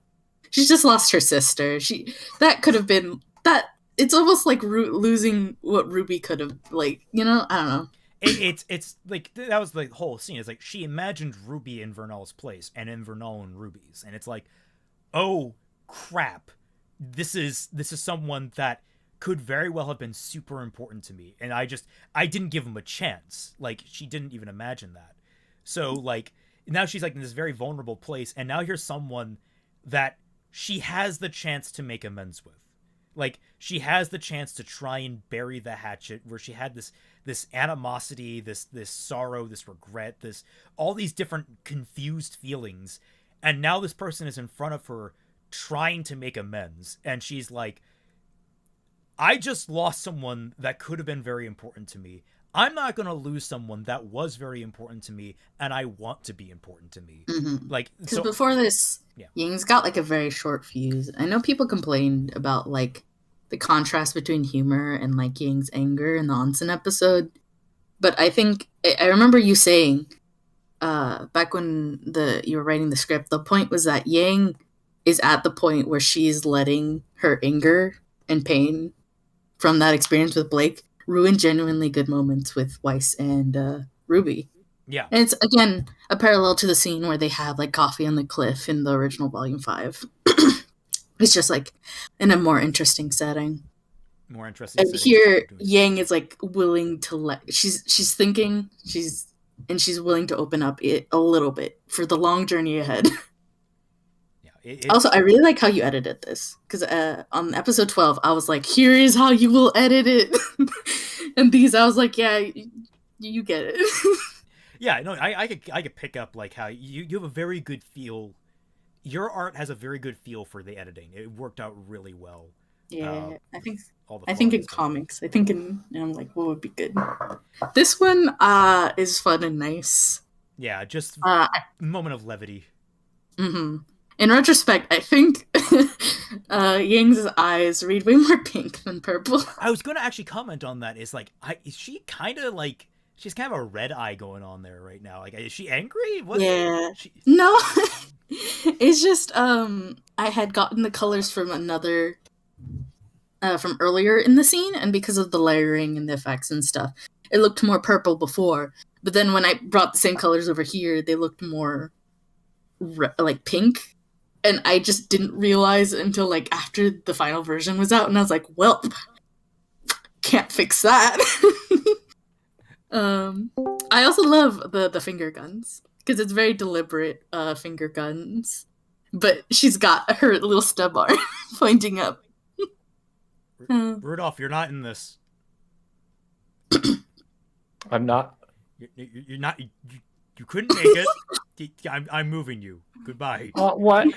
she's just lost her sister. That could have been that. It's almost like losing what RWBY could have, like, I don't know. It's like, that was the whole scene. It's like, she imagined RWBY in Vernal's place, and in Vernal and RWBY's, and it's like, oh crap, this is someone that could very well have been super important to me, and I didn't give him a chance. Like, she didn't even imagine that. So like, now she's like in this very vulnerable place, and now here's someone that she has the chance to make amends with. Like, she has the chance to try and bury the hatchet where she had this animosity, this sorrow, this regret, all these different confused feelings. And now this person is in front of her trying to make amends. And she's like, I just lost someone that could have been very important to me. I'm not going to lose someone that was very important to me, and I want to be important to me. Mm-hmm. Like, because before this, Yang's got like a very short fuse. I know people complained about like the contrast between humor and like Yang's anger in the onsen episode, but I think I remember you saying back when you were writing the script, the point was that Yang is at the point where she's letting her anger and pain from that experience with Blake ruin genuinely good moments with Weiss and RWBY. Yeah. And it's, again, a parallel to the scene where they have, like, coffee on the cliff in the original Volume 5. It's just, like, in a more interesting setting. More interesting and here, Yang is, like, willing to she's thinking, she's willing to open up it a little bit for the long journey ahead. Also, I really like how you edited this, because on episode 12, I was like, here is how you will edit it. And these, I was like, yeah, you get it. Yeah, no, I could pick up like how you have a very good feel. Your art has a very good feel for the editing. It worked out really well. Yeah, I think in comics, I think I'm like, what would be good? This one is fun and nice. Yeah, just moment of levity. Mm-hmm. In retrospect, I think Yang's eyes read way more pink than purple. I was going to actually comment on that. Is she kind of like, she's kind of a red eye going on there right now. Like, is she angry? Yeah. No, it's just I had gotten the colors from from earlier in the scene, and because of the layering and the effects and stuff, it looked more purple before. But then when I brought the same colors over here, they looked more like pink. And I just didn't realize until like after the final version was out, and I was like, well, can't fix that. I also love the finger guns, because it's very deliberate finger guns. But she's got her little stub arm pointing up. Rudolph, you're not in this. I'm not. You're not. You couldn't make it. I'm moving you. Goodbye. What?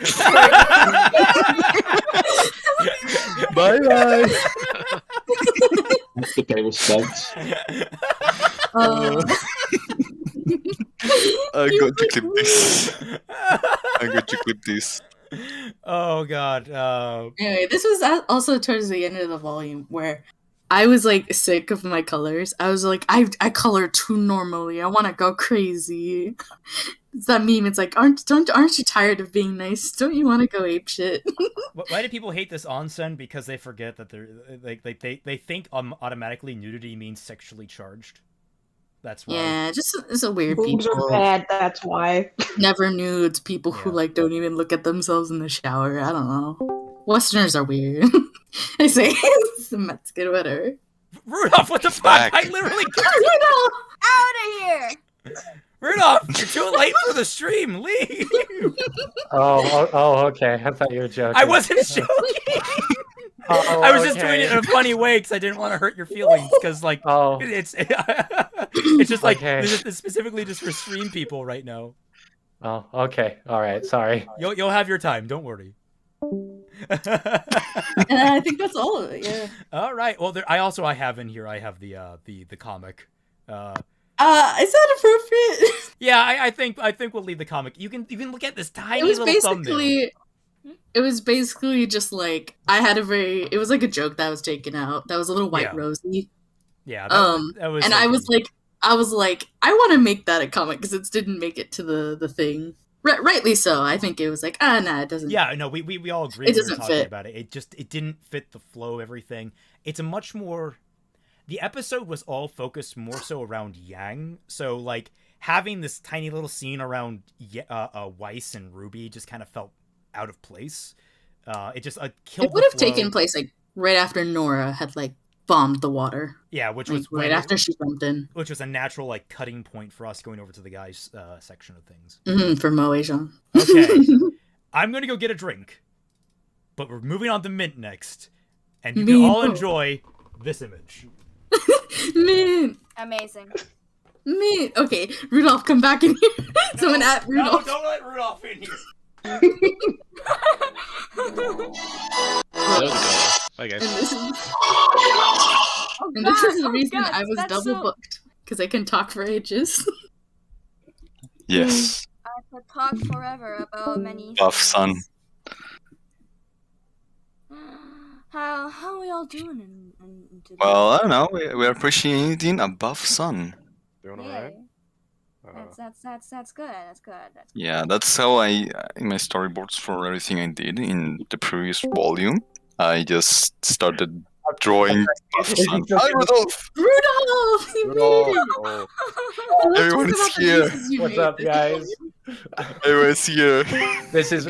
Bye-bye. That's the pay respects. I'm going to clip this. I'm going to clip this. Oh, God. Anyway, this was also towards the end of the volume where I was like sick of my colors. I was like, I color too normally. I want to go crazy. It's that meme. It's like, aren't you tired of being nice? Don't you want to go ape shit? Why do people hate this onsen? Because they forget that they're like they think automatically nudity means sexually charged. That's why. Yeah, just it's a weird Boobs people. are bad. That's why. Never nudes. People who like don't even look at themselves in the shower. I don't know. Westerners are weird. I say it's Mexican, whatever. Rudolph, what the fuck? I literally out of here. Rudolph, you're too late for the stream. Leave. Okay. I thought you were joking. I wasn't joking. I was just doing it in a funny way because I didn't want to hurt your feelings. Because like, it's just like it's specifically just for stream people right now. Oh, okay. All right. Sorry. You'll have your time. Don't worry. And I think that's all of it. Yeah. All right. Well, I have in here. I have the comic. Is that appropriate? Yeah, I think we'll leave the comic. You can look at this tiny little thumbnail. It was basically just like it was like a joke that was taken out. That was a little white rosy. Yeah. That was. And I was like, I want to make that a comic because it didn't make it to the thing. Rightly so. I think it was like, nah, it doesn't. Yeah, no, we all agree. It doesn't fit about it. It didn't fit the flow of everything. It's a much more. The episode was all focused more so around Yang. So like having this tiny little scene around Weiss and RWBY just kind of felt out of place. It just killed. It would have taken place like right after Nora had like bombed the water. Yeah, which like, was right after she jumped in. Which was a natural like cutting point for us going over to the guys section of things. For Moe Jean. Okay, I'm gonna go get a drink, but we're moving on to Mint next, and you can all enjoy this image. Mint. Amazing. Mint. Okay, Rudolph, come back in here. Someone at Rudolph. No, don't let Rudolph in here. Bye, guys. And this is the reason I was double booked because I can talk for ages. Yes. I could talk forever about many Buff things. Sun. How are we all doing in today? Well, I don't know. We're appreciating a buff sun. Doing Yeah. That's good. That's good. Yeah, that's how I, in my storyboards for everything I did in the previous volume, I just started drawing buff sun. Hi, Rudolph! Rudolph! You made it! Everyone's here. What's up, guys? Everyone's here. This is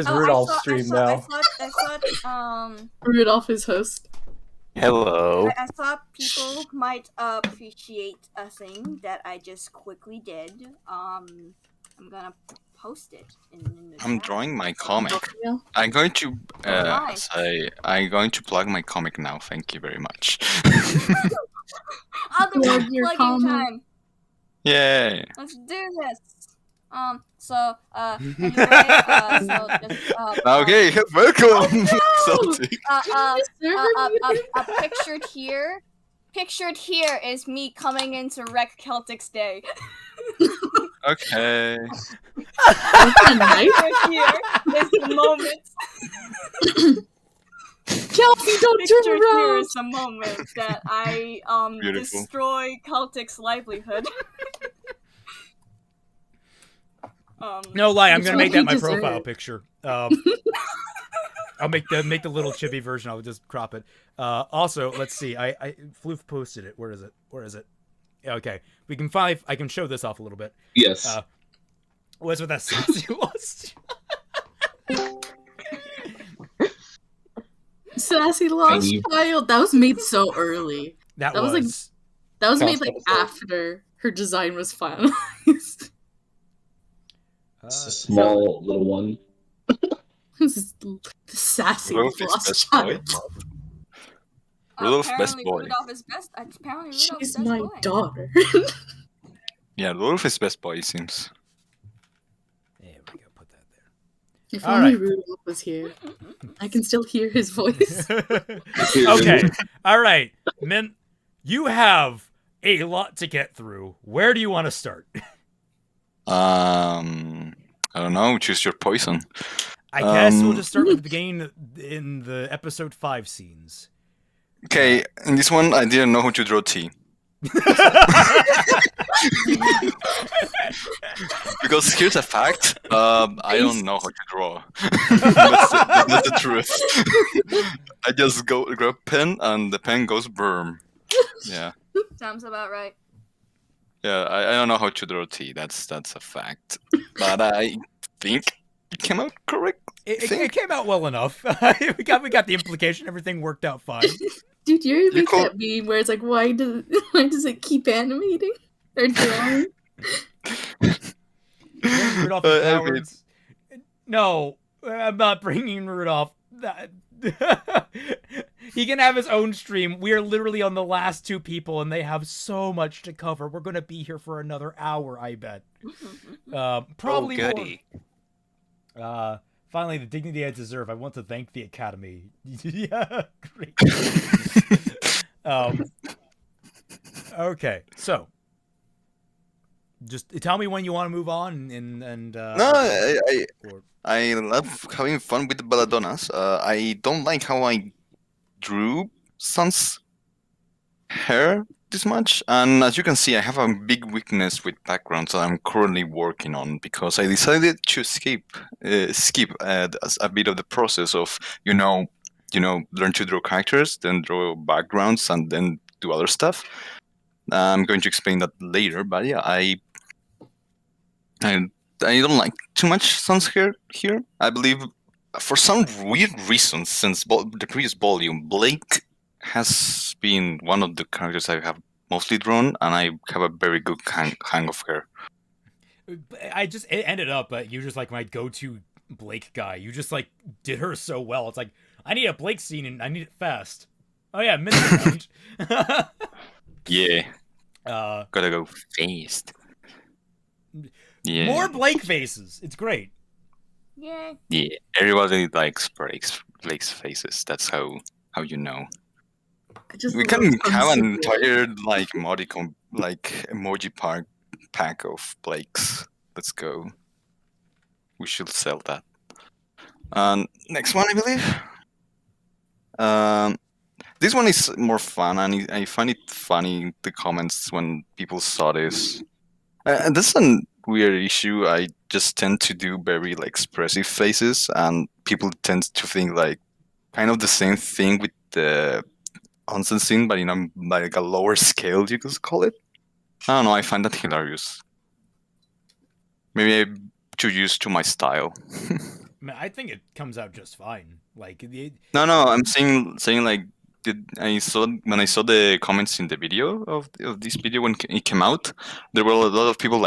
Rudolph's stream now. I thought Rudolph is host. Hello. I thought people might appreciate a thing that I just quickly did. I'm gonna post it in the I'm chat. drawing my comic. I'm going to I'm going to plug my comic now. Thank you very much. I'll go Plug your plugging comic. time. Yay. Let's do this. Anyway, so just Okay, welcome. Celtic. Pictured here is me coming into Wreck Celtic's Day. Okay. Pictured here is the moment. Kelsey, don't turn Pictured around. here is the moment that I Beautiful. destroy Celtic's livelihood. No lie, I'm gonna make that my deserve. profile picture. I'll make the little chibi version. I'll just crop it. Also, let's see. I Floof posted it. Where is it? Okay, we can finally. I can show this off a little bit. Yes. What's with that sassy lost? Sassy lost child. That was made so early. That was made like after her design was finalized. It's a small little one. This is the sassy Rudolph is lost best boy. child. Rudolph's best Apparently boy. Rudolph is best. Apparently Rudolph's She's best my boy. daughter. Yeah, Rudolph is best boy, it seems. There we go. Put that there. If All only right. Rudolph was here, I can still hear his voice. Okay. All right, Mint. You have a lot to get through. Where do you want to start? I don't know. Choose your poison. I guess we'll just start with the beginning in the episode 5 scenes. Okay, in this one, I didn't know how to draw T. Because here's a fact, I don't know how to draw. That's the truth. I just grab pen and the pen goes boom. Yeah. Sounds about right. Yeah, I don't know how to draw T. That's a fact. But I think it came out correct. It came out well enough. we got the implication. Everything worked out fine. Dude, Yuri makes cool. that meme where it's like, why does it keep animating or drawing? Bring Rudolph to cowards. No, I'm not bringing Rudolph. He can have his own stream. We are literally on the last 2 people, and they have so much to cover. We're gonna be here for another hour, I bet. Probably more. Finally, the dignity I deserve. I want to thank the Academy. Yeah, great. Okay, so just tell me when you want to move on, and No, I love having fun with the belladonnas. I don't like how I drew Sun's hair this much, and as you can see, I have a big weakness with backgrounds that I'm currently working on because I decided to skip a bit of the process of learn to draw characters, then draw backgrounds, and then do other stuff. I'm going to explain that later, but yeah, I don't like too much Sun's hair here. I believe for some weird reason, since the previous volume, Blake has been one of the characters I have mostly drawn, and I have a very good hang of her. It ended up you just like my go-to Blake guy. You just like did her so well. It's like, I need a Blake scene and I need it fast. Oh yeah, minute round. Yeah. Gotta go fast. Yeah. More Blake faces. It's great. Yeah. Yeah. Everybody likes Blake's faces. That's how you know. We can have an entire emoji pack of Blakes. Let's go. We should sell that. Next one, I believe. This one is more fun, and I find it funny, the comments when people saw this. And this is a weird issue. I just tend to do very expressive faces, and people tend to think kind of the same thing with the onsen scene, but in a lower scale, you could call it. I don't know. I find that hilarious. Maybe I'm too used to my style. I think it comes out just fine. No, I'm saying when I saw the comments in the video of this video when it came out, there were a lot of people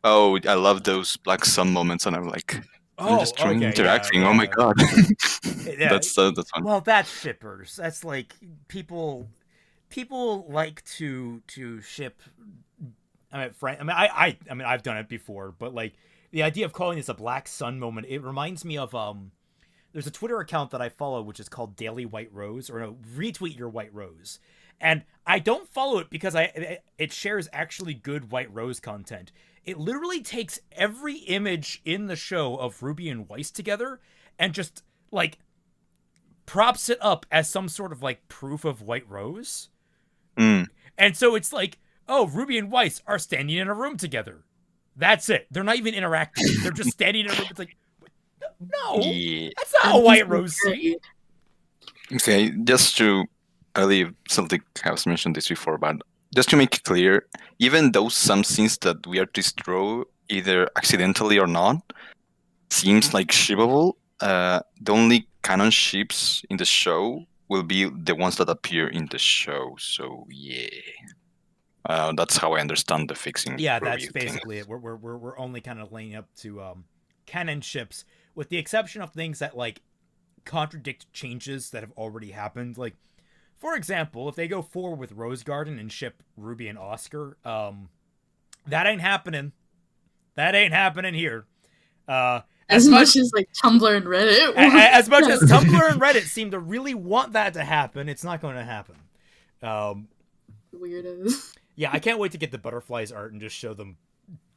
"Oh, I love those Black Sun moments," and I'm like, "I'm just trying interacting." Yeah. Oh my god, that's fun. Well, that's shippers. That's people like to ship. I've done it before, but the idea of calling this a Black Sun moment, it reminds me of there's a Twitter account that I follow which is called Daily White Rose, or no, Retweet Your White Rose. And I don't follow it because it shares actually good White Rose content. It literally takes every image in the show of Ruby and Weiss together and just props it up as some sort of proof of White Rose. Mm. And so it's oh, Ruby and Weiss are standing in a room together. That's it. They're not even interacting. They're just standing in a room. It's no, that's not a White Rose scene. Okay, I believe something I have mentioned this before, but just to make it clear, even though some scenes that we artists draw, either accidentally or not, seems shippable, the only canon ships in the show will be the ones that appear in the show. So yeah. That's how I understand the fixing. Yeah, that's basically it. We're only kind of laying up to canon ships, with the exception of things that contradict changes that have already happened. For example, if they go forward with Rose Garden and ship Ruby and Oscar, that ain't happening. That ain't happening here. As much as Tumblr and Reddit, as much as Tumblr and Reddit seem to really want that to happen, it's not going to happen. Weirdos. Yeah, I can't wait to get the butterflies art and just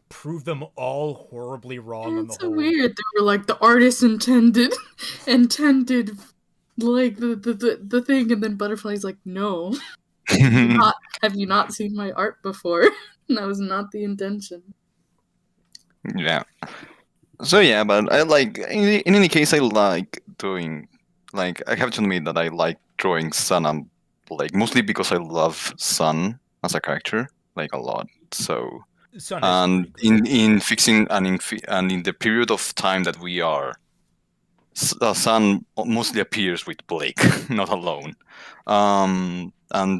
prove them all horribly wrong on the whole. It's so weird. They were the artist intended the thing, and then butterflies no. Have you not seen my art before? That was not the intention. Yeah. So yeah, but I in any case, I like doing I have to admit that I like drawing Sun. Mostly because I love Sun as a character a lot. So and in fixing and in the period of time that we are, Sun mostly appears with Blake, not alone. And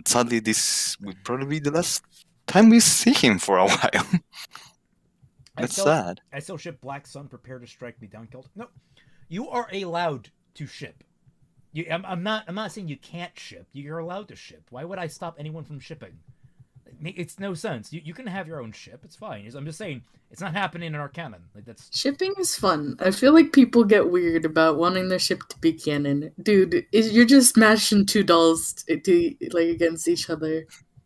sadly, this will probably be the last time we see him for a while. That's sad. I still ship Black Sun. Prepare to strike me down, Kelt. No, you are allowed to ship. I'm not saying you can't ship. You're allowed to ship. Why would I stop anyone from shipping? It's no sense. You can have your own ship. It's fine. I'm just saying it's not happening in our canon. Like that's Shipping is fun. I feel like people get weird about wanting their ship to be canon. Dude, you're just smashing two dolls to like against each other.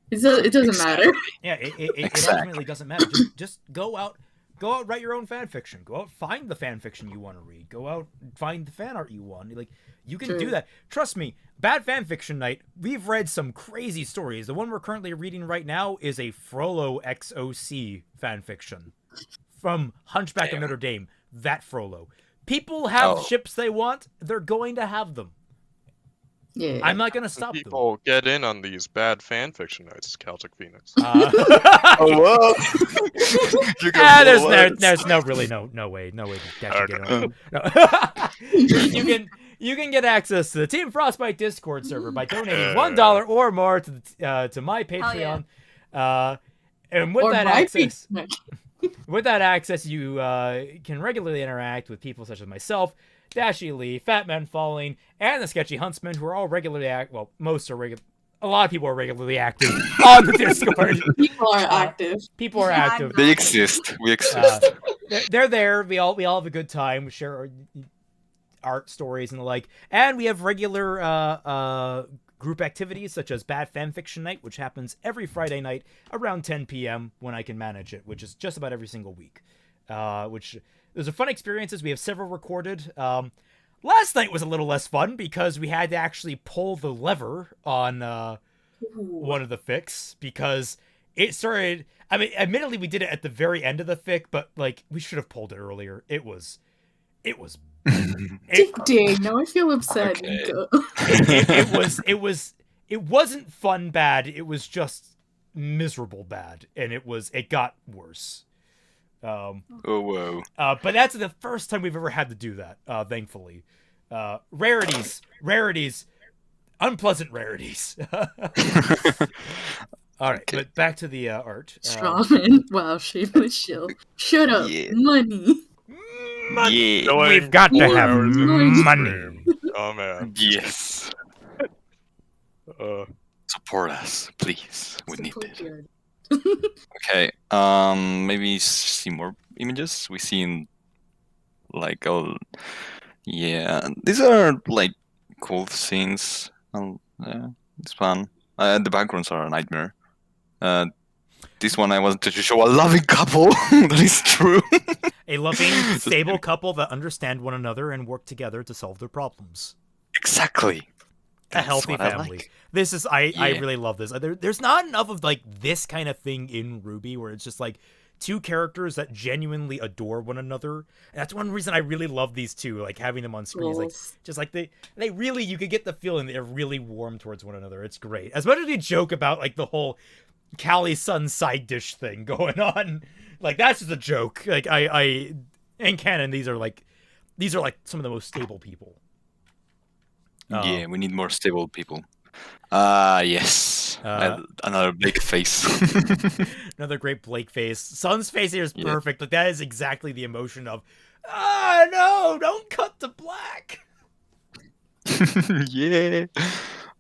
It doesn't matter. Yeah, it ultimately doesn't matter. Just go out, write your own fan fiction. Go out, find the fan fiction you want to read. Go out, find the fan art you want. Like you can do that. Trust me. Bad fan fiction night. We've read some crazy stories. The one we're currently reading right now is a Frollo XOC fan fiction from Hunchback of Notre Dame. That Frollo. People have ships they want. They're going to have them. Yeah, I'm not going to stop them. People get in on these bad fan fiction nights, Celtic Phoenix. Oh, there's no way to actually get on. No. You can get access to the Team Frostbite Discord server by donating $1 or more to my Patreon. And with that access, you can regularly interact with people such as myself, Dashy Lee, Fat Man Falling, and the Sketchy Huntsmen, who are all regularly a lot of people are regularly active on the Discord. People are active. People are active. They exist. We exist. They're there. We all have a good time. We share our art stories and the like. And we have regular group activities such as Bad Fan Fiction Night, which happens every Friday night around 10 p.m. when I can manage it, which is just about every single week. Which those are fun experiences. We have several recorded. Last night was a little less fun because we had to actually pull the lever on one of the fics because it started. I mean, admittedly, we did it at the very end of the fic, but like we should have pulled it earlier. It was. Dang, now I feel upset. Okay. It wasn't fun bad. It was just miserable bad, and it got worse. Oh whoa! But that's the first time we've ever had to do that. Thankfully, rarities, unpleasant rarities. All right, but back to the art. Strawman, wow, shameless shill. Shut up, money. Yeah, we've got to have money. Oh man. Yes. Support us, please. We need it. Okay. Maybe see more images. We seen like yeah. These are like cool scenes. Yeah, it's fun. The backgrounds are a nightmare. This one I wanted to show a loving couple. That is true. A loving, stable couple that understand one another and work together to solve their problems. Exactly. A healthy family. Like. This is I really love this. There's not enough of like this kind of thing in RWBY where it's just like two characters that genuinely adore one another. And that's one reason I really love these two, like having them on screen. Like just like they really, you could get the feeling they're really warm towards one another. It's great. As much as we joke about like the whole Callie's son side dish thing going on, like that's just a joke. Like I in canon, these are like some of the most stable people. Yeah, we need more stable people. Yes. Another Blake face. Another great Blake face. Son's face here is perfect. Like that is exactly the emotion of, no, don't cut to black. Yeah.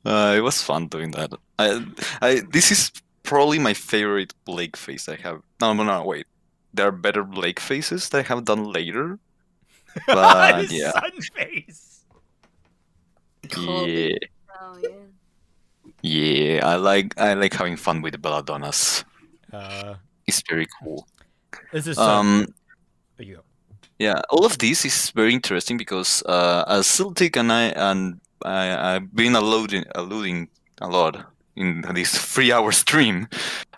It was fun doing that. This is probably my favorite Blake face I have. No, wait. There are better Blake faces that I have done later. But yeah. Son face. Yeah. Oh yeah. Yeah, I like having fun with the belladonnas. It's very cool. This is you go. Yeah, all of this is very interesting because as Celtic and I've been alluding a lot in this 3-hour stream.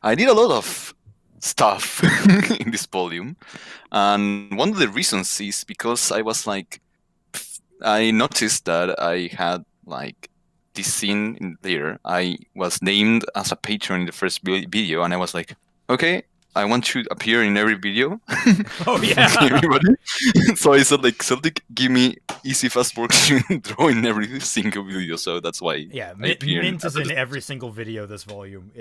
I did a lot of stuff in this volume, and one of the reasons is because I was like, I noticed that I had like this scene in there. I was named as a patron in the first video, and I was like, okay, I want to appear in every video. Oh yeah. Everybody. So I said like, Celtic, give me easy fast work to draw in every single video. So that's why. Yeah, Mint is in every single video this volume.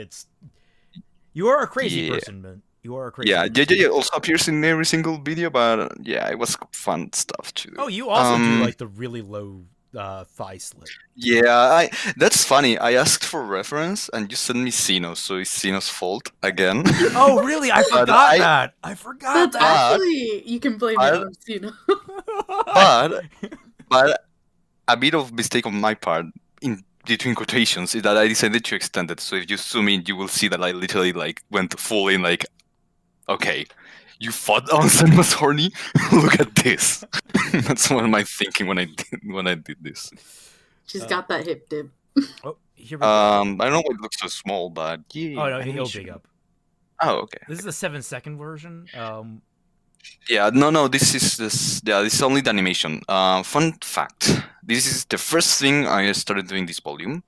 You are a crazy person, Mint. You are a crazy. Yeah, JJ also appears in every single video, but yeah, it was fun stuff too. Oh, you also do like the really low thigh slit. Yeah, that's funny. I asked for reference, and you sent me Sino, so it's Sino's fault again. Oh, really? I But forgot that. I forgot That's that. actually you can blame it on Sino. but a bit of mistake on my part in between quotations is that I decided to extend it. So if you zoom in, you will see that I literally like went full in like, okay, you thought Onsen was horny? Look at this. That's what my thinking when I did this. She's got that hip dip. Oh, here we go. I don't know why it looks so small, but yeah. Oh no, it'll big up. Oh, okay. This is the 7-second version. Yeah, no, this is only the animation. Fun fact: this is the first thing I started doing this volume,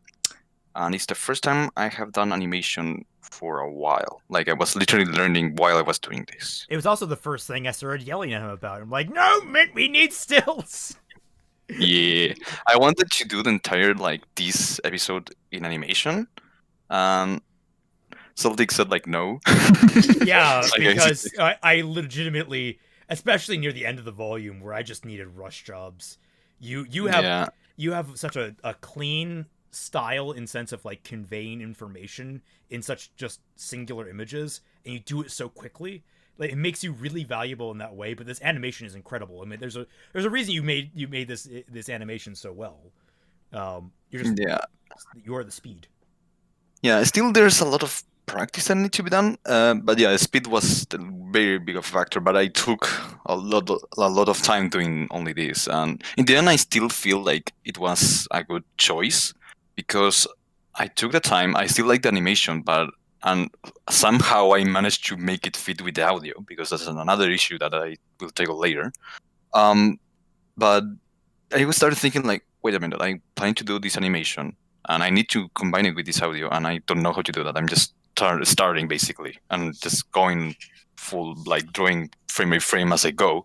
and it's the first time I have done animation for a while. Like I was literally learning while I was doing this. It was also the first thing I started yelling at him about. I'm like, no, we need stills. Yeah, I wanted to do the entire like this episode in animation. Celtic said like no. Yeah, Like, because I legitimately, especially near the end of the volume where I just needed rush jobs. You have such a clean style in sense of like conveying information in such just singular images, and you do it so quickly. Like it makes you really valuable in that way. But this animation is incredible. I mean, there's a reason you made this animation so well. You are the speed. Yeah, still there's a lot of practice that need to be done. But yeah, speed was a very big of a factor. But I took a lot of time doing only this, and in the end, I still feel like it was a good choice because I took the time. I still like the animation, and somehow I managed to make it fit with the audio because that's another issue that I will tackle later. But I started thinking like, wait a minute, I plan to do this animation and I need to combine it with this audio, and I don't know how to do that. I'm just starting basically and just going full, like drawing frame by frame as I go.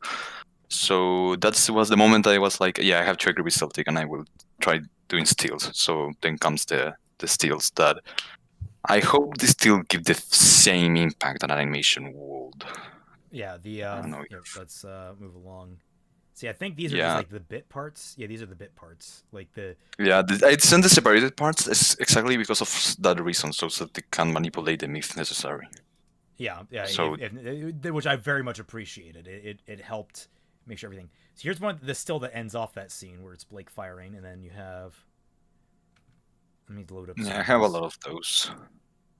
So that was the moment I was like, yeah, I have to agree with Celtic and I will try doing stills. So then comes the stills that I hope they still give the same impact that animation would. Yeah, let's move along. See, I think these are just like the bit parts. Yeah, these are the bit parts. Like the I sent the separated parts exactly because of that reason, so that they can manipulate them if necessary. Yeah. So, which I very much appreciated. It helped make sure everything. So here's the still that ends off that scene where it's Blake firing, and then you have. Let me load up. Yeah, I have a lot of those.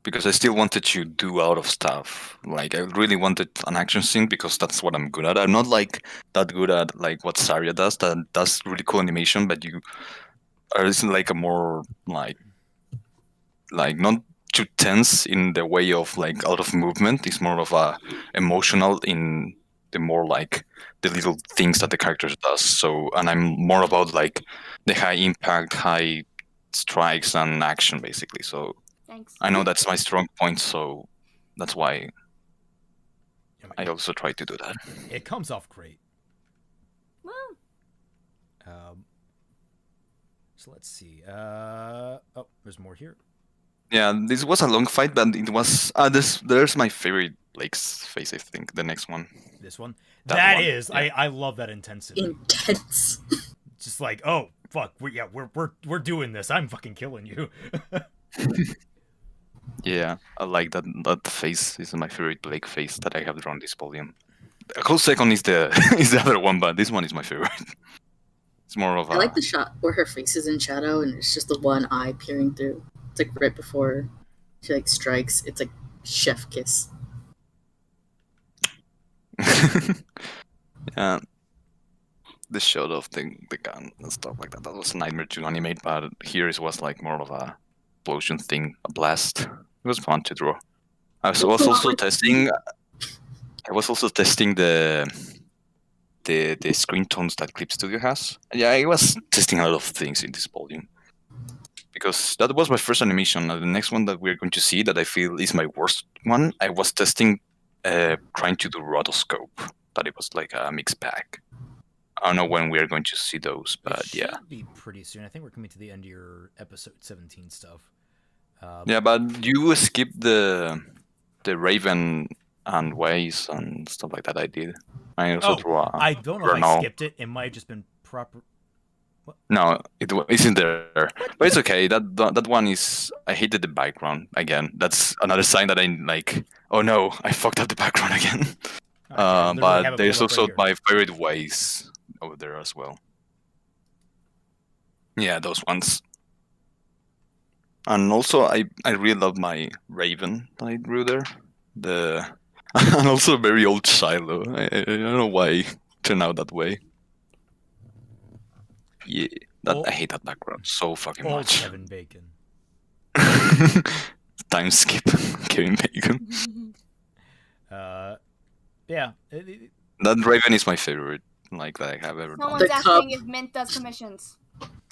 Because I still wanted to do a lot of stuff. Like I really wanted an action scene because that's what I'm good at. I'm not like that good at like what Saria does. That does really cool animation, but you are like a more like not too tense in the way of like a lot of movement. It's more of a emotional in the more like the little things that the characters does. So and I'm more about like the high impact, high strikes and action basically. So. Thanks. I know that's my strong point, so that's why I also try to do that. It comes off great. Woo. So let's see. Oh, there's more here. Yeah, this was a long fight, but it was. There's my favorite Blake's face. I think the next one. This one. That one. Is. Yeah. I love that intensity. Intense. Just like, oh fuck, we're doing this. I'm fucking killing you. Yeah, I like that. That face is my favorite Blake face that I have drawn this volume. A close second is the other one, but this one is my favorite. It's more of I like the shot where her face is in shadow and it's just the one eye peering through. It's like right before she like strikes. It's like chef kiss. Yeah, the shot of the gun and stuff like that. That was a nightmare to animate, but here it was like more of a explosion thing, a blast. It was fun to draw. I was also testing. I was also testing the screen tones that Clip Studio has. Yeah, I was testing a lot of things in this volume because that was my first animation. The next one that we're going to see that I feel is my worst one. I was testing, trying to do rotoscope. That it was like a mixed bag. I don't know when we are going to see those, but yeah. Should be pretty soon. I think we're coming to the end of your episode 17 stuff. Yeah, but you skipped the Raven and ways and stuff like that. I did. I also drew a I don't know if I journal. skipped it. It might have just been proper. No, it isn't there. But it's okay. That one is. I hated the background again. That's another sign that I like. Oh no, I fucked up the background again. But there's also my favorite ways over there as well. Yeah, those ones. And also, I really love my Raven that I drew there. And also a very old Shiloh. I don't know why it turned out that way. Yeah, I hate that background so fucking Old much. Kevin Bacon. Time skip, Kevin Bacon. Yeah. That Raven is my favorite, like that I have ever done. Someone's asking if Mint does commissions.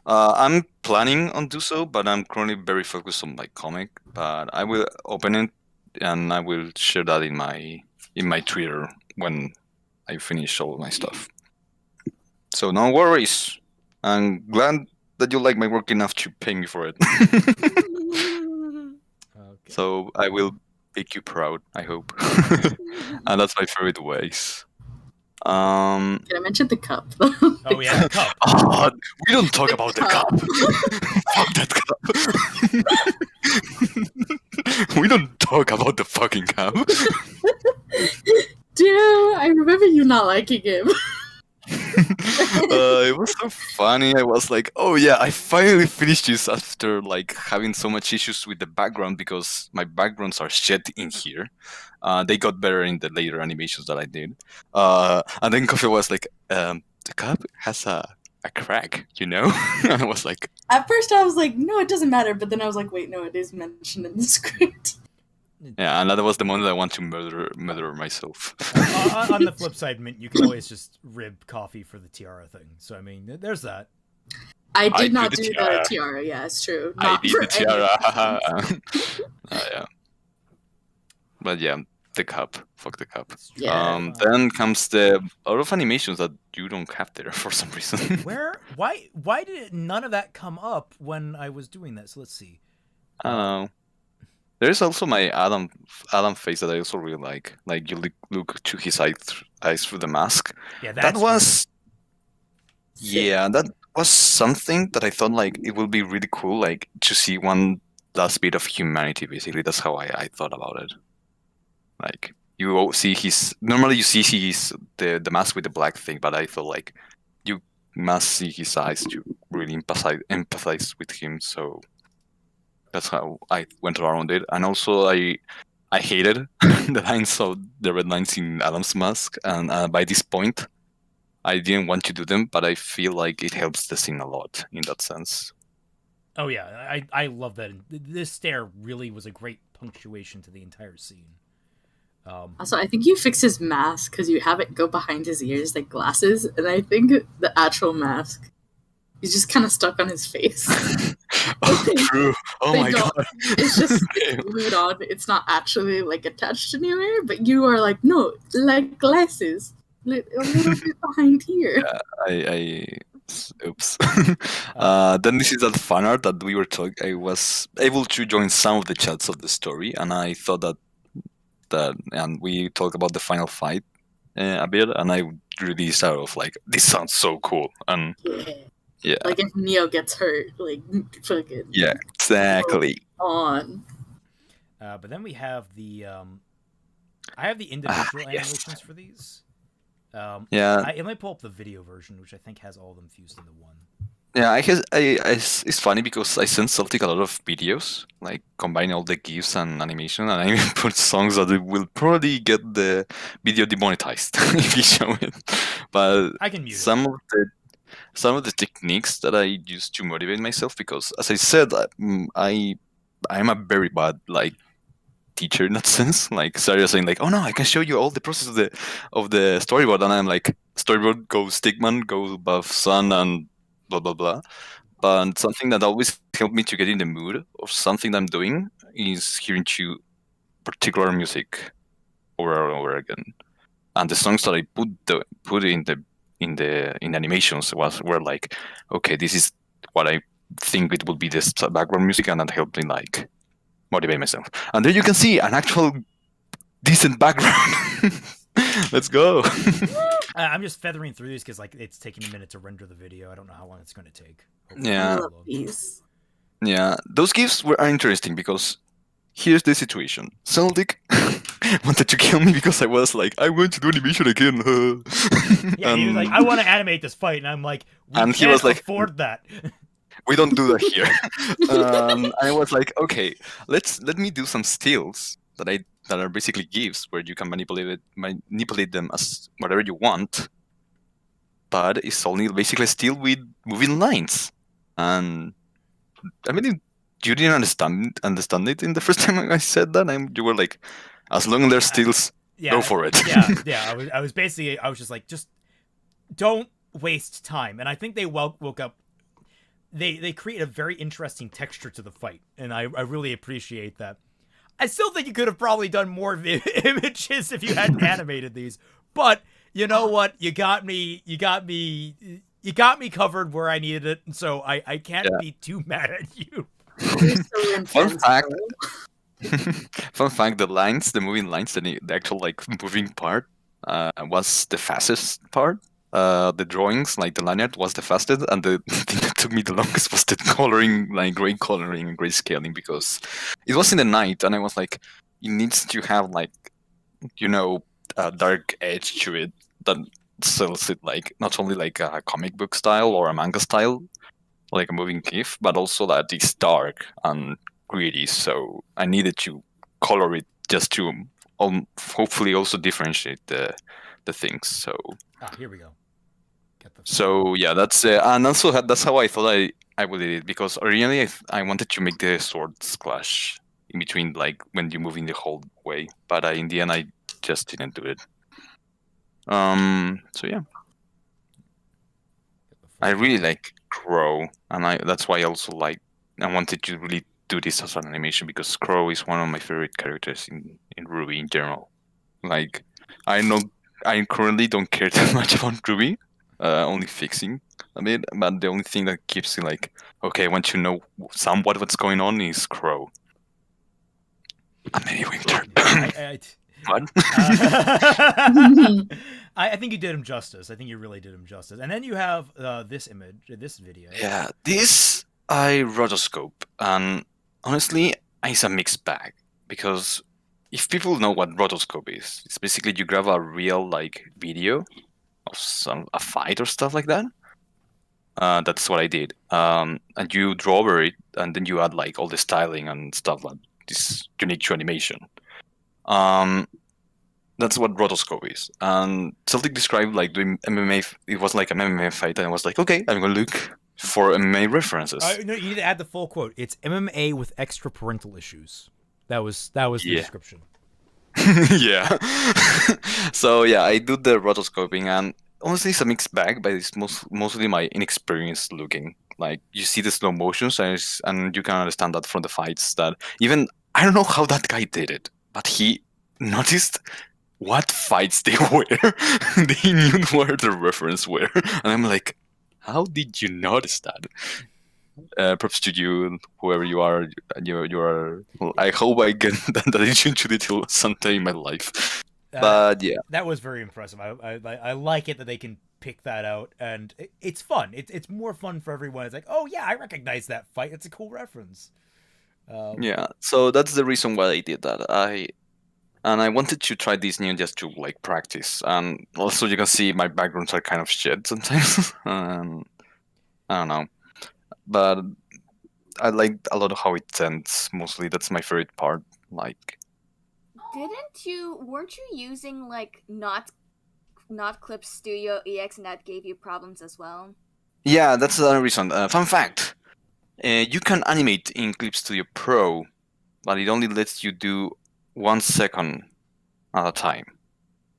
I'm planning on do so, but I'm currently very focused on my comic. But I will open it and I will share that in my Twitter when I finish all of my stuff. So no worries. I'm glad that you like my work enough to pay me for it. So I will make you proud, I hope. And that's my favorite ways. Can I mention the cup? Oh yeah, the cup. Oh, we don't talk about the cup. Fuck that cup. We don't talk about the fucking cup. Dude, I remember you not liking him. It was so funny. I was like, oh yeah, I finally finished this after like having so much issues with the background because my backgrounds are shit in here. They got better in the later animations that I did. And then Coffee was like, the cup has a crack, you know? And I was like, At first I was like, no, it doesn't matter. But then I was like, wait, no, it is mentioned in the script. yeah, and that was the moment I want to murder myself. On the flip side, Mint, you can always just rib Coffee for the tiara thing. So I mean, there's that. I did not do the tiara. Yeah, it's true. I Not did for the tiara. Yeah. But yeah, the cup. Fuck the cup. Yeah. Then comes a lot of animations that you don't have there for some reason. Why did none of that come up when I was doing that? So let's see. I don't know. There's also my Adam face that I also really like. Like you look to his eyes through the mask. Yeah, that was something that I thought like it would be really cool, like to see one last bit of humanity. Basically, that's how I thought about it. Like you see normally you see the mask with the black thing, but I thought like you must see his eyes to really empathize with him. So that's how I went around it. And also I hated the lines of the red lines in Adam's mask, and by this point I didn't want to do them, but I feel like it helps the scene a lot in that sense. Oh yeah, I love that. This stare really was a great punctuation to the entire scene. Also, I think you fixed his mask because you have it go behind his ears like glasses, and I think the actual mask is just kind of stuck on his face. True. Oh my god. It's just glued on. It's not actually like attached anywhere, but you are like, no, like glasses. A little bit behind here. Yeah, oops. Then this is that fan art that we were talking. I was able to join some of the chats of the story, and I thought that and we talked about the final fight a bit, and I really started off like, this sounds so cool, and yeah. Like if Neo gets hurt, like fucking. Yeah, exactly. On. But then we have the I have the individual animations for these. Yeah. Let me pull up the video version, which I think has all of them fused into one. Yeah, it's funny because I sent Celtic a lot of videos, like combining all the GIFs and animation, and I even put songs that will probably get the video demonetized if you show it. But I can mute some of the techniques that I use to motivate myself, because as I said, I'm a very bad like teacher in that sense. Like Saria saying like, oh no, I can show you all the process of the storyboard, and I'm like, storyboard go stickman, go above sun, and blah blah blah. But something that always helped me to get in the mood of something that I'm doing is hearing to particular music over and over again. And the songs that I put in the animations were like, okay, this is what I think it will be this background music, and that helped me like motivate myself. And there you can see an actual decent background. Let's go. I'm just feathering through these because like it's taking a minute to render the video. I don't know how long it's going to take. Yeah. Yeah, those gifts are interesting because here's the situation. Celtic wanted to kill me because I was like, I want to do animation again. Yeah, he was like, I want to animate this fight, and I'm like, we and can't he was like, afford that. We don't do that here. I was like, okay, let me do some stills that are basically gifs where you can manipulate them as whatever you want, but it's only basically still with moving lines. And I mean, you didn't understand it in the first time I said that. You were like, as long as there's stills, go for it. Yeah. I was just like, just don't waste time. And I think they woke up. They create a very interesting texture to the fight, and I really appreciate that. I still think you could have probably done more images if you hadn't animated these, but you know what? You got me covered where I needed it, and so I can't be too mad at you. Fun fact, the moving lines, the actual like moving part was the fastest part. The drawings, like the lanyard, was the fastest, and the thing that took me the longest was the coloring, like gray coloring and gray scaling, because it was in the night, and I was like, it needs to have like, a dark edge to it that sells it like not only like a comic book style or a manga style, like a moving GIF, but also that it's dark and gritty. So I needed to color it just to hopefully also differentiate the things. So here we go. So yeah, that's and also that's how I thought I would do it, because originally I wanted to make the swords clash in between, like when you move in the whole way, but in the end I just didn't do it. So yeah, I really like Crow, and that's why I also I wanted to really do this as an animation, because Crow is one of my favorite characters in RWBY in general. Like I currently don't care that much about RWBY. Only fixing a bit, but the only thing that keeps you like, okay, I want to know somewhat what's going on is Crow. And maybe Winter. What? I think you did him justice. I think you really did him justice. And then you have this video. Yeah, this I rotoscope, and honestly, it's a mixed bag, because if people know what rotoscope is, it's basically you grab a real like video of a fight or stuff like that. That's what I did. And you draw over it, and then you add like all the styling and stuff like this unique to animation. That's what rotoscope is. And Celtic described like doing MMA. It was like an MMA fight, and I was like, okay, I'm gonna look for MMA references. No, you need to add the full quote. It's MMA with extra parental issues. That was the description. Yeah. So yeah, I do the rotoscoping, and honestly it's a mixed bag, but it's mostly my inexperienced looking. Like you see the slow motions, and you can understand that from the fights, that even I don't know how that guy did it, but he noticed what fights they were. They knew where the reference were, and I'm like, how did you notice that? Props to you, whoever you are. You are. Well, I hope I get that addition to detail sometime in my life. But yeah, that was very impressive. I like it that they can pick that out, and it's fun. It's more fun for everyone. It's like, oh yeah, I recognize that fight. It's a cool reference. Yeah, so that's the reason why I did that. I wanted to try this new just to like practice, and also you can see my backgrounds are kind of shit sometimes. I don't know. But I like a lot of how it ends. Mostly, that's my favorite part. Like, weren't you using like not Clip Studio EX, and that gave you problems as well? Yeah, that's another reason. Fun fact: you can animate in Clip Studio Pro, but it only lets you do 1 second at a time.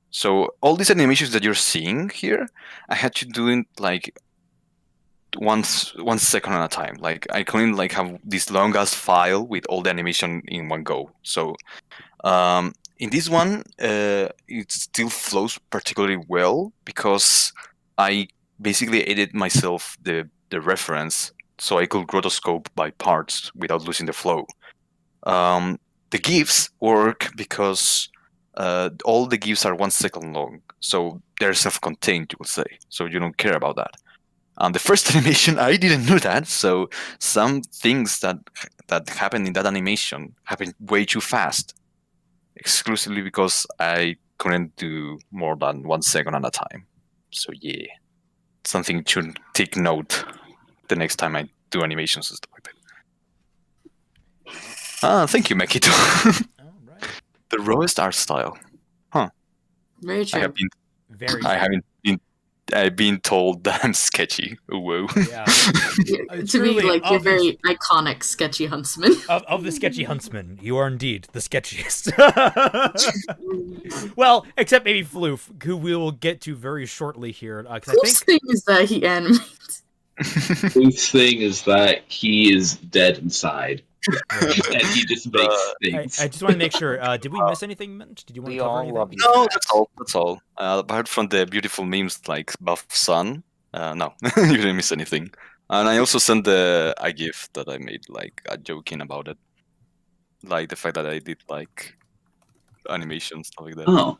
So all these animations that you're seeing here, I had to do it like 1 second at a time. Like I couldn't like have this long ass file with all the animation in one go. So in this one, it still flows particularly well because I basically edited myself the reference so I could rotoscope by parts without losing the flow. The GIFs work because all the GIFs are 1 second long, so they're self-contained, you would say. So you don't care about that. And the first animation, I didn't know that, so some things that happened in that animation happened way too fast, exclusively because I couldn't do more than 1 second at a time. So yeah, something to take note the next time I do animations and stuff like that. Thank you, Mekito. The rawest art style. Huh. Very true. I've been told that I'm sketchy. Whoa. Yeah. To me, like, you're very iconic Sketchy Huntsman. Of the Sketchy Huntsmen, you are indeed the sketchiest. Well, except maybe Floof, who we will get to very shortly here. Floof's thing is that he animates. Floof's thing is that he is dead inside. And he just makes things. I just want to make sure. Did we miss anything, Mint? Did you want to cover anything? No, that's all. Apart from the beautiful memes like Buff Sun, no, you didn't miss anything. And I also sent a GIF that I made, like, joking about it. Like the fact that I did, like, animations, stuff like that. Oh.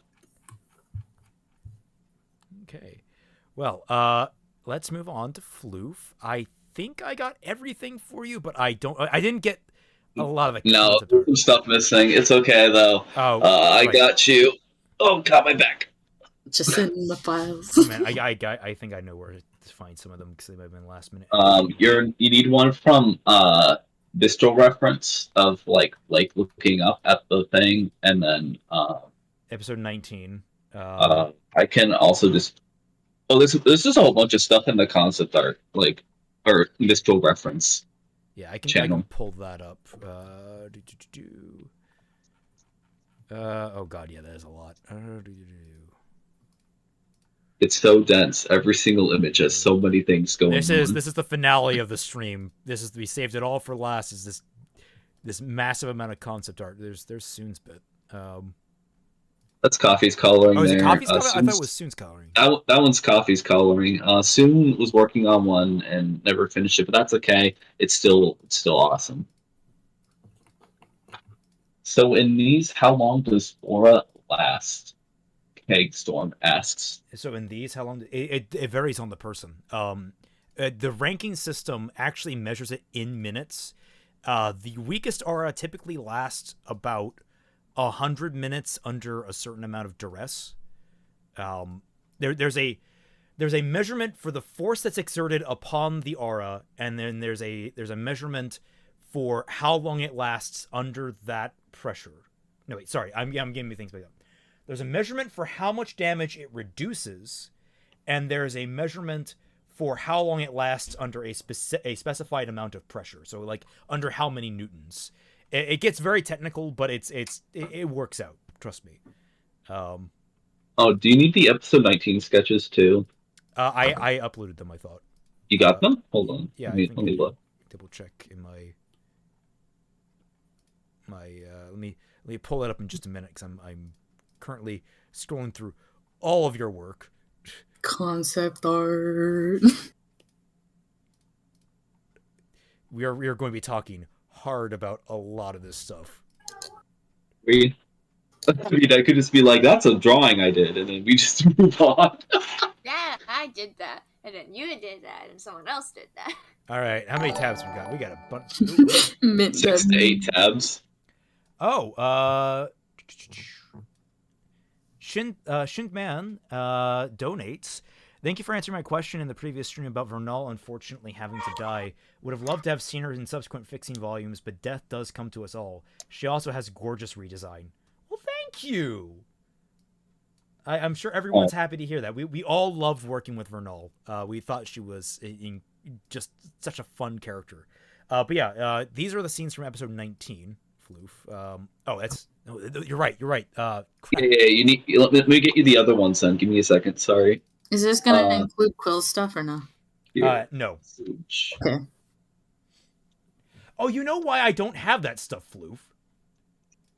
Okay. Well, let's move on to Floof. I think I got everything for you, but I didn't get a lot of the some stuff missing. It's okay though. I got you. Oh, got my back. Just in the files. Oh, man, I think I know where to find some of them because they might have been last minute. You need one from distro reference of like looking up at the thing, and then episode 19. I can also just there's just a whole bunch of stuff in the concept art, like, or distro reference. Yeah, I can pull that up. Oh god, yeah, that is a lot. It's so dense. Every single image has so many things going on. This is the finale of the stream. We saved it all for last. Is this massive amount of concept art? There's Soon's bit. That's Coffee's coloring. Oh, is it there. Coffee's coloring? I thought it was Soon's coloring. That one's Coffee's coloring. Soon was working on one and never finished it, but that's okay. It's still awesome. So in these, how long does Aura last? Kegstorm asks. So in these, how long? It varies on the person. The ranking system actually measures it in minutes. The weakest aura typically lasts about 100 minutes under a certain amount of duress. There's a measurement for the force that's exerted upon the aura, and then there's a measurement for how long it lasts under that pressure. No, wait, sorry, I'm giving me things like that. There's a measurement for how much damage it reduces, and there's a measurement for how long it lasts under a specified amount of pressure. So, like, under how many newtons. It gets very technical, but it works out. Trust me. Oh, do you need the episode 19 sketches too? I uploaded them. I thought. You got them? Hold on. Yeah, let me look. Double check in my. Let me pull it up in just a minute because I'm currently scrolling through all of your work. Concept art. We are going to be talking hard about a lot of this stuff. I mean, I could just be like, "That's a drawing I did," and then we just move on. Yeah, I did that, and then you did that, and someone else did that. All right, how many tabs we got? We got a bunch. 6 to 8 tabs. Oh, Shintman donates. Thank you for answering my question in the previous stream about Vernal unfortunately having to die. Would have loved to have seen her in subsequent fixing volumes, but death does come to us all. She also has gorgeous redesign. Well, thank you. I'm sure everyone's happy to hear that. We all loved working with Vernal. We thought she was just such a fun character. But yeah, these are the scenes from episode 19, Floof. You're right. Yeah, you need. Let me get you the other ones then. Give me a second. Sorry. Is this gonna include Quill stuff or no? No. Okay. Oh, you know why I don't have that stuff, Floof?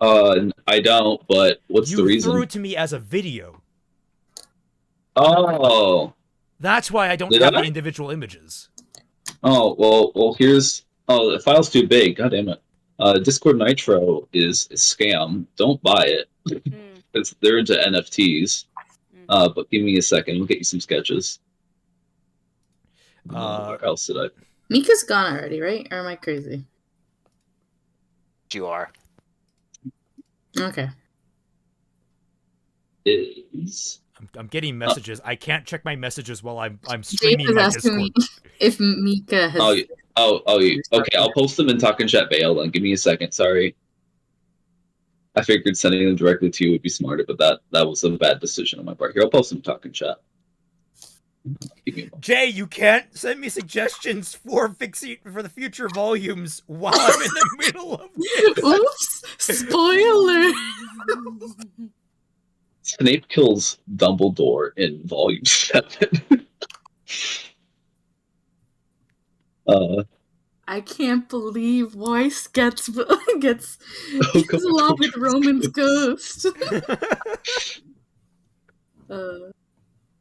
I don't. But what's the reason? You threw it to me as a video. Oh. That's why I don't have the individual images. Oh well. Here's. Oh, the file's too big. God damn it. Discord Nitro is a scam. Don't buy it. they're into NFTs. But give me a second. We'll get you some sketches. Where else did I? Mika's gone already, right? Or am I crazy? You are. Okay. I'm getting messages. I can't check my messages while I'm Dave streaming is my asking Discord. me if Mika has. Okay. I'll post them in Talk and Chat Bail. Then give me a second. Sorry. I figured sending them directly to you would be smarter, but that was a bad decision on my part. Here, I'll post them in Talk and Chat. Jay, you can't send me suggestions for the future volumes while I'm in the middle of this. Oops! Spoiler. Snape kills Dumbledore in Volume 7. I can't believe Weiss gets along with Roman's ghost.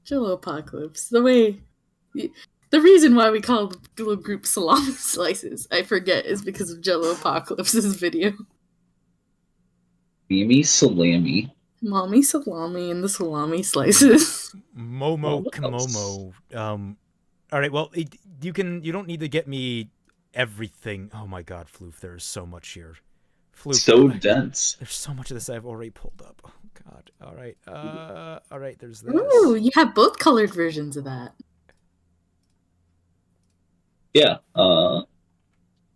Jello Apocalypse. The reason why we call the little group salami slices, I forget, is because of Jello Apocalypse's video. Mimi Salami. Mommy salami and the salami slices. Momo Kamomo. All right. Well, you don't need to get me everything. Oh my God, Floof. There's so much here. Floof. So dense. There's so much of this I've already pulled up. Oh God. All right. All right. There's this. Ooh, you have both colored versions of that. Yeah.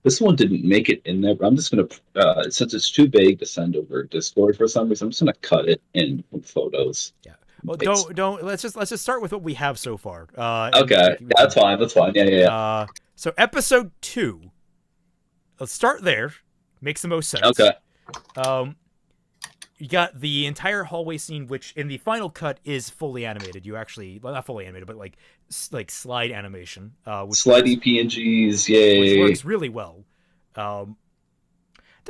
This one didn't make it in there, but I'm just gonna since it's too big to send over Discord for some reason, I'm just gonna cut it in with photos. Yeah. Well, don't. Let's just start with what we have so far. Okay. That's fine. That's fine. Yeah. So episode 2. Let's start there. Makes the most sense. Okay. You got the entire hallway scene, which in the final cut is fully animated. You actually, well, not fully animated, but like slide animation. Which slidey PNGs, yay! Which works really well. There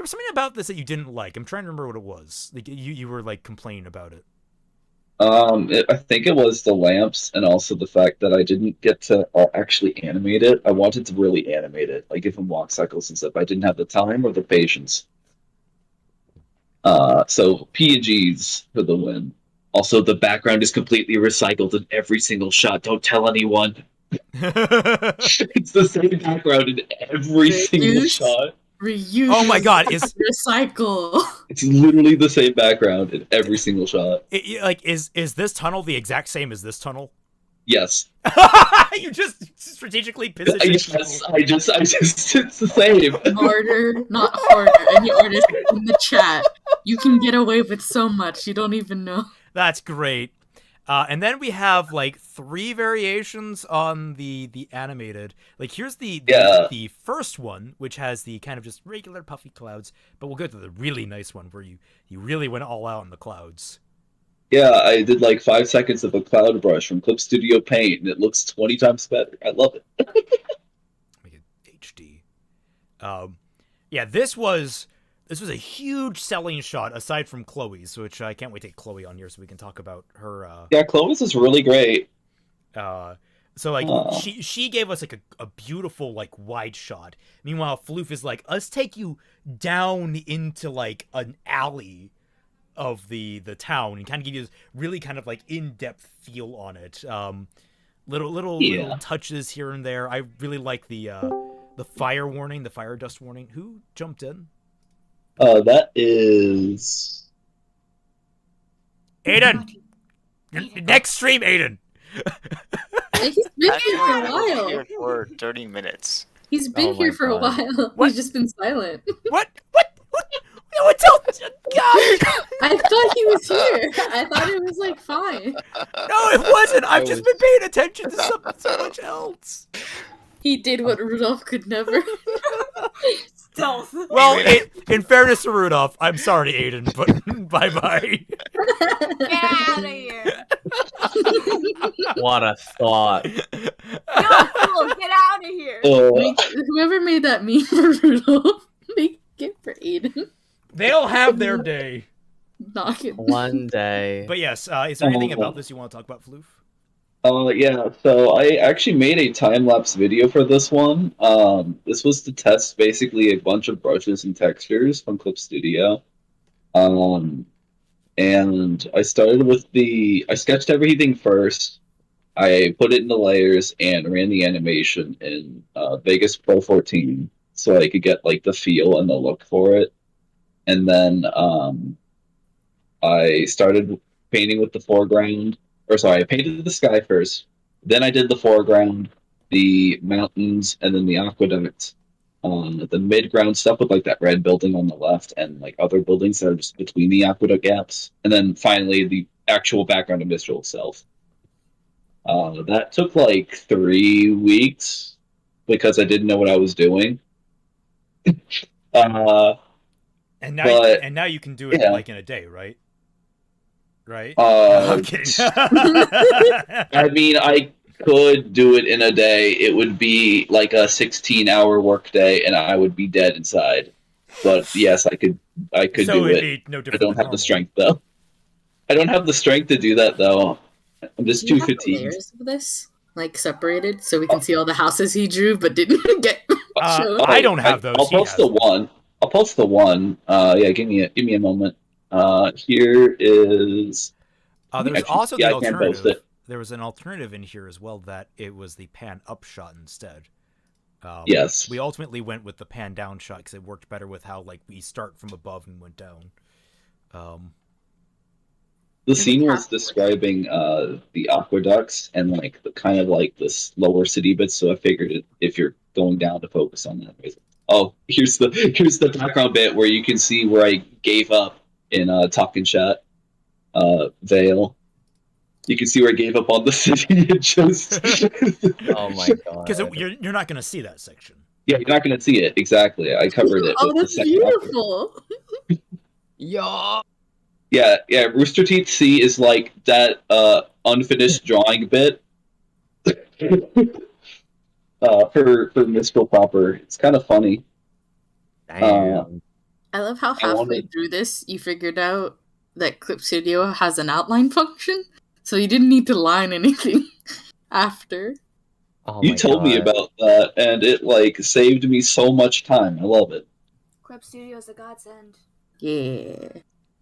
was something about this that you didn't like. I'm trying to remember what it was. Like you were like complaining about it. I think it was the lamps, and also the fact that I didn't get to actually animate it. I wanted to really animate it, like give them walk cycles and stuff. I didn't have the time or the patience. So PNGs for the win. Also, the background is completely recycled in every single shot. Don't tell anyone. It's the same background in every single shot. Reuse. Oh my God! Recycle. It's literally the same background in every single shot. Is this tunnel the exact same as this tunnel? Yes. You just strategically position. Yes, I just, it's the same. Harder, not harder. Any artist in the chat, you can get away with so much. You don't even know. That's great. And then we have like 3 variations on the animated. Like here's the first one, which has the kind of just regular puffy clouds. But we'll go to the really nice one where you really went all out in the clouds. Yeah, I did like 5 seconds of a cloud brush from Clip Studio Paint, and it looks 20 times better. I love it. Make it HD. Yeah, this was a huge selling shot aside from Chloe's, which I can't wait to get Chloe on here so we can talk about her. Yeah, Chloe's is really great. So like she gave us like a beautiful like wide shot. Meanwhile, Floof is like, let's take you down into like an alley of the town and kind of give you this really kind of like in-depth feel on it. Little touches here and there. I really like the fire warning, the fire dust warning. Who jumped in? That is Aiden. Next stream, Aiden. He's been here for a while. Here for 30 minutes. He's been here for a while. What? He's just been silent. What? God! I thought he was here. I thought it was like fine. No, it wasn't. I've just been paying attention to so much else. He did what Rudolph could never. Stealth. Well, in fairness to Rudolph, I'm sorry, Aiden, but bye-bye. Get out of here. What a thought. Yo, fool, get out of here. Whoever made that meme for Rudolph, make it for Aiden. They'll have their day. Knock it. One day. But yes, is there anything about this you want to talk about, Floof? Yeah, so I actually made a time-lapse video for this one. This was to test basically a bunch of brushes and textures from Clip Studio. and I started with I sketched everything first. I put it into layers and ran the animation in Vegas Pro 14 so I could get like the feel and the look for it. And then I started painting with the foreground. Or sorry, I painted the sky first. Then I did the foreground, the mountains, and then the aqueduct. The mid-ground stuff with like that red building on the left and like other buildings that are just between the aqueduct gaps. And then finally the actual background of Mistral itself. That took like 3 weeks because I didn't know what I was doing. And now you can do it like in a day, right? Right? I'm kidding. I mean, I could do it in a day. It would be like a 16-hour workday, and I would be dead inside. But yes, I could So do it'd it. be no I different don't than have normal. the strength though. I don't have the strength to do that though. I'm just Do you too have the fatigued. layers of this like separated so we can see all the houses he drew but didn't get shown? I don't have those. I'll He post has the them. one. I'll post the one. Yeah, give me a moment. Here is. There's Actually, also yeah, the I can post alternative. it. There was an alternative in here as well that it was the pan up shot instead. Yes. We ultimately went with the pan down shot because it worked better with how like we start from above and went down. The scene was describing the aqueducts and like the kind of like this lower city bits. So I figured if you're going down to focus on that. Oh, here's the background bit where you can see where I gave up in Talking Chat Vale. You can see where I gave up on the city and just. Oh my god! Because you're not going to see that section. Yeah, you're not going to see it exactly. I covered it. Oh, with the that's second beautiful. Yeah. Yeah. Rooster Teeth C is like that unfinished drawing bit for Mistral proper. It's kind of funny. Damn. I love how I halfway wanted- through this you figured out that Clip Studio has an outline function, so you didn't need to line anything after. Oh You my told me God. about that, and it like saved me so much time. I love it. Clip Studio is a godsend. Yeah,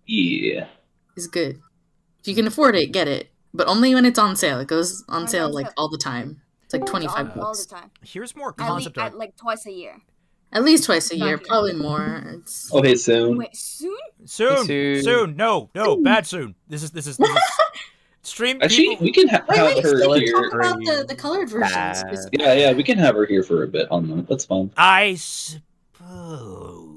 Yeah. it's good. If you can afford it, get it, but only when it's on sale. It goes on When it's sale on like sale. all the time. It's like 25 all the bucks. time. Here's more At, concept art. like twice a year. At least twice a year, probably more. It's Okay, soon. Wait, soon? Soon. No, bad soon. This is stream Actually, people. we can have wait, her we can here. talk about the colored versions. 'Cause Yeah, we can have her here for a bit on that. That's fine. I suppose.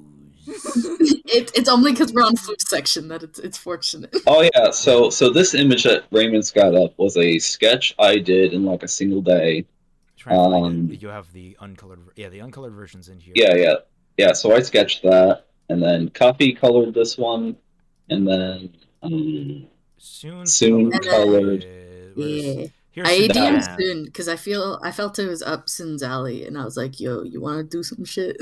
it's only because we're on food section that it's fortunate. Oh yeah, so this image that Raymond's got up was a sketch I did in like a single day. You have the uncolored. Yeah, the uncolored versions in here. Yeah. So I sketched that, and then Coffee colored this one, and then Soon colored. Yeah. Here's I the- AD'd soon because I felt it was up Soon's alley, and I was like, "Yo, you want to do some shit?"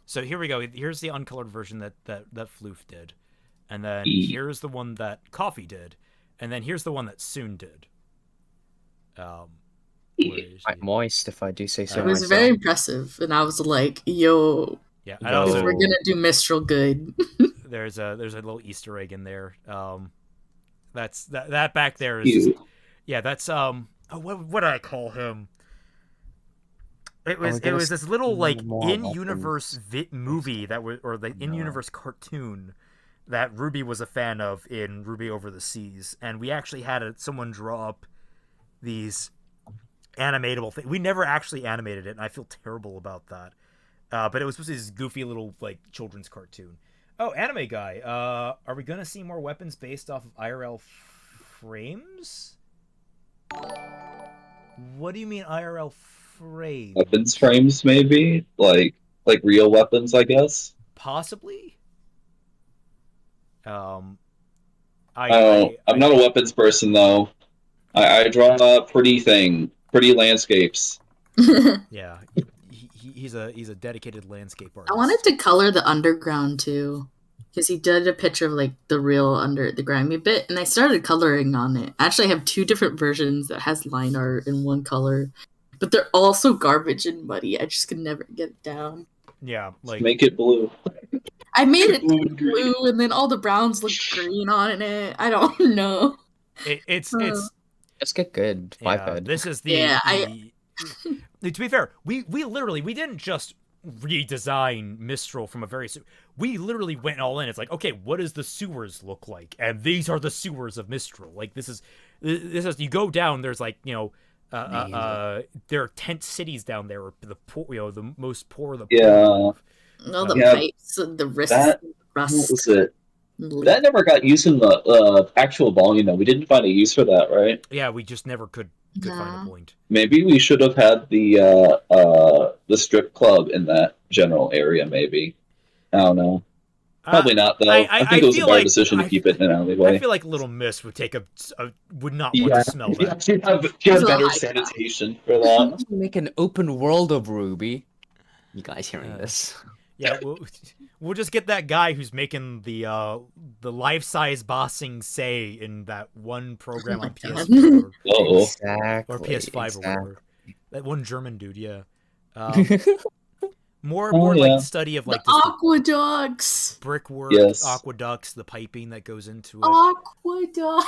So here we go. Here's the uncolored version that Floof did, and then here's the one that Coffee did, and then here's the one that Soon did. Quite moist, if I do say so It was myself. very impressive, and I was like, "Yo, Yeah, if we're gonna do Mistral good." There's a little Easter egg in there. That's that back there is Cute. yeah. That's what did I call him? It was this little like in universe movie that was or the in universe cartoon that RWBY was a fan of in RWBY Over the Seas, and we actually had someone draw up these animatable things. We never actually animated it, and I feel terrible about that. But it was supposed to be this goofy little like children's cartoon. Oh, anime guy. Are we gonna see more weapons based off of IRL frames? What do you mean IRL frames? Weapons frames, maybe like real weapons, I guess. Possibly. I'm not a weapons person though. I draw pretty landscapes. Yeah, he's a dedicated landscape artist. I wanted to color the underground too, because he did a picture of like the real under the grimy bit, and I started coloring on it. I actually have 2 different versions that has line art in one color, but they're all so garbage and muddy. I just could never get it down. Yeah, like make it blue. I made it blue, and then all the browns looked green on it. I don't know. It's Let's get good. My yeah, bad. this is the, Yeah, to be fair, we literally, we didn't just redesign Mistral from a very, we literally went all in. It's like, okay, what does the sewers look like? And these are the sewers of Mistral. Like, this is you go down, there's like, you know, there are tent cities down there, or the poor, you know, the most poor, the Yeah. All the Yeah, pipes, the wrists, That rust. what was it? That never got used in the actual volume though. We didn't find a use for that, right? Yeah, we just never could find a point. Maybe we should have had the strip club in that general area. Maybe I don't know. Probably not though. I think it was a feel better like- decision to keep it in an alleyway. I feel like Little Miss would take would not want to smell that. She had better sanitation for that. Make an open world of RWBY. You guys hearing this? Yeah, we'll just get that guy who's making the life-size bossing say in that one program on PS4 Exactly, or PS5 exactly. or whatever. That one German dude, yeah. More yeah. like study of like The just aqueducts. brickwork, Yes. aqueducts, the piping that goes into it. Aqueduct.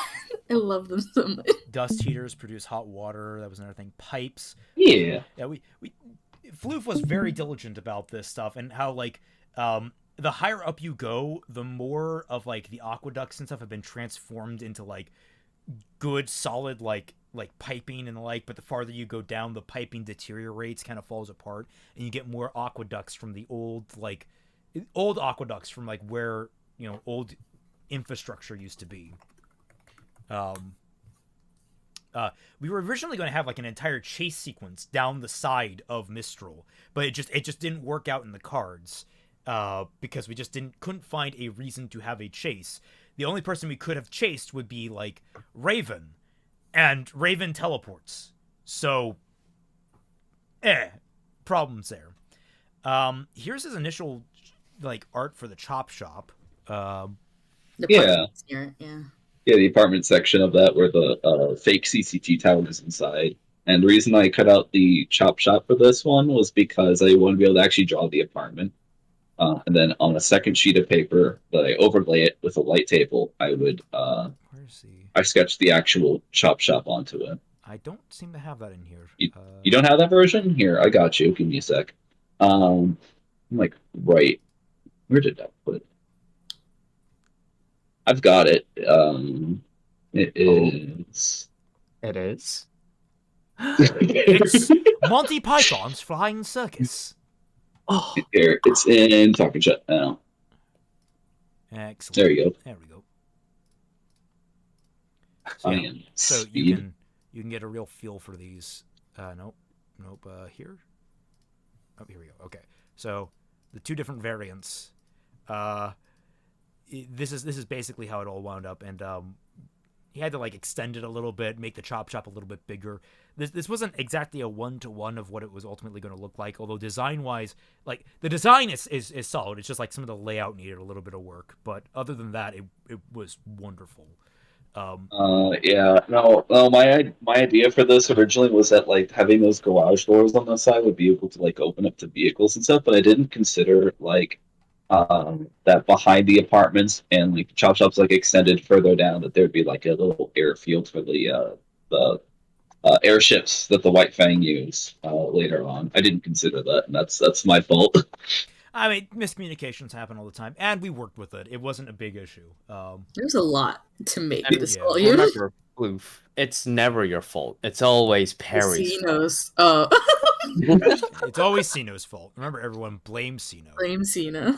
I love them so much. Dust heaters produce hot water. That was another thing. Pipes. Yeah. Yeah, we Floof was very diligent about this stuff, and how like the higher up you go, the more of like the aqueducts and stuff have been transformed into like good solid like piping and the like, but the farther you go down, the piping deteriorates, kind of falls apart, and you get more aqueducts from the old aqueducts from like where, you know, old infrastructure used to be. We were originally going to have like an entire chase sequence down the side of Mistral, but it just didn't work out in the cards because we just couldn't find a reason to have a chase. The only person we could have chased would be like Raven, and Raven teleports. So, problems there. Here's his initial like art for the chop shop. Yeah. Here, yeah. Yeah, the apartment section of that where the fake CCT tower is inside. And the reason I cut out the chop shop for this one was because I wanted to be able to actually draw the apartment. And then on a second sheet of paper that I overlay it with a light table, I would I sketched the actual chop shop onto it. I don't seem to have that in here. You don't have that version? Here, I got you. Give me a sec. I'm like, right. Where did I put it? I've got it. It is. It is. It's Monty Python's Flying Circus. Here, it's in Talking Shut now. Excellent. There you go. There we go. I yeah, am so speed. you can get a real feel for these. Nope. Here. Oh, here we go. Okay. So the two different variants. This is basically how it all wound up, and he had to like extend it a little bit, make the chop shop a little bit bigger. This wasn't exactly a 1-to-1 of what it was ultimately going to look like, although design wise, like the design is solid. It's just like some of the layout needed a little bit of work, but other than that, it was wonderful. Yeah, no, my idea for this originally was that like having those garage doors on the side would be able to like open up to vehicles and stuff, but I didn't consider like that behind the apartments and like the chop shops like extended further down, that there'd be like a little airfield for the airships that the White Fang use later on. I didn't consider that, and that's my fault. I mean, miscommunications happen all the time, and we worked with it. It wasn't a big issue. There's a lot to make And this yeah, volume. remember, Floof, it's never your fault. It's always Peri's Sino's. Oh. It's always Sino's fault. Remember, everyone blame Sino. Blame Sino.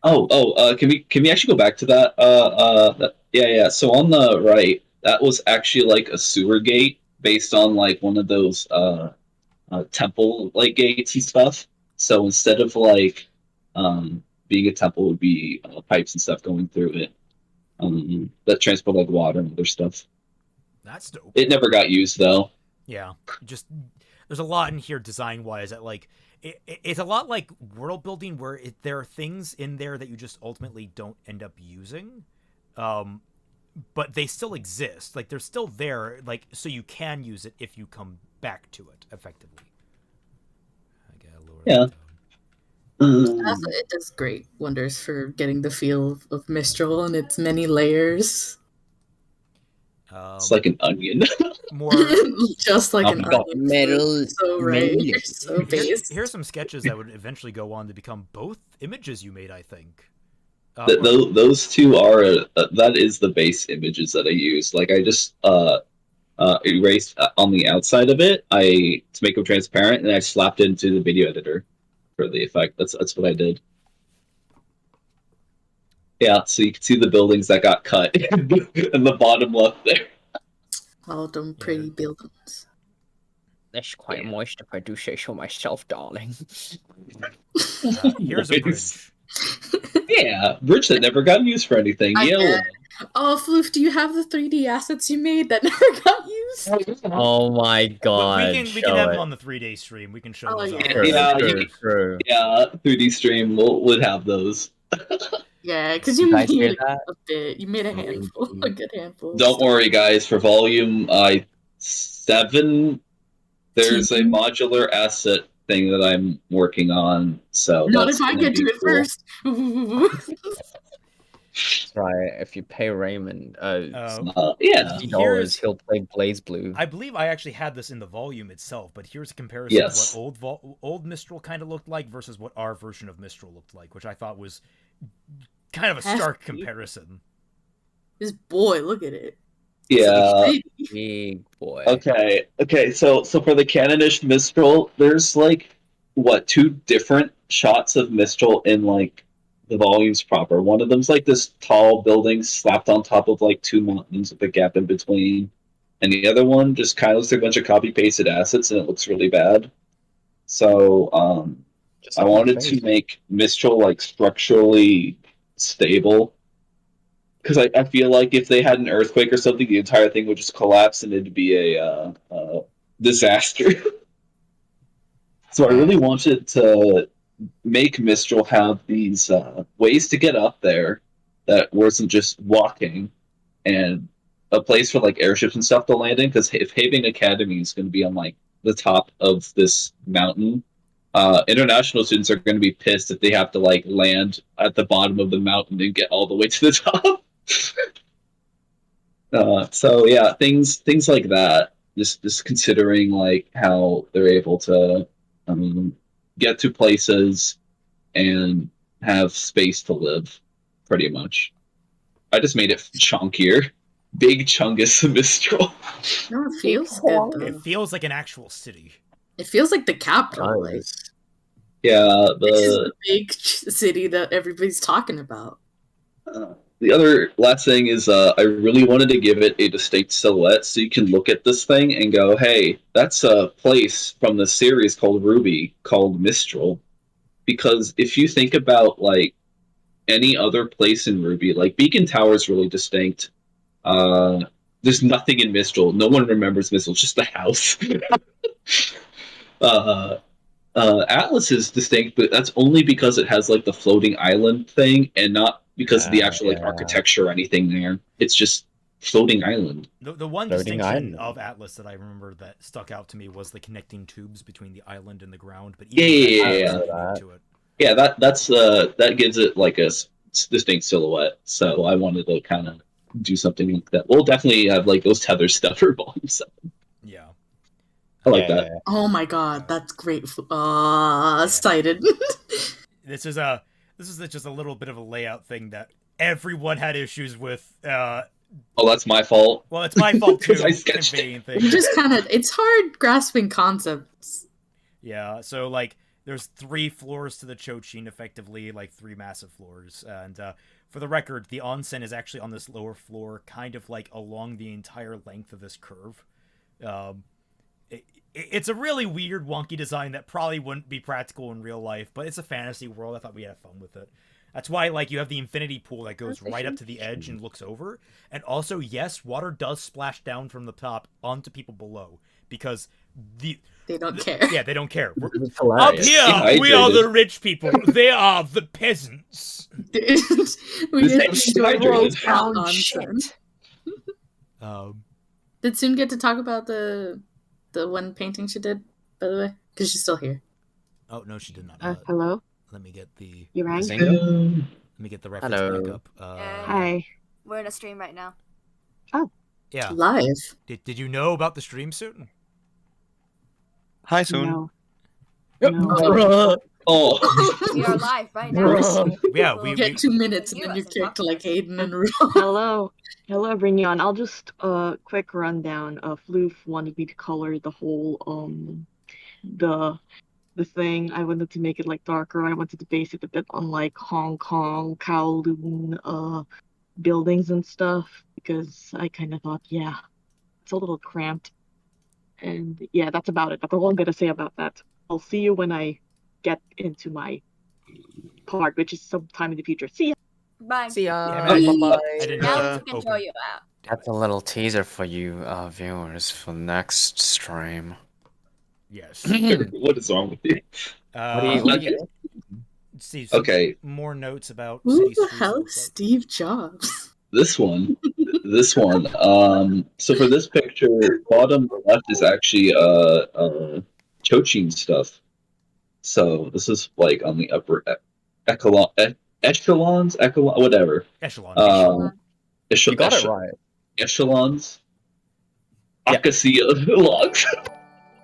Can we actually go back to that? Yeah. So on the right, that was actually like a sewer gate based on like one of those temple like gates and stuff. So instead of like being a temple, it would be pipes and stuff going through it that transport like water and other stuff. That's dope. It never got used though. Yeah, just there's a lot in here design wise that like it's a lot like world building where there are things in there that you just ultimately don't end up using, but they still exist. Like they're still there, like so you can use it if you come back to it effectively. I gotta lower Yeah. that down. Also, it does great wonders for getting the feel of Mistral and its many layers. It's like an onion. More Just like an got onion. metal- So right. You're so based. Here's some sketches that would eventually go on to become both images you made, I think. Those two are that is the base images that I use. Like I just erased on the outside of it, to make them transparent, and I slapped it into the video editor for the effect. That's what I did. Yeah, so you can see the buildings that got cut in the bottom left there. All them pretty buildings. That's quite moist if I do say so myself, darling. Here's a bridge. Yeah, bridge that never got used for anything. Yeah. Oh, Floof, do you have the 3D assets you made that never got used? Oh my god. We can have them on the 3-day stream. We can show those off. True. Yeah, 3D stream would have those. Yeah, because you guys made hear a that? bit. You made a handful, a good handful. Don't worry, guys. For volume 7, there's a modular asset thing that I'm working on. So Not that's if I gonna get be to it cool. first. That's right. If you pay Raymond yeah. $50, he'll play Blaze Blue. I believe I actually had this in the volume itself, but here's a comparison Yes. of what old Mistral kind of looked like versus what our version of Mistral looked like, which I thought was kind of a stark comparison. This boy, look at it. Yeah. Big boy. Okay. So for the canonish Mistral, there's like 2 different shots of Mistral in like the volumes proper. One of them's like this tall building slapped on top of like 2 mountains with a gap in between, and the other one just kind of looks like a bunch of copy pasted assets, and it looks really bad. So I wanted to make Mistral like structurally stable. Because I feel like if they had an earthquake or something, the entire thing would just collapse and it'd be a disaster. So I really wanted to make Mistral have these ways to get up there that wasn't just walking, and a place for like airships and stuff to land in. Because if Haven Academy is going to be on like the top of this mountain, international students are going to be pissed if they have to like land at the bottom of the mountain and get all the way to the top. So yeah, things like that. Just considering like how they're able to get to places and have space to live, pretty much. I just made it chunkier, big chungus Mistral. No, it feels good. Though. It feels like an actual city. It feels like the capital. Like, Yeah, this is the big city that everybody's talking about. The other last thing is I really wanted to give it a distinct silhouette so you can look at this thing and go, hey, that's a place from the series called RWBY called Mistral. Because if you think about like any other place in RWBY, like Beacon Tower is really distinct. There's nothing in Mistral. No one remembers Mistral, it's just the house. Atlas is distinct, but that's only because it has like the floating island thing and not because of the actual like architecture or anything there. It's just floating island. The one Floating distinction island. of Atlas that I remember that stuck out to me was the connecting tubes between the island and the ground. But Yeah. to it. Yeah, that gives it like a distinct silhouette. So I wanted to kind of do something like that. We'll definitely have like those tether stuff for volume 7. Yeah, I like that. Oh my god, that's great. Excited. This is just a little bit of a layout thing that everyone had issues with. Oh, that's my fault. Well, it's my fault too. 'Cause I sketched conveying it. things. You just kind of, it's hard grasping concepts. Yeah, so like there's 3 floors to the Chochin, effectively, like 3 massive floors. And for the record, the onsen is actually on this lower floor, kind of like along the entire length of this curve. It's a really weird, wonky design that probably wouldn't be practical in real life, but it's a fantasy world. I thought we'd have fun with it. That's why, like, you have the infinity pool that goes right up to the edge and looks over. And also, yes, water does splash down from the top onto people below, because they don't care. Yeah, they don't care. Up hilarious. here, we are the rich people. They are the peasants. We didn't enjoy world onsen. Did Soon get to talk about the one painting she did, by the way? Because she's still here. Oh, no, she did not. Hello? Let me get the. You rang? Zingo? Let me get the reference Hello. back up. Hi. We're in a stream right now. Oh. Yeah. Live. Did you know about the stream soon? Hi, Soon. No. Oh. We are live right now. Yeah, You get 2 minutes and then you're kicked like Hayden and Ru. Hello, everyone. I'll just quick rundown. Floof wanted me to color the whole the thing. I wanted to make it like darker. I wanted to base it a bit on like Hong Kong, Kowloon, buildings and stuff because I kind of thought, yeah, it's a little cramped. And yeah, that's about it. That's all I'm gonna say about that. I'll see you when I get into my part, which is sometime in the future. See ya. Bye. See ya. Yeah, man, Bye. I didn't Now know we to can open. throw you out. That's a little teaser for you viewers for next stream. Yes. What is wrong with you? What do you See, some Okay. more notes about Who City the Streets. hell is Steve Jobs? This one. So for this picture, bottom left is actually Chochin stuff. So this is like on the upper echelons, whatever. Echelon. You got it right. Echelons. Acacia logs.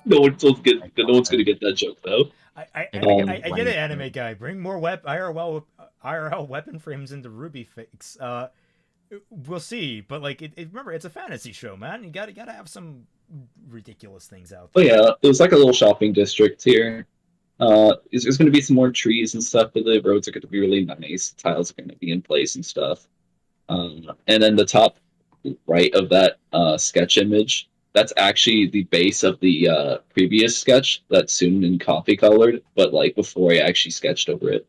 No one's gonna get that joke though. I get it, anime guy. Bring more IRL weapon frames into RWBY fakes. We'll see, but like, remember, it's a fantasy show, man. You gotta have some ridiculous things out Oh there. yeah, it was like a little shopping district here. There's going to be some more trees and stuff, but the roads are going to be really nice. The tiles are going to be in place and stuff. And then the top right of that sketch image, that's actually the base of the previous sketch that's soon in coffee colored, but like before I actually sketched over it.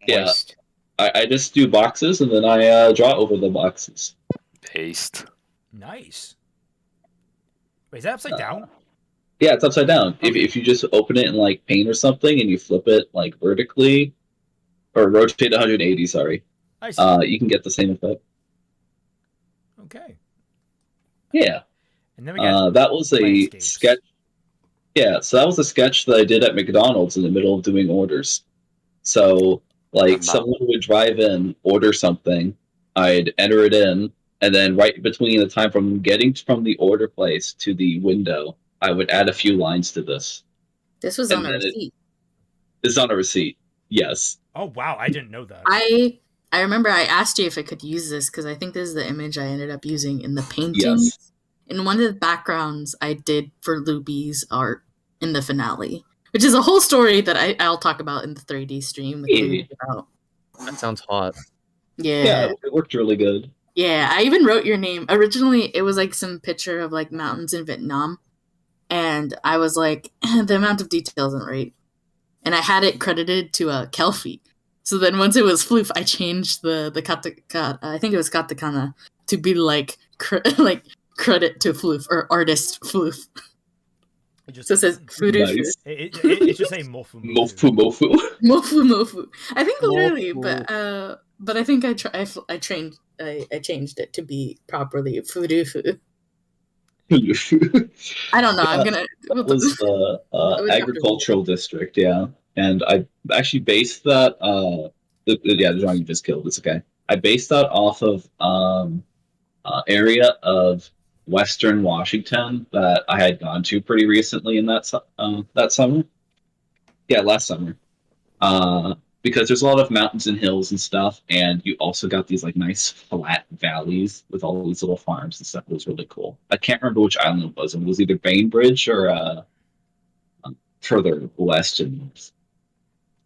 Yeah, I just do boxes and then I draw over the boxes. Paste. Nice. Wait, is that upside down? Yeah, it's upside down. If you just open it in like paint or something and you flip it like vertically, or rotate 180, sorry, I see. you can get the same effect. Okay. Yeah. And then we got that was a sketch. Yeah, so that was a sketch that I did at McDonald's in the middle of doing orders. So, like, someone would drive in, order something, I'd enter it in, and then right between the time from getting from the order place to the window, I would add a few lines to this. This was And on a then receipt. It's on a receipt. Yes. Oh wow, I didn't know that. I remember I asked you if I could use this because I think this is the image I ended up using in the painting. Yes. In one of the backgrounds I did for RWBY's art in the finale, which is a whole story that I'll talk about in the 3D stream. About. That sounds hot. Yeah, it worked really good. Yeah, I even wrote your name. Originally, it was like some picture of like mountains in Vietnam, and I was like, the amount of detail isn't right, and I had it credited to Kelfie. So then once it was Floof, I changed the katakana. I think it was katakana to be like like credit to Floof or artist Floof. So it says Fudu. Nice. It should say Mofu. Mofu. Mofu. I think literally, but I think I changed it to be properly Fudu. I don't know. I'm gonna. That was the agricultural district, yeah, and I actually based that. The drawing you just killed. It's okay. I based that off of area of Western Washington that I had gone to pretty recently in that summer. Yeah, last summer. Because there's a lot of mountains and hills and stuff, and you also got these like nice flat valleys with all these little farms and stuff. It was really cool. I can't remember which island it was. It was either Bainbridge or further west.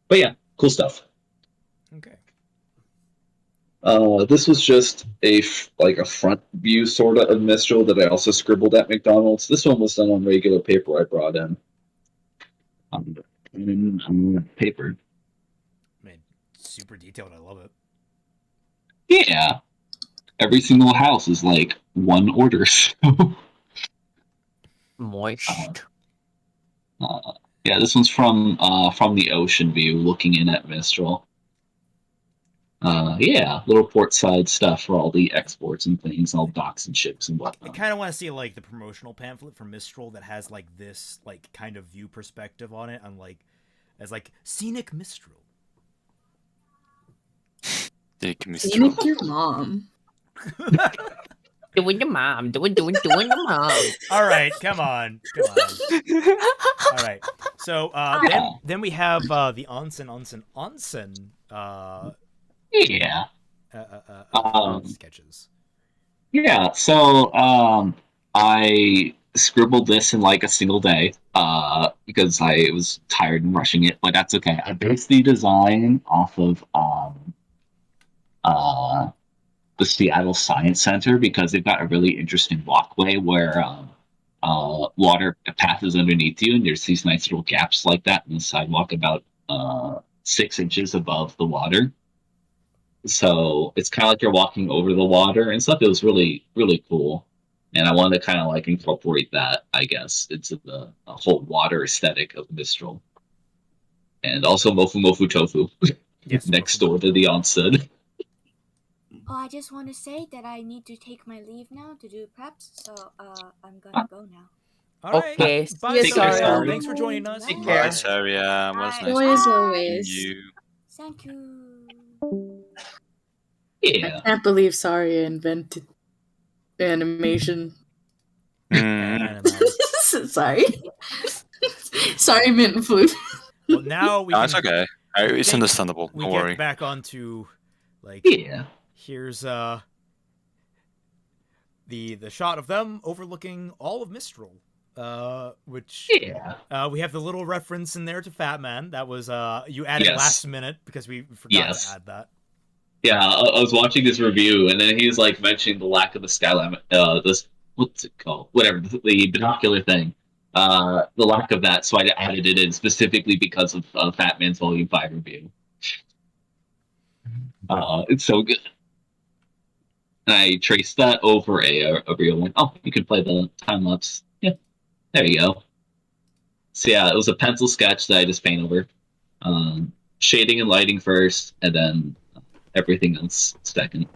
But yeah, cool stuff. Okay. This was just a front view sort of Mistral that I also scribbled at McDonald's. This one was done on regular paper I brought in. On paper. Man, super detailed. I love it. Yeah. Every single house is like one order. Moist. Yeah, this one's from the ocean view, looking in at Mistral. Yeah, little port side stuff for all the exports and things, all docks and ships and I whatnot. kind of want to see like the promotional pamphlet for Mistral that has like this like kind of view perspective on it, on like as like scenic Mistral. Scenic your mom. Doing your mom, doing your mom. All right, come on. All right, so then we have the onsen. Yeah. Sketches. Yeah, so I scribbled this in like a single day because I was tired and rushing it, but that's okay. I based the design off of the Seattle Science Center because they've got a really interesting walkway where water passes underneath you, and there's these nice little gaps like that in the sidewalk about 6 inches above the water. So it's kind of like you're walking over the water and stuff. It was really, really cool. And I wanted to kind of like incorporate that, I guess, into the whole water aesthetic of Mistral. And also Mofu Mofu Tofu, yes, next door to the onsen. Oh, I just want to say that I need to take my leave now to do preps, so I'm gonna go now. All right. Okay. Bye, Saria. Saria. Thanks for joining us. Take Bye, care. Saria. Was nice Joy as meeting always. you. Thank you. Yeah. I can't believe Saria invented animation. Sorry. Sorry, Mint and Floof. Well, now we. No, can, it's okay. It's think understandable. We Don't get worry. back onto like here's the shot of them overlooking all of Mistral. Which we have the little reference in there to Fat Man. That was you added last minute because we forgot to add that. Yeah, I was watching this review, and then he's like mentioning the lack of the skyline. This what's it called? Whatever, the binocular thing. The lack of that, so I added it in specifically because of Fat Man's Volume 5 review. It's so good. And I traced that over a real one. Oh, you can play the time lapse. Yeah, there you go. So yeah, it was a pencil sketch that I just paint over. Shading and lighting first, and then everything else second.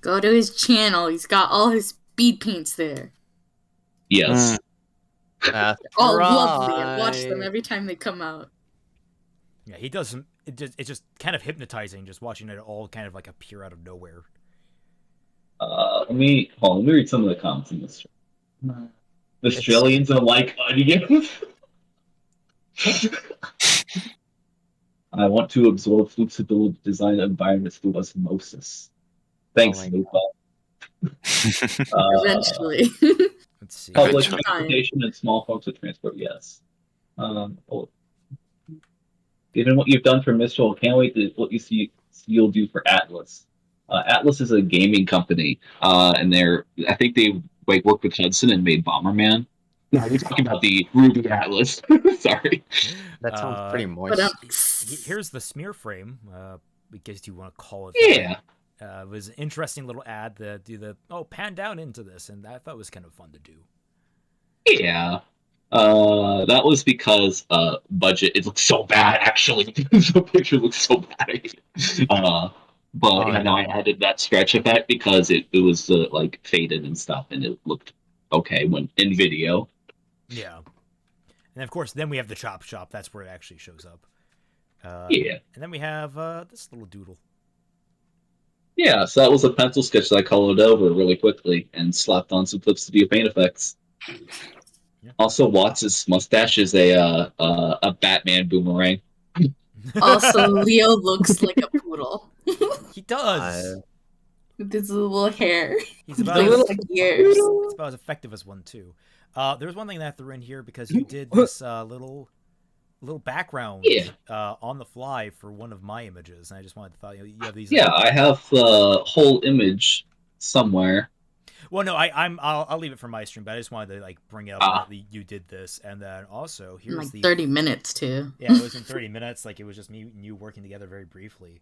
Go to his channel. He's got all his speed paints there. Yes. Oh, lovely. I watch them every time they come out. Yeah, he does some. It's just kind of hypnotizing, just watching it all kind of like appear out of nowhere. Let me read some of the comments in this. The Australians are like onions. I want to absorb Floof's ability to design environments through osmosis. Thanks, Lupa. Eventually. Let's see. Public transportation and small forms of transport, yes. Given what you've done for Mistral, can't wait to what you see you'll do for Atlas. Atlas is a gaming company, and I think they like worked with Hudson and made Bomberman. No, you're talking about the RWBY Atlas. Sorry. That sounds pretty moist. Here's the smear frame, because you want to call it. Yeah. It was an interesting little ad to do the pan down into this, and I thought it was kind of fun to do. Yeah. That was because budget. It looks so bad, actually. The picture looks so bad. But I know I added that stretch effect because it was like faded and stuff, and it looked okay when in video. Yeah. And of course, then we have the chop shop. That's where it actually shows up. Yeah. And then we have this little doodle. Yeah, so that was a pencil sketch that I colored over really quickly and slapped on some clips to do paint effects. Yeah. Also, Watts' mustache is a Batman boomerang. Also, Leo looks like a poodle. He does. With his little hair. He's about ears. It's about as effective as one too. There's one thing that I threw in here because you did this little background on the fly for one of my images, and I just wanted to thought you have these. Yeah, I have the whole image somewhere. Well, no, I'll leave it for my stream, but I just wanted to like bring it up that you did this, and then also here's like the 30 minutes too. Yeah, it was in 30 minutes. Like it was just me and you working together very briefly.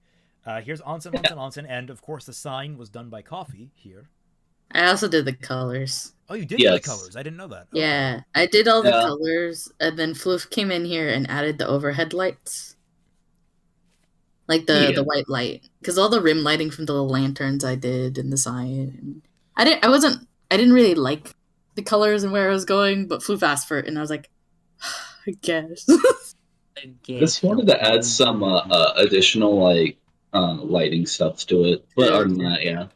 Here's onsen, and of course the sign was done by Coffee here. I also did the colors. Oh, you did do the colors. I didn't know that. Yeah, I did all the colors, and then Floof came in here and added the overhead lights. like the white light, because all the rim lighting from the lanterns I did and the sign. I didn't really like the colors and where I was going, but Floof asked for it, and I was like, I guess. Just wanted to add some additional lighting stuff to it, but other than that, yeah.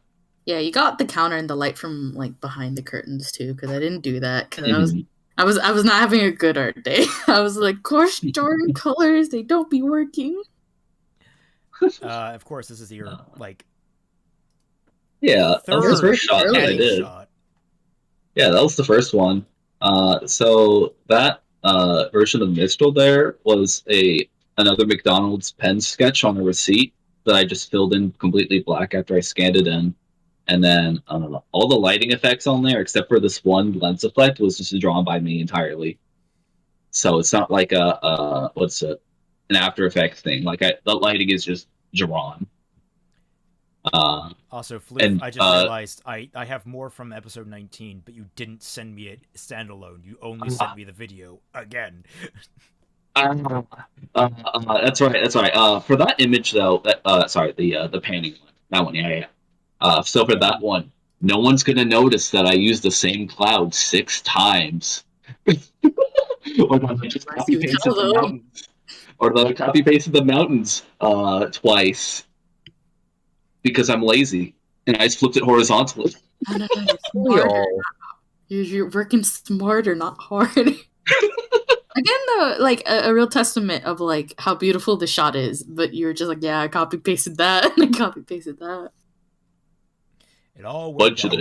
Yeah, you got the counter and the light from like behind the curtains too, because I didn't do that because I was not having a good art day. I was like, course Jordan colors, they don't be working. Of course, this is your like. Yeah, that was the first shot that I did. Yeah, that was the first one. So that version of Mistral there was another McDonald's pen sketch on a receipt that I just filled in completely black after I scanned it in. And then all the lighting effects on there, except for this one lens effect, was just drawn by me entirely. So it's not like an After Effects thing. Like the lighting is just drawn. Also, Floof, I just realized I have more from episode 19, but you didn't send me it standalone. You only sent me the video again. That's right. For that image though, the painting one, that one, yeah. So for that one, no one's gonna notice that I used the same cloud 6 times. Or that I just copy pasted the mountains. Or that I copy pasted the mountains twice. Because I'm lazy. And I just flipped it horizontally. No, you're working smarter, not hard. Again, though, like a real testament of like how beautiful the shot is, but you're just like, yeah, I copy pasted that, and I copy pasted that. It all worked out.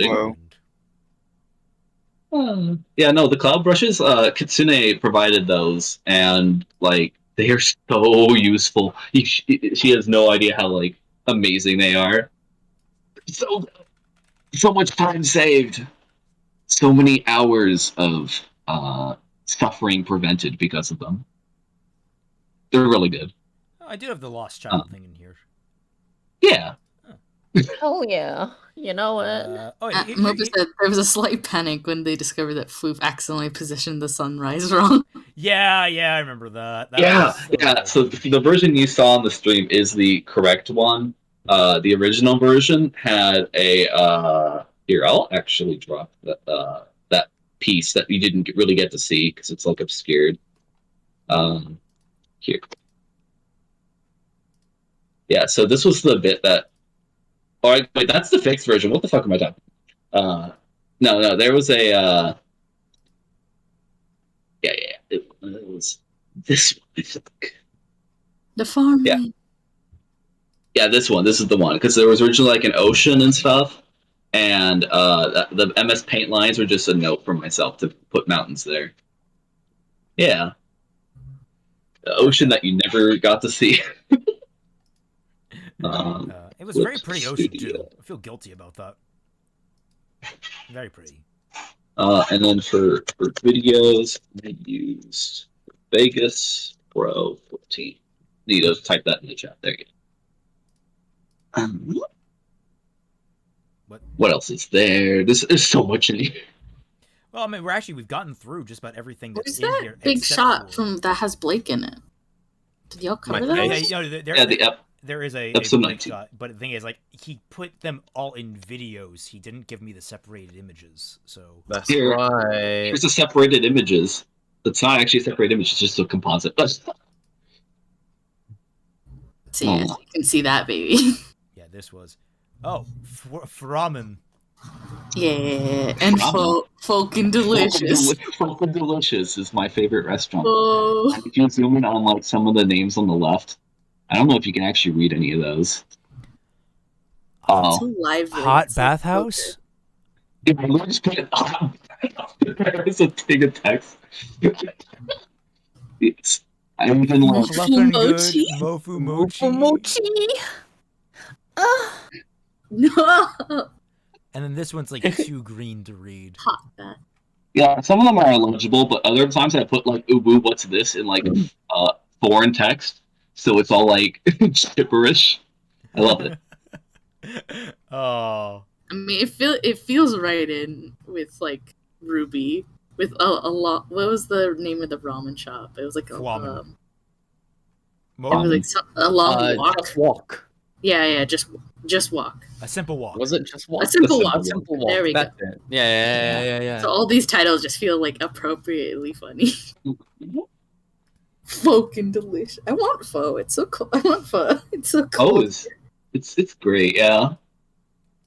Yeah, no, the cloud brushes, Kitsune provided those, and like they are so useful. She has no idea how like amazing they are. So much time saved. So many hours of suffering prevented because of them. They're really good. I do have the Lost Child thing in here. Yeah. Oh yeah. You know what? Mopa said there was a slight panic when they discovered that Floof accidentally positioned the sunrise wrong. Yeah, I remember that. So the version you saw on the stream is the correct one. The original version had a here. I'll actually drop that piece that you didn't really get to see because it's like obscured. Here. Yeah. So this was the bit that. All right, wait. That's the fixed version. What the fuck am I talking? No. There was a. It was this one, I think. The farm. Yeah. Yeah, this one. This is the one because there was originally like an ocean and stuff, and the MS Paint lines were just a note for myself to put mountains there. Yeah, the ocean that you never got to see. It was very pretty ocean too. I feel guilty about that. Very pretty. And then for videos, I used Vegas Pro 14. You just type that in the chat. There you go. What else is there? There's so much in here. Well, I mean, we've gotten through just about everything that's Where's in that here. big shot from that has Blake in it? Did y'all cover that? There is a Blake shot, but the thing is, like, he put them all in videos. He didn't give me the separated images, so That's right. Here's the separated images. It's not actually a separated image; it's just a composite. See, you can see that, baby. Yeah, this was. Oh, ramen. Yeah, and Falcon Delicious. Falcon Delicious is my favorite restaurant. Oh. If you zoom in on like some of the names on the left, I don't know if you can actually read any of those. Hot bathhouse. Yeah, let's put it on. There's a thing of text. I even like Mofu Mochi. No. And then this one's like too green to read. Yeah, some of them are illegible, but other times I put like "Ubu, what's this?" in like foreign text, so it's all like gibberish. I love it. Oh. I mean, it feels right in with like RWBY with a lot. What was the name of the ramen shop? It was like It was like a long walk. Just walk. Yeah, just walk. A simple walk. Was it just walk? A simple walk. A simple walk. There we That's go. it. Yeah. So all these titles just feel like appropriately funny. Fucking delicious. I want pho. It's so cool. I want pho. It's so cool. Oh, it's great. Yeah.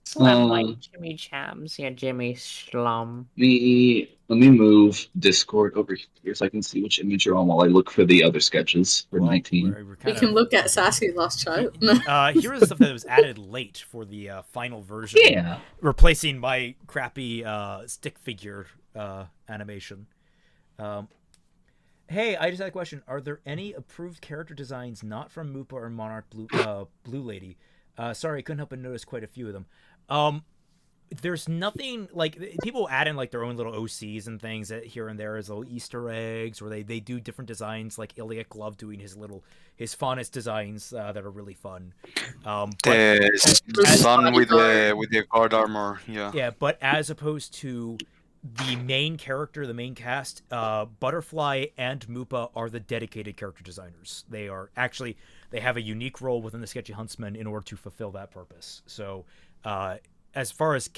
Slum like Jimmy Chams. Yeah, Jimmy Slum. Let me move Discord over here so I can see which image you're on while I look for the other sketches for 19. We can look at Sassy Lost Child. Here's the stuff that was added late for the final version. Yeah. Replacing my crappy stick figure animation. Hey, I just had a question. Are there any approved character designs not from Mupa or Monarch Blue Lady? Sorry, I couldn't help but notice quite a few of them. There's nothing like people add in like their own little OCs and things that here and there as little Easter eggs, or they do different designs like Iliac love doing his funnest designs that are really fun. The sun with the guard armor, yeah. Yeah, but as opposed to the main character, the main cast, Butterfly and Mupa are the dedicated character designers. They have a unique role within the Sketchy Huntsmen in order to fulfill that purpose. So, as far as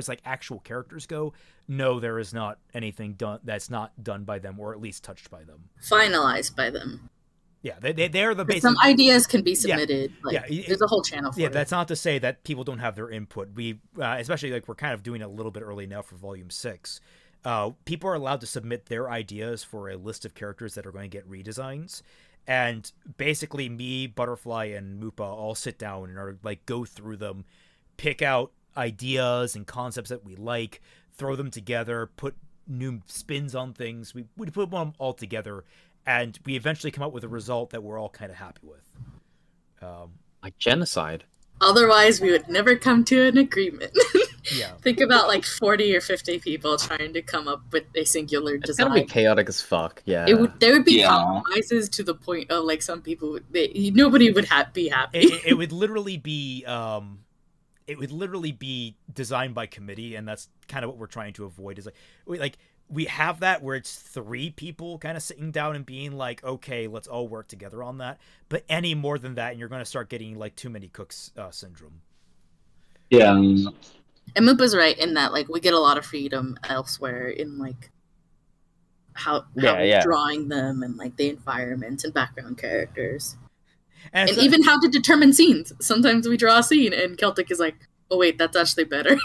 like actual characters go, no, there is not anything done that's not done by them, or at least touched by them. Finalized by them. Yeah, they're the basic. Some ideas can be submitted. Yeah, there's a whole channel for it. Yeah, that's not to say that people don't have their input. We, especially like we're kind of doing it a little bit early now for Volume 6. People are allowed to submit their ideas for a list of characters that are going to get redesigns. And basically me, Butterfly, and Mupa all sit down and are like go through them, pick out ideas and concepts that we like, throw them together, put new spins on things. We put them all together, and we eventually come up with a result that we're all kind of happy with. Like genocide. Otherwise, we would never come to an agreement. Yeah. Think about like 40 or 50 people trying to come up with a singular It's design. gonna be chaotic as fuck. Yeah. There would be compromises to the point of like some people nobody would be happy. It would literally be designed by committee, and that's kind of what we're trying to avoid. Is like we have that where it's 3 people kind of sitting down and being like, okay, let's all work together on that. But any more than that, and you're going to start getting like too many cooks syndrome. Yeah. And Mupa's right in that like we get a lot of freedom elsewhere in like how we're drawing them and like the environment and background characters. And even how to determine scenes. Sometimes we draw a scene and Celtic is like, oh wait, that's actually better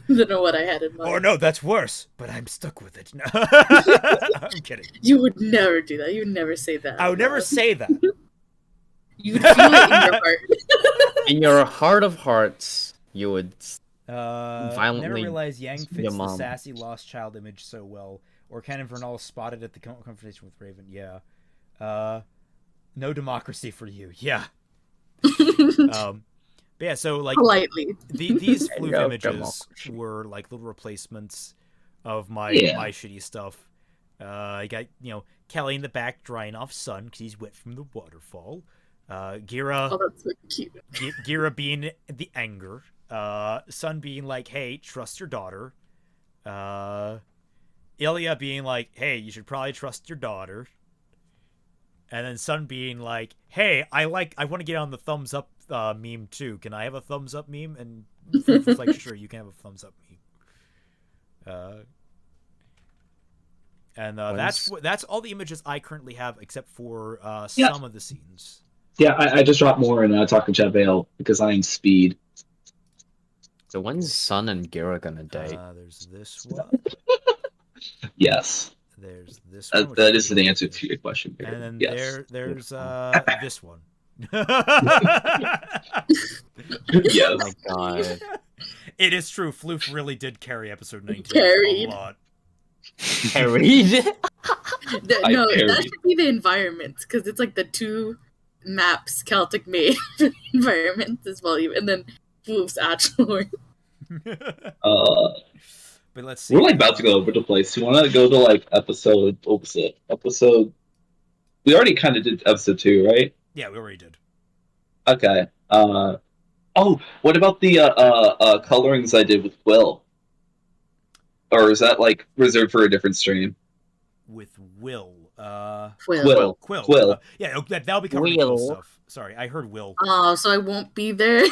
than what I had in mind. Or no, that's worse, but I'm stuck with it. No. I'm kidding. You would never do that. You would never say that. I would never say that. You would feel it in your heart. In your heart of hearts, you would violently never realized Yang your fits the mom. sassy lost child image so well. Or Canon Vernal spotted at the confrontation with Raven. Yeah. No democracy for you. Yeah. But yeah, so like politely, these Floof images were like little replacements of my shitty stuff. I got Kelly in the back drying off sun because he's wet from the waterfall. Gira, oh, that's so cute. Gira being the anger. Sun being like, hey, trust your daughter. Ilya being like, hey, you should probably trust your daughter. And then Sun being like, hey, I want to get on the thumbs up meme too. Can I have a thumbs up meme? And Floof was like, sure, you can have a thumbs up meme. And that's all the images I currently have except for some of the scenes. Yeah, I just dropped more in Talking Chat Vale because I'm speed. So when's Sun and Gira gonna date? There's this one. Yes. There's this one. That is the answer to your question. And then yes. there's this one. Yes. Oh my god. It is true. Floof really did carry episode 19 Carried. a lot. Carried? No, that should be the environment because it's like the 2 maps Celtic made for the environment as well, and then Floof's actual. But let's see. We're like about to go over the place. You want to go to like episode? What was it? Episode. We already kind of did episode 2, right? Yeah, we already did. Okay. Oh, what about the colorings I did with Will? Or is that like reserved for a different stream? with Will. Quill. Quill. Yeah, that'll be covered in Quill Will. stuff. Sorry, I heard Will. Oh, so I won't be there.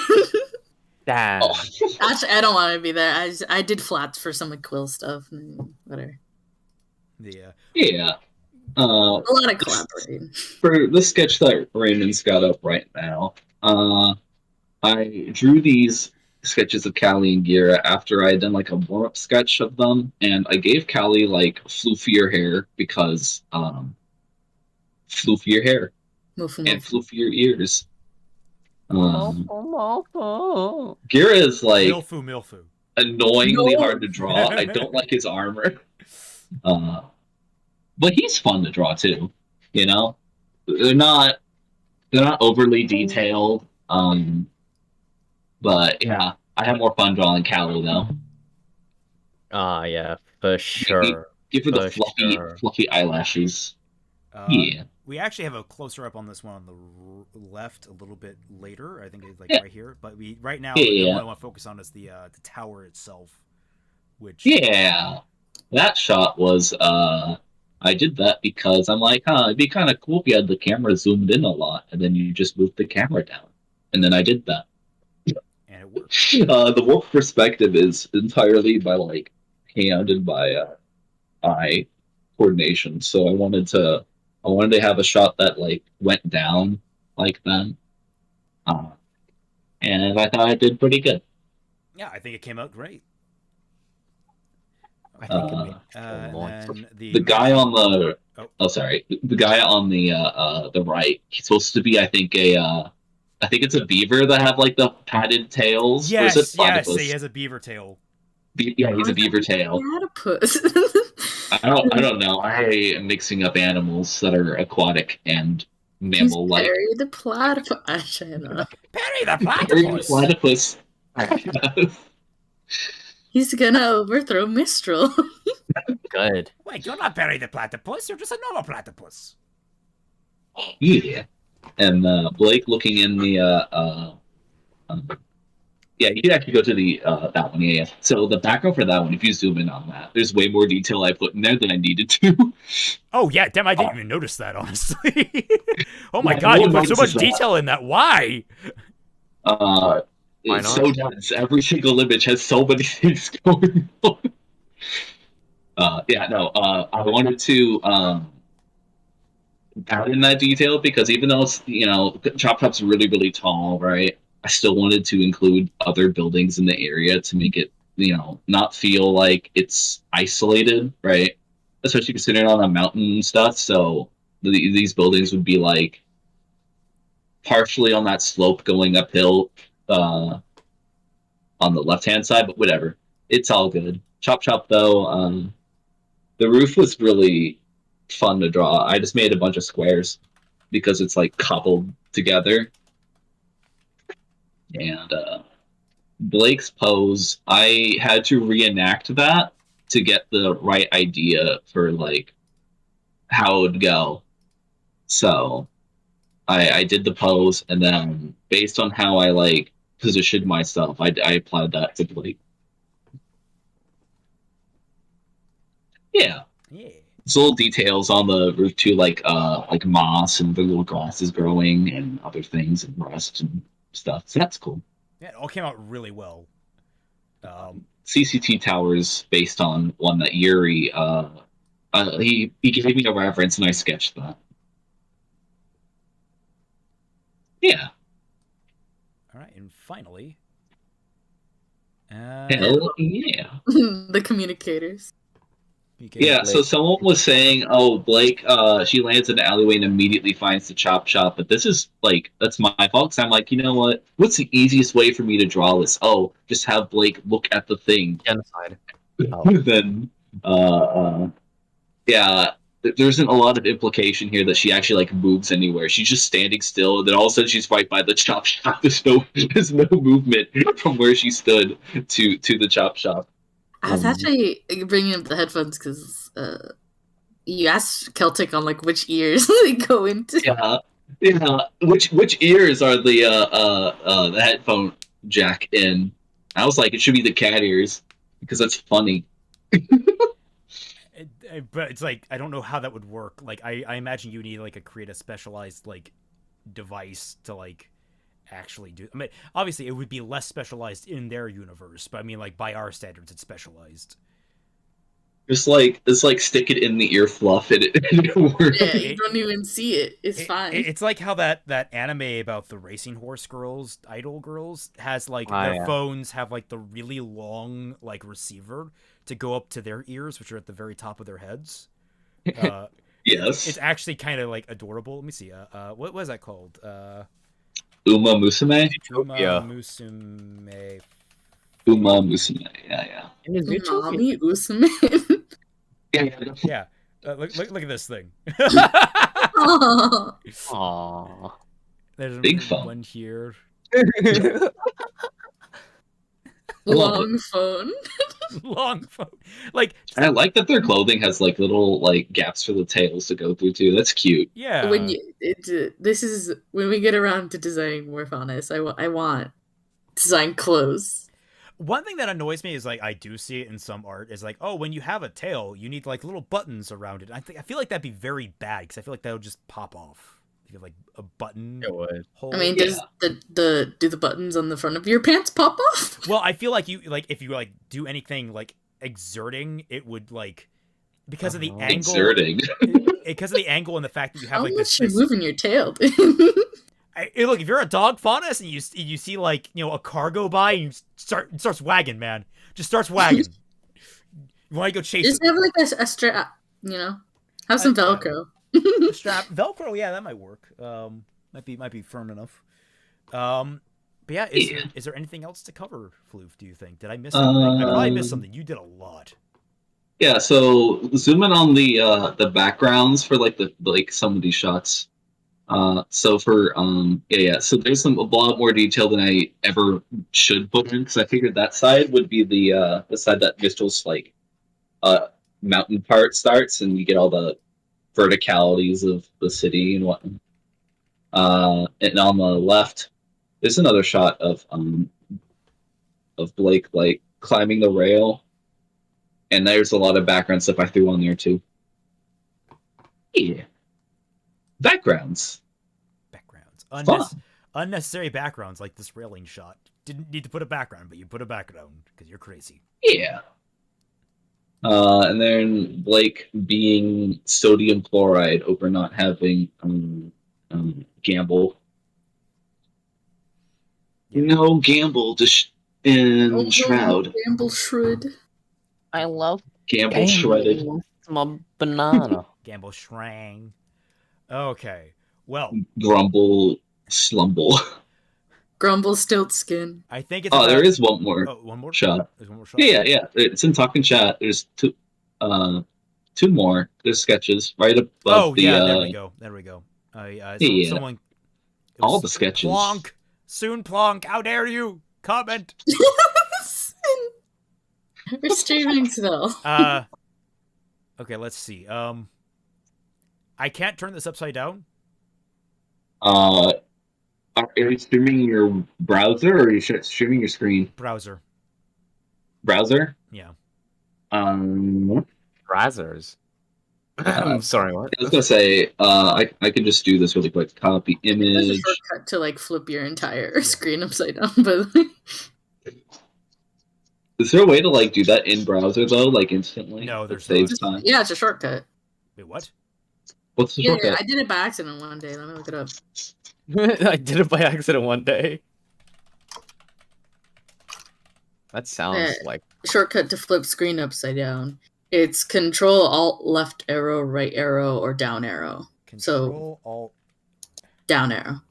Damn. Actually, I don't want to be there. I did flats for some of Quill stuff. Whatever. Yeah. Yeah. A lot of collaborating. For the sketch that Raymond's got up right now, I drew these sketches of Callie and Gira after I had done like a warm-up sketch of them, and I gave Callie like floofier hair because floofier hair and floofier ears. Gira is like Milfu. annoyingly hard to draw. I don't like his armor. But he's fun to draw too. You know, they're not overly detailed. But yeah, I have more fun drawing Callie though. Yeah, for sure. Give her the For fluffy eyelashes. Yeah. We actually have a closer up on this one on the left a little bit later. I think it's like right here. But right now the one I want to focus on is the tower itself. Which that shot was I did that because I'm like, it'd be kind of cool if you had the camera zoomed in a lot and then you just moved the camera down. And then I did that. And it worked. The warp perspective is entirely by like hand and by eye coordination. So I wanted to have a shot that like went down like that. And I thought I did pretty good. Yeah, I think it came out great. The guy on the the guy on the right, he's supposed to be I think it's a beaver that have like the padded tails. Yes, or is it platypus? he has a beaver tail. Yeah, he's a beaver tail. Platypus. I don't know. I am mixing up animals that are aquatic and mammal-like. Peri the platypus. Peri the Peri the platypus. He's gonna overthrow Mistral. Good. Wait, you're not Peri the platypus. You're just a normal platypus. Yeah. And Blake looking in the yeah, you can actually go to the that one. Yeah. So the background for that one, if you zoom in on that, there's way more detail I put in there than I needed to. Oh yeah, damn! I didn't even notice that honestly. Oh my god, you put so much detail in that. Why? It's so dense. Every single image has so many things going on. I wanted to add in that detail because even though it's, Chop Chop's really, really tall, right? I still wanted to include other buildings in the area to make it, not feel like it's isolated, right? Especially considering on a mountain and stuff. So these buildings would be like partially on that slope going uphill on the left-hand side, but whatever. It's all good. Chop Chop, though, the roof was really fun to draw. I just made a bunch of squares because it's like cobbled together. And Blake's pose, I had to reenact that to get the right idea for like how it would go. So I did the pose, and then based on how I like positioned myself, I applied that to Blake. Yeah. There's little details on the roof too, like moss and the little grasses growing and other things and rust and stuff. So that's cool. Yeah, it all came out really well. CCT Towers based on one that Yuri he gave me a reference and I sketched that. Yeah. All right, and finally, hell yeah, the communicators. Yeah, so someone was saying, "Oh, Blake, she lands in the alleyway and immediately finds the chop shop." But this is like that's my fault. Cause I'm like, you know what? What's the easiest way for me to draw this? Oh, just have Blake look at the thing. Genocide. Then, yeah, there isn't a lot of implication here that she actually like moves anywhere. She's just standing still, and then all of a sudden she's right by the chop shop. There's no movement from where she stood to the chop shop. I was actually bringing up the headphones because you asked Celtic on like which ears they go into. Yeah. Which ears are the headphone jack in? I was like, it should be the cat ears because that's funny. but it's like I don't know how that would work. Like I imagine you need like create a specialized like device to like actually do. I mean, obviously it would be less specialized in their universe, but I mean like by our standards, it's specialized. Just like stick it in the ear fluff and it works. Yeah, you don't even see it. It's fine. It's like how that anime about the racing horse girls, idol girls, has like their yeah. phones have like the really long like receiver to go up to their ears, which are at the very top of their heads. Yes. It's actually kind of like adorable. Let me see. What was that called? Uma Musume. Uma Yeah. Musume. Uma Musume. Yeah. Umami Usume. Yeah. Look at this thing. Aww. There's Big phone. one here. Long phone. Long phone. Like I like that their clothing has like little like gaps for the tails to go through too. That's cute. Yeah. When this is when we get around to designing more faunus, I want design clothes. One thing that annoys me is like I do see it in some art is like, oh, when you have a tail, you need like little buttons around it. I feel like that'd be very bad because I feel like that would just pop off. You have like a button. It would. Hole. I mean, does do the buttons on the front of your pants pop off? Well, I feel like if you like do anything like exerting, it would like because of the angle. Exerting. Because of the angle and the fact that you have How like much this. you moving your tail? Look, if you're a dog faunus and you see like a car go by and you starts wagging, man, just starts wagging. You want to go chase? Just have like a strap, have some Velcro. A strap, Velcro, yeah, that might work. Might be firm enough. But yeah, is there anything else to cover, Floof? Do you think? Did I miss something? I probably missed something. You did a lot. Yeah. So zoom in on the backgrounds for like some of these shots. So for so there's a lot more detail than I ever should put in because I figured that side would be the side that Vistal's like mountain part starts and you get all the verticalities of the city and whatnot. And on the left, there's another shot of Blake like climbing the rail, and there's a lot of background stuff I threw on there too. Yeah. Backgrounds. Unnecessary backgrounds like this railing shot. Didn't need to put a background, but you put a background because you're crazy. Yeah. And then Blake being sodium chloride over not having Gamble. No Gamble in Shroud. Gamble Shroud. I love Gamble shredded. My banana. Gamble Shrang. Okay. Well, Grumble Slumble. Grumble Stiltskin. I think it's. There is one more. One more shot. There's one more shot. Yeah. It's in talking chat. There's two more. There's sketches right above the. There we go. Someone. All the sketches. Plonk. Soon Plonk. How dare you comment? We're streaming still. Okay. Let's see. I can't turn this upside down. Are you streaming your browser or are you streaming your screen? Browser. Browser? Yeah. Browsers. I'm sorry, what? I was gonna say, I can just do this really quick. Copy There's a image. shortcut to like flip your entire screen upside down, by the way. Is there a way to like do that in browser though, like instantly? No, there's saves time. Yeah, it's a shortcut. Wait, what? What's the Yeah, shortcut? I did it by accident one day. Let me look it up. I did it by accident one day. That sounds like Shortcut to flip screen upside down. It's Control Alt left arrow, right arrow, or down arrow. Control Alt down arrow.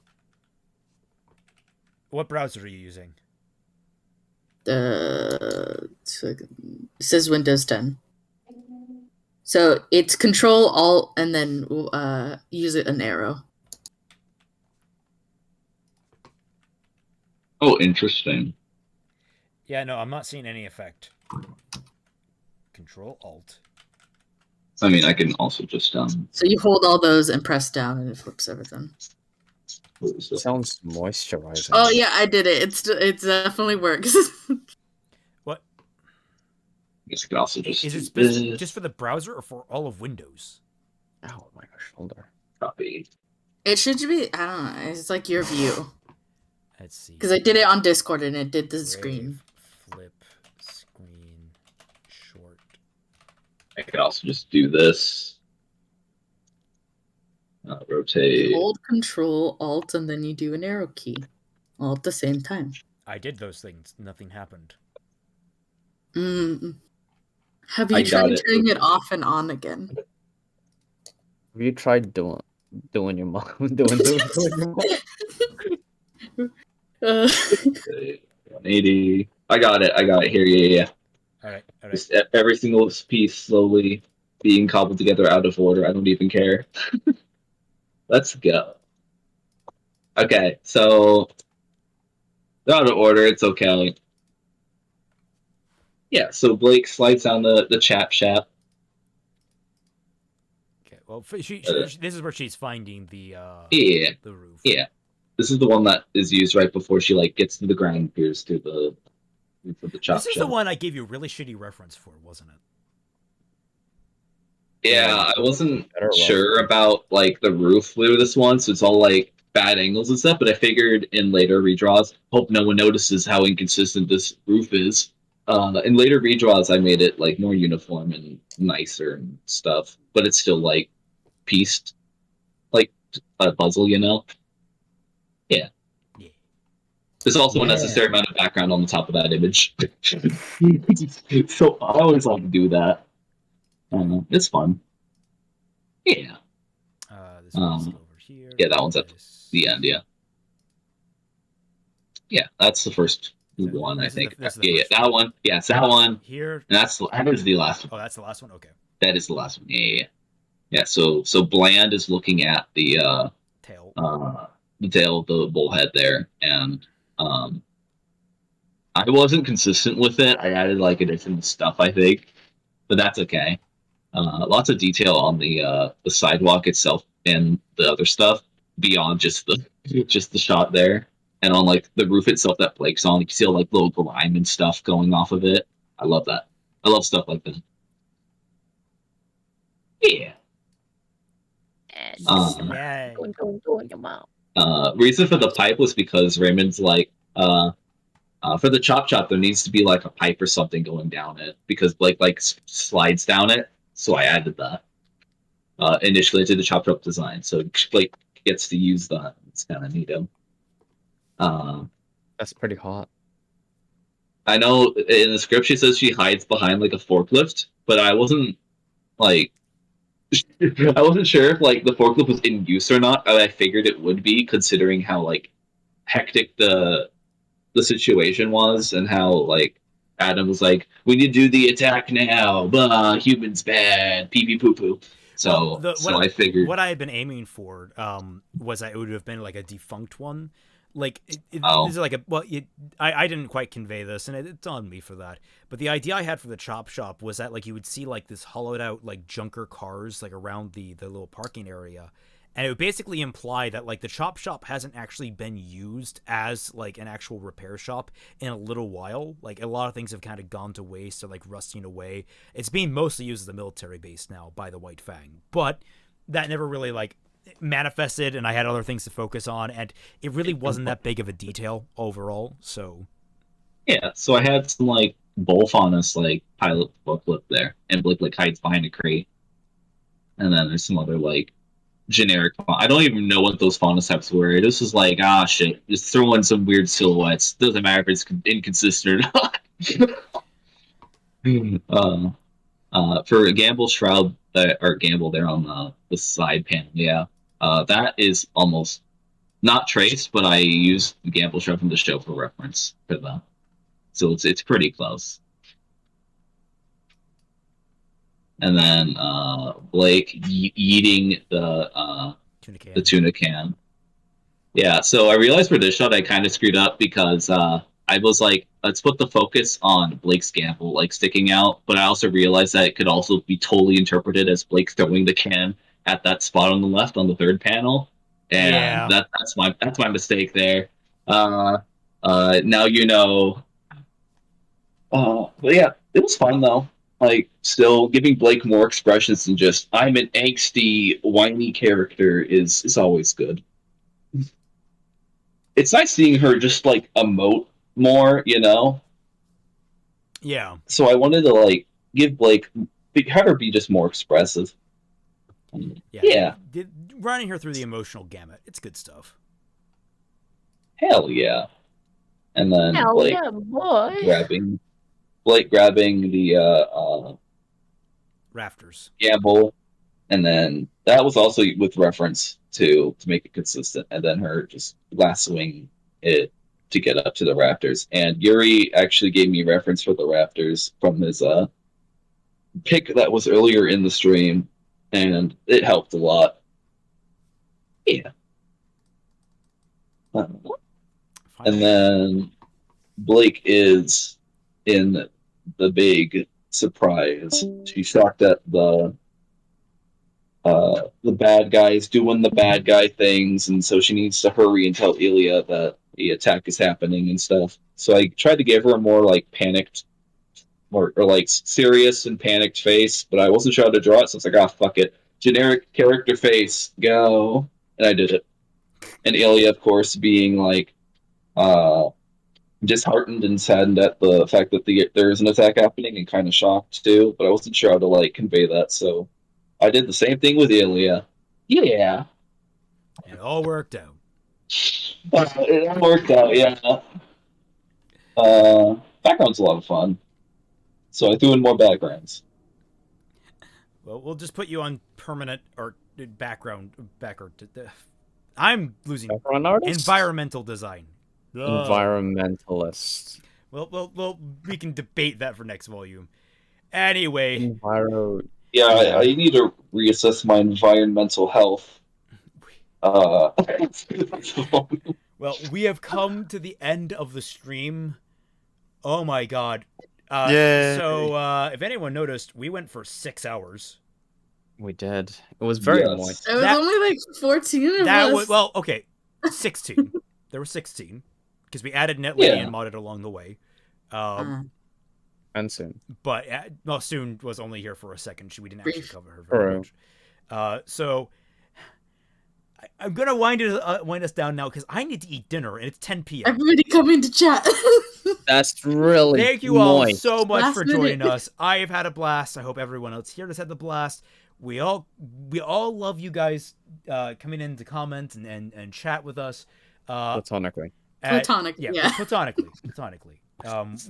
What browser are you using? It says Windows 10. So it's Control Alt and then use it an arrow. Oh, interesting. Yeah, no, I'm not seeing any effect. Control Alt. I mean, I can also just So you hold all those and press down, and it flips everything. sounds moisturizing. Oh yeah, I did it. It definitely works. What? guess I could also just Is do it specific this. just for the browser or for all of Windows? Oh my gosh, shoulder. Copy. It should be. I don't know. It's like your view. Let's see. Because I did it on Discord and it did the screen. Flip screen short. I could also just do this. Rotate. You hold Control Alt and then you do an arrow key, all at the same time. I did those things. Nothing happened. Have you tried turning it off and on again? Have you tried doing your mom doing your mom? 180. I got it here. Yeah. All right. Just every single piece slowly being cobbled together out of order. I don't even care. Let's go. Okay, so they're out of order. It's okay. Yeah, so Blake slides down the chap shap. Okay. Well, this is where she's finding the the roof. Yeah. This is the one that is used right before she gets to the ground and appears to the chop This is the one I gave you a really shitty reference for, wasn't it? Yeah, I wasn't sure about the roof with this one, so it's all bad angles and stuff, but I figured in later redraws, hope no one notices how inconsistent this roof is. In later redraws I made it more uniform and nicer and stuff, but it's still pieced like a puzzle, you know? Yeah. There's also a necessary amount of background on the top of that image. So I always like to do that. It's fun. Yeah. This one's over here. Yeah, that one's at the end, yeah. Yeah, that's the first one, I think. Yeah, that one. Yeah, it's that one. Here. And that is the last one. Oh, that's the last one? Okay. That is the last one. Yeah. Yeah, so Bland is looking at the tail. The tail of the bullhead there, and I wasn't consistent with it. I added additional stuff, I think, but that's okay. Lots of detail on the sidewalk itself and the other stuff beyond just the shot there, and on the roof itself that Blake's on. You can see all little grime and stuff going off of it. I love that. I love stuff like that. Yeah. Reason for the pipe was because Raymond's for the chop there needs to be a pipe or something going down it, because Blake slides down it, so I added that initially to the chop design, so Blake gets to use that. It's kind of neato. That's pretty hot. I know in the script she says she hides behind a forklift, but I wasn't I wasn't sure if the forklift was in use or not. I figured it would be, considering how hectic the situation was, and how Adam was we need to do the attack now. Blah, humans bad. Pee pee poo poo. So I figured what I had been aiming for was that it would have been a defunct one. This is I didn't quite convey this, and it's on me for that. But the idea I had for the chop shop was that you would see this hollowed out junker cars around the little parking area, and it would basically imply that the chop shop hasn't actually been used as an actual repair shop in a little while. A lot of things have kind of gone to waste or rusting away. It's being mostly used as a military base now by the White Fang, but that never really manifested, and I had other things to focus on, and it really wasn't that big of a detail overall. So yeah, so I had some bull faunus pilot forklift there, and Blake hides behind a crate, and then there's some other generic. I don't even know what those faunus types were. This was shit, just throw in some weird silhouettes. Doesn't matter if it's inconsistent or not. For a Gamble Shroud or Gamble there on the side panel, yeah. That is almost not traced, but I used the Gamble Shroud from the show for reference for that. So it's pretty close. And then Blake eating the tuna can. Yeah, so I realized for this shot I kind of screwed up, because I was let's put the focus on Blake's Gamble sticking out, but I also realized that it could also be totally interpreted as Blake throwing the can at that spot on the left on the third panel, and that's my mistake there. Now you know. But yeah, it was fun though. like still giving Blake more expressions than just I'm an angsty, whiny character is always good. It's nice seeing her just like emote more, you know. Yeah. So I wanted to like give Blake, have her be just more expressive. Yeah. Running her through the emotional gamut, it's good stuff. Hell yeah. And then Hell Blake yeah, boy. grabbing the rafters gamble, and then that was also with reference to make it consistent, and then her just lassoing it to get up to the rafters. And Yuri actually gave me reference for the rafters from his pick that was earlier in the stream, and it helped a lot. Yeah. And then Blake is in the big surprise. She's shocked at the bad guys doing the bad guy things, and so she needs to hurry and tell Iliac that the attack is happening and stuff. So I tried to give her a more like panicked or like serious and panicked face, but I wasn't sure how to draw it, so it's like, fuck it. Generic character face, go. And I did it. And Iliac, of course, being like disheartened and saddened at the fact that there is an attack happening, and kind of shocked too, but I wasn't sure how to like convey that, so I did the same thing with Iliac. Yeah. It all worked out. It all worked out, yeah. Background's a lot of fun, so I threw in more backgrounds. Well, we'll just put you on permanent or background. I'm losing environmental design. Environmentalist. Well, we can debate that for next volume. Anyway. Yeah, I need to reassess my environmental health. Well, we have come to the end of the stream. Oh my god. So, if anyone noticed, we went for 6 hours. We did. It was very moist. It was only like 14 of us. Well, okay, 16. There were 16 because we added NetLady and modded along the way. And Soon. But Soon was only here for a second. We didn't actually cover her very much. So I'm gonna wind us down now because I need to eat dinner and it's 10 p.m. Everybody come into chat. That's really Thank you all so much for joining us. I have had a blast. I hope everyone else here has had the blast. We all love you guys coming in to comment and chat with us. Platonically. Platonically.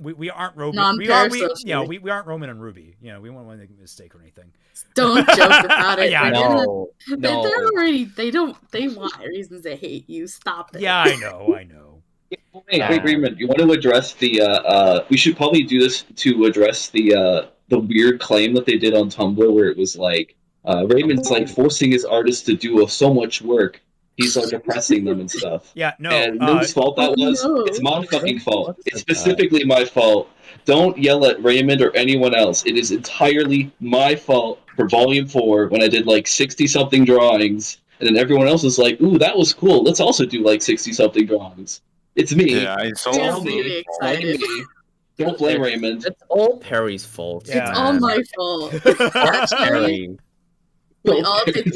We aren't Roman. We aren't Roman and Ruby. You know, we won't want to make a mistake or anything. Don't joke about it. Yeah, no. They want reasons to hate you. Stop it. Yeah, I know. Hey, Raymond, you want to address the? We should probably do this to address the weird claim that they did on Tumblr, where it was like Raymond's like forcing his artists to do so much work. He's like oppressing them and stuff. Yeah, no. And whose fault that was? No. It's my fucking fault. It's specifically my fault. Don't yell at Raymond or anyone else. It is entirely my fault for Volume 4 when I did like 60-something drawings, and then everyone else was like, "Ooh, that was cool. Let's also do like 60-something drawings." It's me. Yeah, it's all really excited. Don't blame Raymond. It's all Peri's fault. It's all my fault. That's Peri. We all did.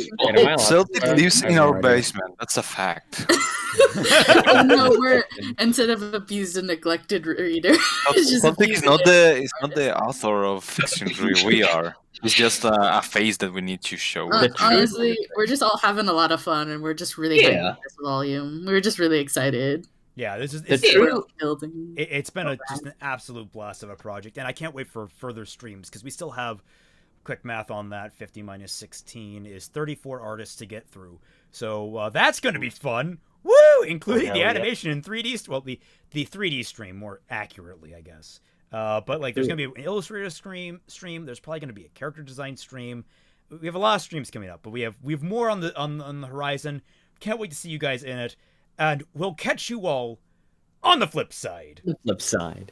Celtic lives in our basement. That's a fact. No, we're instead of abused and neglected reader. Celtic is not the author of fiction. We are. It's just a face that we need to show. Honestly, we're just all having a lot of fun, and we're just really hyped for this volume. We're just really excited. Yeah, it's been just an absolute blast of a project, and I can't wait for further streams because we still have. Quick math on that, 50 minus 16 is 34 artists to get through. So that's going to be fun. Woo! Including the animation in 3D. Well, the 3D stream, more accurately, I guess. But like, there's going to be an Illustrator stream. There's probably going to be a character design stream. We have a lot of streams coming up, but we have more on the horizon. Can't wait to see you guys in it. And we'll catch you all on the flip side. The flip side.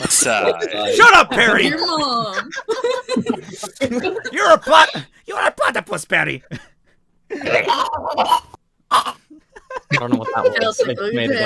Shut up, Peri! Your mom. You're a platypus, Peri. I don't know what that was.